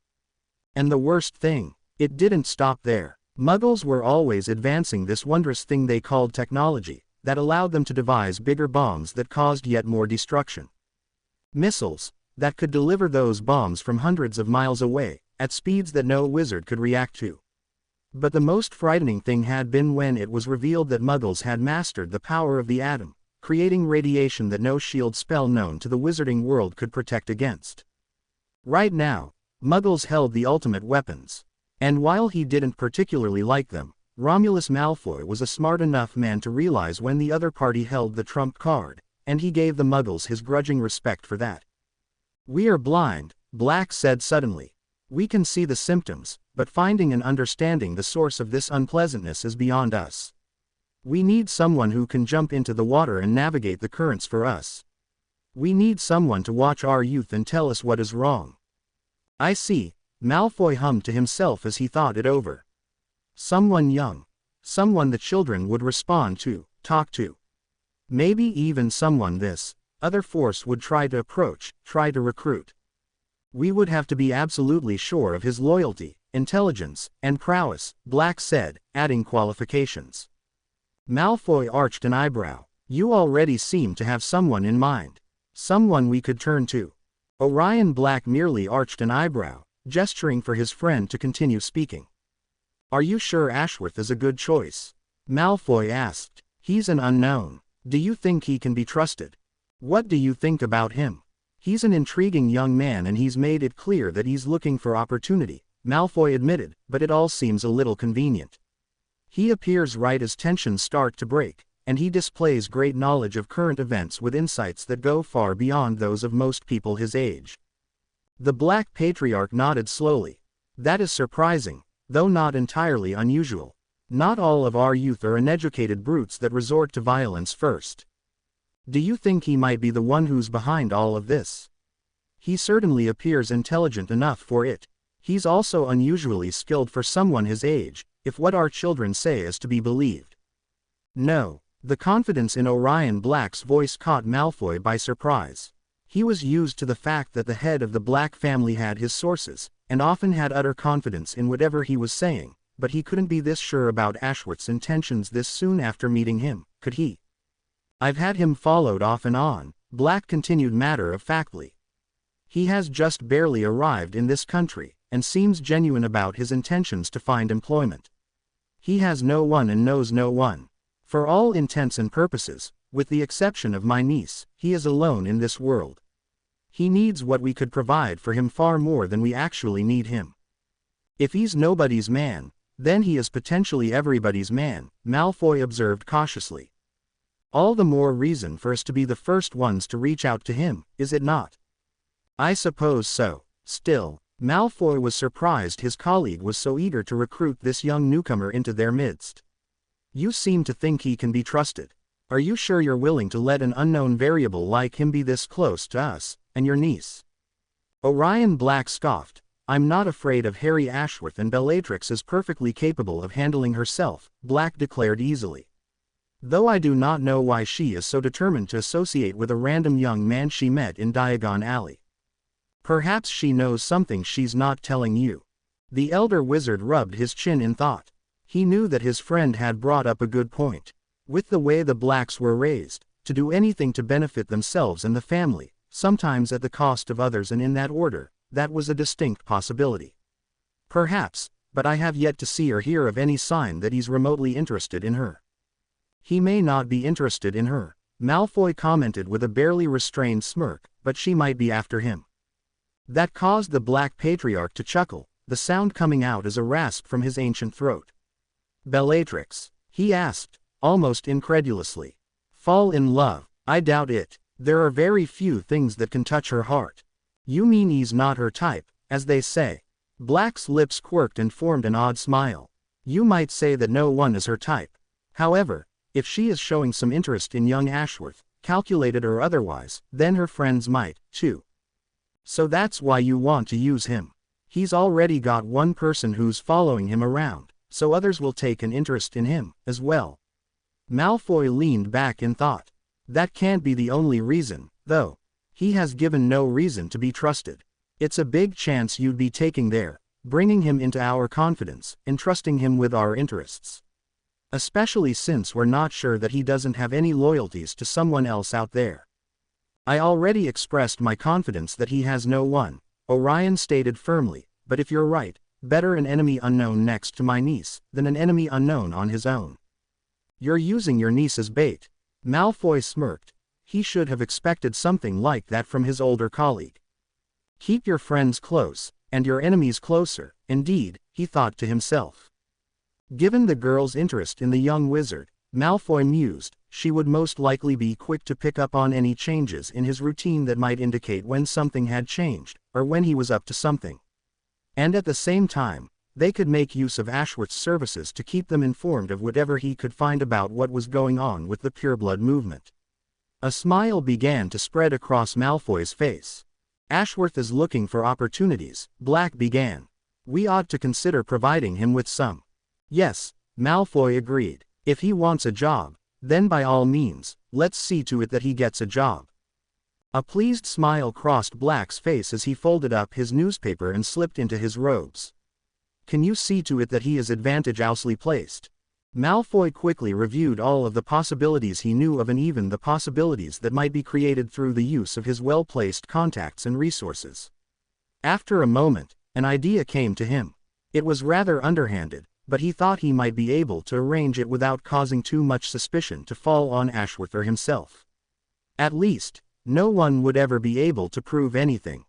And the worst thing, it didn't stop there. Muggles were always advancing this wondrous thing they called technology, that allowed them to devise bigger bombs that caused yet more destruction. Missiles, that could deliver those bombs from hundreds of miles away, at speeds that no wizard could react to. But the most frightening thing had been when it was revealed that Muggles had mastered the power of the atom, creating radiation that no shield spell known to the wizarding world could protect against. Right now, Muggles held the ultimate weapons. And while he didn't particularly like them, Romulus Malfoy was a smart enough man to realize when the other party held the trump card, and he gave the Muggles his grudging respect for that. "We are blind," Black said suddenly. "We can see the symptoms, but finding and understanding the source of this unpleasantness is beyond us. We need someone who can jump into the water and navigate the currents for us. We need someone to watch our youth and tell us what is wrong." "I see," Malfoy hummed to himself as he thought it over. Someone young. Someone the children would respond to, talk to. Maybe even someone this other force would try to approach, try to recruit. "We would have to be absolutely sure of his loyalty, intelligence, and prowess," Black said, adding qualifications. Malfoy arched an eyebrow. "You already seem to have someone in mind. Someone we could turn to." Orion Black merely arched an eyebrow, gesturing for his friend to continue speaking. "Are you sure Ashworth is a good choice?" Malfoy asked. "He's an unknown. Do you think he can be trusted? What do you think about him? He's an intriguing young man and he's made it clear that he's looking for opportunity," Malfoy admitted, "but it all seems a little convenient. He appears right as tensions start to break, and he displays great knowledge of current events with insights that go far beyond those of most people his age." The Black Patriarch nodded slowly. "That is surprising, though not entirely unusual. Not all of our youth are uneducated brutes that resort to violence first. Do you think he might be the one who's behind all of this? He certainly appears intelligent enough for it. He's also unusually skilled for someone his age, if what our children say is to be believed." "No." The confidence in Orion Black's voice caught Malfoy by surprise. He was used to the fact that the head of the Black family had his sources, and often had utter confidence in whatever he was saying, but he couldn't be this sure about Ashworth's intentions this soon after meeting him, could he? "I've had him followed off and on," Black continued matter-of-factly. "He has just barely arrived in this country, and seems genuine about his intentions to find employment. He has no one and knows no one. For all intents and purposes, with the exception of my niece, he is alone in this world. He needs what we could provide for him far more than we actually need him. If he's nobody's man, then he is potentially everybody's man," Malfoy observed cautiously. "All the more reason for us to be the first ones to reach out to him, is it not?" "I suppose so." Still, Malfoy was surprised his colleague was so eager to recruit this young newcomer into their midst. "You seem to think he can be trusted. Are you sure you're willing to let an unknown variable like him be this close to us, and your niece?" Orion Black scoffed. "I'm not afraid of Harry Ashworth, and Bellatrix is perfectly capable of handling herself," Black declared easily. "Though I do not know why she is so determined to associate with a random young man she met in Diagon Alley. Perhaps she knows something she's not telling you." The elder wizard rubbed his chin in thought. He knew that his friend had brought up a good point. With the way the Blacks were raised, to do anything to benefit themselves and the family, sometimes at the cost of others and in that order, that was a distinct possibility. "Perhaps, but I have yet to see or hear of any sign that he's remotely interested in her." "He may not be interested in her," Malfoy commented with a barely restrained smirk, "but she might be after him." That caused the Black Patriarch to chuckle, the sound coming out as a rasp from his ancient throat. "Bellatrix?" he asked, almost incredulously. "Fall in love? I doubt it. There are very few things that can touch her heart." "You mean he's not her type, as they say?" Black's lips quirked and formed an odd smile. "You might say that no one is her type. However, if she is showing some interest in young Ashworth, calculated or otherwise, then her friends might, too. So that's why you want to use him. He's already got one person who's following him around, so others will take an interest in him, as well." Malfoy leaned back in thought. "That can't be the only reason, though. He has given no reason to be trusted. It's a big chance you'd be taking there, bringing him into our confidence, entrusting him with our interests. Especially since we're not sure that he doesn't have any loyalties to someone else out there." "I already expressed my confidence that he has no one," Orion stated firmly, "but if you're right, Better an enemy unknown next to my niece, than an enemy unknown on his own. You're using your niece as bait. Malfoy smirked. He should have expected something like that from his older colleague. Keep your friends close, and your enemies closer, indeed, he thought to himself. Given the girl's interest in the young wizard, Malfoy mused, she would most likely be quick to pick up on any changes in his routine that might indicate when something had changed, or when he was up to something. And at the same time, they could make use of Ashworth's services to keep them informed of whatever he could find about what was going on with the pureblood movement. A smile began to spread across Malfoy's face. Ashworth is looking for opportunities, Black began. We ought to consider providing him with some. Yes, Malfoy agreed. If he wants a job, then by all means, let's see to it that he gets a job. A pleased smile crossed Black's face as he folded up his newspaper and slipped into his robes. Can you see to it that he is advantageously placed? Malfoy quickly reviewed all of the possibilities he knew of and even the possibilities that might be created through the use of his well-placed contacts and resources. After a moment, an idea came to him. It was rather underhanded, but he thought he might be able to arrange it without causing too much suspicion to fall on Ashworth or himself. At least, no one would ever be able to prove anything.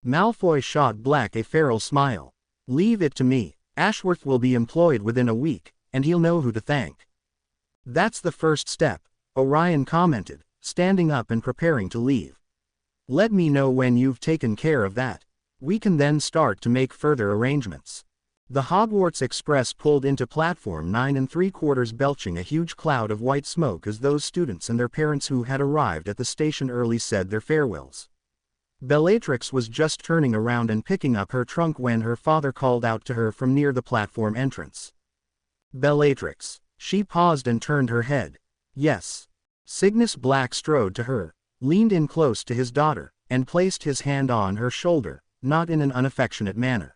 Malfoy shot Black a feral smile. Leave it to me. Ashworth will be employed within a week, and he'll know who to thank. That's the first step, Orion commented, standing up and preparing to leave. Let me know when you've taken care of that. We can then start to make further arrangements. The Hogwarts Express pulled into platform 9 3/4, belching a huge cloud of white smoke as those students and their parents who had arrived at the station early said their farewells. Bellatrix was just turning around and picking up her trunk when her father called out to her from near the platform entrance. Bellatrix. She paused and turned her head. Yes. Cygnus Black strode to her, leaned in close to his daughter, and placed his hand on her shoulder, not in an unaffectionate manner.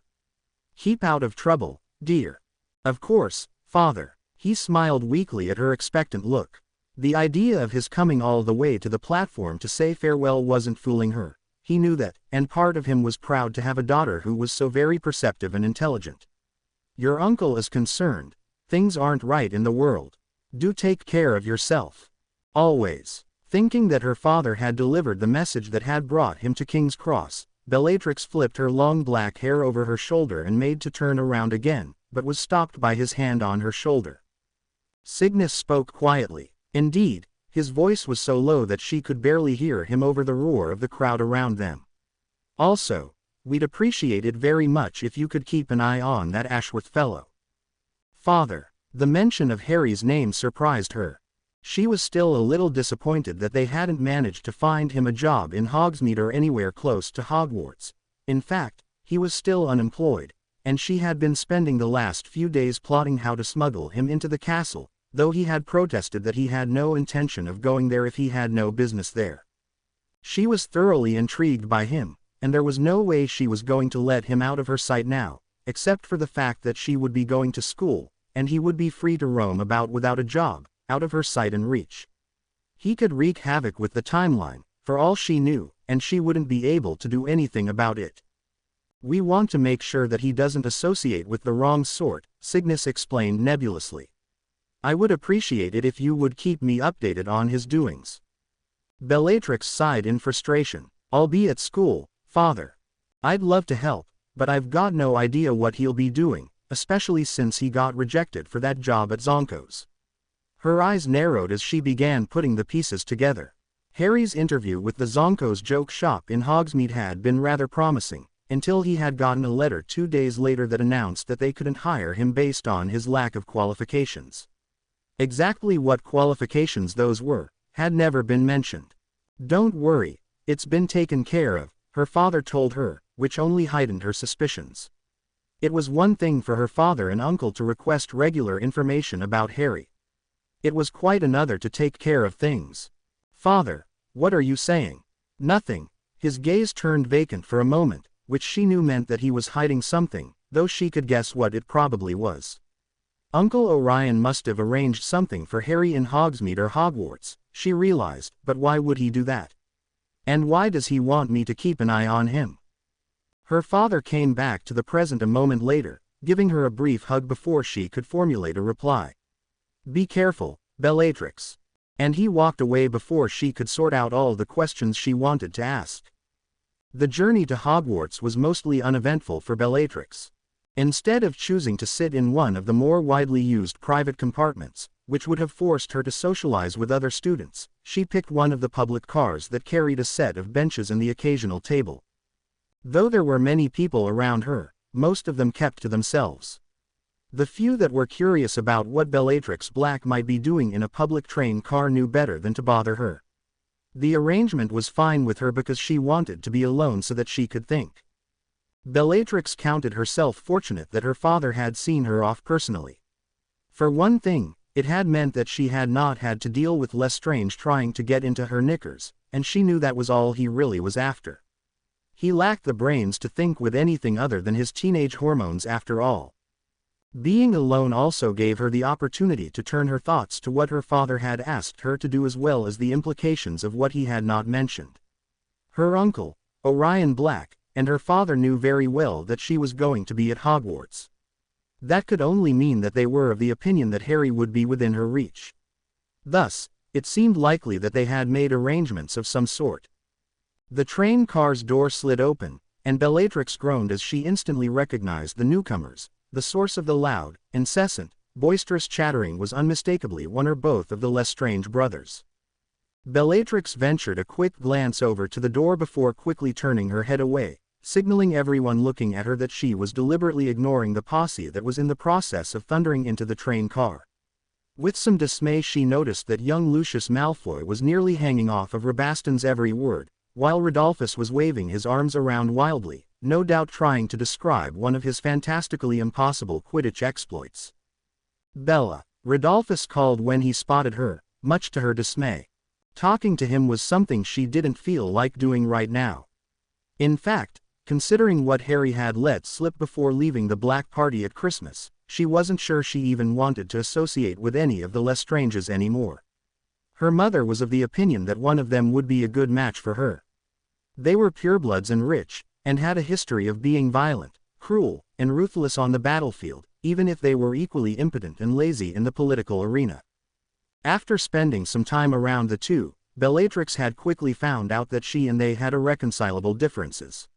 Keep out of trouble, dear. Of course, father. He smiled weakly at her expectant look. The idea of his coming all the way to the platform to say farewell wasn't fooling her. He knew that, and part of him was proud to have a daughter who was so very perceptive and intelligent. Your uncle is concerned. Things aren't right in the world. Do take care of yourself. Always. Thinking that her father had delivered the message that had brought him to King's Cross, Bellatrix flipped her long black hair over her shoulder and made to turn around again, but was stopped by his hand on her shoulder. Cygnus spoke quietly. Indeed, his voice was so low that she could barely hear him over the roar of the crowd around them. Also, we'd appreciate it very much if you could keep an eye on that Ashworth fellow. Father. The mention of Harry's name surprised her. She was still a little disappointed that they hadn't managed to find him a job in Hogsmeade or anywhere close to Hogwarts. In fact, he was still unemployed, and she had been spending the last few days plotting how to smuggle him into the castle, though he had protested that he had no intention of going there if he had no business there. She was thoroughly intrigued by him, and there was no way she was going to let him out of her sight now, except for the fact that she would be going to school, and he would be free to roam about without a job, out of her sight and reach. He could wreak havoc with the timeline, for all she knew, and she wouldn't be able to do anything about it. We want to make sure that he doesn't associate with the wrong sort, Cygnus explained nebulously. I would appreciate it if you would keep me updated on his doings. Bellatrix sighed in frustration. I'll be at school, father. I'd love to help, but I've got no idea what he'll be doing, especially since he got rejected for that job at Zonko's. Her eyes narrowed as she began putting the pieces together. Harry's interview with the Zonko's joke shop in Hogsmeade had been rather promising, until he had gotten a letter 2 days later that announced that they couldn't hire him based on his lack of qualifications. Exactly what qualifications those were, had never been mentioned. Don't worry, it's been taken care of, her father told her, which only heightened her suspicions. It was one thing for her father and uncle to request regular information about Harry. It was quite another to take care of things. Father, what are you saying? Nothing. His gaze turned vacant for a moment, which she knew meant that he was hiding something, though she could guess what it probably was. Uncle Orion must have arranged something for Harry in Hogsmeade or Hogwarts, she realized, but why would he do that? And why does he want me to keep an eye on him? Her father came back to the present a moment later, giving her a brief hug before she could formulate a reply. "Be careful, Bellatrix." And he walked away before she could sort out all the questions she wanted to ask. The journey to Hogwarts was mostly uneventful for Bellatrix. Instead of choosing to sit in one of the more widely used private compartments, which would have forced her to socialize with other students, she picked one of the public cars that carried a set of benches and the occasional table. Though there were many people around her, most of them kept to themselves. The few that were curious about what Bellatrix Black might be doing in a public train car knew better than to bother her. The arrangement was fine with her because she wanted to be alone so that she could think. Bellatrix counted herself fortunate that her father had seen her off personally. For one thing, it had meant that she had not had to deal with Lestrange trying to get into her knickers, and she knew that was all he really was after. He lacked the brains to think with anything other than his teenage hormones after all. Being alone also gave her the opportunity to turn her thoughts to what her father had asked her to do as well as the implications of what he had not mentioned. Her uncle, Orion Black, and her father knew very well that she was going to be at Hogwarts. That could only mean that they were of the opinion that Harry would be within her reach. Thus, it seemed likely that they had made arrangements of some sort. The train car's door slid open, and Bellatrix groaned as she instantly recognized the newcomers. The source of the loud, incessant, boisterous chattering was unmistakably one or both of the Lestrange brothers. Bellatrix ventured a quick glance over to the door before quickly turning her head away, signaling everyone looking at her that she was deliberately ignoring the posse that was in the process of thundering into the train car. With some dismay she noticed that young Lucius Malfoy was nearly hanging off of Rabaston's every word, while Rodolphus was waving his arms around wildly, no doubt trying to describe one of his fantastically impossible Quidditch exploits. "Bella," Rodolphus called when he spotted her, much to her dismay. Talking to him was something she didn't feel like doing right now. In fact, considering what Harry had let slip before leaving the Black Party at Christmas, she wasn't sure she even wanted to associate with any of the Lestranges anymore. Her mother was of the opinion that one of them would be a good match for her. They were purebloods and rich, and had a history of being violent, cruel, and ruthless on the battlefield, even if they were equally impotent and lazy in the political arena. After spending some time around the two, Bellatrix had quickly found out that she and they had irreconcilable differences.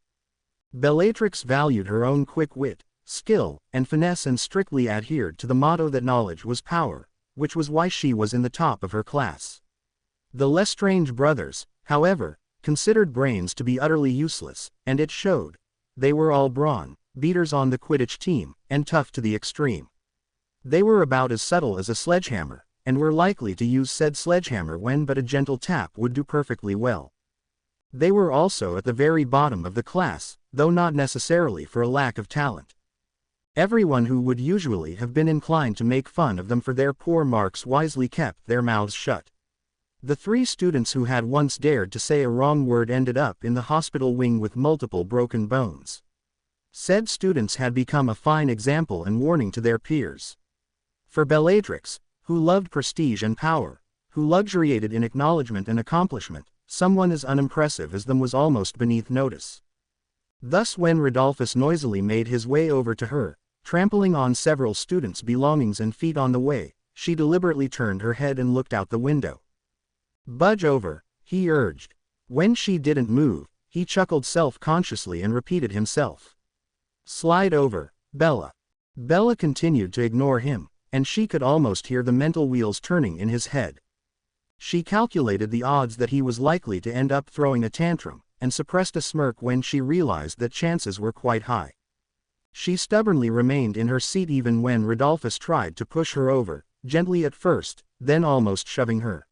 Bellatrix valued her own quick wit, skill, and finesse and strictly adhered to the motto that knowledge was power, which was why she was in the top of her class. The Lestrange brothers, however, considered brains to be utterly useless, and it showed. They were all brawn, beaters on the Quidditch team, and tough to the extreme. They were about as subtle as a sledgehammer, and were likely to use said sledgehammer when but a gentle tap would do perfectly well. They were also at the very bottom of the class, though not necessarily for a lack of talent. Everyone who would usually have been inclined to make fun of them for their poor marks wisely kept their mouths shut. The 3 students who had once dared to say a wrong word ended up in the hospital wing with multiple broken bones. Said students had become a fine example and warning to their peers. For Bellatrix, who loved prestige and power, who luxuriated in acknowledgement and accomplishment, someone as unimpressive as them was almost beneath notice. Thus when Rodolphus noisily made his way over to her, trampling on several students' belongings and feet on the way, she deliberately turned her head and looked out the window. "Budge over," he urged. When she didn't move, he chuckled self-consciously and repeated himself. "Slide over, Bella." Bella continued to ignore him, and she could almost hear the mental wheels turning in his head. She calculated the odds that he was likely to end up throwing a tantrum, and suppressed a smirk when she realized that chances were quite high. She stubbornly remained in her seat even when Rodolphus tried to push her over, gently at first, then almost shoving her.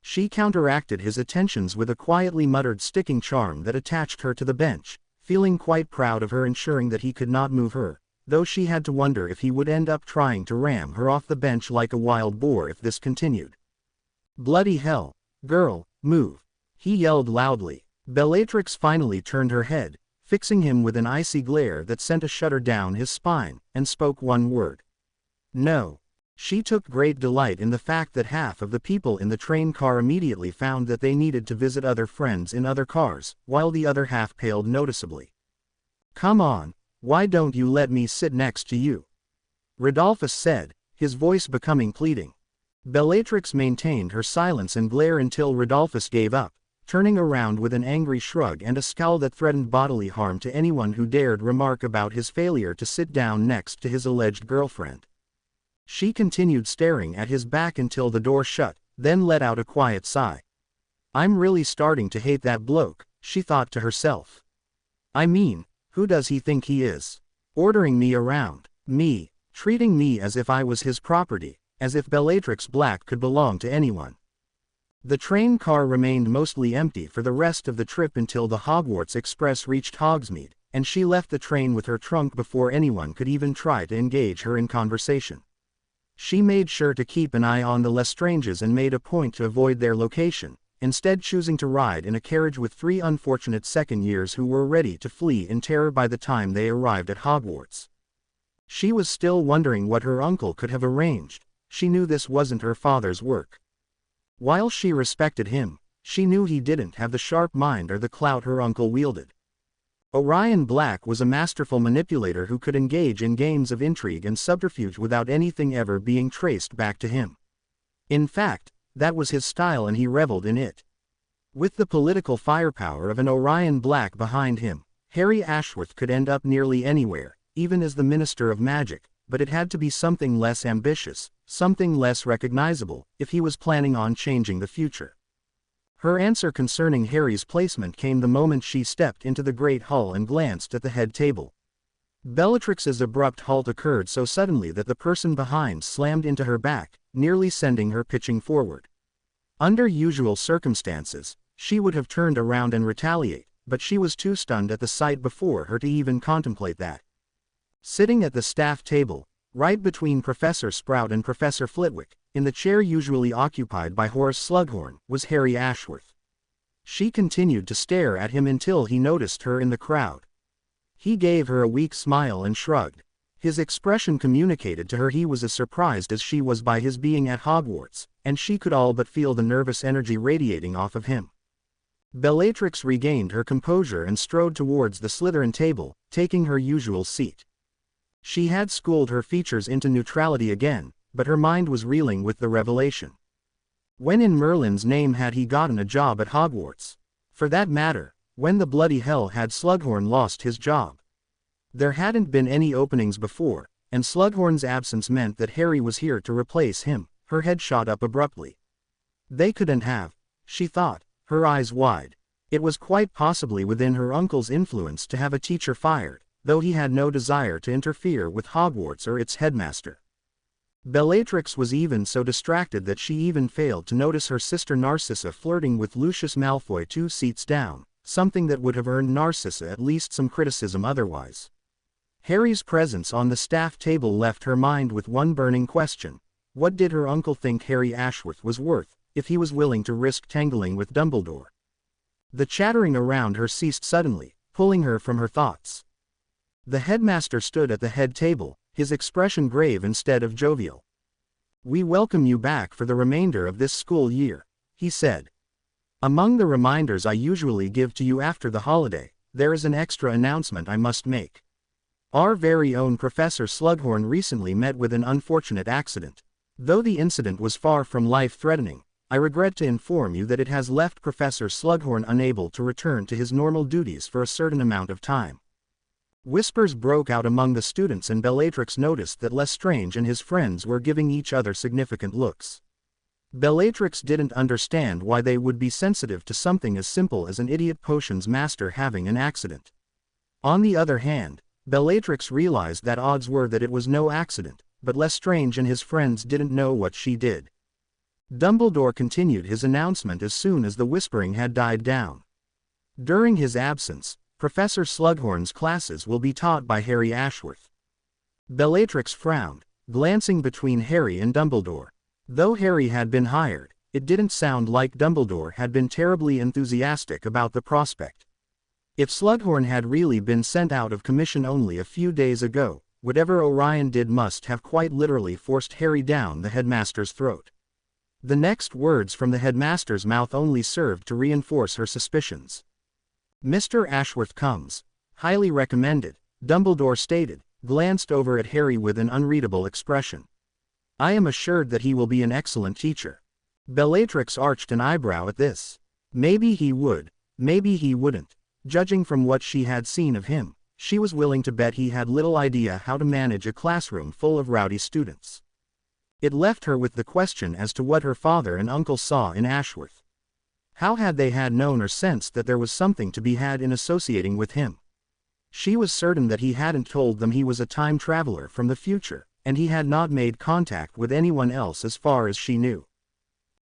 She counteracted his attentions with a quietly muttered sticking charm that attached her to the bench, feeling quite proud of her ensuring that he could not move her, though she had to wonder if he would end up trying to ram her off the bench like a wild boar if this continued. "Bloody hell, girl, move," he yelled loudly. Bellatrix finally turned her head, fixing him with an icy glare that sent a shudder down his spine, and spoke one word. "No." She took great delight in the fact that half of the people in the train car immediately found that they needed to visit other friends in other cars, while the other half paled noticeably. Come on, why don't you let me sit next to you? Rodolphus said, his voice becoming pleading. Bellatrix maintained her silence and glare until Rodolphus gave up, turning around with an angry shrug and a scowl that threatened bodily harm to anyone who dared remark about his failure to sit down next to his alleged girlfriend. She continued staring at his back until the door shut, then let out a quiet sigh. I'm really starting to hate that bloke, she thought to herself. I mean, who does he think he is? Ordering me around, me, treating me as if I was his property, as if Bellatrix Black could belong to anyone. The train car remained mostly empty for the rest of the trip until the Hogwarts Express reached Hogsmeade, and she left the train with her trunk before anyone could even try to engage her in conversation. She made sure to keep an eye on the Lestranges and made a point to avoid their location, instead choosing to ride in a carriage with 3 unfortunate second years who were ready to flee in terror by the time they arrived at Hogwarts. She was still wondering what her uncle could have arranged. She knew this wasn't her father's work. While she respected him, she knew he didn't have the sharp mind or the clout her uncle wielded. Orion Black was a masterful manipulator who could engage in games of intrigue and subterfuge without anything ever being traced back to him. In fact, that was his style and he reveled in it. With the political firepower of an Orion Black behind him, Harry Ashworth could end up nearly anywhere, even as the Minister of Magic, but it had to be something less ambitious, something less recognizable, if he was planning on changing the future. Her answer concerning Harry's placement came the moment she stepped into the great hall and glanced at the head table. Bellatrix's abrupt halt occurred so suddenly that the person behind slammed into her back, nearly sending her pitching forward. Under usual circumstances, she would have turned around and retaliate, but she was too stunned at the sight before her to even contemplate that. Sitting at the staff table, right between Professor Sprout and Professor Flitwick, in the chair usually occupied by Horace Slughorn, was Harry Ashworth. She continued to stare at him until he noticed her in the crowd. He gave her a weak smile and shrugged. His expression communicated to her he was as surprised as she was by his being at Hogwarts, and she could all but feel the nervous energy radiating off of him. Bellatrix regained her composure and strode towards the Slytherin table, taking her usual seat. She had schooled her features into neutrality again, but her mind was reeling with the revelation. When in Merlin's name had he gotten a job at Hogwarts? For that matter, when the bloody hell had Slughorn lost his job? There hadn't been any openings before, and Slughorn's absence meant that Harry was here to replace him. Her head shot up abruptly. They couldn't have, she thought, her eyes wide. It was quite possibly within her uncle's influence to have a teacher fired, though he had no desire to interfere with Hogwarts or its headmaster. Bellatrix was even so distracted that she even failed to notice her sister Narcissa flirting with Lucius Malfoy 2 seats down, something that would have earned Narcissa at least some criticism otherwise. Harry's presence on the staff table left her mind with one burning question. What did her uncle think Harry Ashworth was worth, if he was willing to risk tangling with Dumbledore? The chattering around her ceased suddenly, pulling her from her thoughts. The headmaster stood at the head table, his expression grave instead of jovial. "We welcome you back for the remainder of this school year," he said. "Among the reminders I usually give to you after the holiday, there is an extra announcement I must make. Our very own Professor Slughorn recently met with an unfortunate accident. Though the incident was far from life-threatening, I regret to inform you that it has left Professor Slughorn unable to return to his normal duties for a certain amount of time." Whispers broke out among the students and Bellatrix noticed that Lestrange and his friends were giving each other significant looks. Bellatrix didn't understand why they would be sensitive to something as simple as an idiot potions master having an accident. On the other hand, Bellatrix realized that odds were that it was no accident, but Lestrange and his friends didn't know what she did. Dumbledore continued his announcement as soon as the whispering had died down. During his absence, Professor Slughorn's classes will be taught by Harry Ashworth. Bellatrix frowned, glancing between Harry and Dumbledore. Though Harry had been hired, it didn't sound like Dumbledore had been terribly enthusiastic about the prospect. If Slughorn had really been sent out of commission only a few days ago, whatever Orion did must have quite literally forced Harry down the headmaster's throat. The next words from the headmaster's mouth only served to reinforce her suspicions. "Mr. Ashworth comes. Highly recommended, Dumbledore stated, glanced over at Harry with an unreadable expression. I am assured that he will be an excellent teacher. Bellatrix arched an eyebrow at this. Maybe he would, maybe he wouldn't. Judging from what she had seen of him, she was willing to bet he had little idea how to manage a classroom full of rowdy students. It left her with the question as to what her father and uncle saw in Ashworth. How had they had known or sensed that there was something to be had in associating with him? She was certain that he hadn't told them he was a time traveler from the future, and he had not made contact with anyone else as far as she knew.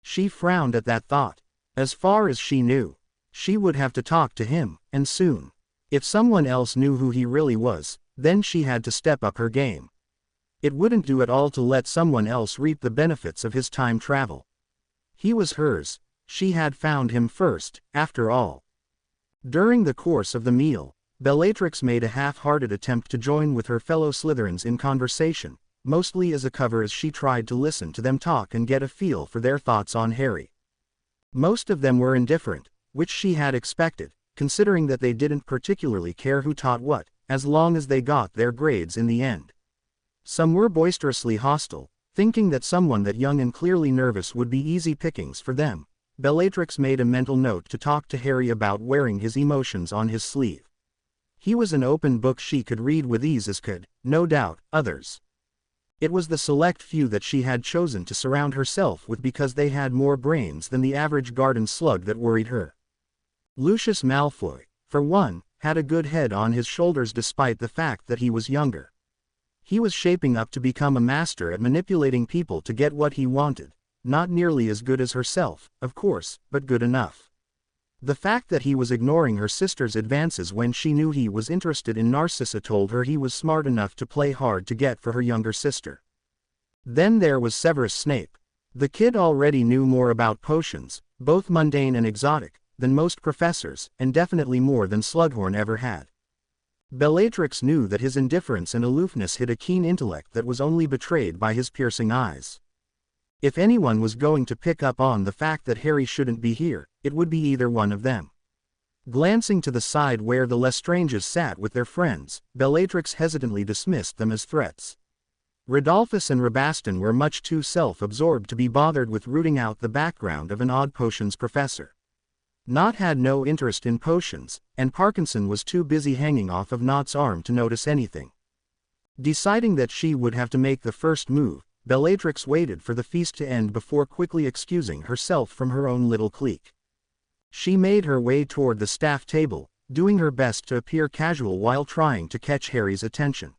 She frowned at that thought. As far as she knew, she would have to talk to him, and soon. If someone else knew who he really was, then she had to step up her game. It wouldn't do at all to let someone else reap the benefits of his time travel. He was hers. She had found him first, after all. During the course of the meal, Bellatrix made a half-hearted attempt to join with her fellow Slytherins in conversation, mostly as a cover as she tried to listen to them talk and get a feel for their thoughts on Harry. Most of them were indifferent, which she had expected, considering that they didn't particularly care who taught what, as long as they got their grades in the end. Some were boisterously hostile, thinking that someone that young and clearly nervous would be easy pickings for them. Bellatrix made a mental note to talk to Harry about wearing his emotions on his sleeve. He was an open book she could read with ease, as could, no doubt, others. It was the select few that she had chosen to surround herself with because they had more brains than the average garden slug that worried her. Lucius Malfoy, for one, had a good head on his shoulders despite the fact that he was younger. He was shaping up to become a master at manipulating people to get what he wanted, not nearly as good as herself, of course, but good enough. The fact that he was ignoring her sister's advances when she knew he was interested in Narcissa told her he was smart enough to play hard to get for her younger sister. Then there was Severus Snape. The kid already knew more about potions, both mundane and exotic, than most professors, and definitely more than Slughorn ever had. Bellatrix knew that his indifference and aloofness hid a keen intellect that was only betrayed by his piercing eyes. If anyone was going to pick up on the fact that Harry shouldn't be here, it would be either one of them. Glancing to the side where the Lestranges sat with their friends, Bellatrix hesitantly dismissed them as threats. Rodolphus and Rabaston were much too self-absorbed to be bothered with rooting out the background of an odd potions professor. Nott had no interest in potions, and Parkinson was too busy hanging off of Nott's arm to notice anything. Deciding that she would have to make the first move, Bellatrix waited for the feast to end before quickly excusing herself from her own little clique. She made her way toward the staff table, doing her best to appear casual while trying to catch Harry's attention.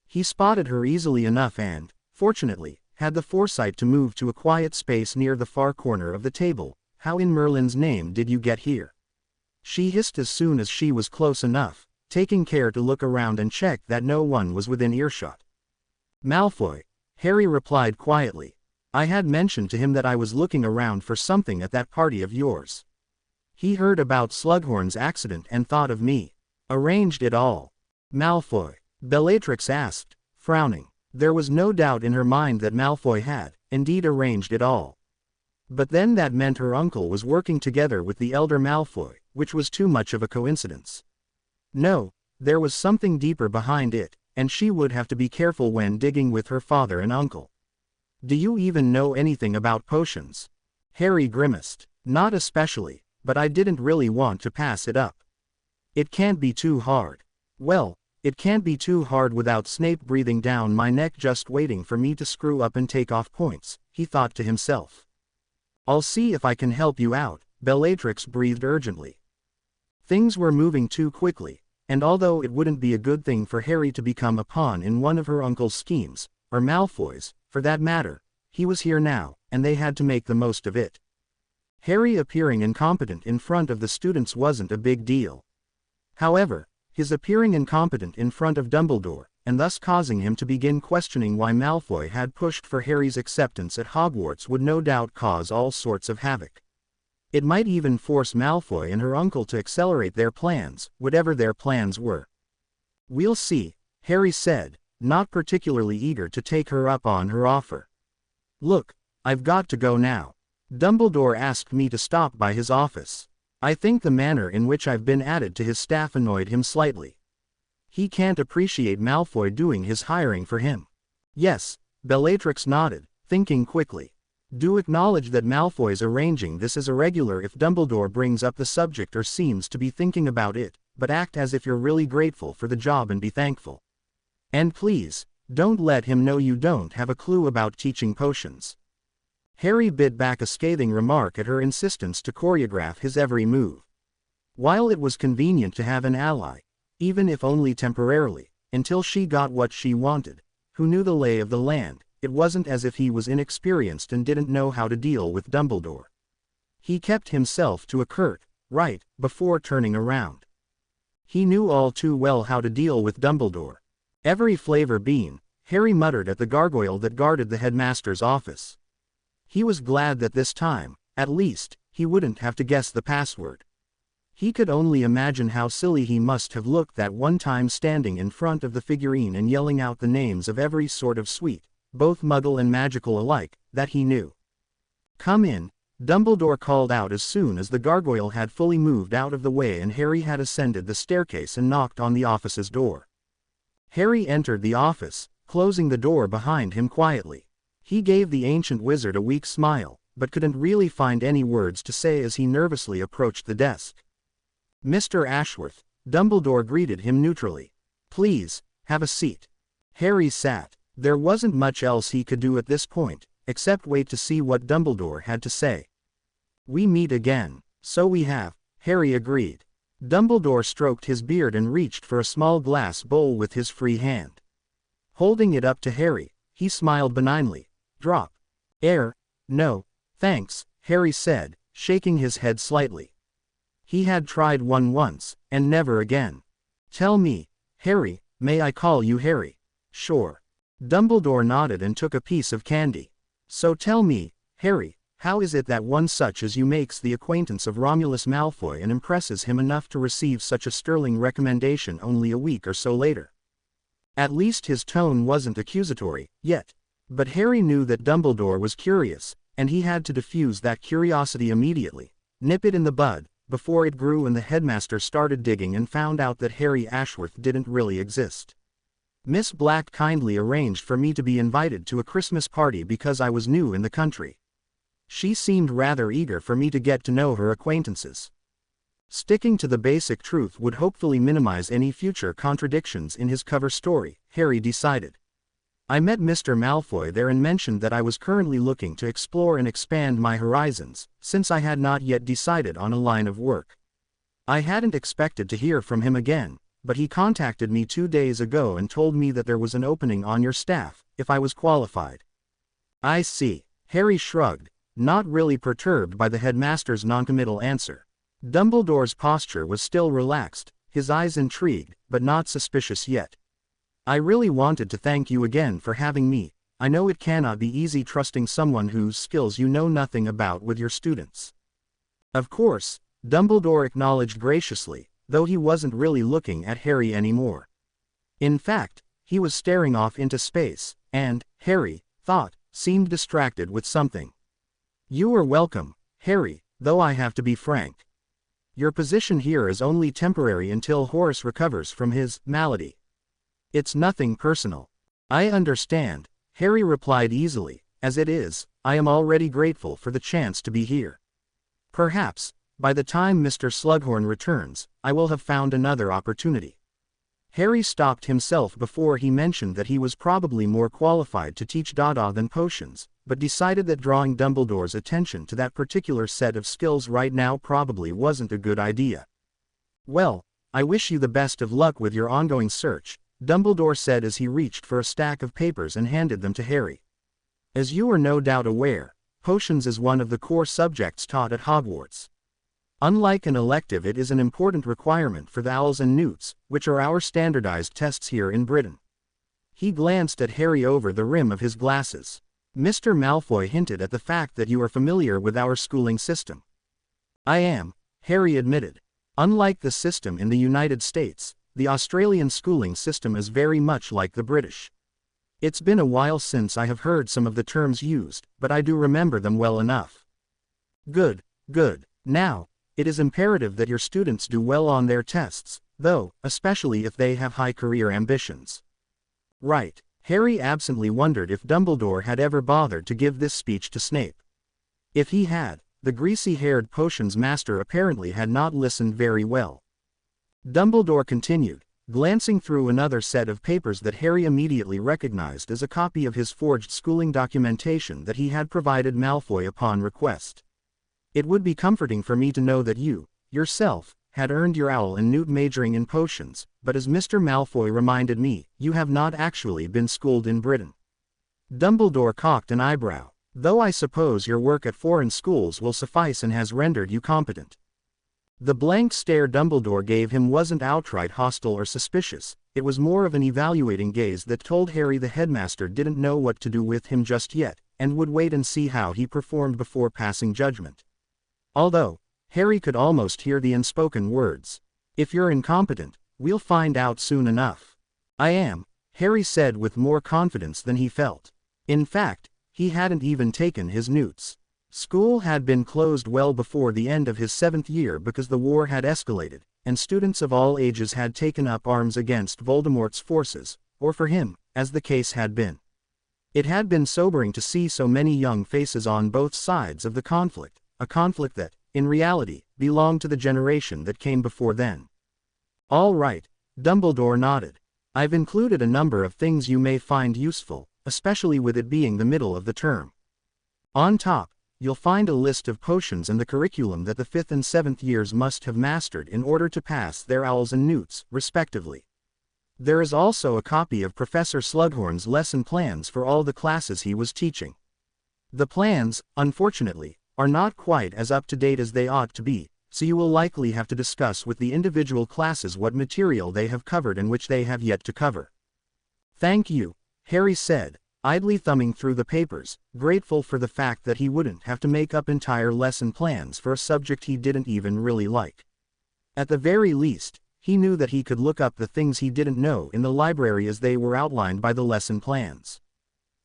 He spotted her easily enough and, fortunately, had the foresight to move to a quiet space near the far corner of the table. How in Merlin's name did you get here? She hissed as soon as she was close enough, taking care to look around and check that no one was within earshot. Malfoy, Harry replied quietly. I had mentioned to him that I was looking around for something at that party of yours. He heard about Slughorn's accident and thought of me. Arranged it all. Malfoy, Bellatrix asked, frowning. There was no doubt in her mind that Malfoy had, indeed, arranged it all. But then that meant her uncle was working together with the elder Malfoy, which was too much of a coincidence. No, there was something deeper behind it, and she would have to be careful when digging with her father and uncle. Do you even know anything about potions? Harry grimaced. Not especially, but I didn't really want to pass it up. It can't be too hard. Well, it can't be too hard without Snape breathing down my neck just waiting for me to screw up and take off points, he thought to himself. I'll see if I can help you out, Bellatrix breathed urgently. Things were moving too quickly, and although it wouldn't be a good thing for Harry to become a pawn in one of her uncle's schemes, or Malfoy's, for that matter, he was here now, and they had to make the most of it. Harry appearing incompetent in front of the students wasn't a big deal. However, his appearing incompetent in front of Dumbledore, and thus causing him to begin questioning why Malfoy had pushed for Harry's acceptance at Hogwarts would no doubt cause all sorts of havoc. It might even force Malfoy and her uncle to accelerate their plans, whatever their plans were. We'll see, Harry said, not particularly eager to take her up on her offer. Look, I've got to go now. Dumbledore asked me to stop by his office. I think the manner in which I've been added to his staff annoyed him slightly. He can't appreciate Malfoy doing his hiring for him. Yes, Bellatrix nodded, thinking quickly. Do acknowledge that Malfoy's arranging this is irregular if Dumbledore brings up the subject or seems to be thinking about it, but act as if you're really grateful for the job and be thankful. And please, don't let him know you don't have a clue about teaching potions. Harry bit back a scathing remark at her insistence to choreograph his every move. While it was convenient to have an ally, even if only temporarily, until she got what she wanted, who knew the lay of the land, it wasn't as if he was inexperienced and didn't know how to deal with Dumbledore. He kept himself to a curt, right, before turning around. He knew all too well how to deal with Dumbledore. Every flavor bean, Harry muttered at the gargoyle that guarded the headmaster's office. He was glad that this time, at least, he wouldn't have to guess the password. He could only imagine how silly he must have looked that one time standing in front of the figurine and yelling out the names of every sort of sweet, both muggle and magical alike, that he knew. "Come in," Dumbledore called out as soon as the gargoyle had fully moved out of the way and Harry had ascended the staircase and knocked on the office's door. Harry entered the office, closing the door behind him quietly. He gave the ancient wizard a weak smile, but couldn't really find any words to say as he nervously approached the desk. "Mr. Ashworth," Dumbledore greeted him neutrally. "Please, have a seat." Harry sat. There wasn't much else he could do at this point, except wait to see what Dumbledore had to say. "We meet again." "So we have," Harry agreed. Dumbledore stroked his beard and reached for a small glass bowl with his free hand. Holding it up to Harry, he smiled benignly. "Drop. Air? No, thanks," Harry said, shaking his head slightly. He had tried one once, and never again. "Tell me, Harry, may I call you Harry?" "Sure." Dumbledore nodded and took a piece of candy. "So tell me, Harry, how is it that one such as you makes the acquaintance of Romulus Malfoy and impresses him enough to receive such a sterling recommendation only a week or so later?" At least his tone wasn't accusatory, yet. But Harry knew that Dumbledore was curious, and he had to diffuse that curiosity immediately, nip it in the bud, before it grew and the headmaster started digging and found out that Harry Ashworth didn't really exist. "Miss Black kindly arranged for me to be invited to a Christmas party because I was new in the country. She seemed rather eager for me to get to know her acquaintances." Sticking to the basic truth would hopefully minimize any future contradictions in his cover story, Harry decided. "I met Mr. Malfoy there and mentioned that I was currently looking to explore and expand my horizons, since I had not yet decided on a line of work. I hadn't expected to hear from him again, but he contacted me 2 days ago and told me that there was an opening on your staff, if I was qualified." "I see," Harry shrugged, not really perturbed by the headmaster's noncommittal answer. Dumbledore's posture was still relaxed, his eyes intrigued, but not suspicious yet. "I really wanted to thank you again for having me. I know it cannot be easy trusting someone whose skills you know nothing about with your students." "Of course," Dumbledore acknowledged graciously, though he wasn't really looking at Harry anymore. In fact, he was staring off into space, and, Harry thought, seemed distracted with something. "You are welcome, Harry, though I have to be frank. Your position here is only temporary until Horace recovers from his malady. It's nothing personal." "I understand," Harry replied easily. "As it is, I am already grateful for the chance to be here. Perhaps, by the time Mr. Slughorn returns, I will have found another opportunity." Harry stopped himself before he mentioned that he was probably more qualified to teach Dada than potions, but decided that drawing Dumbledore's attention to that particular set of skills right now probably wasn't a good idea. "Well, I wish you the best of luck with your ongoing search," Dumbledore said as he reached for a stack of papers and handed them to Harry. "As you are no doubt aware, potions is one of the core subjects taught at Hogwarts. Unlike an elective, it is an important requirement for the Owls and Newts, which are our standardized tests here in Britain." He glanced at Harry over the rim of his glasses. "Mr. Malfoy hinted at the fact that you are familiar with our schooling system." "I am," Harry admitted. "Unlike the system in the United States, the Australian schooling system is very much like the British. It's been a while since I have heard some of the terms used, but I do remember them well enough." "Good, good. Now, it is imperative that your students do well on their tests, though, especially if they have high career ambitions. Right. Harry absently wondered if Dumbledore had ever bothered to give this speech to Snape. If he had, the greasy-haired potions master apparently had not listened very well. Dumbledore continued, glancing through another set of papers that Harry immediately recognized as a copy of his forged schooling documentation that he had provided Malfoy upon request. It would be comforting for me to know that you, yourself, had earned your owl and newt majoring in potions, but as Mr. Malfoy reminded me, you have not actually been schooled in Britain. Dumbledore cocked an eyebrow. Though I suppose your work at foreign schools will suffice and has rendered you competent. The blank stare Dumbledore gave him wasn't outright hostile or suspicious, it was more of an evaluating gaze that told Harry the headmaster didn't know what to do with him just yet, and would wait and see how he performed before passing judgment. Although, Harry could almost hear the unspoken words. If you're incompetent, we'll find out soon enough. I am, Harry said with more confidence than he felt. In fact, he hadn't even taken his newts. School had been closed well before the end of his 7th year because the war had escalated, and students of all ages had taken up arms against Voldemort's forces, or for him, as the case had been. It had been sobering to see so many young faces on both sides of the conflict, a conflict that, in reality, belonged to the generation that came before then. All right, Dumbledore nodded. I've included a number of things you may find useful, especially with it being the middle of the term. On top, you'll find a list of potions and the curriculum that the 5th and 7th years must have mastered in order to pass their owls and newts, respectively. There is also a copy of Professor Slughorn's lesson plans for all the classes he was teaching. The plans, unfortunately, are not quite as up-to-date as they ought to be, so you will likely have to discuss with the individual classes what material they have covered and which they have yet to cover. Thank you, Harry said, idly thumbing through the papers, grateful for the fact that he wouldn't have to make up entire lesson plans for a subject he didn't even really like. At the very least, he knew that he could look up the things he didn't know in the library as they were outlined by the lesson plans.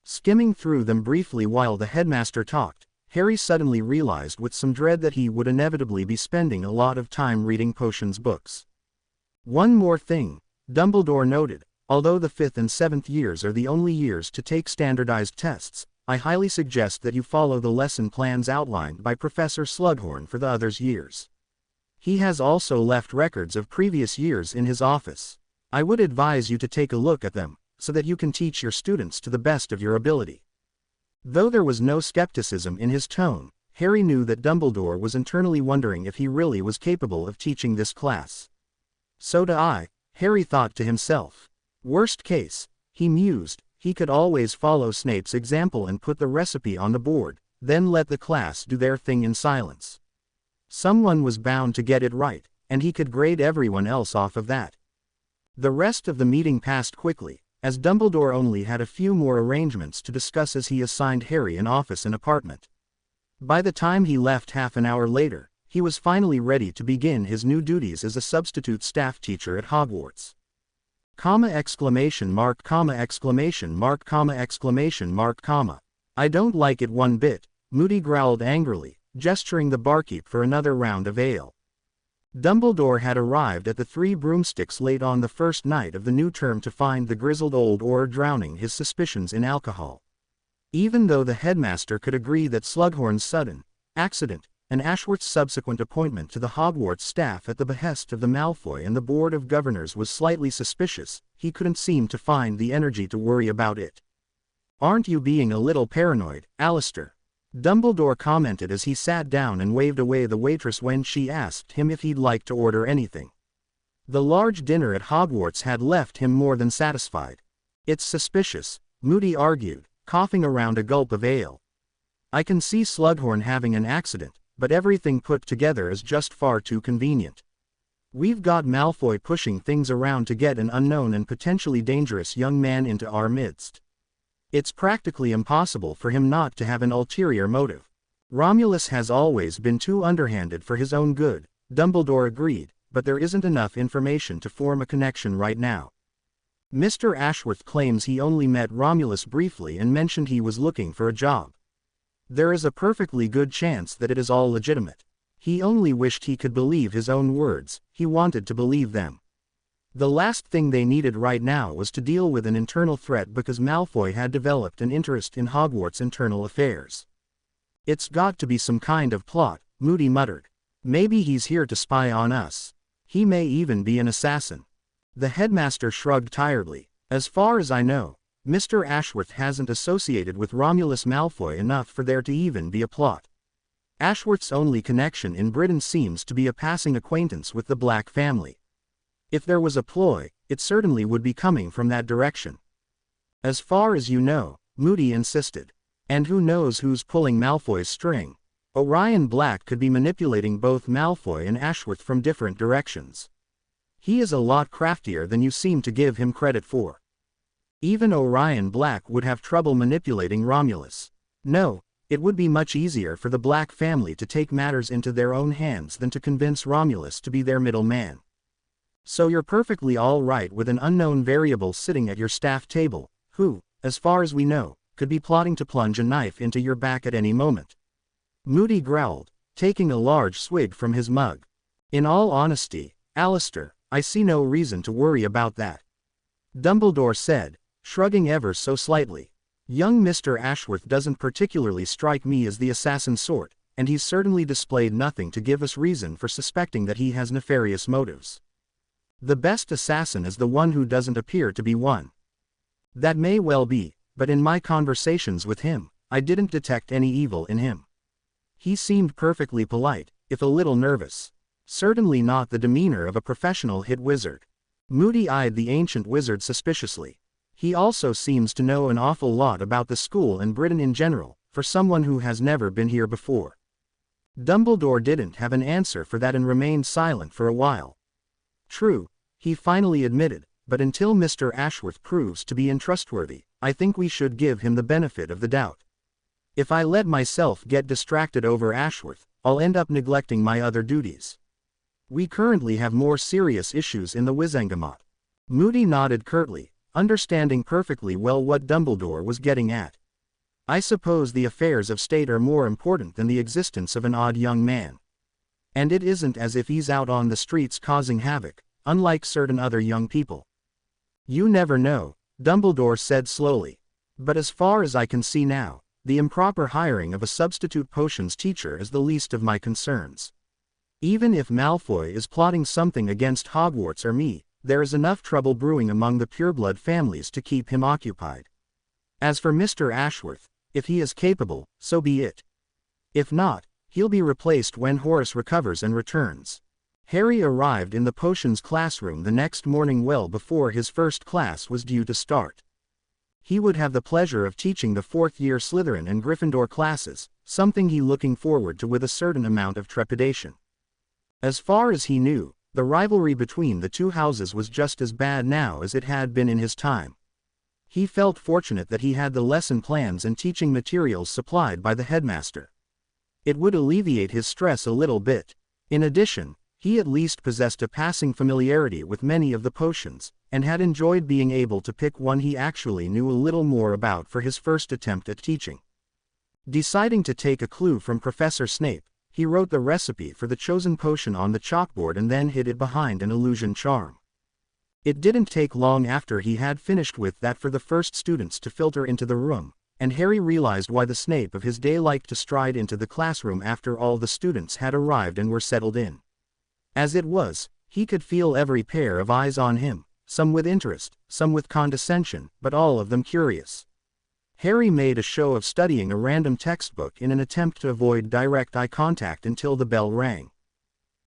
Skimming through them briefly while the headmaster talked, Harry suddenly realized with some dread that he would inevitably be spending a lot of time reading potions books. One more thing, Dumbledore noted. Although the 5th and 7th years are the only years to take standardized tests, I highly suggest that you follow the lesson plans outlined by Professor Slughorn for the other years. He has also left records of previous years in his office. I would advise you to take a look at them, so that you can teach your students to the best of your ability. Though there was no skepticism in his tone, Harry knew that Dumbledore was internally wondering if he really was capable of teaching this class. So do I, Harry thought to himself. Worst case, he mused, he could always follow Snape's example and put the recipe on the board, then let the class do their thing in silence. Someone was bound to get it right, and he could grade everyone else off of that. The rest of the meeting passed quickly, as Dumbledore only had a few more arrangements to discuss as he assigned Harry an office and apartment. By the time he left half an hour later, he was finally ready to begin his new duties as a substitute staff teacher at Hogwarts. Exclamation mark, exclamation mark, exclamation mark, I don't like it one bit, Moody growled angrily, gesturing the barkeep for another round of ale. Dumbledore had arrived at the Three Broomsticks late on the first night of the new term to find the grizzled old Auror drowning his suspicions in alcohol. Even though the headmaster could agree that Slughorn's sudden accident, and Ashworth's subsequent appointment to the Hogwarts staff at the behest of the Malfoy and the Board of Governors was slightly suspicious, he couldn't seem to find the energy to worry about it. Aren't you being a little paranoid, Alistair? Dumbledore commented as he sat down and waved away the waitress when she asked him if he'd like to order anything. The large dinner at Hogwarts had left him more than satisfied. It's suspicious, Moody argued, coughing around a gulp of ale. I can see Slughorn having an accident, but everything put together is just far too convenient. We've got Malfoy pushing things around to get an unknown and potentially dangerous young man into our midst. It's practically impossible for him not to have an ulterior motive. Romulus has always been too underhanded for his own good, Dumbledore agreed, but there isn't enough information to form a connection right now. Mr. Ashworth claims he only met Romulus briefly and mentioned he was looking for a job. There is a perfectly good chance that it is all legitimate. He only wished he could believe his own words, he wanted to believe them. The last thing they needed right now was to deal with an internal threat because Malfoy had developed an interest in Hogwarts' internal affairs. It's got to be some kind of plot, Moody muttered. Maybe he's here to spy on us. He may even be an assassin. The headmaster shrugged tiredly. As far as I know, Mr. Ashworth hasn't associated with Romulus Malfoy enough for there to even be a plot. Ashworth's only connection in Britain seems to be a passing acquaintance with the Black family. If there was a ploy, it certainly would be coming from that direction. As far as you know, Moody insisted. And who knows who's pulling Malfoy's string? Orion Black could be manipulating both Malfoy and Ashworth from different directions. He is a lot craftier than you seem to give him credit for. Even Orion Black would have trouble manipulating Romulus. No, it would be much easier for the Black family to take matters into their own hands than to convince Romulus to be their middleman. So you're perfectly all right with an unknown variable sitting at your staff table, who, as far as we know, could be plotting to plunge a knife into your back at any moment. Moody growled, taking a large swig from his mug. In all honesty, Alistair, I see no reason to worry about that. Dumbledore said, shrugging ever so slightly. Young Mr. Ashworth doesn't particularly strike me as the assassin sort, and he's certainly displayed nothing to give us reason for suspecting that he has nefarious motives. The best assassin is the one who doesn't appear to be one. That may well be, but in my conversations with him, I didn't detect any evil in him. He seemed perfectly polite, if a little nervous. Certainly not the demeanor of a professional hit wizard. Moody eyed the ancient wizard suspiciously. He also seems to know an awful lot about the school and Britain in general, for someone who has never been here before. Dumbledore didn't have an answer for that and remained silent for a while. True, he finally admitted, but until Mr. Ashworth proves to be untrustworthy, I think we should give him the benefit of the doubt. If I let myself get distracted over Ashworth, I'll end up neglecting my other duties. We currently have more serious issues in the Wizengamot. Moody nodded curtly, understanding perfectly well what Dumbledore was getting at. I suppose the affairs of state are more important than the existence of an odd young man. And it isn't as if he's out on the streets causing havoc, unlike certain other young people. You never know, Dumbledore said slowly. But as far as I can see now, the improper hiring of a substitute potions teacher is the least of my concerns. Even if Malfoy is plotting something against Hogwarts or me, there is enough trouble brewing among the pureblood families to keep him occupied. As for Mr. Ashworth, if he is capable, so be it. If not, he'll be replaced when Horace recovers and returns. Harry arrived in the potions classroom the next morning well before his first class was due to start. He would have the pleasure of teaching the fourth-year Slytherin and Gryffindor classes, something he looking forward to with a certain amount of trepidation. As far as he knew, the rivalry between the two houses was just as bad now as it had been in his time. He felt fortunate that he had the lesson plans and teaching materials supplied by the headmaster. It would alleviate his stress a little bit. In addition, he at least possessed a passing familiarity with many of the potions, and had enjoyed being able to pick one he actually knew a little more about for his first attempt at teaching. Deciding to take a clue from Professor Snape, he wrote the recipe for the chosen potion on the chalkboard and then hid it behind an illusion charm. It didn't take long after he had finished with that for the first students to filter into the room, and Harry realized why the Snape of his day liked to stride into the classroom after all the students had arrived and were settled in. As it was, he could feel every pair of eyes on him, some with interest, some with condescension, but all of them curious. Harry made a show of studying a random textbook in an attempt to avoid direct eye contact until the bell rang.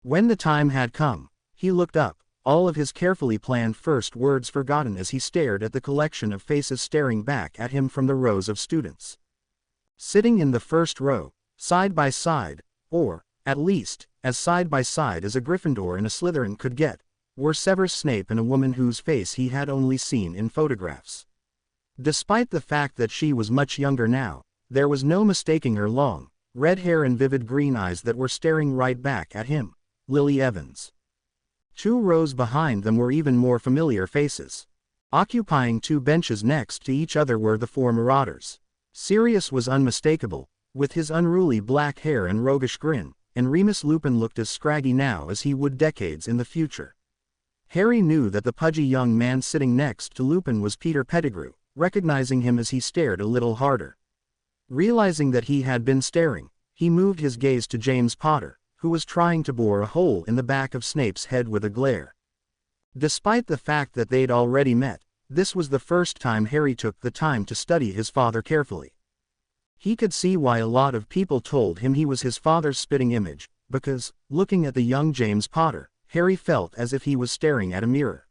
When the time had come, he looked up, all of his carefully planned first words forgotten as he stared at the collection of faces staring back at him from the rows of students. Sitting in the first row, side by side, or, at least, as side by side as a Gryffindor and a Slytherin could get, were Severus Snape and a woman whose face he had only seen in photographs. Despite the fact that she was much younger now, there was no mistaking her long, red hair and vivid green eyes that were staring right back at him, Lily Evans. 2 rows behind them were even more familiar faces. Occupying 2 benches next to each other were the 4 Marauders. Sirius was unmistakable, with his unruly black hair and roguish grin, and Remus Lupin looked as scraggy now as he would decades in the future. Harry knew that the pudgy young man sitting next to Lupin was Peter Pettigrew, recognizing him as he stared a little harder. Realizing that he had been staring, he moved his gaze to James Potter, who was trying to bore a hole in the back of Snape's head with a glare. Despite the fact that they'd already met, this was the first time Harry took the time to study his father carefully. He could see why a lot of people told him he was his father's spitting image, because, looking at the young James Potter, Harry felt as if he was staring at a mirror.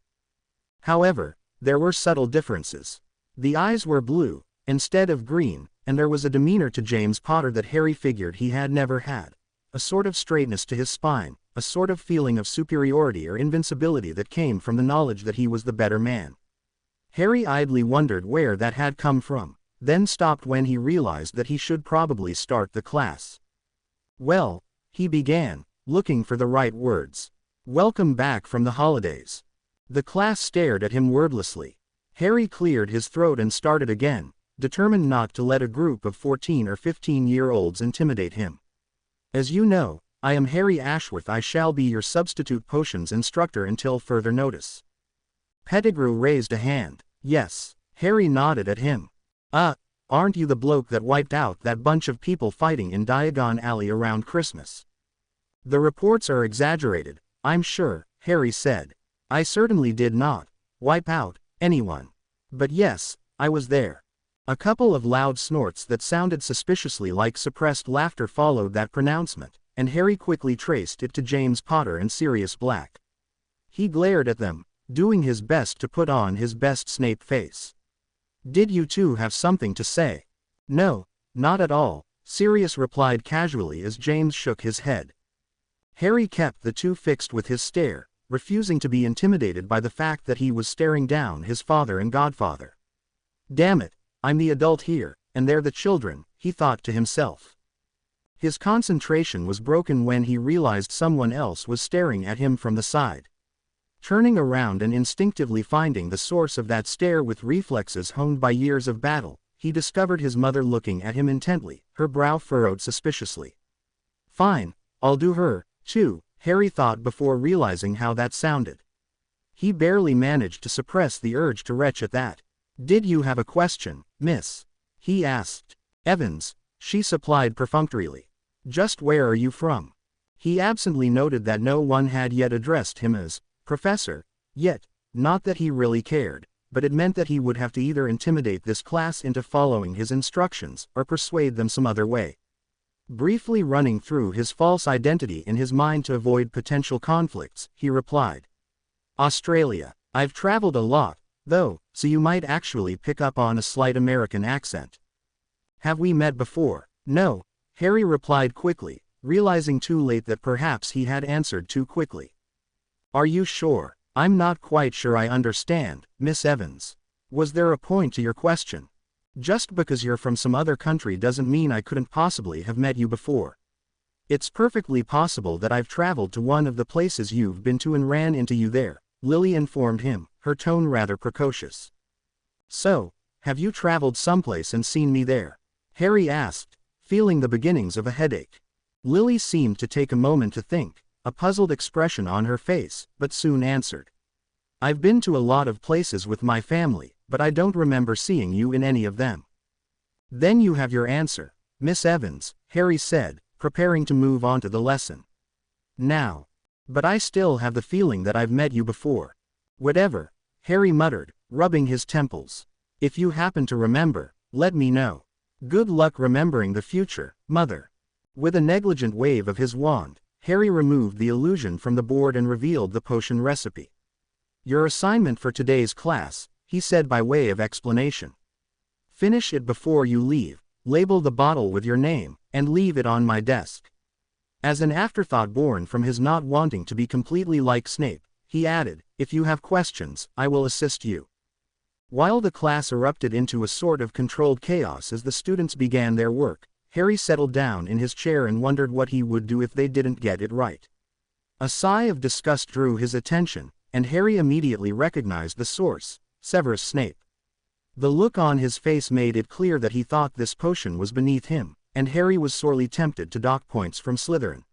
However, there were subtle differences. The eyes were blue, instead of green, and there was a demeanor to James Potter that Harry figured he had never had. A sort of straightness to his spine, a sort of feeling of superiority or invincibility that came from the knowledge that he was the better man. Harry idly wondered where that had come from, then stopped when he realized that he should probably start the class. "Well," he began, looking for the right words. "Welcome back from the holidays." The class stared at him wordlessly. Harry cleared his throat and started again, determined not to let a group of 14 or 15-year-olds intimidate him. "As you know, I am Harry Ashworth. I shall be your substitute potions instructor until further notice." Pettigrew raised a hand. "Yes." Harry nodded at him. Aren't you the bloke that wiped out that bunch of people fighting in Diagon Alley around Christmas?" "The reports are exaggerated, I'm sure," Harry said. "I certainly did not wipe out anyone. But yes, I was there." A couple of loud snorts that sounded suspiciously like suppressed laughter followed that pronouncement, and Harry quickly traced it to James Potter and Sirius Black. He glared at them, doing his best to put on his best Snape face. "Did you two have something to say?" "No, not at all," Sirius replied casually as James shook his head. Harry kept the two fixed with his stare, refusing to be intimidated by the fact that he was staring down his father and godfather. "Damn it, I'm the adult here, and they're the children," he thought to himself. His concentration was broken when he realized someone else was staring at him from the side. Turning around and instinctively finding the source of that stare with reflexes honed by years of battle, he discovered his mother looking at him intently, her brow furrowed suspiciously. "Fine, I'll do her, too," Harry thought before realizing how that sounded. He barely managed to suppress the urge to retch at that. "Did you have a question, miss?" he asked. "Evans," she supplied perfunctorily. "Just where are you from?" He absently noted that no one had yet addressed him as Professor, yet, not that he really cared, but it meant that he would have to either intimidate this class into following his instructions or persuade them some other way. Briefly running through his false identity in his mind to avoid potential conflicts, he replied, "Australia. I've traveled a lot, though, so you might actually pick up on a slight American accent." "Have we met before?" "No," Harry replied quickly, realizing too late that perhaps he had answered too quickly. "Are you sure?" "I'm not quite sure I understand, Miss Evans. Was there a point to your question? Just because you're from some other country doesn't mean I couldn't possibly have met you before. It's perfectly possible that I've traveled to one of the places you've been to and ran into you there," Lily informed him, her tone rather precocious. "So, have you traveled someplace and seen me there?" Harry asked, feeling the beginnings of a headache. Lily seemed to take a moment to think, a puzzled expression on her face, but soon answered. "I've been to a lot of places with my family, but I don't remember seeing you in any of them." "Then you have your answer, Miss Evans," Harry said, preparing to move on to the lesson. "Now. But I still have the feeling that I've met you before." "Whatever," Harry muttered, rubbing his temples. "If you happen to remember, let me know. Good luck remembering the future, Mother." With a negligent wave of his wand, Harry removed the illusion from the board and revealed the potion recipe. "Your assignment for today's class," he said by way of explanation. "Finish it before you leave, label the bottle with your name, and leave it on my desk." As an afterthought born from his not wanting to be completely like Snape, he added, "If you have questions, I will assist you." While the class erupted into a sort of controlled chaos as the students began their work, Harry settled down in his chair and wondered what he would do if they didn't get it right. A sigh of disgust drew his attention, and Harry immediately recognized the source, Severus Snape. The look on his face made it clear that he thought this potion was beneath him, and Harry was sorely tempted to dock points from Slytherin.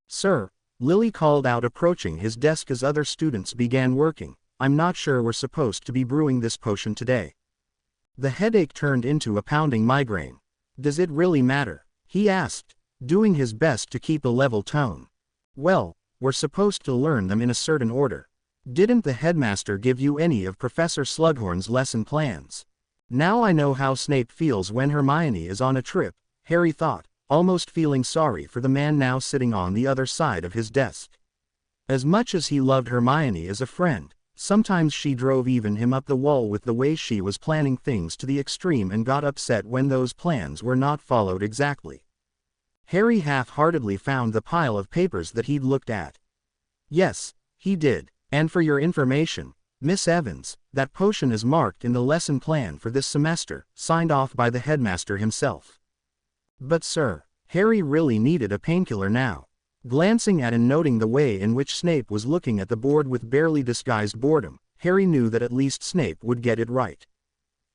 "Sir, Lily called out, approaching his desk as other students began working. "I'm not sure we're supposed to be brewing this potion today." The headache turned into a pounding migraine. "Does it really matter?" he asked, doing his best to keep a level tone. "Well, we're supposed to learn them in a certain order. Didn't the headmaster give you any of Professor Slughorn's lesson plans?" "Now I know how Snape feels when Hermione is on a trip," Harry thought, almost feeling sorry for the man now sitting on the other side of his desk. As much as he loved Hermione as a friend, sometimes she drove even him up the wall with the way she was planning things to the extreme and got upset when those plans were not followed exactly. Harry half-heartedly found the pile of papers that he'd looked at. "Yes, he did, and for your information, Miss Evans, that potion is marked in the lesson plan for this semester, signed off by the headmaster himself." "But sir," Harry really needed a painkiller now. Glancing at and noting the way in which Snape was looking at the board with barely disguised boredom, Harry knew that at least Snape would get it right.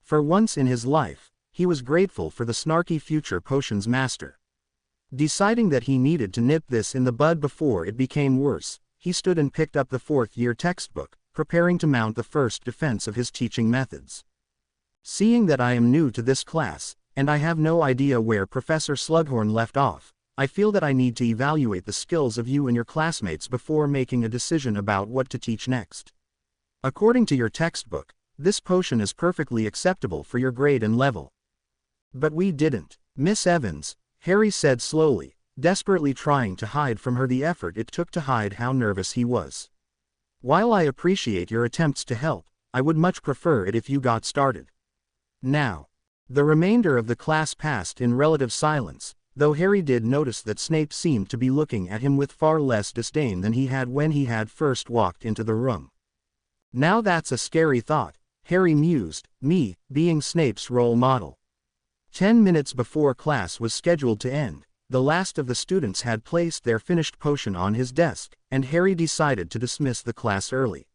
For once in his life, he was grateful for the snarky future potions master. Deciding that he needed to nip this in the bud before it became worse, he stood and picked up the fourth-year textbook, preparing to mount the first defense of his teaching methods. "Seeing that I am new to this class, and I have no idea where Professor Slughorn left off, I feel that I need to evaluate the skills of you and your classmates before making a decision about what to teach next. According to your textbook, this potion is perfectly acceptable for your grade and level." "But we didn't, Miss Evans," Harry said slowly, desperately trying to hide from her the effort it took to hide how nervous he was. "While I appreciate your attempts to help, I would much prefer it if you got started now." The remainder of the class passed in relative silence, though Harry did notice that Snape seemed to be looking at him with far less disdain than he had when he had first walked into the room. "Now that's a scary thought," Harry mused, "me, being Snape's role model." 10 minutes before class was scheduled to end, the last of the students had placed their finished potion on his desk, and Harry decided to dismiss the class early.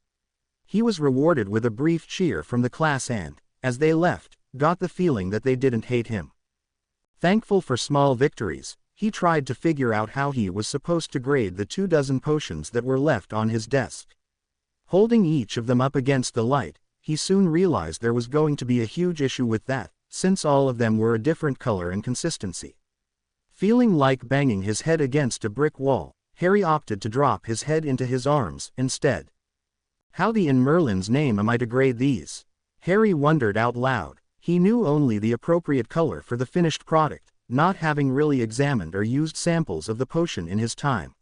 He was rewarded with a brief cheer from the class and, as they left, got the feeling that they didn't hate him. Thankful for small victories, he tried to figure out how he was supposed to grade the 24 potions that were left on his desk. Holding each of them up against the light, he soon realized there was going to be a huge issue with that, since all of them were a different color and consistency. Feeling like banging his head against a brick wall, Harry opted to drop his head into his arms instead. "How in Merlin's name am I to grade these?" Harry wondered out loud. He knew only the appropriate color for the finished product, not having really examined or used samples of the potion in his time.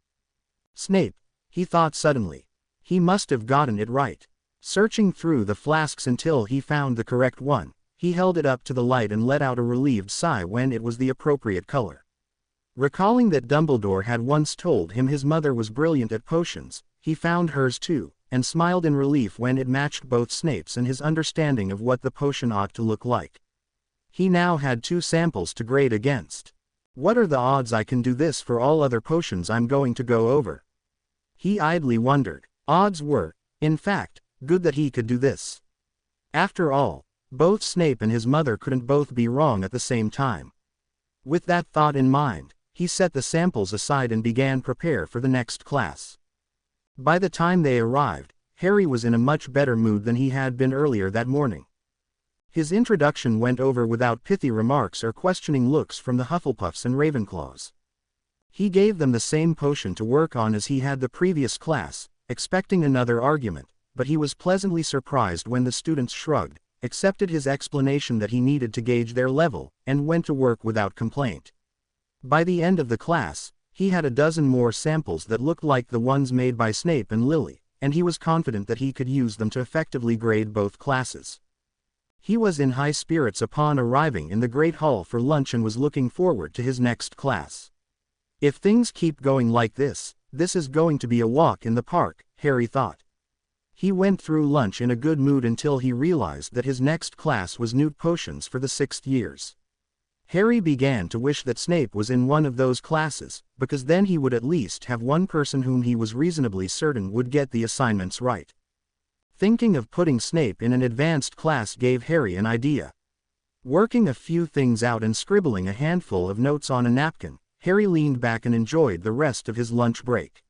Snape, he thought suddenly. He must have gotten it right. Searching through the flasks until he found the correct one, he held it up to the light and let out a relieved sigh when it was the appropriate color. Recalling that Dumbledore had once told him his mother was brilliant at potions, he found hers too, and smiled in relief when it matched both Snape's and his understanding of what the potion ought to look like. He now had 2 samples to grade against. "What are the odds I can do this for all other potions I'm going to go over?" he idly wondered. Odds were, in fact, good that he could do this. After all, both Snape and his mother couldn't both be wrong at the same time. With that thought in mind, he set the samples aside and began prepare for the next class. By the time they arrived, Harry was in a much better mood than he had been earlier that morning. His introduction went over without pithy remarks or questioning looks from the Hufflepuffs and Ravenclaws. He gave them the same potion to work on as he had the previous class, expecting another argument, but he was pleasantly surprised when the students shrugged, accepted his explanation that he needed to gauge their level, and went to work without complaint. By the end of the class, he had a dozen more samples that looked like the ones made by Snape and Lily, and he was confident that he could use them to effectively grade both classes. He was in high spirits upon arriving in the Great Hall for lunch and was looking forward to his next class. If things keep going like this is going to be a walk in the park, Harry thought. He went through lunch in a good mood until he realized that his next class was Newt Potions for the 6th years. Harry began to wish that Snape was in one of those classes, because then he would at least have one person whom he was reasonably certain would get the assignments right. Thinking of putting Snape in an advanced class gave Harry an idea. Working a few things out and scribbling a handful of notes on a napkin, Harry leaned back and enjoyed the rest of his lunch break.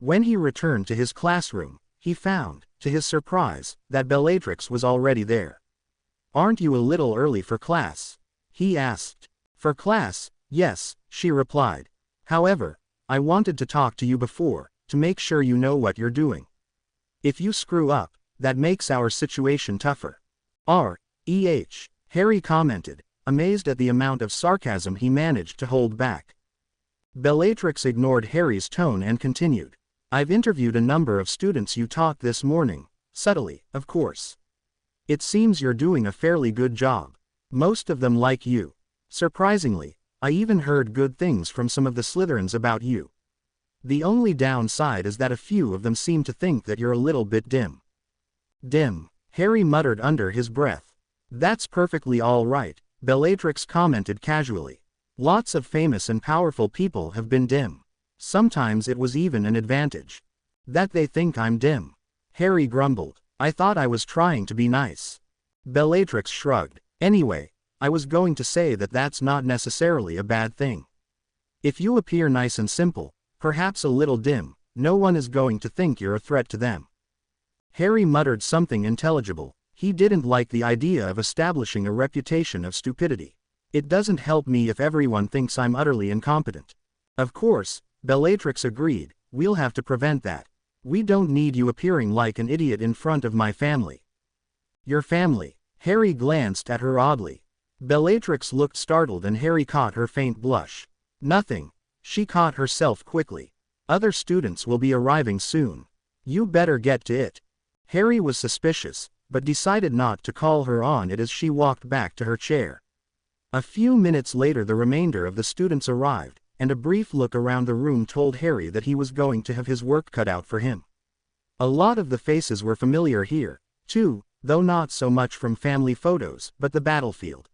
When he returned to his classroom, he found, to his surprise, that Bellatrix was already there. "Aren't you a little early for class?" he asked. "For class, yes," she replied. "However, I wanted to talk to you before, to make sure you know what you're doing. If you screw up, that makes our situation tougher." Harry commented, amazed at the amount of sarcasm he managed to hold back. Bellatrix ignored Harry's tone and continued. "I've interviewed a number of students you taught this morning, subtly, of course. It seems you're doing a fairly good job. Most of them like you. Surprisingly, I even heard good things from some of the Slytherins about you. The only downside is that a few of them seem to think that you're a little bit dim." "Dim," Harry muttered under his breath. "That's perfectly all right," Bellatrix commented casually. "Lots of famous and powerful people have been dim. Sometimes it was even an advantage." "That they think I'm dim," Harry grumbled. "I thought I was trying to be nice." Bellatrix shrugged. "Anyway, I was going to say that that's not necessarily a bad thing. If you appear nice and simple, perhaps a little dim, no one is going to think you're a threat to them." Harry muttered something intelligible. He didn't like the idea of establishing a reputation of stupidity. "It doesn't help me if everyone thinks I'm utterly incompetent." "Of course," Bellatrix agreed, "we'll have to prevent that. We don't need you appearing like an idiot in front of my family." "Your family?" Harry glanced at her oddly. Bellatrix looked startled and Harry caught her faint blush. "Nothing." She caught herself quickly. "Other students will be arriving soon. You better get to it." Harry was suspicious, but decided not to call her on it as she walked back to her chair. A few minutes later the remainder of the students arrived, and a brief look around the room told Harry that he was going to have his work cut out for him. A lot of the faces were familiar here, too, though not so much from family photos, but the battlefield.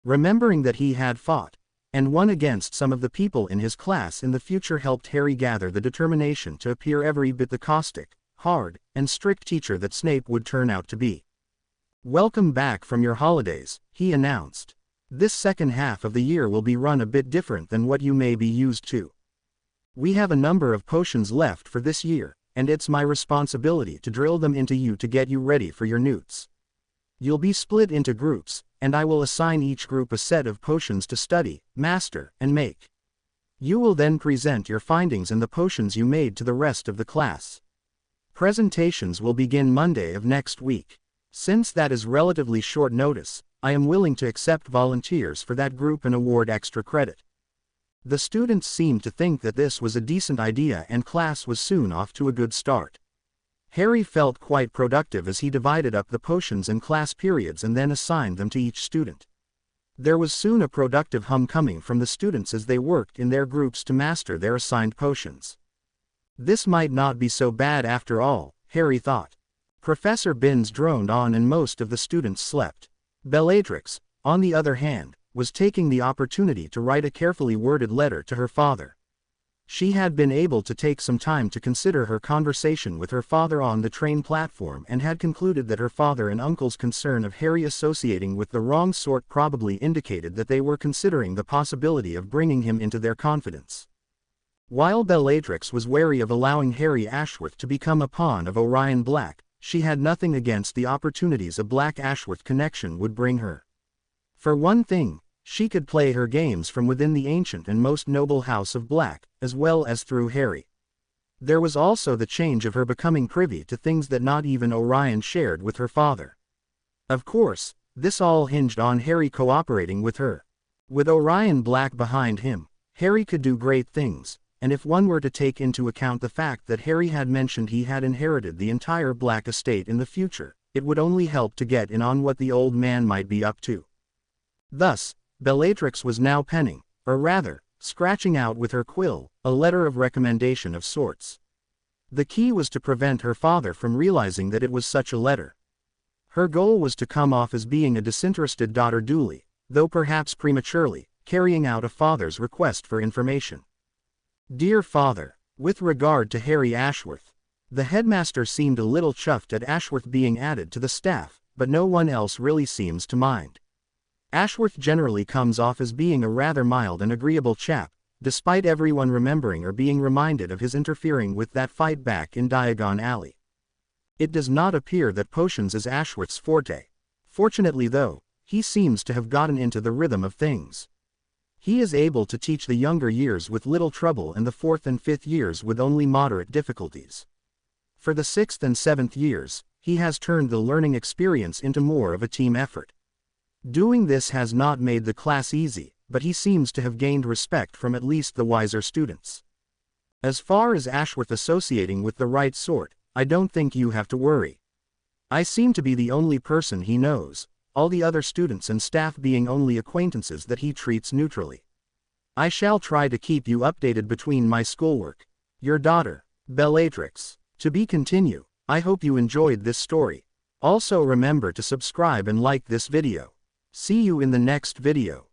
Remembering that he had fought and won against some of the people in his class in the future helped Harry gather the determination to appear every bit the caustic, hard, and strict teacher that Snape would turn out to be. "Welcome back from your holidays," he announced. "This second half of the year will be run a bit different than what you may be used to. We have a number of potions left for this year, and it's my responsibility to drill them into you to get you ready for your newts. You'll be split into groups, and I will assign each group a set of potions to study, master, and make. You will then present your findings and the potions you made to the rest of the class. Presentations will begin Monday of next week. Since that is relatively short notice, I am willing to accept volunteers for that group and award extra credit." The students seemed to think that this was a decent idea and class was soon off to a good start. Harry felt quite productive as he divided up the potions in class periods and then assigned them to each student. There was soon a productive hum coming from the students as they worked in their groups to master their assigned potions. This might not be so bad after all, Harry thought. Professor Binns droned on and most of the students slept. Bellatrix, on the other hand, was taking the opportunity to write a carefully worded letter to her father. She had been able to take some time to consider her conversation with her father on the train platform and had concluded that her father and uncle's concern of Harry associating with the wrong sort probably indicated that they were considering the possibility of bringing him into their confidence. While Bellatrix was wary of allowing Harry Ashworth to become a pawn of Orion Black, she had nothing against the opportunities a Black-Ashworth connection would bring her. For one thing, she could play her games from within the ancient and most noble house of Black, as well as through Harry. There was also the change of her becoming privy to things that not even Orion shared with her father. Of course, this all hinged on Harry cooperating with her. With Orion Black behind him, Harry could do great things, and if one were to take into account the fact that Harry had mentioned he had inherited the entire Black estate in the future, it would only help to get in on what the old man might be up to. Thus, Bellatrix was now penning, or rather, scratching out with her quill, a letter of recommendation of sorts. The key was to prevent her father from realizing that it was such a letter. Her goal was to come off as being a disinterested daughter duly, though perhaps prematurely, carrying out a father's request for information. "Dear Father, with regard to Harry Ashworth." The headmaster seemed a little chuffed at Ashworth being added to the staff, but no one else really seems to mind. Ashworth generally comes off as being a rather mild and agreeable chap, despite everyone remembering or being reminded of his interfering with that fight back in Diagon Alley. It does not appear that potions is Ashworth's forte. Fortunately though, he seems to have gotten into the rhythm of things. He is able to teach the younger years with little trouble and the 4th and 5th years with only moderate difficulties. For the 6th and 7th years, he has turned the learning experience into more of a team effort. Doing this has not made the class easy, but he seems to have gained respect from at least the wiser students. As far as Ashworth associating with the right sort, I don't think you have to worry. I seem to be the only person he knows, all the other students and staff being only acquaintances that he treats neutrally. I shall try to keep you updated between my schoolwork. Your daughter, Bellatrix. To be continued. I hope you enjoyed this story. Also remember to subscribe and like this video. See you in the next video.